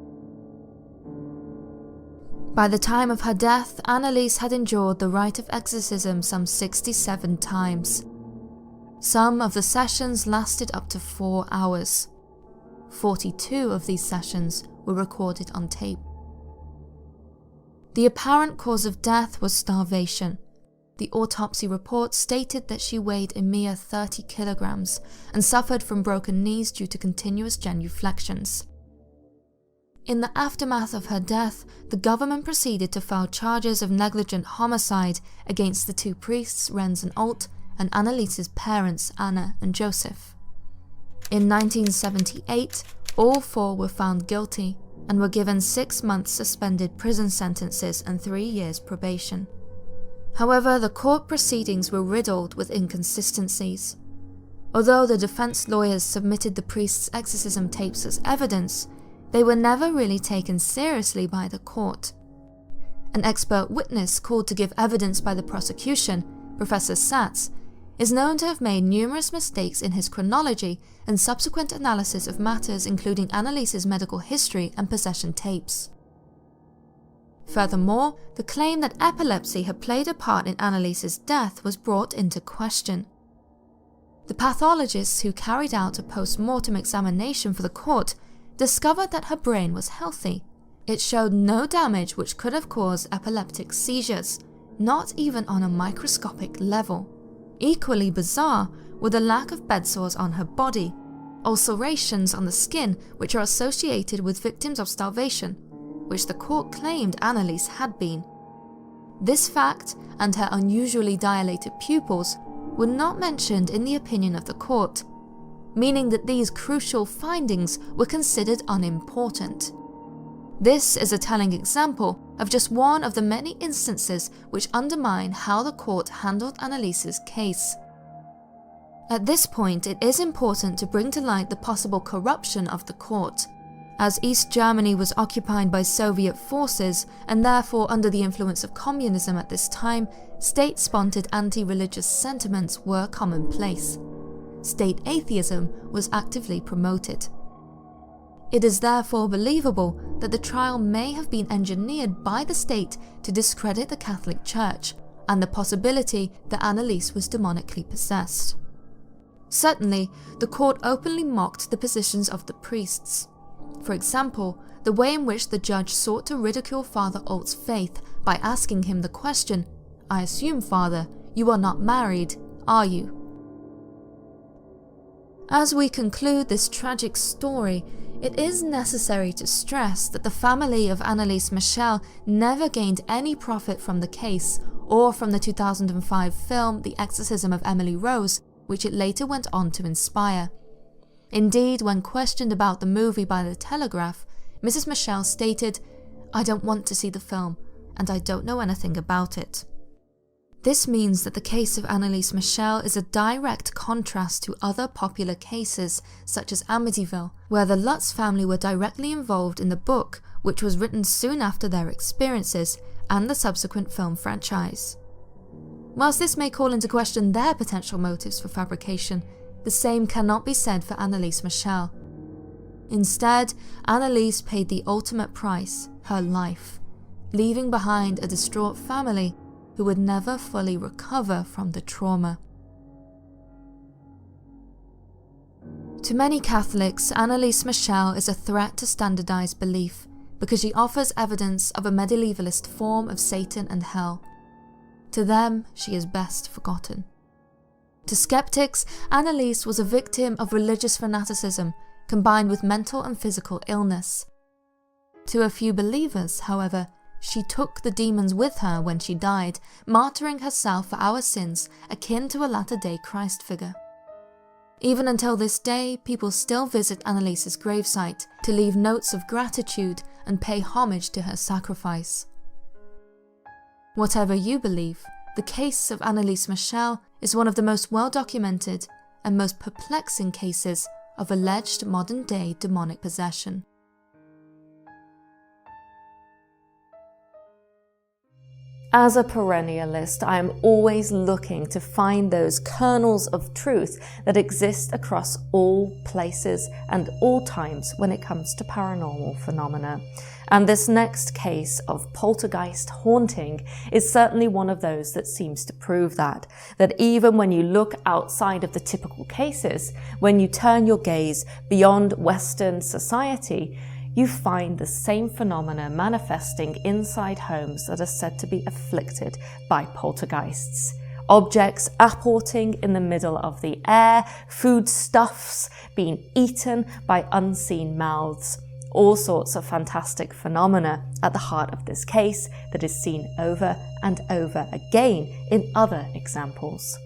Speaker 2: By the time of her death, Anneliese had endured the rite of exorcism some 67 times. Some of the sessions lasted up to 4 hours. 42 of these sessions were recorded on tape. The apparent cause of death was starvation. The autopsy report stated that she weighed a mere 30 kilograms and suffered from broken knees due to continuous genuflections. In the aftermath of her death, the government proceeded to file charges of negligent homicide against the 2 priests, Renz and Alt, and Anneliese's parents, Anna and Joseph. In 1978, all 4 were found guilty and were given 6 months suspended prison sentences and 3 years probation. However, the court proceedings were riddled with inconsistencies. Although the defense lawyers submitted the priest's exorcism tapes as evidence, they were never really taken seriously by the court. An expert witness called to give evidence by the prosecution, Professor Satz, is known to have made numerous mistakes in his chronology and subsequent analysis of matters including Anneliese's medical history and possession tapes. Furthermore, the claim that epilepsy had played a part in Anneliese's death was brought into question. The pathologists who carried out a post-mortem examination for the court discovered that her brain was healthy. It showed no damage which could have caused epileptic seizures, not even on a microscopic level. Equally bizarre were the lack of bed sores on her body, ulcerations on the skin which are associated with victims of starvation, which the court claimed Anneliese had been. This fact, and her unusually dilated pupils, were not mentioned in the opinion of the court, meaning that these crucial findings were considered unimportant. This is a telling example of just one of the many instances which undermine how the court handled Anneliese's case. At this point, it is important to bring to light the possible corruption of the court. As East Germany was occupied by Soviet forces and therefore under the influence of communism at this time, state-sponsored anti-religious sentiments were commonplace. State atheism was actively promoted. It is therefore believable that the trial may have been engineered by the state to discredit the Catholic Church, and the possibility that Anneliese was demonically possessed. Certainly, the court openly mocked the positions of the priests. For example, the way in which the judge sought to ridicule Father Alt's faith by asking him the question, "I assume, Father, you are not married, are you?" As we conclude this tragic story, it is necessary to stress that the family of Anneliese Michel never gained any profit from the case or from the 2005 film The Exorcism of Emily Rose, which it later went on to inspire. Indeed, when questioned about the movie by The Telegraph, Mrs. Michel stated, "I don't want to see the film, and I don't know anything about it." This means that the case of Anneliese Michel is a direct contrast to other popular cases, such as Amityville, where the Lutz family were directly involved in the book, which was written soon after their experiences, and the subsequent film franchise. Whilst this may call into question their potential motives for fabrication, the same cannot be said for Anneliese Michel. Instead, Anneliese paid the ultimate price, her life, leaving behind a distraught family who would never fully recover from the trauma. To many Catholics, Anneliese Michel is a threat to standardized belief because she offers evidence of a medievalist form of Satan and hell. To them, she is best forgotten. To skeptics, Anneliese was a victim of religious fanaticism combined with mental and physical illness. To a few believers, however, she took the demons with her when she died, martyring herself for our sins akin to a latter-day Christ figure. Even until this day, people still visit Anneliese's gravesite to leave notes of gratitude and pay homage to her sacrifice. Whatever you believe, the case of Anneliese Michel is one of the most well-documented and most perplexing cases of alleged modern-day demonic possession.
Speaker 1: As a perennialist, I am always looking to find those kernels of truth that exist across all places and all times when it comes to paranormal phenomena. And this next case of poltergeist haunting is certainly one of those that seems to prove that even when you look outside of the typical cases, when you turn your gaze beyond Western society, you find the same phenomena manifesting inside homes that are said to be afflicted by poltergeists. Objects apporting in the middle of the air, foodstuffs being eaten by unseen mouths. All sorts of fantastic phenomena at the heart of this case that is seen over and over again in other examples.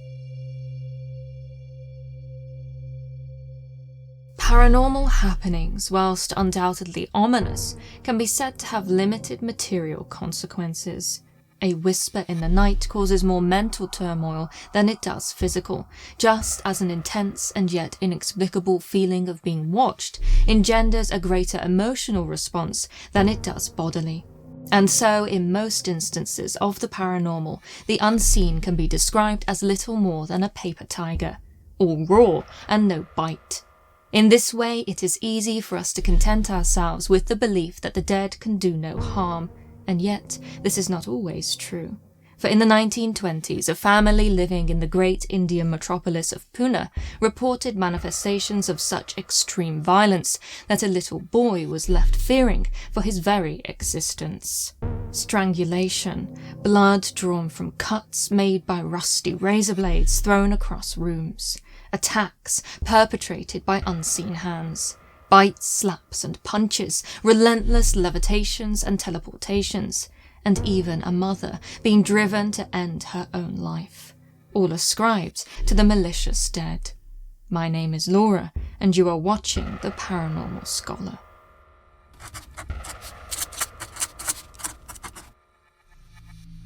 Speaker 2: Paranormal happenings, whilst undoubtedly ominous, can be said to have limited material consequences. A whisper in the night causes more mental turmoil than it does physical, just as an intense and yet inexplicable feeling of being watched engenders a greater emotional response than it does bodily. And so, in most instances of the paranormal, the unseen can be described as little more than a paper tiger, all raw and no bite. In this way, it is easy for us to content ourselves with the belief that the dead can do no harm, and yet this is not always true. For in the 1920s, a family living in the great Indian metropolis of Poona reported manifestations of such extreme violence that a little boy was left fearing for his very existence. Strangulation, blood drawn from cuts made by rusty razor blades thrown across rooms, attacks perpetrated by unseen hands, bites, slaps and punches, relentless levitations and teleportations, and even a mother being driven to end her own life, all ascribed to the malicious dead. My name is Laura, and you are watching The Paranormal Scholar.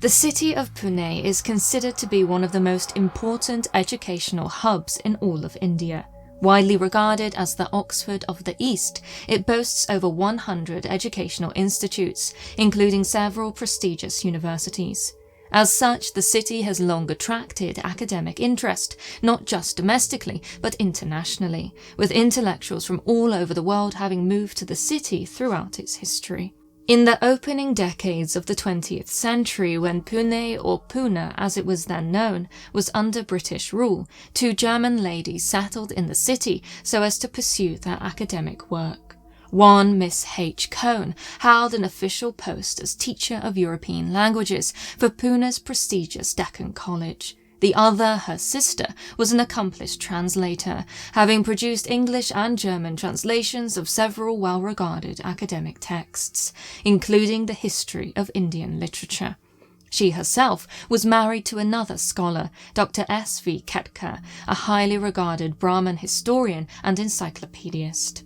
Speaker 2: The city of Pune is considered to be one of the most important educational hubs in all of India. Widely regarded as the Oxford of the East, it boasts over 100 educational institutes, including several prestigious universities. As such, the city has long attracted academic interest, not just domestically, but internationally, with intellectuals from all over the world having moved to the city throughout its history. In the opening decades of the 20th century, when Pune, or Poona as it was then known, was under British rule, two German ladies settled in the city so as to pursue their academic work. One, Miss H. Cohn, held an official post as teacher of European languages for Poona's prestigious Deccan College. The other, her sister, was an accomplished translator, having produced English and German translations of several well-regarded academic texts, including the history of Indian literature. She herself was married to another scholar, Dr. S. V. Ketkar, a highly regarded Brahmin historian and encyclopedist.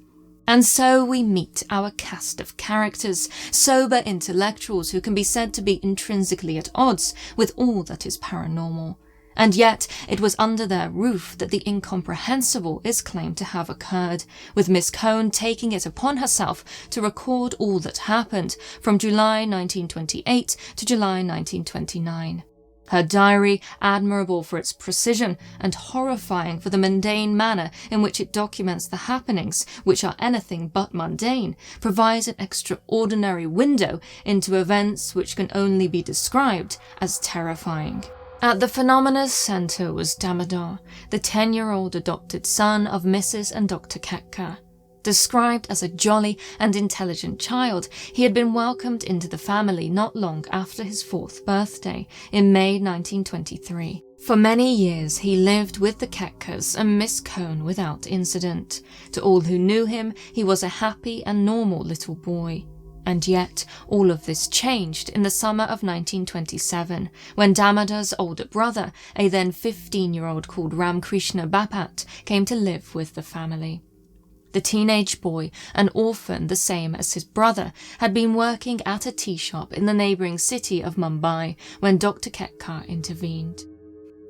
Speaker 2: And so we meet our cast of characters, sober intellectuals who can be said to be intrinsically at odds with all that is paranormal. And yet, it was under their roof that the incomprehensible is claimed to have occurred, with Miss Cohn taking it upon herself to record all that happened from July 1928 to July 1929. Her diary, admirable for its precision and horrifying for the mundane manner in which it documents the happenings, which are anything but mundane, provides an extraordinary window into events which can only be described as terrifying. At the phenomena's centre was Damodar, the 10-year-old adopted son of Mrs. and Dr. Ketka. Described as a jolly and intelligent child, he had been welcomed into the family not long after his 4th birthday, in May 1923. For many years he lived with the Ketkas and Miss Cohn without incident. To all who knew him, he was a happy and normal little boy. And yet, all of this changed in the summer of 1927, when Damodar's older brother, a then 15-year-old called Ramkrishna Bapat, came to live with the family. The teenage boy, an orphan the same as his brother, had been working at a tea shop in the neighbouring city of Mumbai when Dr. Ketka intervened.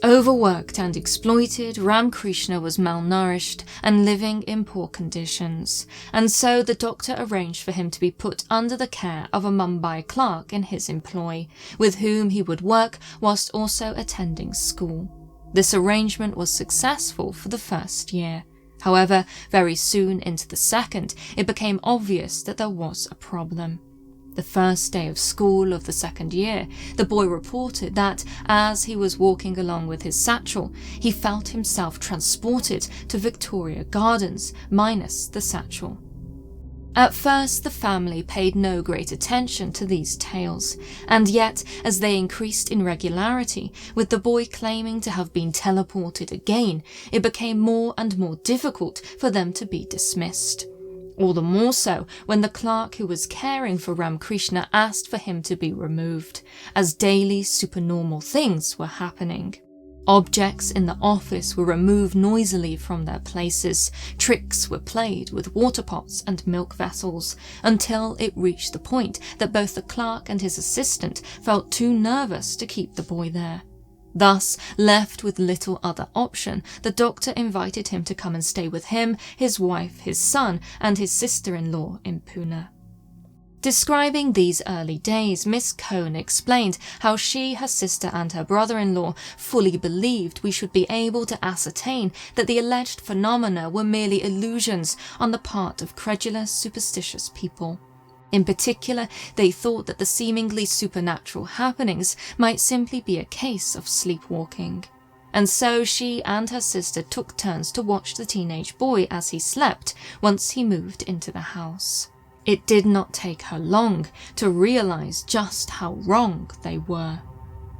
Speaker 2: Overworked and exploited, Ramkrishna was malnourished and living in poor conditions, and so the doctor arranged for him to be put under the care of a Mumbai clerk in his employ, with whom he would work whilst also attending school. This arrangement was successful for the first year. However, very soon into the second, it became obvious that there was a problem. The first day of school of the second year, the boy reported that, as he was walking along with his satchel, he felt himself transported to Victoria Gardens, minus the satchel. At first, the family paid no great attention to these tales, and yet, as they increased in regularity, with the boy claiming to have been teleported again, it became more and more difficult for them to be dismissed. All the more so when the clerk who was caring for Ramkrishna asked for him to be removed, as daily supernormal things were happening. Objects in the office were removed noisily from their places, tricks were played with water pots and milk vessels, until it reached the point that both the clerk and his assistant felt too nervous to keep the boy there. Thus, left with little other option, the doctor invited him to come and stay with him, his wife, his son, and his sister-in-law in Poona. Describing these early days, Miss Cohn explained how she, her sister, and her brother-in-law fully believed we should be able to ascertain that the alleged phenomena were merely illusions on the part of credulous, superstitious people. In particular, they thought that the seemingly supernatural happenings might simply be a case of sleepwalking. And so she and her sister took turns to watch the teenage boy as he slept once he moved into the house. It did not take her long to realise just how wrong they were.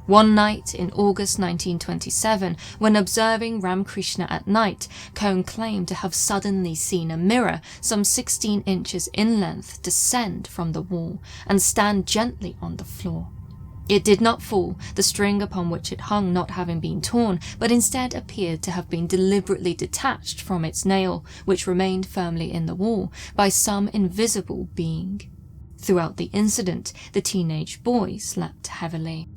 Speaker 2: One night in August 1927, when observing Ramkrishna at night, Cohn claimed to have suddenly seen a mirror some 16 inches in length descend from the wall and stand gently on the floor. It did not fall, the string upon which it hung not having been torn, but instead appeared to have been deliberately detached from its nail, which remained firmly in the wall, by some invisible being. Throughout the incident, the teenage boy slept heavily.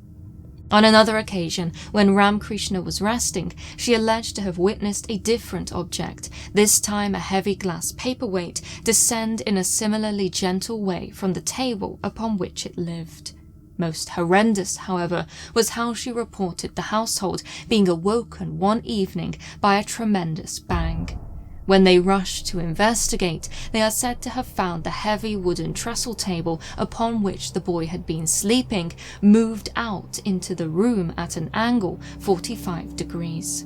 Speaker 2: On another occasion, when Ramkrishna was resting, she alleged to have witnessed a different object, this time a heavy glass paperweight, descend in a similarly gentle way from the table upon which it lived. Most horrendous, however, was how she reported the household being awoken one evening by a tremendous bang. When they rushed to investigate, they are said to have found the heavy wooden trestle table upon which the boy had been sleeping moved out into the room at an angle 45 degrees.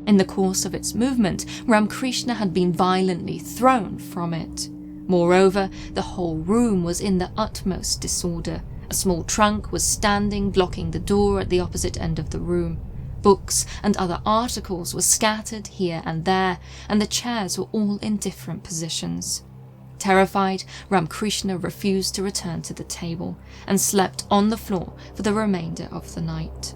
Speaker 2: In the course of its movement, Ramkrishna had been violently thrown from it. Moreover, the whole room was in the utmost disorder. A small trunk was standing blocking the door at the opposite end of the room. Books and other articles were scattered here and there, and the chairs were all in different positions. Terrified, Ramkrishna refused to return to the table, and slept on the floor for the remainder of the night.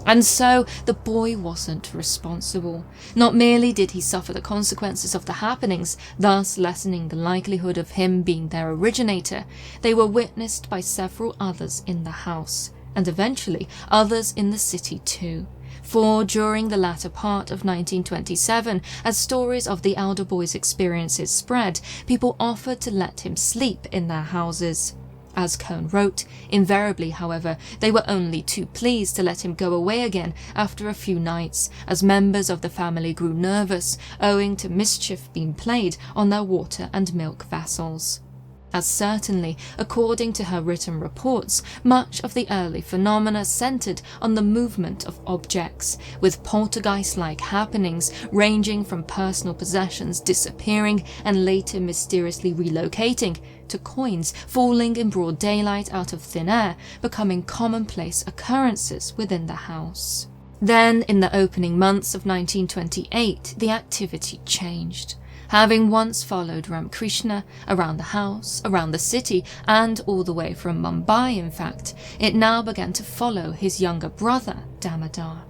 Speaker 2: And so the boy wasn't responsible. Not merely did he suffer the consequences of the happenings, thus lessening the likelihood of him being their originator, they were witnessed by several others in the house, and eventually others in the city too. For during the latter part of 1927, as stories of the elder boy's experiences spread, people offered to let him sleep in their houses. As Cohn wrote, invariably, however, they were only too pleased to let him go away again after a few nights, as members of the family grew nervous owing to mischief being played on their water and milk vessels. As certainly, according to her written reports, much of the early phenomena centered on the movement of objects, with poltergeist-like happenings ranging from personal possessions disappearing and later mysteriously relocating, to coins falling in broad daylight out of thin air becoming commonplace occurrences within the house. Then, in the opening months of 1928, the activity changed. Having once followed Ramakrishna around the house, around the city, and all the way from Mumbai in fact, it now began to follow his younger brother, Damodar.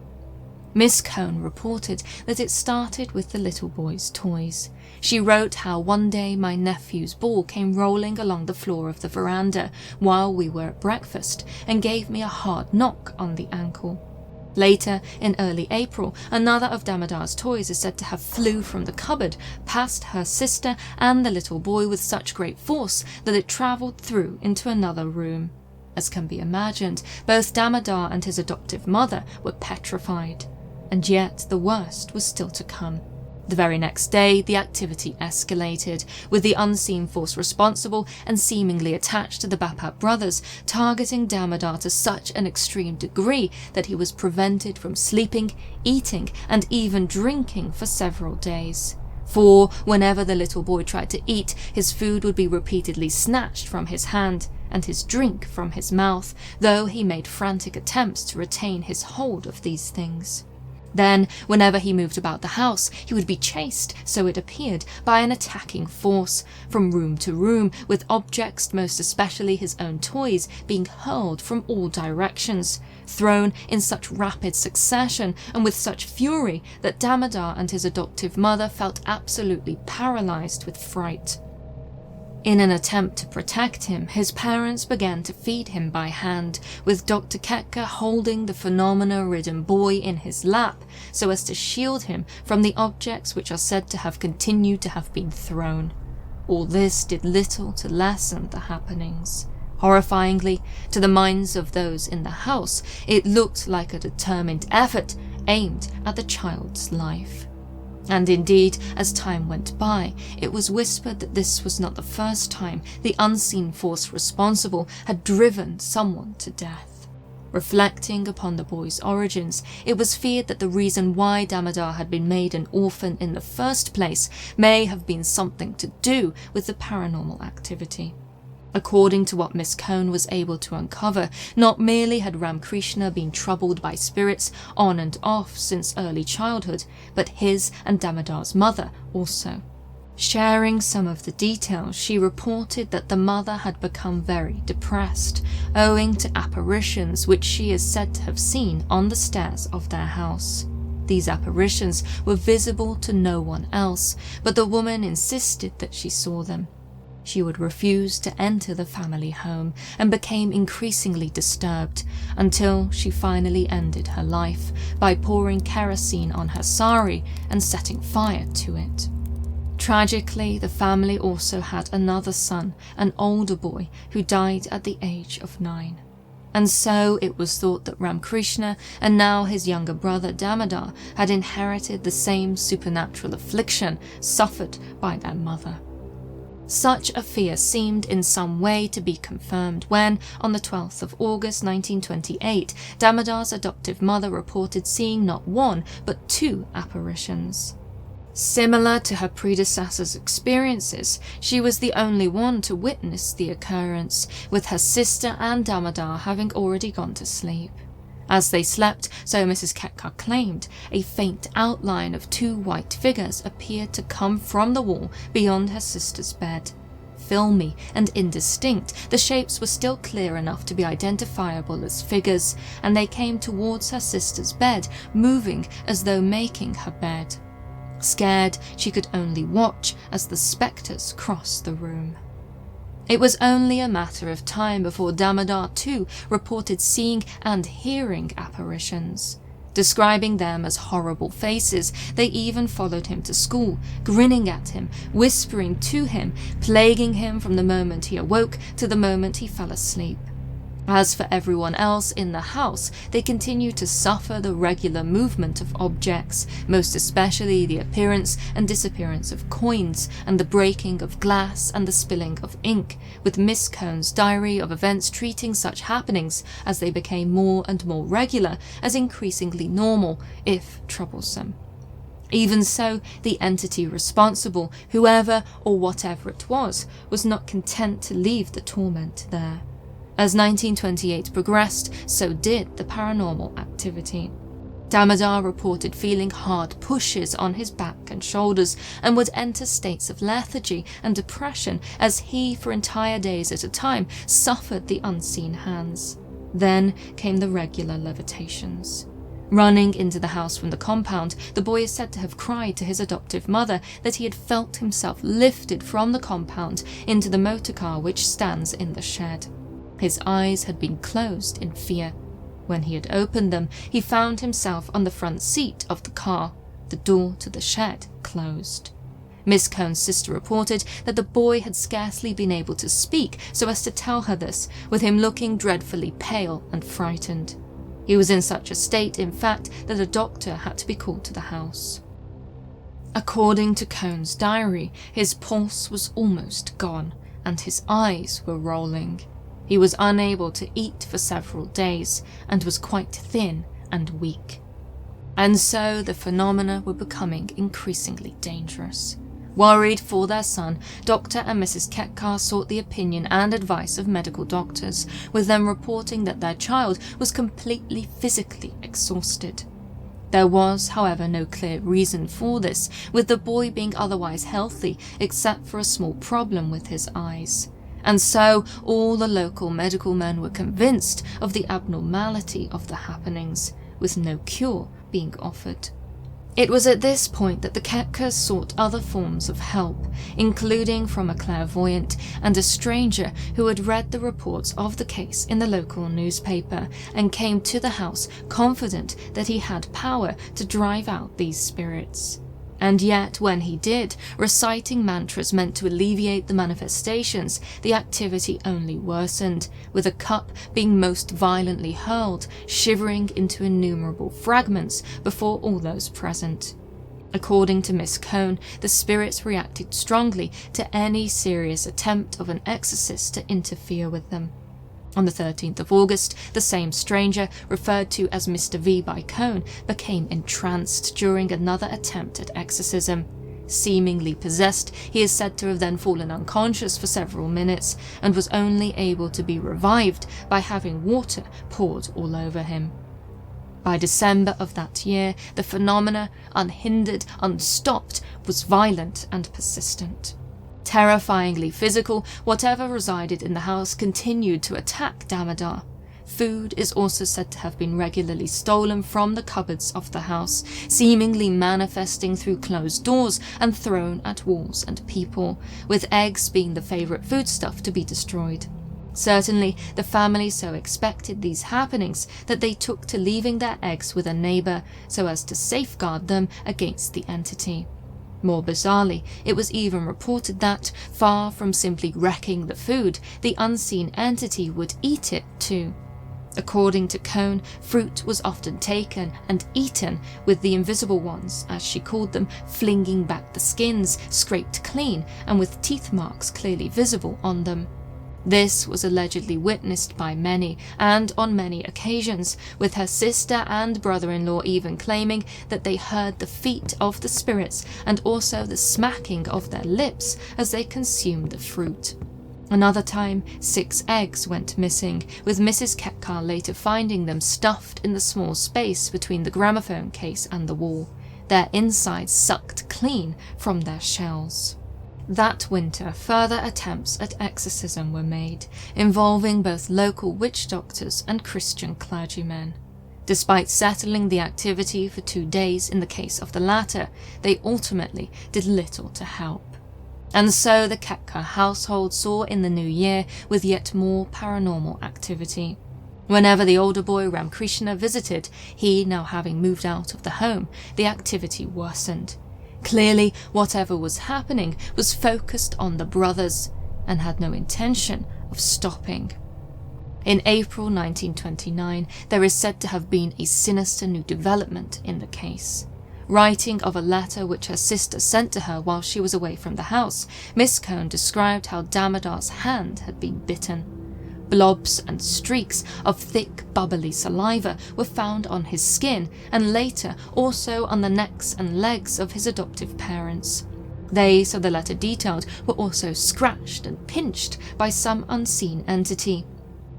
Speaker 2: Miss Cohn reported that it started with the little boy's toys. She wrote how one day my nephew's ball came rolling along the floor of the veranda while we were at breakfast and gave me a hard knock on the ankle. Later, in early April, another of Damodar's toys is said to have flew from the cupboard past her sister and the little boy with such great force that it travelled through into another room. As can be imagined, both Damodar and his adoptive mother were petrified. And yet the worst was still to come. The very next day, the activity escalated, with the unseen force responsible and seemingly attached to the Bapat brothers, targeting Damodar to such an extreme degree that he was prevented from sleeping, eating, and even drinking for several days. For whenever the little boy tried to eat, his food would be repeatedly snatched from his hand, and his drink from his mouth, though he made frantic attempts to retain his hold of these things. Then, whenever he moved about the house, he would be chased, so it appeared, by an attacking force, from room to room, with objects, most especially his own toys, being hurled from all directions, thrown in such rapid succession and with such fury that Damodar and his adoptive mother felt absolutely paralysed with fright. In an attempt to protect him, his parents began to feed him by hand, with Dr. Ketka holding the phenomena-ridden boy in his lap so as to shield him from the objects which are said to have continued to have been thrown. All this did little to lessen the happenings. Horrifyingly, to the minds of those in the house, it looked like a determined effort aimed at the child's life. And indeed, as time went by, it was whispered that this was not the first time the unseen force responsible had driven someone to death. Reflecting upon the boy's origins, it was feared that the reason why Damodar had been made an orphan in the first place may have been something to do with the paranormal activity. According to what Miss Cohn was able to uncover, not merely had Ramakrishna been troubled by spirits on and off since early childhood, but his and Damodar's mother also. Sharing some of the details, she reported that the mother had become very depressed, owing to apparitions which she is said to have seen on the stairs of their house. These apparitions were visible to no one else, but the woman insisted that she saw them. She would refuse to enter the family home and became increasingly disturbed until she finally ended her life by pouring kerosene on her sari and setting fire to it. Tragically, the family also had another son, an older boy, who died at the age of 9. And so it was thought that Ramakrishna and now his younger brother Damodar had inherited the same supernatural affliction suffered by their mother. Such a fear seemed in some way to be confirmed when, on the 12th of August 1928, Damodar's adoptive mother reported seeing not one, but 2 apparitions. Similar to her predecessor's experiences, she was the only one to witness the occurrence, with her sister and Damodar having already gone to sleep. As they slept, so Mrs. Ketka claimed, a faint outline of 2 white figures appeared to come from the wall beyond her sister's bed. Filmy and indistinct, the shapes were still clear enough to be identifiable as figures, and they came towards her sister's bed, moving as though making her bed. Scared, she could only watch as the spectres crossed the room. It was only a matter of time before Damodar too reported seeing and hearing apparitions. Describing them as horrible faces, they even followed him to school, grinning at him, whispering to him, plaguing him from the moment he awoke to the moment he fell asleep. As for everyone else in the house, they continued to suffer the regular movement of objects, most especially the appearance and disappearance of coins, and the breaking of glass and the spilling of ink, with Miss Cohn's diary of events treating such happenings as they became more and more regular as increasingly normal, if troublesome. Even so, the entity responsible, whoever or whatever it was not content to leave the torment there. As 1928 progressed, so did the paranormal activity. Damodar reported feeling hard pushes on his back and shoulders and would enter states of lethargy and depression as he, for entire days at a time, suffered the unseen hands. Then came the regular levitations. Running into the house from the compound, the boy is said to have cried to his adoptive mother that he had felt himself lifted from the compound into the motorcar which stands in the shed. His eyes had been closed in fear. When he had opened them, he found himself on the front seat of the car, the door to the shed closed. Miss Cohn's sister reported that the boy had scarcely been able to speak so as to tell her this, with him looking dreadfully pale and frightened. He was in such a state, in fact, that a doctor had to be called to the house. According to Cohn's diary, his pulse was almost gone, and his eyes were rolling. He was unable to eat for several days, and was quite thin and weak. And so the phenomena were becoming increasingly dangerous. Worried for their son, Dr. and Mrs. Ketkar sought the opinion and advice of medical doctors, with them reporting that their child was completely physically exhausted. There was, however, no clear reason for this, with the boy being otherwise healthy except for a small problem with his eyes. And so all the local medical men were convinced of the abnormality of the happenings, with no cure being offered. It was at this point that the Ketkars sought other forms of help, including from a clairvoyant and a stranger who had read the reports of the case in the local newspaper and came to the house confident that he had power to drive out these spirits. And yet, when he did, reciting mantras meant to alleviate the manifestations, the activity only worsened, with a cup being most violently hurled, shivering into innumerable fragments before all those present. According to Miss Cohn, the spirits reacted strongly to any serious attempt of an exorcist to interfere with them. On the 13th of August, the same stranger, referred to as Mr. V by Cohn, became entranced during another attempt at exorcism. Seemingly possessed, he is said to have then fallen unconscious for several minutes and was only able to be revived by having water poured all over him. By December of that year, the phenomena, unhindered, unstopped, was violent and persistent. Terrifyingly physical, whatever resided in the house continued to attack Damodar. Food is also said to have been regularly stolen from the cupboards of the house, seemingly manifesting through closed doors and thrown at walls and people, with eggs being the favourite foodstuff to be destroyed. Certainly, the family so expected these happenings that they took to leaving their eggs with a neighbour so as to safeguard them against the entity. More bizarrely, it was even reported that, far from simply wrecking the food, the unseen entity would eat it too. According to Cohn, fruit was often taken and eaten, with the invisible ones, as she called them, flinging back the skins, scraped clean, and with teeth marks clearly visible on them. This was allegedly witnessed by many, and on many occasions, with her sister and brother-in-law even claiming that they heard the feet of the spirits and also the smacking of their lips as they consumed the fruit. Another time, 6 eggs went missing, with Mrs. Ketkar later finding them stuffed in the small space between the gramophone case and the wall, their insides sucked clean from their shells. That winter, further attempts at exorcism were made, involving both local witch doctors and Christian clergymen. Despite settling the activity for 2 days in the case of the latter, they ultimately did little to help. And so the Ketkar household saw in the new year with yet more paranormal activity. Whenever the older boy Ramkrishna visited, he now having moved out of the home, the activity worsened. Clearly, whatever was happening was focused on the brothers and had no intention of stopping. In April 1929, there is said to have been a sinister new development in the case. Writing of a letter which her sister sent to her while she was away from the house, Miss Cohn described how Damodar's hand had been bitten. Blobs and streaks of thick, bubbly saliva were found on his skin and later also on the necks and legs of his adoptive parents. They, so the letter detailed, were also scratched and pinched by some unseen entity.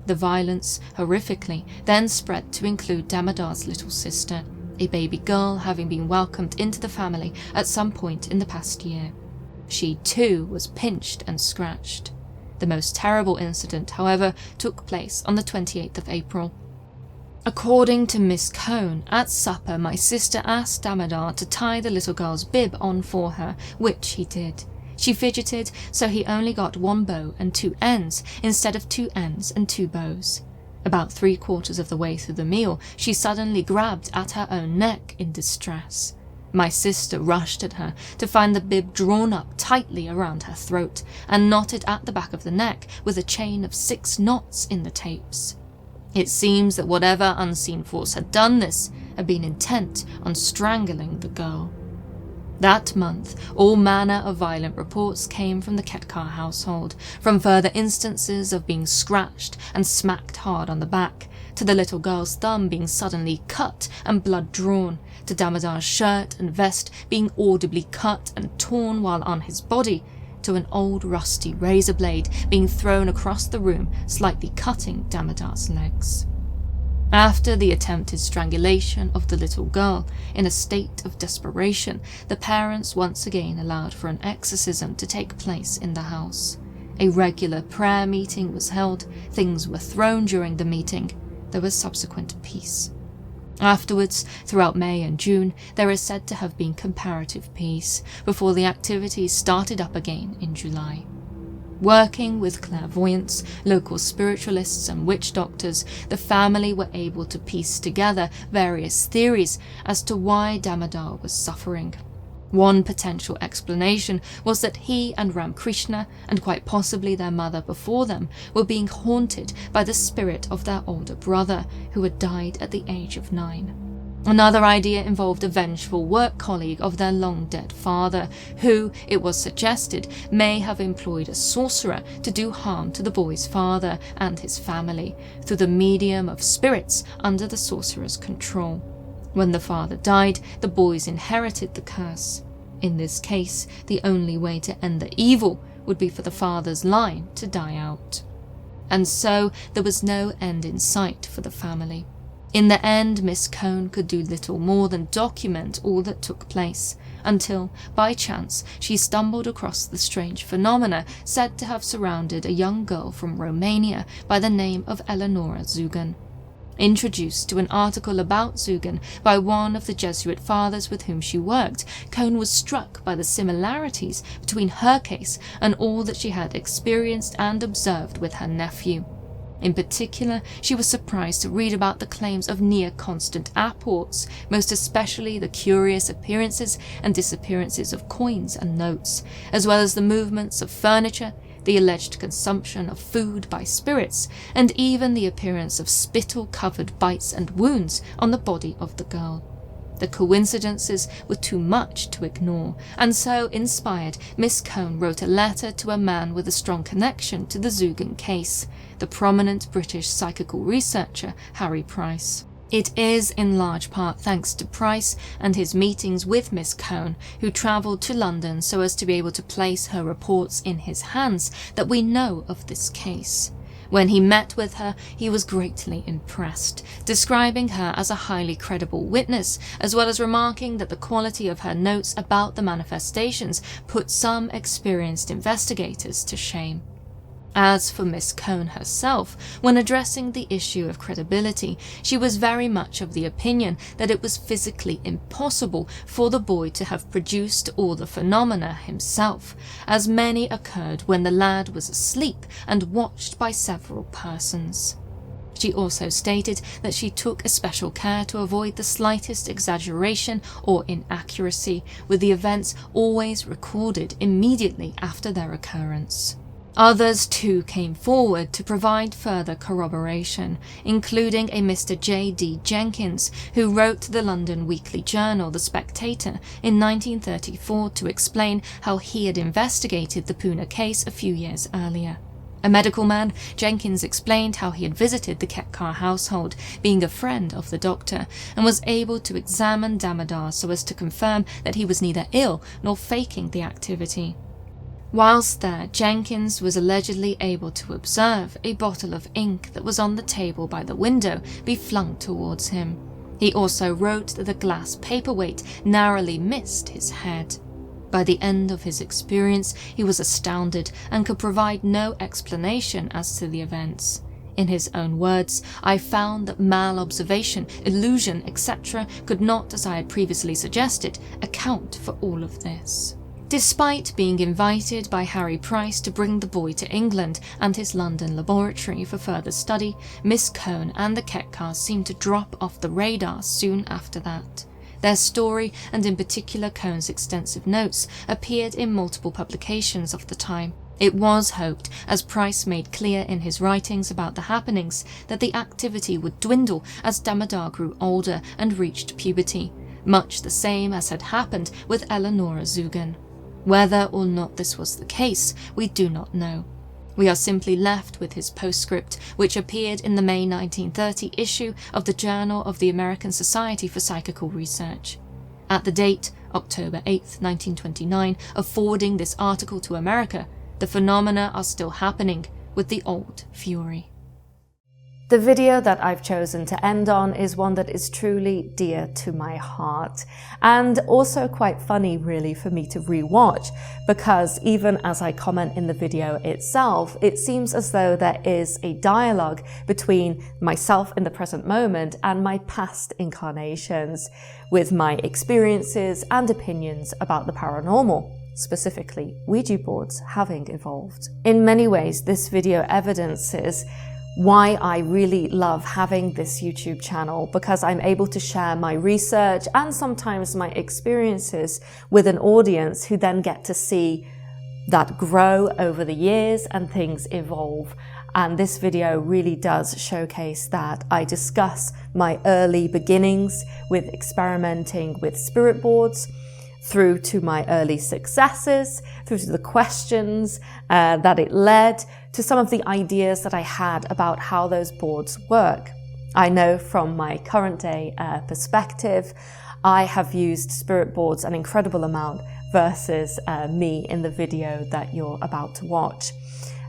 Speaker 2: The violence, horrifically, then spread to include Damodar's little sister, a baby girl having been welcomed into the family at some point in the past year. She too was pinched and scratched. The most terrible incident, however, took place on the 28th of April. According to Miss Cohn, at supper my sister asked Damodar to tie the little girl's bib on for her, which he did. She fidgeted, so he only got one bow and 2 ends, instead of 2 ends and 2 bows. About 3/4 of the way through the meal, she suddenly grabbed at her own neck in distress. My sister rushed at her to find the bib drawn up tightly around her throat and knotted at the back of the neck with a chain of 6 knots in the tapes. It seems that whatever unseen force had done this had been intent on strangling the girl. That month, all manner of violent reports came from the Ketkar household, from further instances of being scratched and smacked hard on the back, to the little girl's thumb being suddenly cut and blood drawn, to Damodar's shirt and vest being audibly cut and torn while on his body, to an old rusty razor blade being thrown across the room, slightly cutting Damodar's legs. After the attempted strangulation of the little girl, in a state of desperation, the parents once again allowed for an exorcism to take place in the house. A regular prayer meeting was held, things were thrown during the meeting, there was subsequent peace. Afterwards, throughout May and June, there is said to have been comparative peace, before the activities started up again in July. Working with clairvoyants, local spiritualists and witch doctors, the family were able to piece together various theories as to why Damodar was suffering. One potential explanation was that he and Ramkrishna, and quite possibly their mother before them, were being haunted by the spirit of their older brother, who had died at the age of 9. Another idea involved a vengeful work colleague of their long-dead father, who, it was suggested, may have employed a sorcerer to do harm to the boy's father and his family, through the medium of spirits under the sorcerer's control. When the father died, the boys inherited the curse. In this case, the only way to end the evil would be for the father's line to die out. And so there was no end in sight for the family. In the end, Miss Cohn could do little more than document all that took place, until, by chance, she stumbled across the strange phenomena said to have surrounded a young girl from Romania by the name of Eleonora Zugan. Introduced to an article about Zugan by one of the Jesuit fathers with whom she worked, Cohn was struck by the similarities between her case and all that she had experienced and observed with her nephew. In particular, she was surprised to read about the claims of near-constant apports, most especially the curious appearances and disappearances of coins and notes, as well as the movements of furniture, the alleged consumption of food by spirits, and even the appearance of spittle-covered bites and wounds on the body of the girl. The coincidences were too much to ignore, and so, inspired, Miss Cohn wrote a letter to a man with a strong connection to the Zugan case, the prominent British psychical researcher Harry Price. It is in large part thanks to Price and his meetings with Miss Cohn, who travelled to London so as to be able to place her reports in his hands, that we know of this case. When he met with her, he was greatly impressed, describing her as a highly credible witness, as well as remarking that the quality of her notes about the manifestations put some experienced investigators to shame. As for Miss Cohn herself, when addressing the issue of credibility, she was very much of the opinion that it was physically impossible for the boy to have produced all the phenomena himself, as many occurred when the lad was asleep and watched by several persons. She also stated that she took a special care to avoid the slightest exaggeration or inaccuracy, with the events always recorded immediately after their occurrence. Others too came forward to provide further corroboration, including a Mr. J.D. Jenkins, who wrote to the London weekly journal The Spectator in 1934 to explain how he had investigated the Poona case a few years earlier. A medical man, Jenkins explained how he had visited the Ketkar household, being a friend of the doctor, and was able to examine Damodar so as to confirm that he was neither ill nor faking the activity. Whilst there, Jenkins was allegedly able to observe a bottle of ink that was on the table by the window be flung towards him. He also wrote that the glass paperweight narrowly missed his head. By the end of his experience, he was astounded and could provide no explanation as to the events. In his own words, "I found that malobservation, illusion, etc. could not, as I had previously suggested, account for all of this." Despite being invited by Harry Price to bring the boy to England and his London laboratory for further study, Miss Cone and the Ketkars seemed to drop off the radar soon after that. Their story, and in particular Cone's extensive notes, appeared in multiple publications of the time. It was hoped, as Price made clear in his writings about the happenings, that the activity would dwindle as Damodar grew older and reached puberty, much the same as had happened with Eleonora Zugan. Whether or not this was the case, we do not know. We are simply left with his postscript, which appeared in the May 1930 issue of the Journal of the American Society for Psychical Research. At the date, October 8, 1929, of forwarding this article to America, the phenomena are still happening with the old fury.
Speaker 1: The video that I've chosen to end on is one that is truly dear to my heart, and also quite funny really for me to rewatch, because even as I comment in the video itself, it seems as though there is a dialogue between myself in the present moment and my past incarnations, with my experiences and opinions about the paranormal, specifically Ouija boards, having evolved. In many ways, this video evidences why I really love having this YouTube channel, because I'm able to share my research and sometimes my experiences with an audience who then get to see that grow over the years and things evolve. And this video really does showcase that. I discuss my early beginnings with experimenting with spirit boards, through to my early successes, through to the questions that it led, to some of the ideas that I had about how those boards work. I know from my current day perspective, I have used spirit boards an incredible amount versus me in the video that you're about to watch.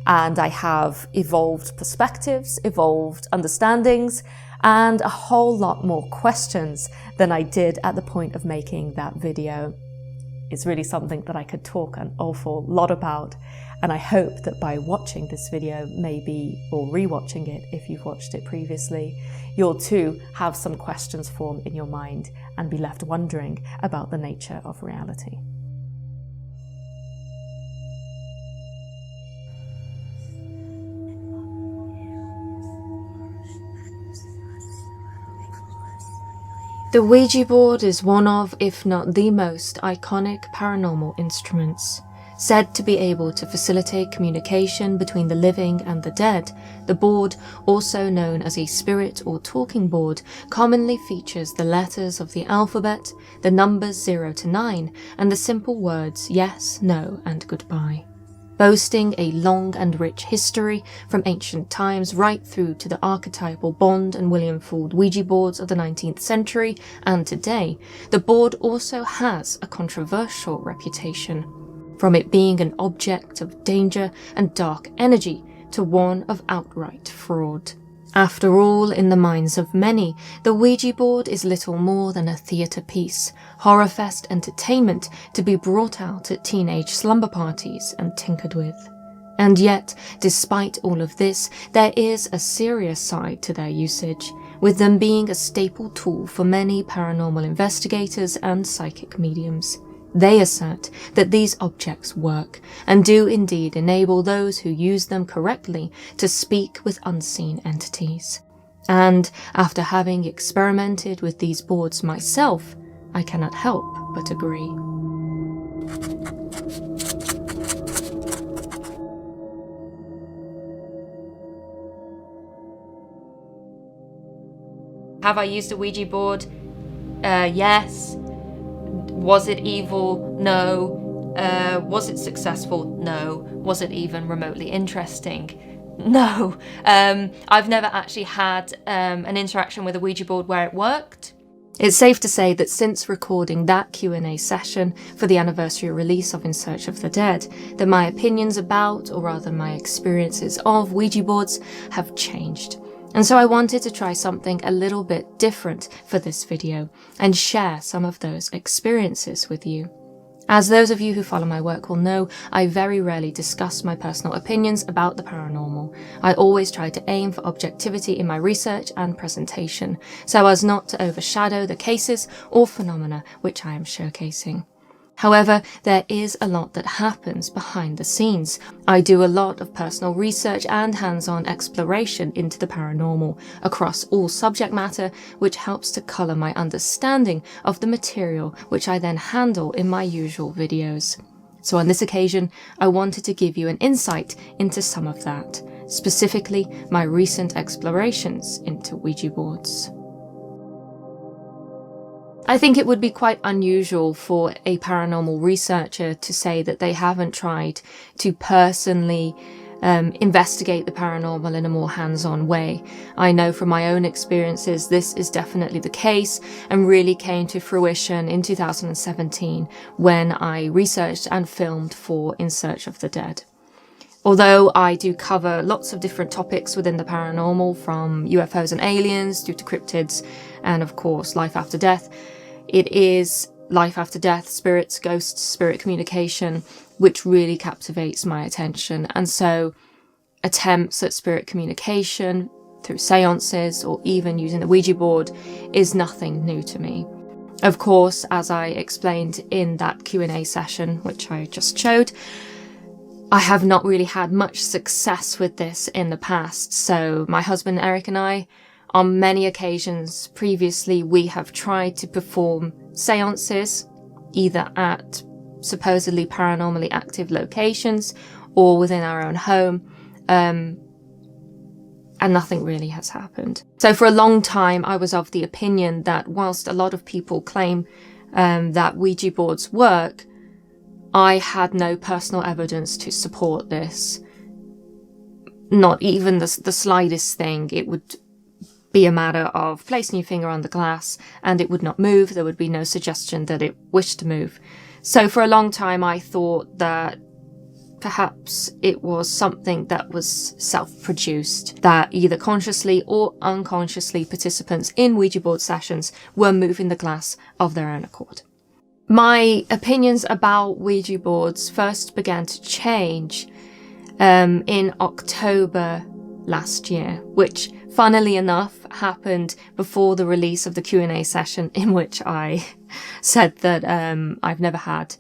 Speaker 1: And I have evolved perspectives, evolved understandings, and a whole lot more questions than I did at the point of making that video. It's really something that I could talk an awful lot about, and I hope that by watching this video maybe, or rewatching it if you've watched it previously, you'll too have some questions form in your mind and be left wondering about the nature of reality.
Speaker 2: The Ouija board is one of, if not the most, iconic paranormal instruments. Said to be able to facilitate communication between the living and the dead, the board, also known as a spirit or talking board, commonly features the letters of the alphabet, the numbers 0 to 9, and the simple words yes, no, and goodbye. Boasting a long and rich history from ancient times right through to the archetypal Bond and William Ford Ouija boards of the 19th century and today, the board also has a controversial reputation, from it being an object of danger and dark energy to one of outright fraud. After all, in the minds of many, the Ouija board is little more than a theatre piece, horror-fest entertainment to be brought out at teenage slumber parties and tinkered with. And yet, despite all of this, there is a serious side to their usage, with them being a staple tool for many paranormal investigators and psychic mediums. They assert that these objects work, and do indeed enable those who use them correctly to speak with unseen entities. And after having experimented with these boards myself, I cannot help but agree. Have I used a Ouija board? Yes. Was it evil? No. Was it successful? No. Was it even remotely interesting? No. I've never actually had an interaction with a Ouija board where it worked. It's safe to say that since recording that Q&A session for the anniversary release of In Search of the Dead, that my opinions about, or rather my experiences of Ouija boards have changed. And so I wanted to try something a little bit different for this video and share some of those experiences with you. As those of you who follow my work will know, I very rarely discuss my personal opinions about the paranormal. I always try to aim for objectivity in my research and presentation, so as not to overshadow the cases or phenomena which I am showcasing. However, there is a lot that happens behind the scenes. I do a lot of personal research and hands-on exploration into the paranormal across all subject matter, which helps to colour my understanding of the material which I then handle in my usual videos. So on this occasion, I wanted to give you an insight into some of that, specifically my recent explorations into Ouija boards. I think it would be quite unusual for a paranormal researcher to say that they haven't tried to personally investigate the paranormal in a more hands-on way. I know from my own experiences this is definitely the case and really came to fruition in 2017 when I researched and filmed for In Search of the Dead. Although I do cover lots of different topics within the paranormal, from UFOs and aliens through to cryptids and of course life after death, it is life after death, spirits, ghosts, spirit communication, which really captivates my attention. And so attempts at spirit communication through seances or even using the Ouija board is nothing new to me. Of course, as I explained in that Q&A session, which I just showed, I have not really had much success with this in the past. So my husband Eric and I, on many occasions previously, we have tried to perform seances, either at supposedly paranormally active locations or within our own home, and nothing really has happened. So for a long time, I was of the opinion that whilst a lot of people claim that Ouija boards work, I had no personal evidence to support this. Not even the slightest thing. It would be a matter of placing your finger on the glass and it would not move. There would be no suggestion that it wished to move. So for a long time I thought that perhaps it was something that was self-produced, that either consciously or unconsciously participants in Ouija board sessions were moving the glass of their own accord. My opinions about Ouija boards first began to change in October last year, which funnily enough happened before the release of the Q&A session in which I said that I've never had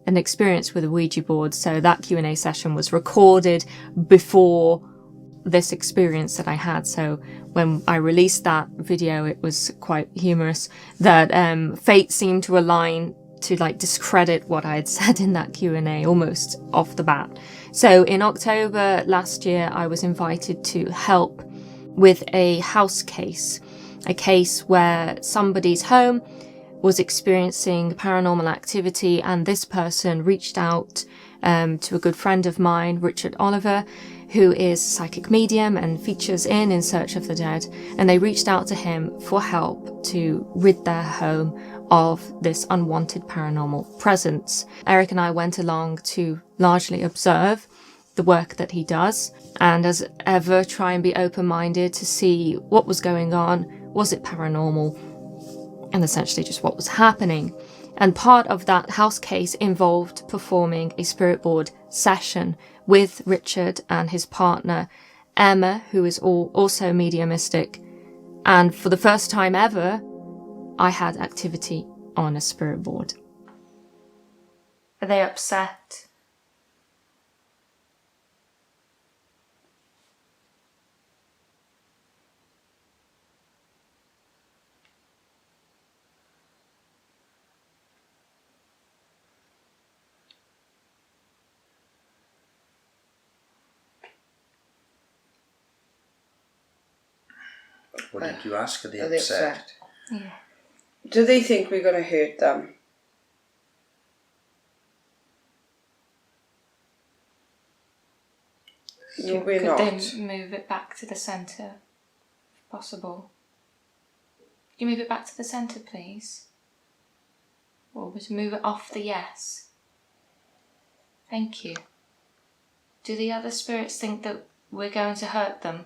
Speaker 2: an experience with a Ouija board. So that Q&A session was recorded before this experience that I had. So when I released that video, it was quite humorous that fate seemed to align to discredit what I had said in that Q&A almost off the bat. So in October last year, I was invited to help with a house case, a case where somebody's home was experiencing paranormal activity, and this person reached out to a good friend of mine, Richard Oliver, who is a psychic medium and features in Search of the Dead, and they reached out to him for help to rid their home of this unwanted paranormal presence. Eric and I went along to largely observe the work that he does, and as ever try and be open-minded to see what was going on, was it paranormal, and essentially just what was happening. And part of that house case involved performing a spirit board session with Richard and his partner Emma, who is also mediumistic, and for the first time ever I had activity on a spirit board. Are they upset?
Speaker 7: What did you ask? Are they
Speaker 8: Are they
Speaker 7: upset?
Speaker 4: Yeah.
Speaker 8: Do they think we're going to hurt them? No, we're not.
Speaker 2: Could they move it back to the centre, if possible? Could you move it back to the centre, please? Or would you move it off the yes? Thank you. Do the other spirits think that we're going to hurt them?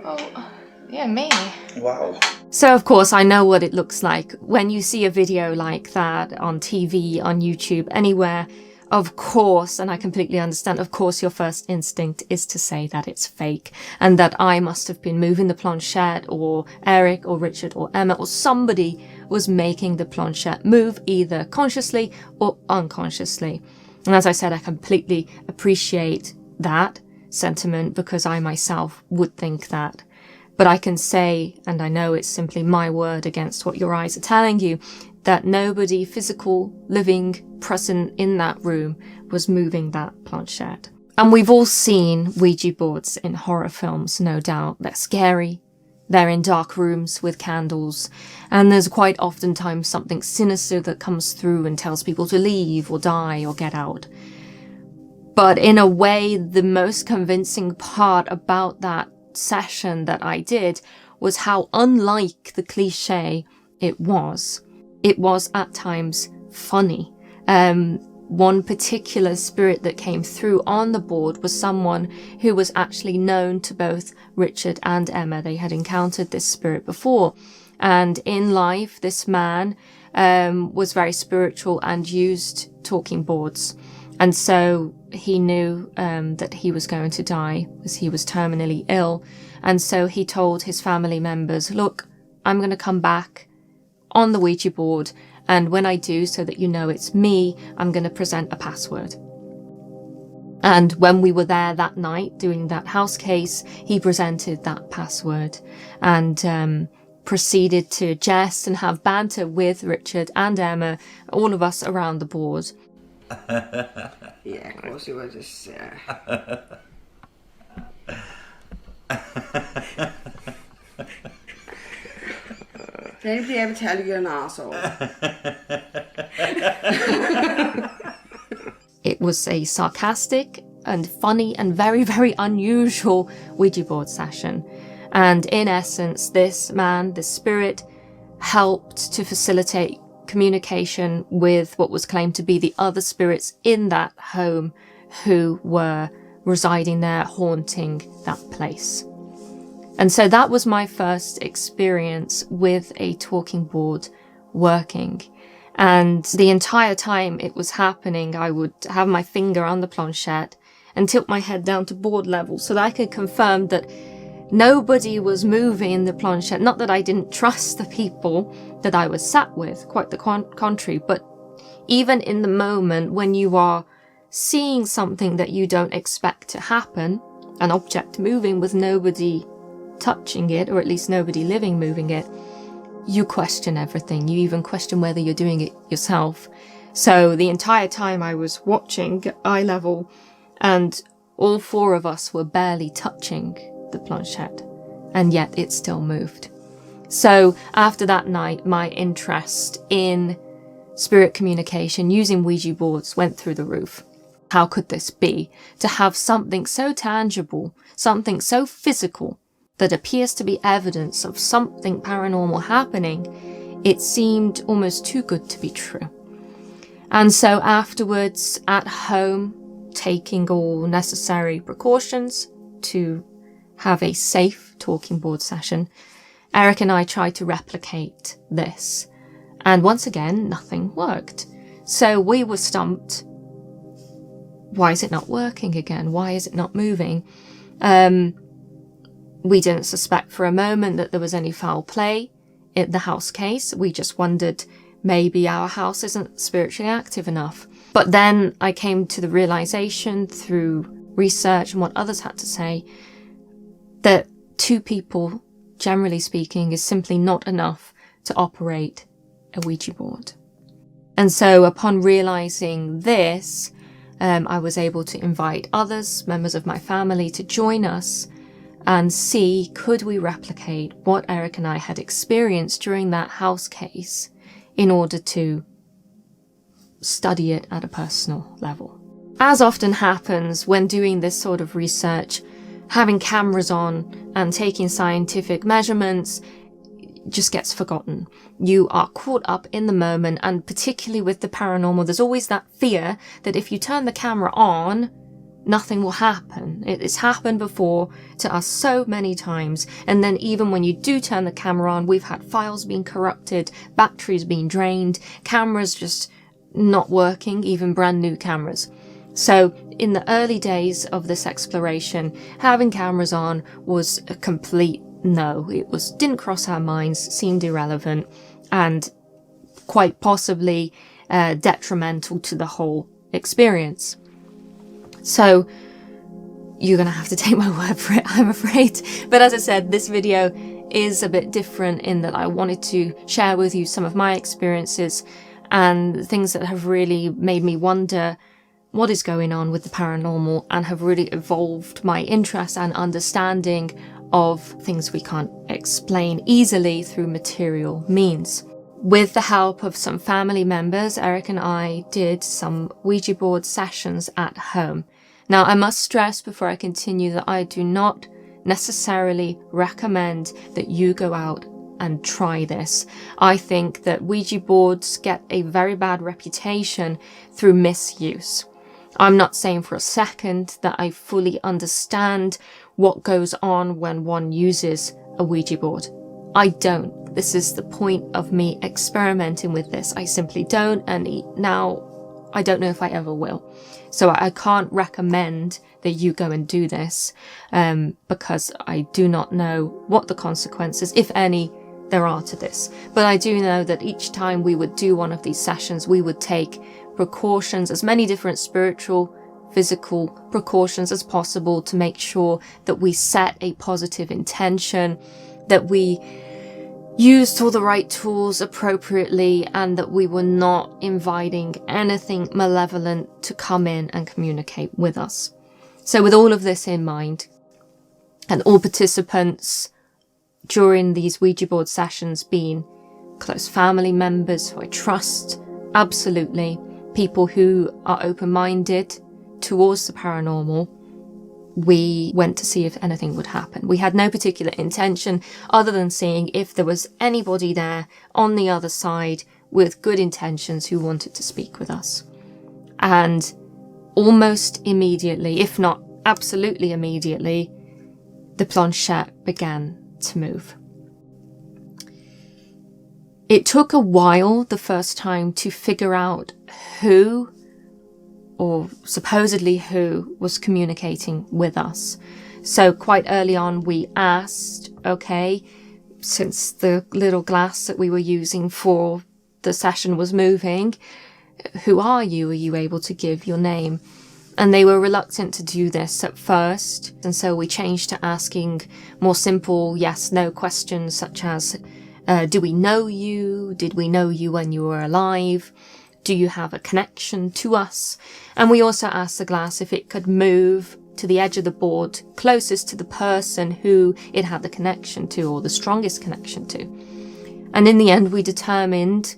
Speaker 2: Oh, yeah, me.
Speaker 7: Wow.
Speaker 1: So of course I know what it looks like when you see a video like that on TV, on YouTube, anywhere. Of course, and I completely understand, of course your first instinct is to say that it's fake and that I must have been moving the planchette, or Eric or Richard or Emma or somebody was making the planchette move either consciously or unconsciously. And as I said, I completely appreciate that sentiment because I myself would think that. But I can say, and I know it's simply my word against what your eyes are telling you, that nobody physical, living, present in that room was moving that planchette. And we've all seen Ouija boards in horror films, no doubt. They're scary. They're in dark rooms with candles. And there's quite oftentimes something sinister that comes through and tells people to leave or die or get out. But in a way, the most convincing part about that session that I did was how unlike the cliche it was. It was at times funny. One particular spirit that came through on the board was someone who was actually known to both Richard and Emma. They had encountered this spirit before. And in life, this man was very spiritual and used talking boards. And so he knew that he was going to die because he was terminally ill. And so he told his family members, look, I'm going to come back on the Ouija board. And when I do, so that you know it's me, I'm going to present a password. And when we were there that night doing that house case, he presented that password and proceeded to jest and have banter with Richard and Emma, all of us around the board.
Speaker 9: Yeah, of course it was just... Did anybody ever tell you you're an arsehole?
Speaker 1: It was a sarcastic and funny and very, very unusual Ouija board session. And in essence, this man, this spirit, helped to facilitate communication with what was claimed to be the other spirits in that home who were residing there, haunting that place. And so that was my first experience with a talking board working. And the entire time it was happening, I would have my finger on the planchette and tilt my head down to board level so that I could confirm that nobody was moving the planchette. Not that I didn't trust the people that I was sat with, quite the contrary, but even in the moment when you are seeing something that you don't expect to happen, an object moving with nobody touching it, or at least nobody living moving it, you question everything. You even question whether you're doing it yourself. So the entire time I was watching at eye level, and all four of us were barely touching the planchette, and yet it still moved. So after that night, my interest in spirit communication using Ouija boards went through the roof. How could this be? To have something so tangible, something so physical, that appears to be evidence of something paranormal happening, it seemed almost too good to be true. And so afterwards, at home, taking all necessary precautions to have a safe talking board session, Eric and I tried to replicate this. And once again, nothing worked. So we were stumped. Why is it not working again? Why is it not moving? We didn't suspect for a moment that there was any foul play in the house case. We just wondered maybe our house isn't spiritually active enough. But then I came to the realization through research and what others had to say that two people, generally speaking, is simply not enough to operate a Ouija board.
Speaker 2: And so upon realizing this, I was able to invite others, members of my family, to join us and see, could we replicate what Eric and I had experienced during that house case in order to study it at a personal level. As often happens when doing this sort of research, having cameras on and taking scientific measurements just gets forgotten. You are caught up in the moment, and particularly with the paranormal, there's always that fear that if you turn the camera on, nothing will happen. It's happened before to us so many times, and then even when you do turn the camera on, we've had files being corrupted, batteries being drained, cameras just not working, even brand new cameras. So in the early days of this exploration, having cameras on was a complete no. It didn't cross our minds, seemed irrelevant, and quite possibly detrimental to the whole experience. So you're gonna have to take my word for it, I'm afraid. But as I said, this video is a bit different in that I wanted to share with you some of my experiences and things that have really made me wonder what is going on with the paranormal, and have really evolved my interest and understanding of things we can't explain easily through material means. With the help of some family members, Eric and I did some Ouija board sessions at home. Now, I must stress before I continue that I do not necessarily recommend that you go out and try this. I think that Ouija boards get a very bad reputation through misuse. I'm not saying for a second that I fully understand what goes on when one uses a Ouija board. I don't. This is the point of me experimenting with this. I simply don't, and now I don't know if I ever will. So I can't recommend that you go and do this, because I do not know what the consequences, if any, there are to this. But I do know that each time we would do one of these sessions, we would take precautions, as many different spiritual, physical precautions as possible, to make sure that we set a positive intention, that we used all the right tools appropriately, and that we were not inviting anything malevolent to come in and communicate with us. So with all of this in mind, and all participants during these Ouija board sessions being close family members who I trust, absolutely, people who are open-minded towards the paranormal, we went to see if anything would happen. We had no particular intention other than seeing if there was anybody there on the other side with good intentions who wanted to speak with us. And almost immediately, if not absolutely immediately, the planchette began to move. It took a while the first time to figure out who, or supposedly who, was communicating with us. So quite early on we asked, okay, since the little glass that we were using for the session was moving, who are you? Are you able to give your name? And they were reluctant to do this at first, and so we changed to asking more simple yes/no questions, such as, do we know you? Did we know you when you were alive? Do you have a connection to us? And we also asked the glass if it could move to the edge of the board closest to the person who it had the connection to, or the strongest connection to. And in the end, we determined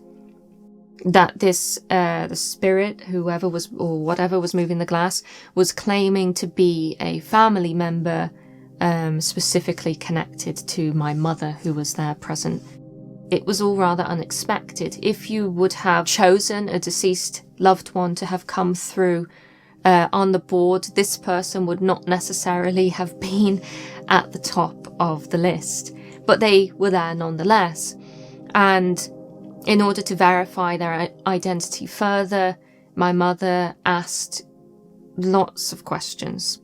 Speaker 2: that this, the spirit, whoever was, or whatever was moving the glass, was claiming to be a family member, specifically connected to my mother, who was there present. It was all rather unexpected. If you would have chosen a deceased loved one to have come through on the board, this person would not necessarily have been at the top of the list, but they were there nonetheless. And in order to verify their identity further, my mother asked lots of questions,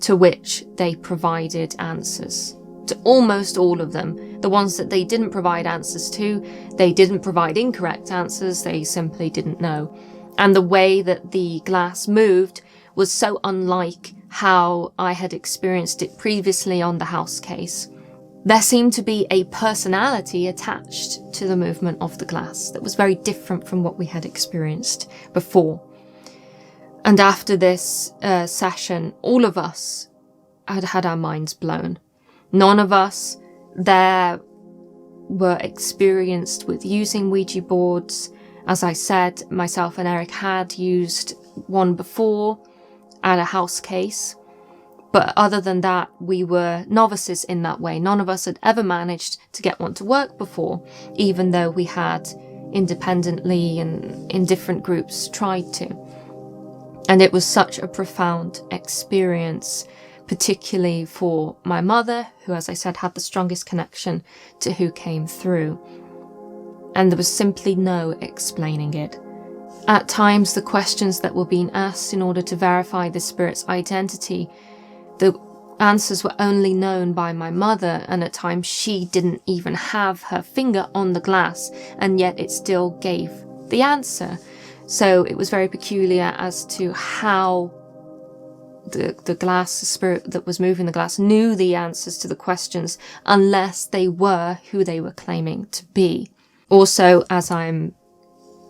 Speaker 2: to which they provided answers. To almost all of them. The ones that they didn't provide answers to, they didn't provide incorrect answers, they simply didn't know. And the way that the glass moved was so unlike how I had experienced it previously on the house case, there seemed to be a personality attached to the movement of the glass that was very different from what we had experienced before. And after this session, all of us had had our minds blown. None of us there were experienced with using Ouija boards. As I said, myself and Eric had used one before at a house case. But other than that, we were novices in that way. None of us had ever managed to get one to work before, even though we had independently and in different groups tried to. And it was such a profound experience, particularly for my mother, who, as I said, had the strongest connection to who came through. And there was simply no explaining it. At times, the questions that were being asked in order to verify the spirit's identity, the answers were only known by my mother, and at times she didn't even have her finger on the glass, and yet it still gave the answer. So it was very peculiar as to how the glass, the spirit that was moving the glass, knew the answers to the questions unless they were who they were claiming to be. Also, as I'm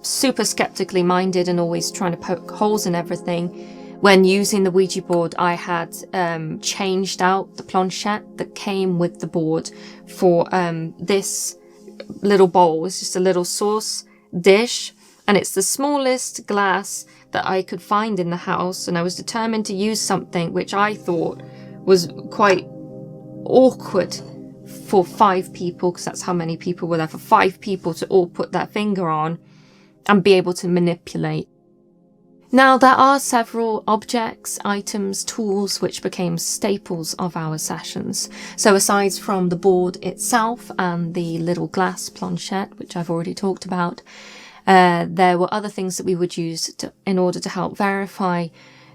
Speaker 2: super skeptically minded and always trying to poke holes in everything, when using the Ouija board, I had changed out the planchette that came with the board for this little bowl. It's just a little sauce dish, and it's the smallest glass that I could find in the house, and I was determined to use something which I thought was quite awkward for 5 people, because that's how many people were there, for 5 people to all put their finger on and be able to manipulate. Now, there are several objects, items, tools which became staples of our sessions. So aside from the board itself and the little glass planchette, which I've already talked about, there were other things that we would use in order to help verify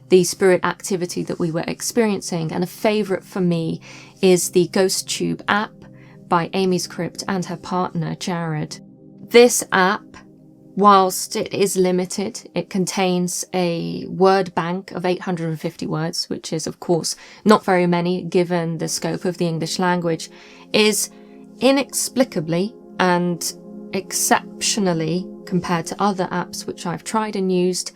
Speaker 2: the spirit activity that we were experiencing. And a favourite for me is the Ghost Tube app by Amy's Crypt and her partner, Jared. This app, whilst it is limited, it contains a word bank of 850 words, which is, of course, not very many given the scope of the English language, is inexplicably and exceptionally, compared to other apps which I've tried and used,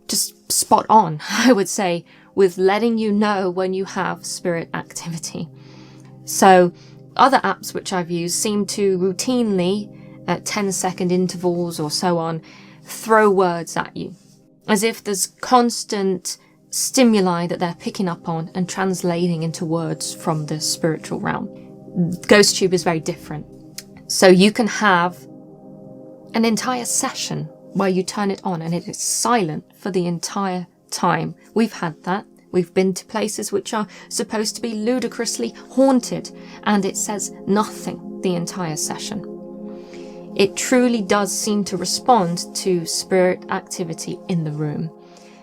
Speaker 2: just spot on, I would say, with letting you know when you have spirit activity. So other apps which I've used seem to routinely, at 10-second intervals or so on, throw words at you, as if there's constant stimuli that they're picking up on and translating into words from the spiritual realm. GhostTube is very different. So you can have an entire session where you turn it on and it is silent for the entire time. We've had that. We've been to places which are supposed to be ludicrously haunted, and it says nothing the entire session. It truly does seem to respond to spirit activity in the room.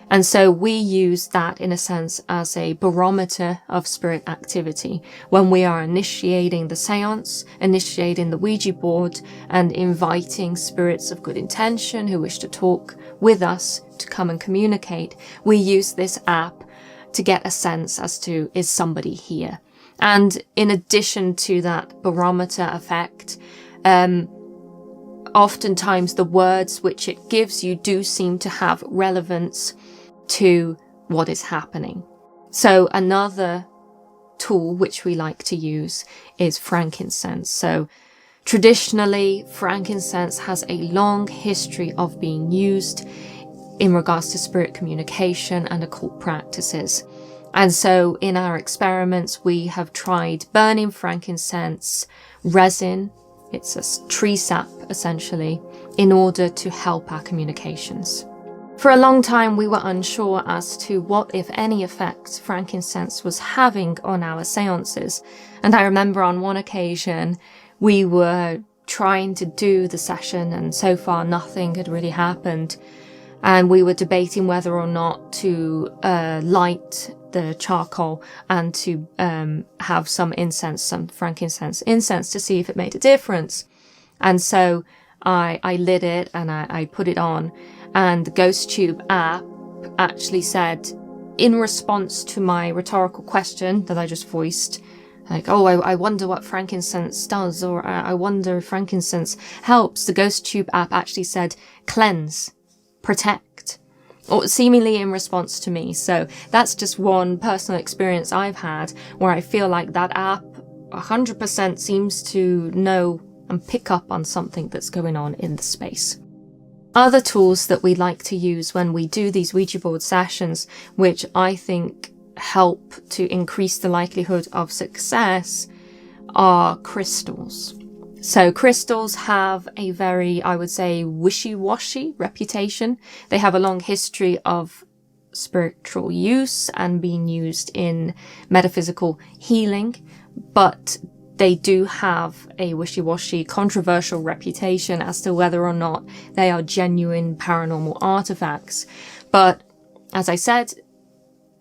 Speaker 2: And so we use that, in a sense, as a barometer of spirit activity when we are initiating the seance, initiating the Ouija board, and inviting spirits of good intention who wish to talk with us to come and communicate. We use this app to get a sense as to, is somebody here? And in addition to that barometer effect, oftentimes the words which it gives you do seem to have relevance to what is happening. So another tool which we like to use is frankincense. So traditionally, frankincense has a long history of being used in regards to spirit communication and occult practices. And so in our experiments, we have tried burning frankincense resin, it's a tree sap essentially, in order to help our communications. For a long time, we were unsure as to what, if any, effect frankincense was having on our seances. And I remember on one occasion, we were trying to do the session, and so far nothing had really happened. And we were debating whether or not to light the charcoal and to have some incense, some frankincense incense, to see if it made a difference. And so I lit it and I put it on. And the GhostTube app actually said, in response to my rhetorical question that I just voiced, like, oh, I wonder what frankincense does, or I wonder if frankincense helps, the GhostTube app actually said cleanse, protect, or seemingly in response to me. So that's just one personal experience I've had where I feel like that app 100% seems to know and pick up on something that's going on in the space. Other tools that we like to use when we do these Ouija board sessions, which I think help to increase the likelihood of success, are crystals. So crystals have a very, I would say, wishy-washy reputation. They have a long history of spiritual use and being used in metaphysical healing, but they do have a wishy-washy, controversial reputation as to whether or not they are genuine paranormal artifacts. But as I said,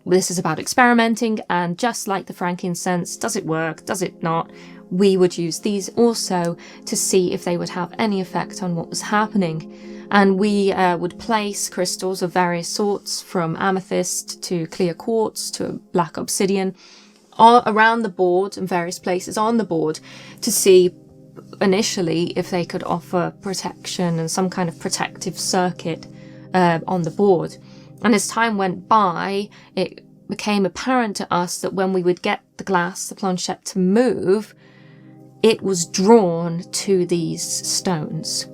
Speaker 2: this is about experimenting, and just like the frankincense, does it work, does it not? We would use these also to see if they would have any effect on what was happening. And we would place crystals of various sorts, from amethyst to clear quartz to black obsidian, all around the board and various places on the board to see initially if they could offer protection and some kind of protective circuit on the board. And as time went by, it became apparent to us that when we would get the glass, the planchette, to move, it was drawn to these stones.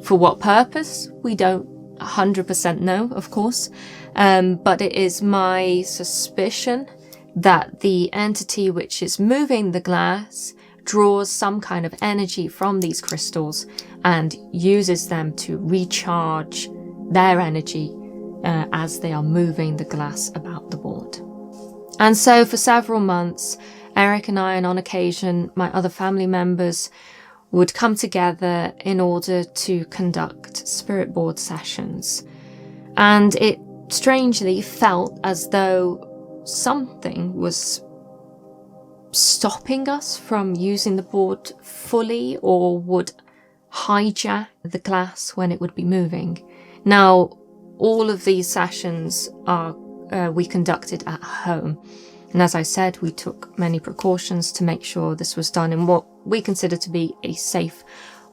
Speaker 2: For what purpose? We don't 100% know, of course, but it is my suspicion that the entity which is moving the glass draws some kind of energy from these crystals and uses them to recharge their energy as they are moving the glass about the board. And so for several months, Eric and I, and on occasion my other family members, would come together in order to conduct spirit board sessions. And it strangely felt as though something was stopping us from using the board fully, or would hijack the glass when it would be moving. Now, all of these sessions we conducted at home. And as I said, we took many precautions to make sure this was done in what we consider to be a safe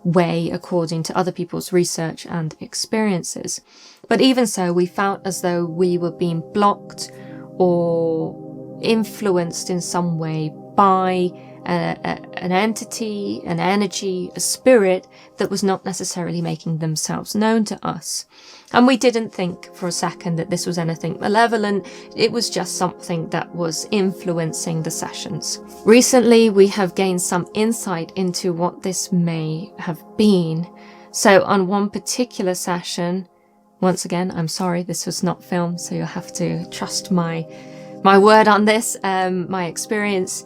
Speaker 2: way according to other people's research and experiences. But even so, we felt as though we were being blocked or influenced in some way by an entity, an energy, a spirit that was not necessarily making themselves known to us. And we didn't think for a second that this was anything malevolent. It was just something that was influencing the sessions. Recently, we have gained some insight into what this may have been. So on one particular session, once again, I'm sorry, this was not filmed, so you'll have to trust my word on this, my experience.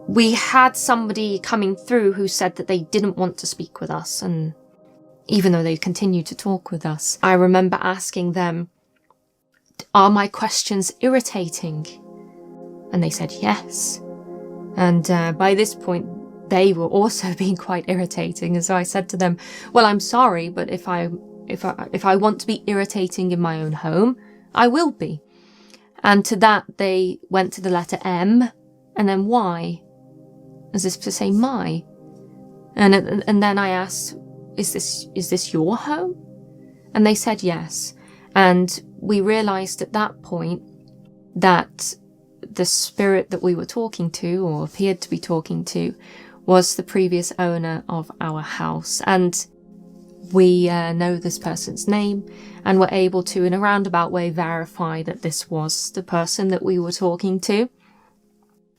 Speaker 2: We had somebody coming through who said that they didn't want to speak with us, and even though they continued to talk with us, I remember asking them, are my questions irritating? And they said yes. And by this point, they were also being quite irritating. And so I said to them, well, I'm sorry, but if I want to be irritating in my own home, I will be. And to that, they went to the letter M and then Y, as if to say my. And then I asked, is this your home? And they said yes. And we realized at that point that the spirit that we were talking to, or appeared to be talking to, was the previous owner of our house. And we know this person's name, and were able to, in a roundabout way, verify that this was the person that we were talking to.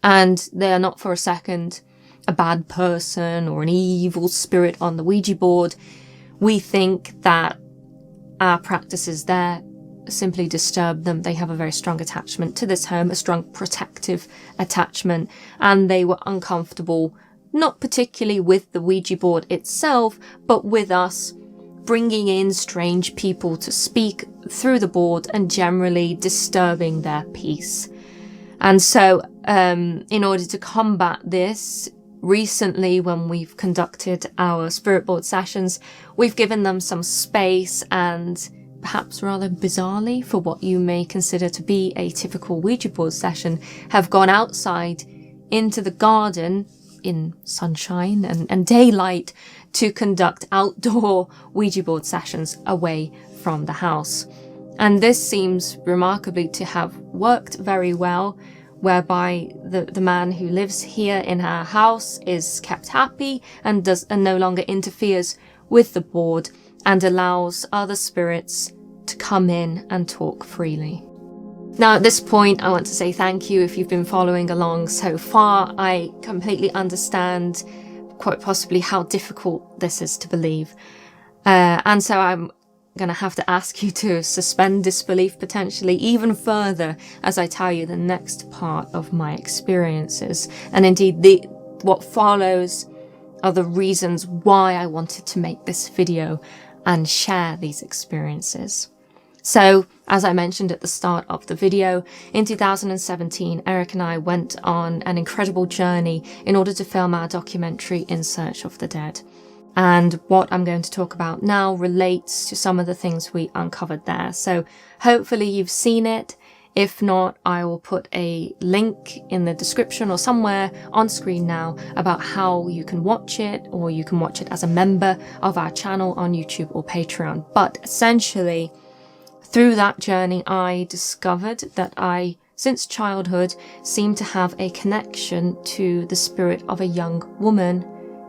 Speaker 2: And they are not for a second a bad person or an evil spirit on the Ouija board. We think that our practices there simply disturb them. They have a very strong attachment to this home, a strong protective attachment, and they were uncomfortable, not particularly with the Ouija board itself, but with us bringing in strange people to speak through the board and generally disturbing their peace. And so, in order to combat this, recently when we've conducted our spirit board sessions, we've given them some space and perhaps rather bizarrely for what you may consider to be a typical Ouija board session, have gone outside into the garden in sunshine and daylight to conduct outdoor Ouija board sessions away from the house. And this seems remarkably to have worked very well, whereby the man who lives here in our house is kept happy and no longer interferes with the board and allows other spirits to come in and talk freely. Now, at this point, I want to say thank you if you've been following along so far. I completely understand, quite possibly, how difficult this is to believe. And so I'm going to have to ask you to suspend disbelief potentially even further as I tell you the next part of my experiences. And indeed, what follows are the reasons why I wanted to make this video and share these experiences. So, as I mentioned at the start of the video, in 2017, Eric and I went on an incredible journey in order to film our documentary In Search of the Dead. And what I'm going to talk about now relates to some of the things we uncovered there. So hopefully you've seen it. If not, I will put a link in the description or somewhere on screen now about how you can watch it, or you can watch it as a member of our channel on YouTube or Patreon. But essentially, through that journey, I discovered that I, since childhood, seem to have a connection to the spirit of a young woman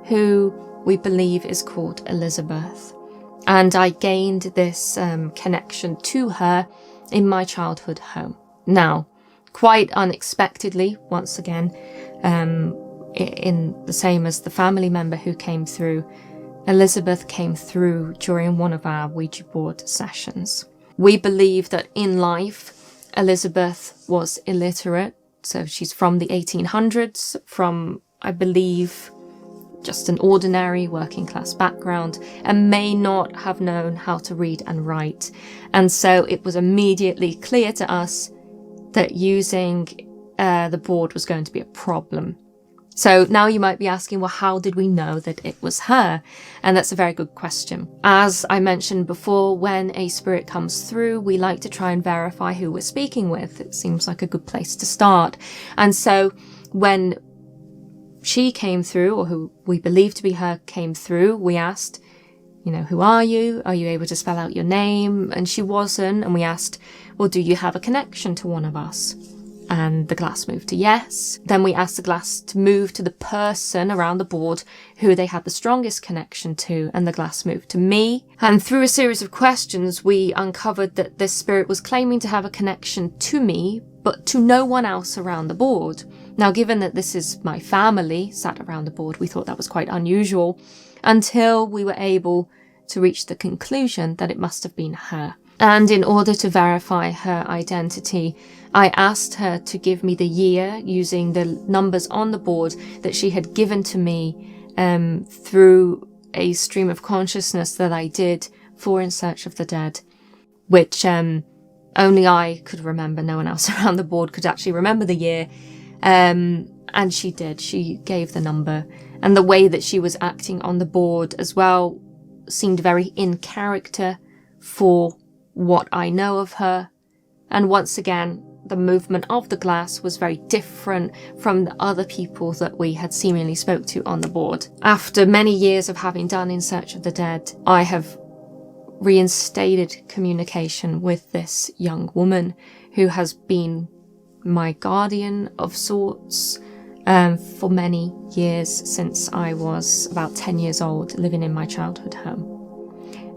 Speaker 2: who we believe is called Elizabeth. And I gained this connection to her in my childhood home. Now, quite unexpectedly, once again, in the same as the family member who came through, Elizabeth came through during one of our Ouija board sessions. We believe that in life, Elizabeth was illiterate, so she's from the 1800s, from, I believe, just an ordinary working class background, and may not have known how to read and write. And so it was immediately clear to us that using the board was going to be a problem. So now you might be asking, well, how did we know that it was her? And that's a very good question. As I mentioned before, when a spirit comes through, we like to try and verify who we're speaking with. It seems like a good place to start. And so when she came through, or who we believe to be her came through, we asked, who are you? Are you able to spell out your name? And she wasn't. And we asked, well, do you have a connection to one of us? And the glass moved to yes. Then we asked the glass to move to the person around the board who they had the strongest connection to, and the glass moved to me. And through a series of questions, we uncovered that this spirit was claiming to have a connection to me, but to no one else around the board. Now, given that this is my family sat around the board, we thought that was quite unusual, until we were able to reach the conclusion that it must have been her. And in order to verify her identity, I asked her to give me the year using the numbers on the board that she had given to me through a stream of consciousness that I did for In Search of the Dead, which only I could remember. No one else around the board could actually remember the year. And she did. She gave the number. And the way that she was acting on the board as well seemed very in character for what I know of her. And once again, the movement of the glass was very different from the other people that we had seemingly spoke to on the board. After many years of having done In Search of the Dead, I have reinstated communication with this young woman who has been my guardian of sorts for many years, since I was about 10 years old, living in my childhood home.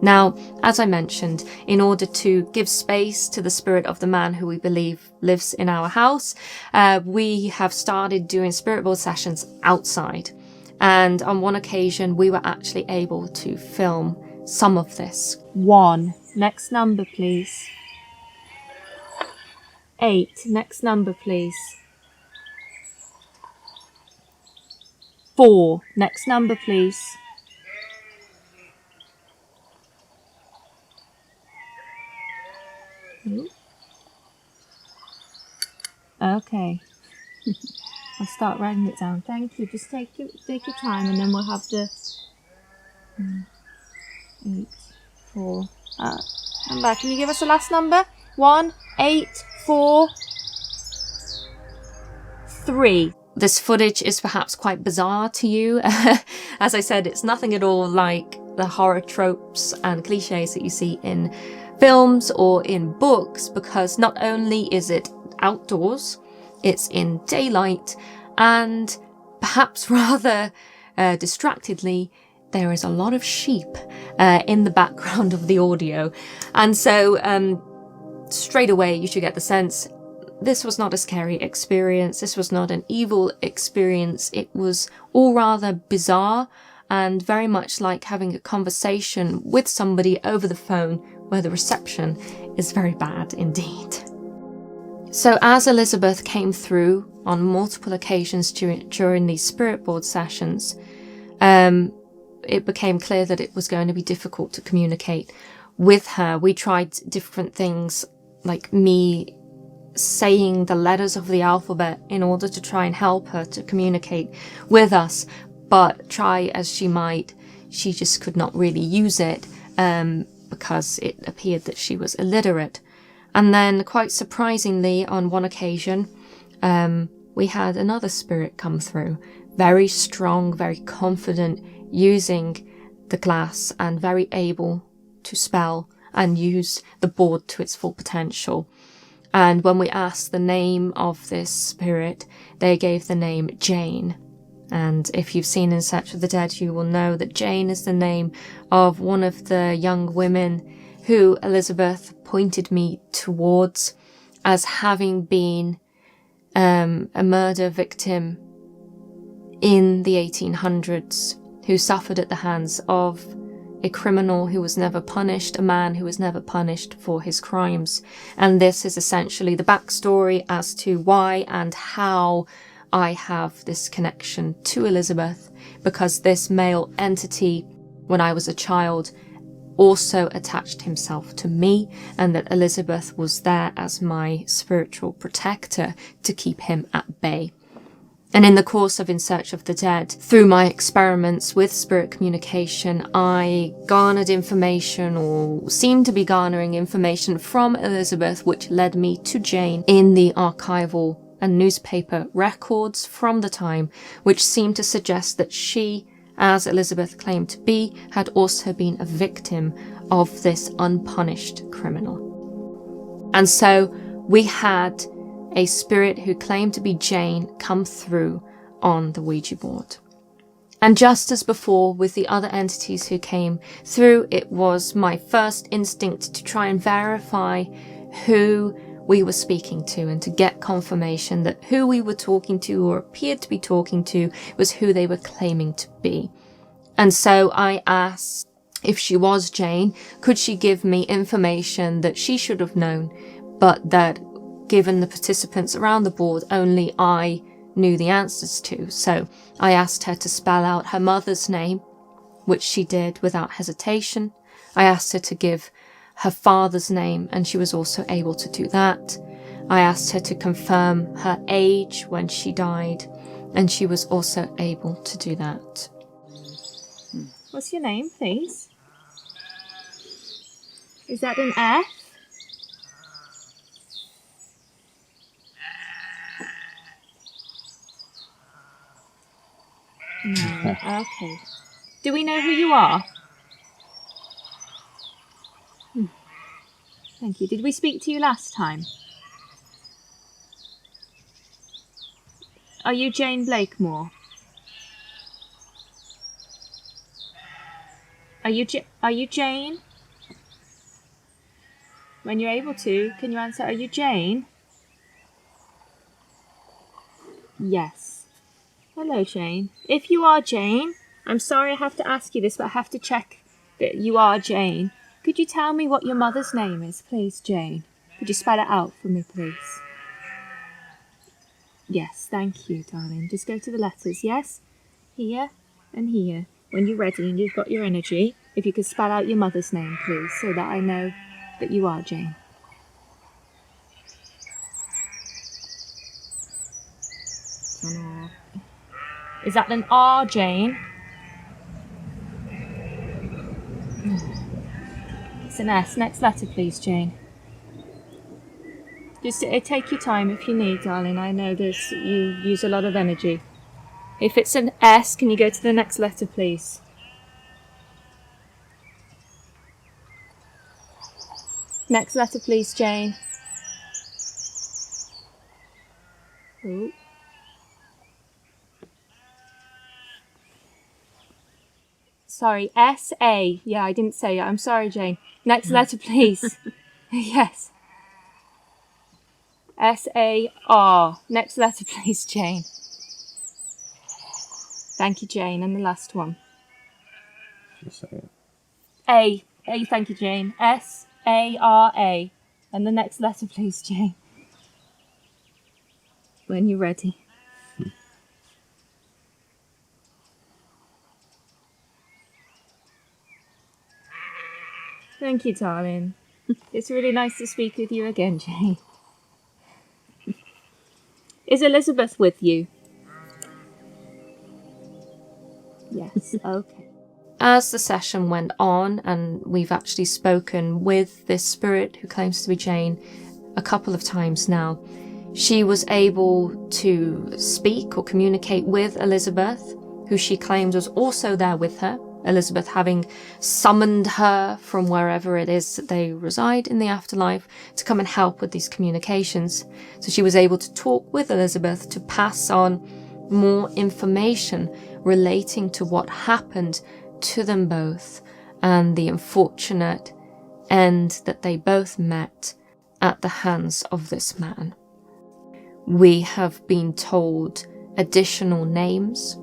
Speaker 2: Now, as I mentioned, in order to give space to the spirit of the man who we believe lives in our house, we have started doing spirit board sessions outside. And on one occasion, we were actually able to film some of this.
Speaker 4: 1. Next number, please. 8. Next number, please. 4. Next number, please. Okay. I'll start writing it down. Thank you. Just take your time, and then we'll have the 8, 4. Come back. Can you give us the last number? 1, 8, 4, 3.
Speaker 2: This footage is perhaps quite bizarre to you. As I said, it's nothing at all like the horror tropes and cliches that you see in films or in books, because not only is it outdoors, it's in daylight, and perhaps rather distractedly, there is a lot of sheep in the background of the audio. And so straight away you should get the sense this was not a scary experience, this was not an evil experience, it was all rather bizarre and very much like having a conversation with somebody over the phone where the reception is very bad indeed. So as Elizabeth came through on multiple occasions during these spirit board sessions, it became clear that it was going to be difficult to communicate with her. We tried different things, like me saying the letters of the alphabet in order to try and help her to communicate with us, but try as she might, she just could not really use it because it appeared that she was illiterate. And then, quite surprisingly, on one occasion, we had another spirit come through, very strong, very confident, using the glass and very able to spell and use the board to its full potential. And when we asked the name of this spirit, they gave the name Jane. And if you've seen In Search of the Dead, you will know that Jane is the name of one of the young women who Elizabeth pointed me towards as having been a murder victim in the 1800s, who suffered at the hands of a criminal who was never punished, a man who was never punished for his crimes. And this is essentially the backstory as to why and how I have this connection to Elizabeth, because this male entity, when I was a child, also attached himself to me, and that Elizabeth was there as my spiritual protector to keep him at bay. And in the course of In Search of the Dead, through my experiments with spirit communication, I garnered information, or seemed to be garnering information from Elizabeth, which led me to Jane in the archival and newspaper records from the time, which seemed to suggest that she, as Elizabeth claimed to be, had also been a victim of this unpunished criminal. And so we had a spirit who claimed to be Jane come through on the Ouija board. And just as before with the other entities who came through, it was my first instinct to try and verify who we were speaking to and to get confirmation that who we were talking to or appeared to be talking to was who they were claiming to be. And so I asked if she was Jane, could she give me information that she should have known, but that given the participants around the board, only I knew the answers to. So I asked her to spell out her mother's name, which she did without hesitation. I asked her to give her father's name, and she was also able to do that. I asked her to confirm her age when she died, and she was also able to do that.
Speaker 4: What's your name, please? Is that an F? No. Okay. Do we know who you are? Thank you. Did we speak to you last time? Are you Jane Blakemore? Are you Jane? When you're able to, can you answer, are you Jane? Yes. Hello, Jane. If you are Jane, I'm sorry I have to ask you this, but I have to check that you are Jane. Could you tell me what your mother's name is, please, Jane? Could you spell it out for me, please? Yes, thank you, darling. Just go to the letters, yes? Here and here. When you're ready and you've got your energy, if you could spell out your mother's name, please, so that I know that you are Jane. Is that an R, Jane? It's an S. Next letter, please, Jane. Just take your time if you need, darling. I know you use a lot of energy. If it's an S, can you go to the next letter, please? Next letter, please, Jane. Ooh. Sorry, S-A. Yeah, I didn't say it. I'm sorry, Jane. Next letter, please. Yes. S-A-R. Next letter, please, Jane. Thank you, Jane. And the last one.
Speaker 7: Just say it.
Speaker 4: A. A, thank you, Jane. S-A-R-A. And the next letter, please, Jane. When you're ready. Thank you, darling. It's really nice to speak with you again, Jane. Is Elizabeth with you? Yes, okay.
Speaker 1: As the session went on, and we've actually spoken with this spirit who claims to be Jane a couple of times now, she was able to speak or communicate with Elizabeth, who she claims was also there with her, Elizabeth having summoned her from wherever it is that they reside in the afterlife to come and help with these communications. So she was able to talk with Elizabeth to pass on more information relating to what happened to them both and the unfortunate end that they both met at the hands of this man. We have been told additional names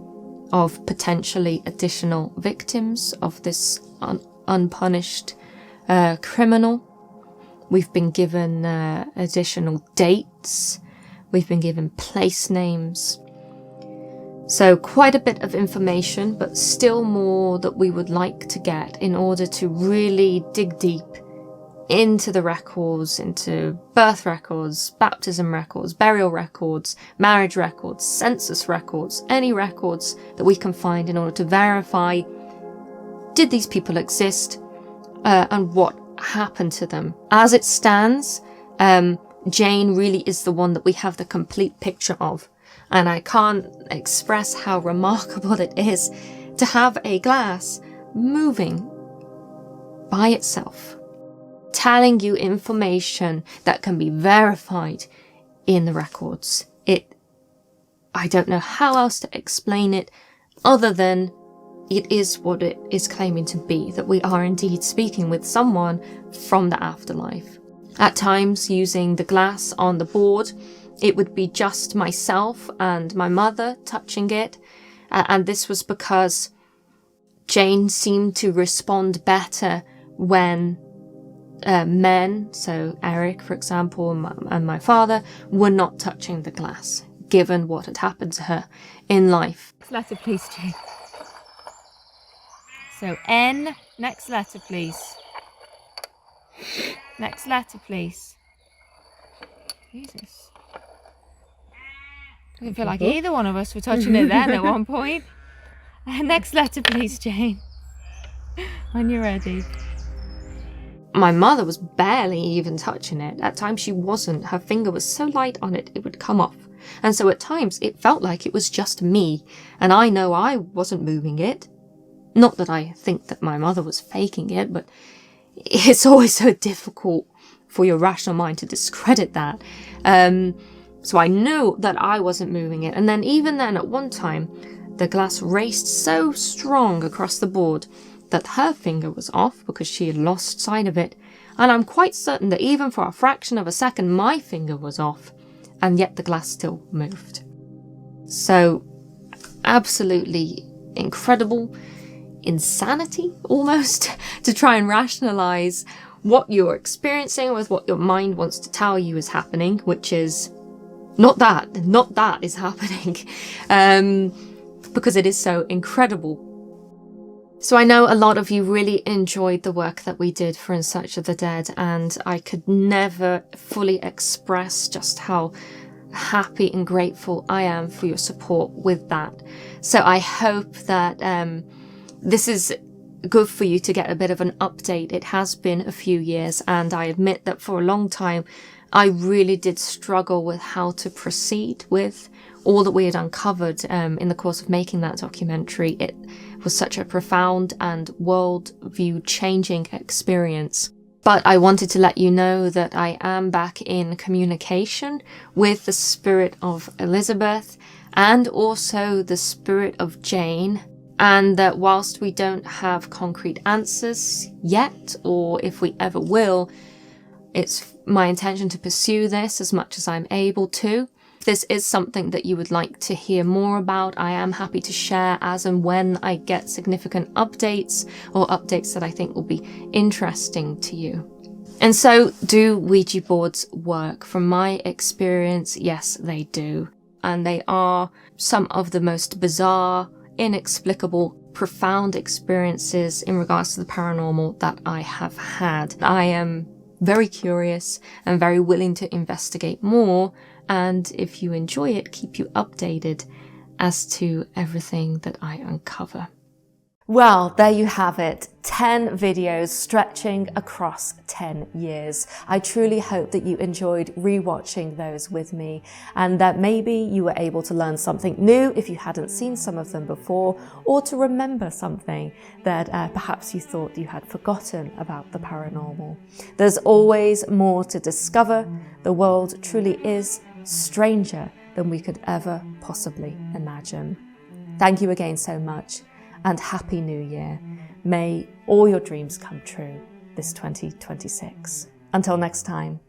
Speaker 1: of potentially additional victims of this unpunished criminal. We've been given additional dates. We've been given place names. So quite a bit of information, but still more that we would like to get in order to really dig deep into the records, into birth records, baptism records, burial records, marriage records, census records, any records that we can find in order to verify, did these people exist, and what happened to them. As it stands, Jane really is the one that we have the complete picture of. And I can't express how remarkable it is to have a glass moving by itself, telling you information that can be verified in the records. I don't know how else to explain it other than it is what it is claiming to be, that we are indeed speaking with someone from the afterlife. At times, using the glass on the board, it would be just myself and my mother touching it, and this was because Jane seemed to respond better when men, so Eric, for example, and my father, were not touching the glass, given what had happened to her in life.
Speaker 4: Next letter, please, Jane. So, N. Next letter, please. Next letter, please. Jesus. I didn't feel like either one of us were touching it then at one point. Next letter, please, Jane. When you're ready.
Speaker 1: My mother was barely even touching it. At times she wasn't. Her finger was so light on it, it would come off. And so at times it felt like it was just me. And I know I wasn't moving it. Not that I think that my mother was faking it, but it's always so difficult for your rational mind to discredit that. So I knew that I wasn't moving it. And then even then, at one time, the glass raced so strong across the board that her finger was off because she had lost sight of it. And I'm quite certain that even for a fraction of a second, my finger was off, and yet the glass still moved. So absolutely incredible insanity, almost, to try and rationalize what you're experiencing with what your mind wants to tell you is happening, which is not that is happening, because it is so incredible. So I know a lot of you really enjoyed the work that we did for In Search of the Dead, and I could never fully express just how happy and grateful I am for your support with that. So I hope that this is
Speaker 2: good for you to get a bit of an update. It has been a few years, and I admit that for a long time I really did struggle with how to proceed with all that we had uncovered in the course of making that documentary. It was such a profound and worldview changing experience. But I wanted to let you know that I am back in communication with the spirit of Elizabeth and also the spirit of Jane, and that whilst we don't have concrete answers yet, or if we ever will, it's my intention to pursue this as much as I'm able to. If this is something that you would like to hear more about, I am happy to share as and when I get significant updates, or updates that I think will be interesting to you. And so, do Ouija boards work? From my experience, yes, they do. And they are some of the most bizarre, inexplicable, profound experiences in regards to the paranormal that I have had. I am very curious and very willing to investigate more, and if you enjoy it, keep you updated as to everything that I uncover.
Speaker 1: Well, there you have it. 10 videos stretching across 10 years. I truly hope that you enjoyed rewatching those with me, and that maybe you were able to learn something new if you hadn't seen some of them before, or to remember something that perhaps you thought you had forgotten about the paranormal. There's always more to discover. The world truly is stranger than we could ever possibly imagine. Thank you again so much, and Happy New Year. May all your dreams come true this 2026. Until next time.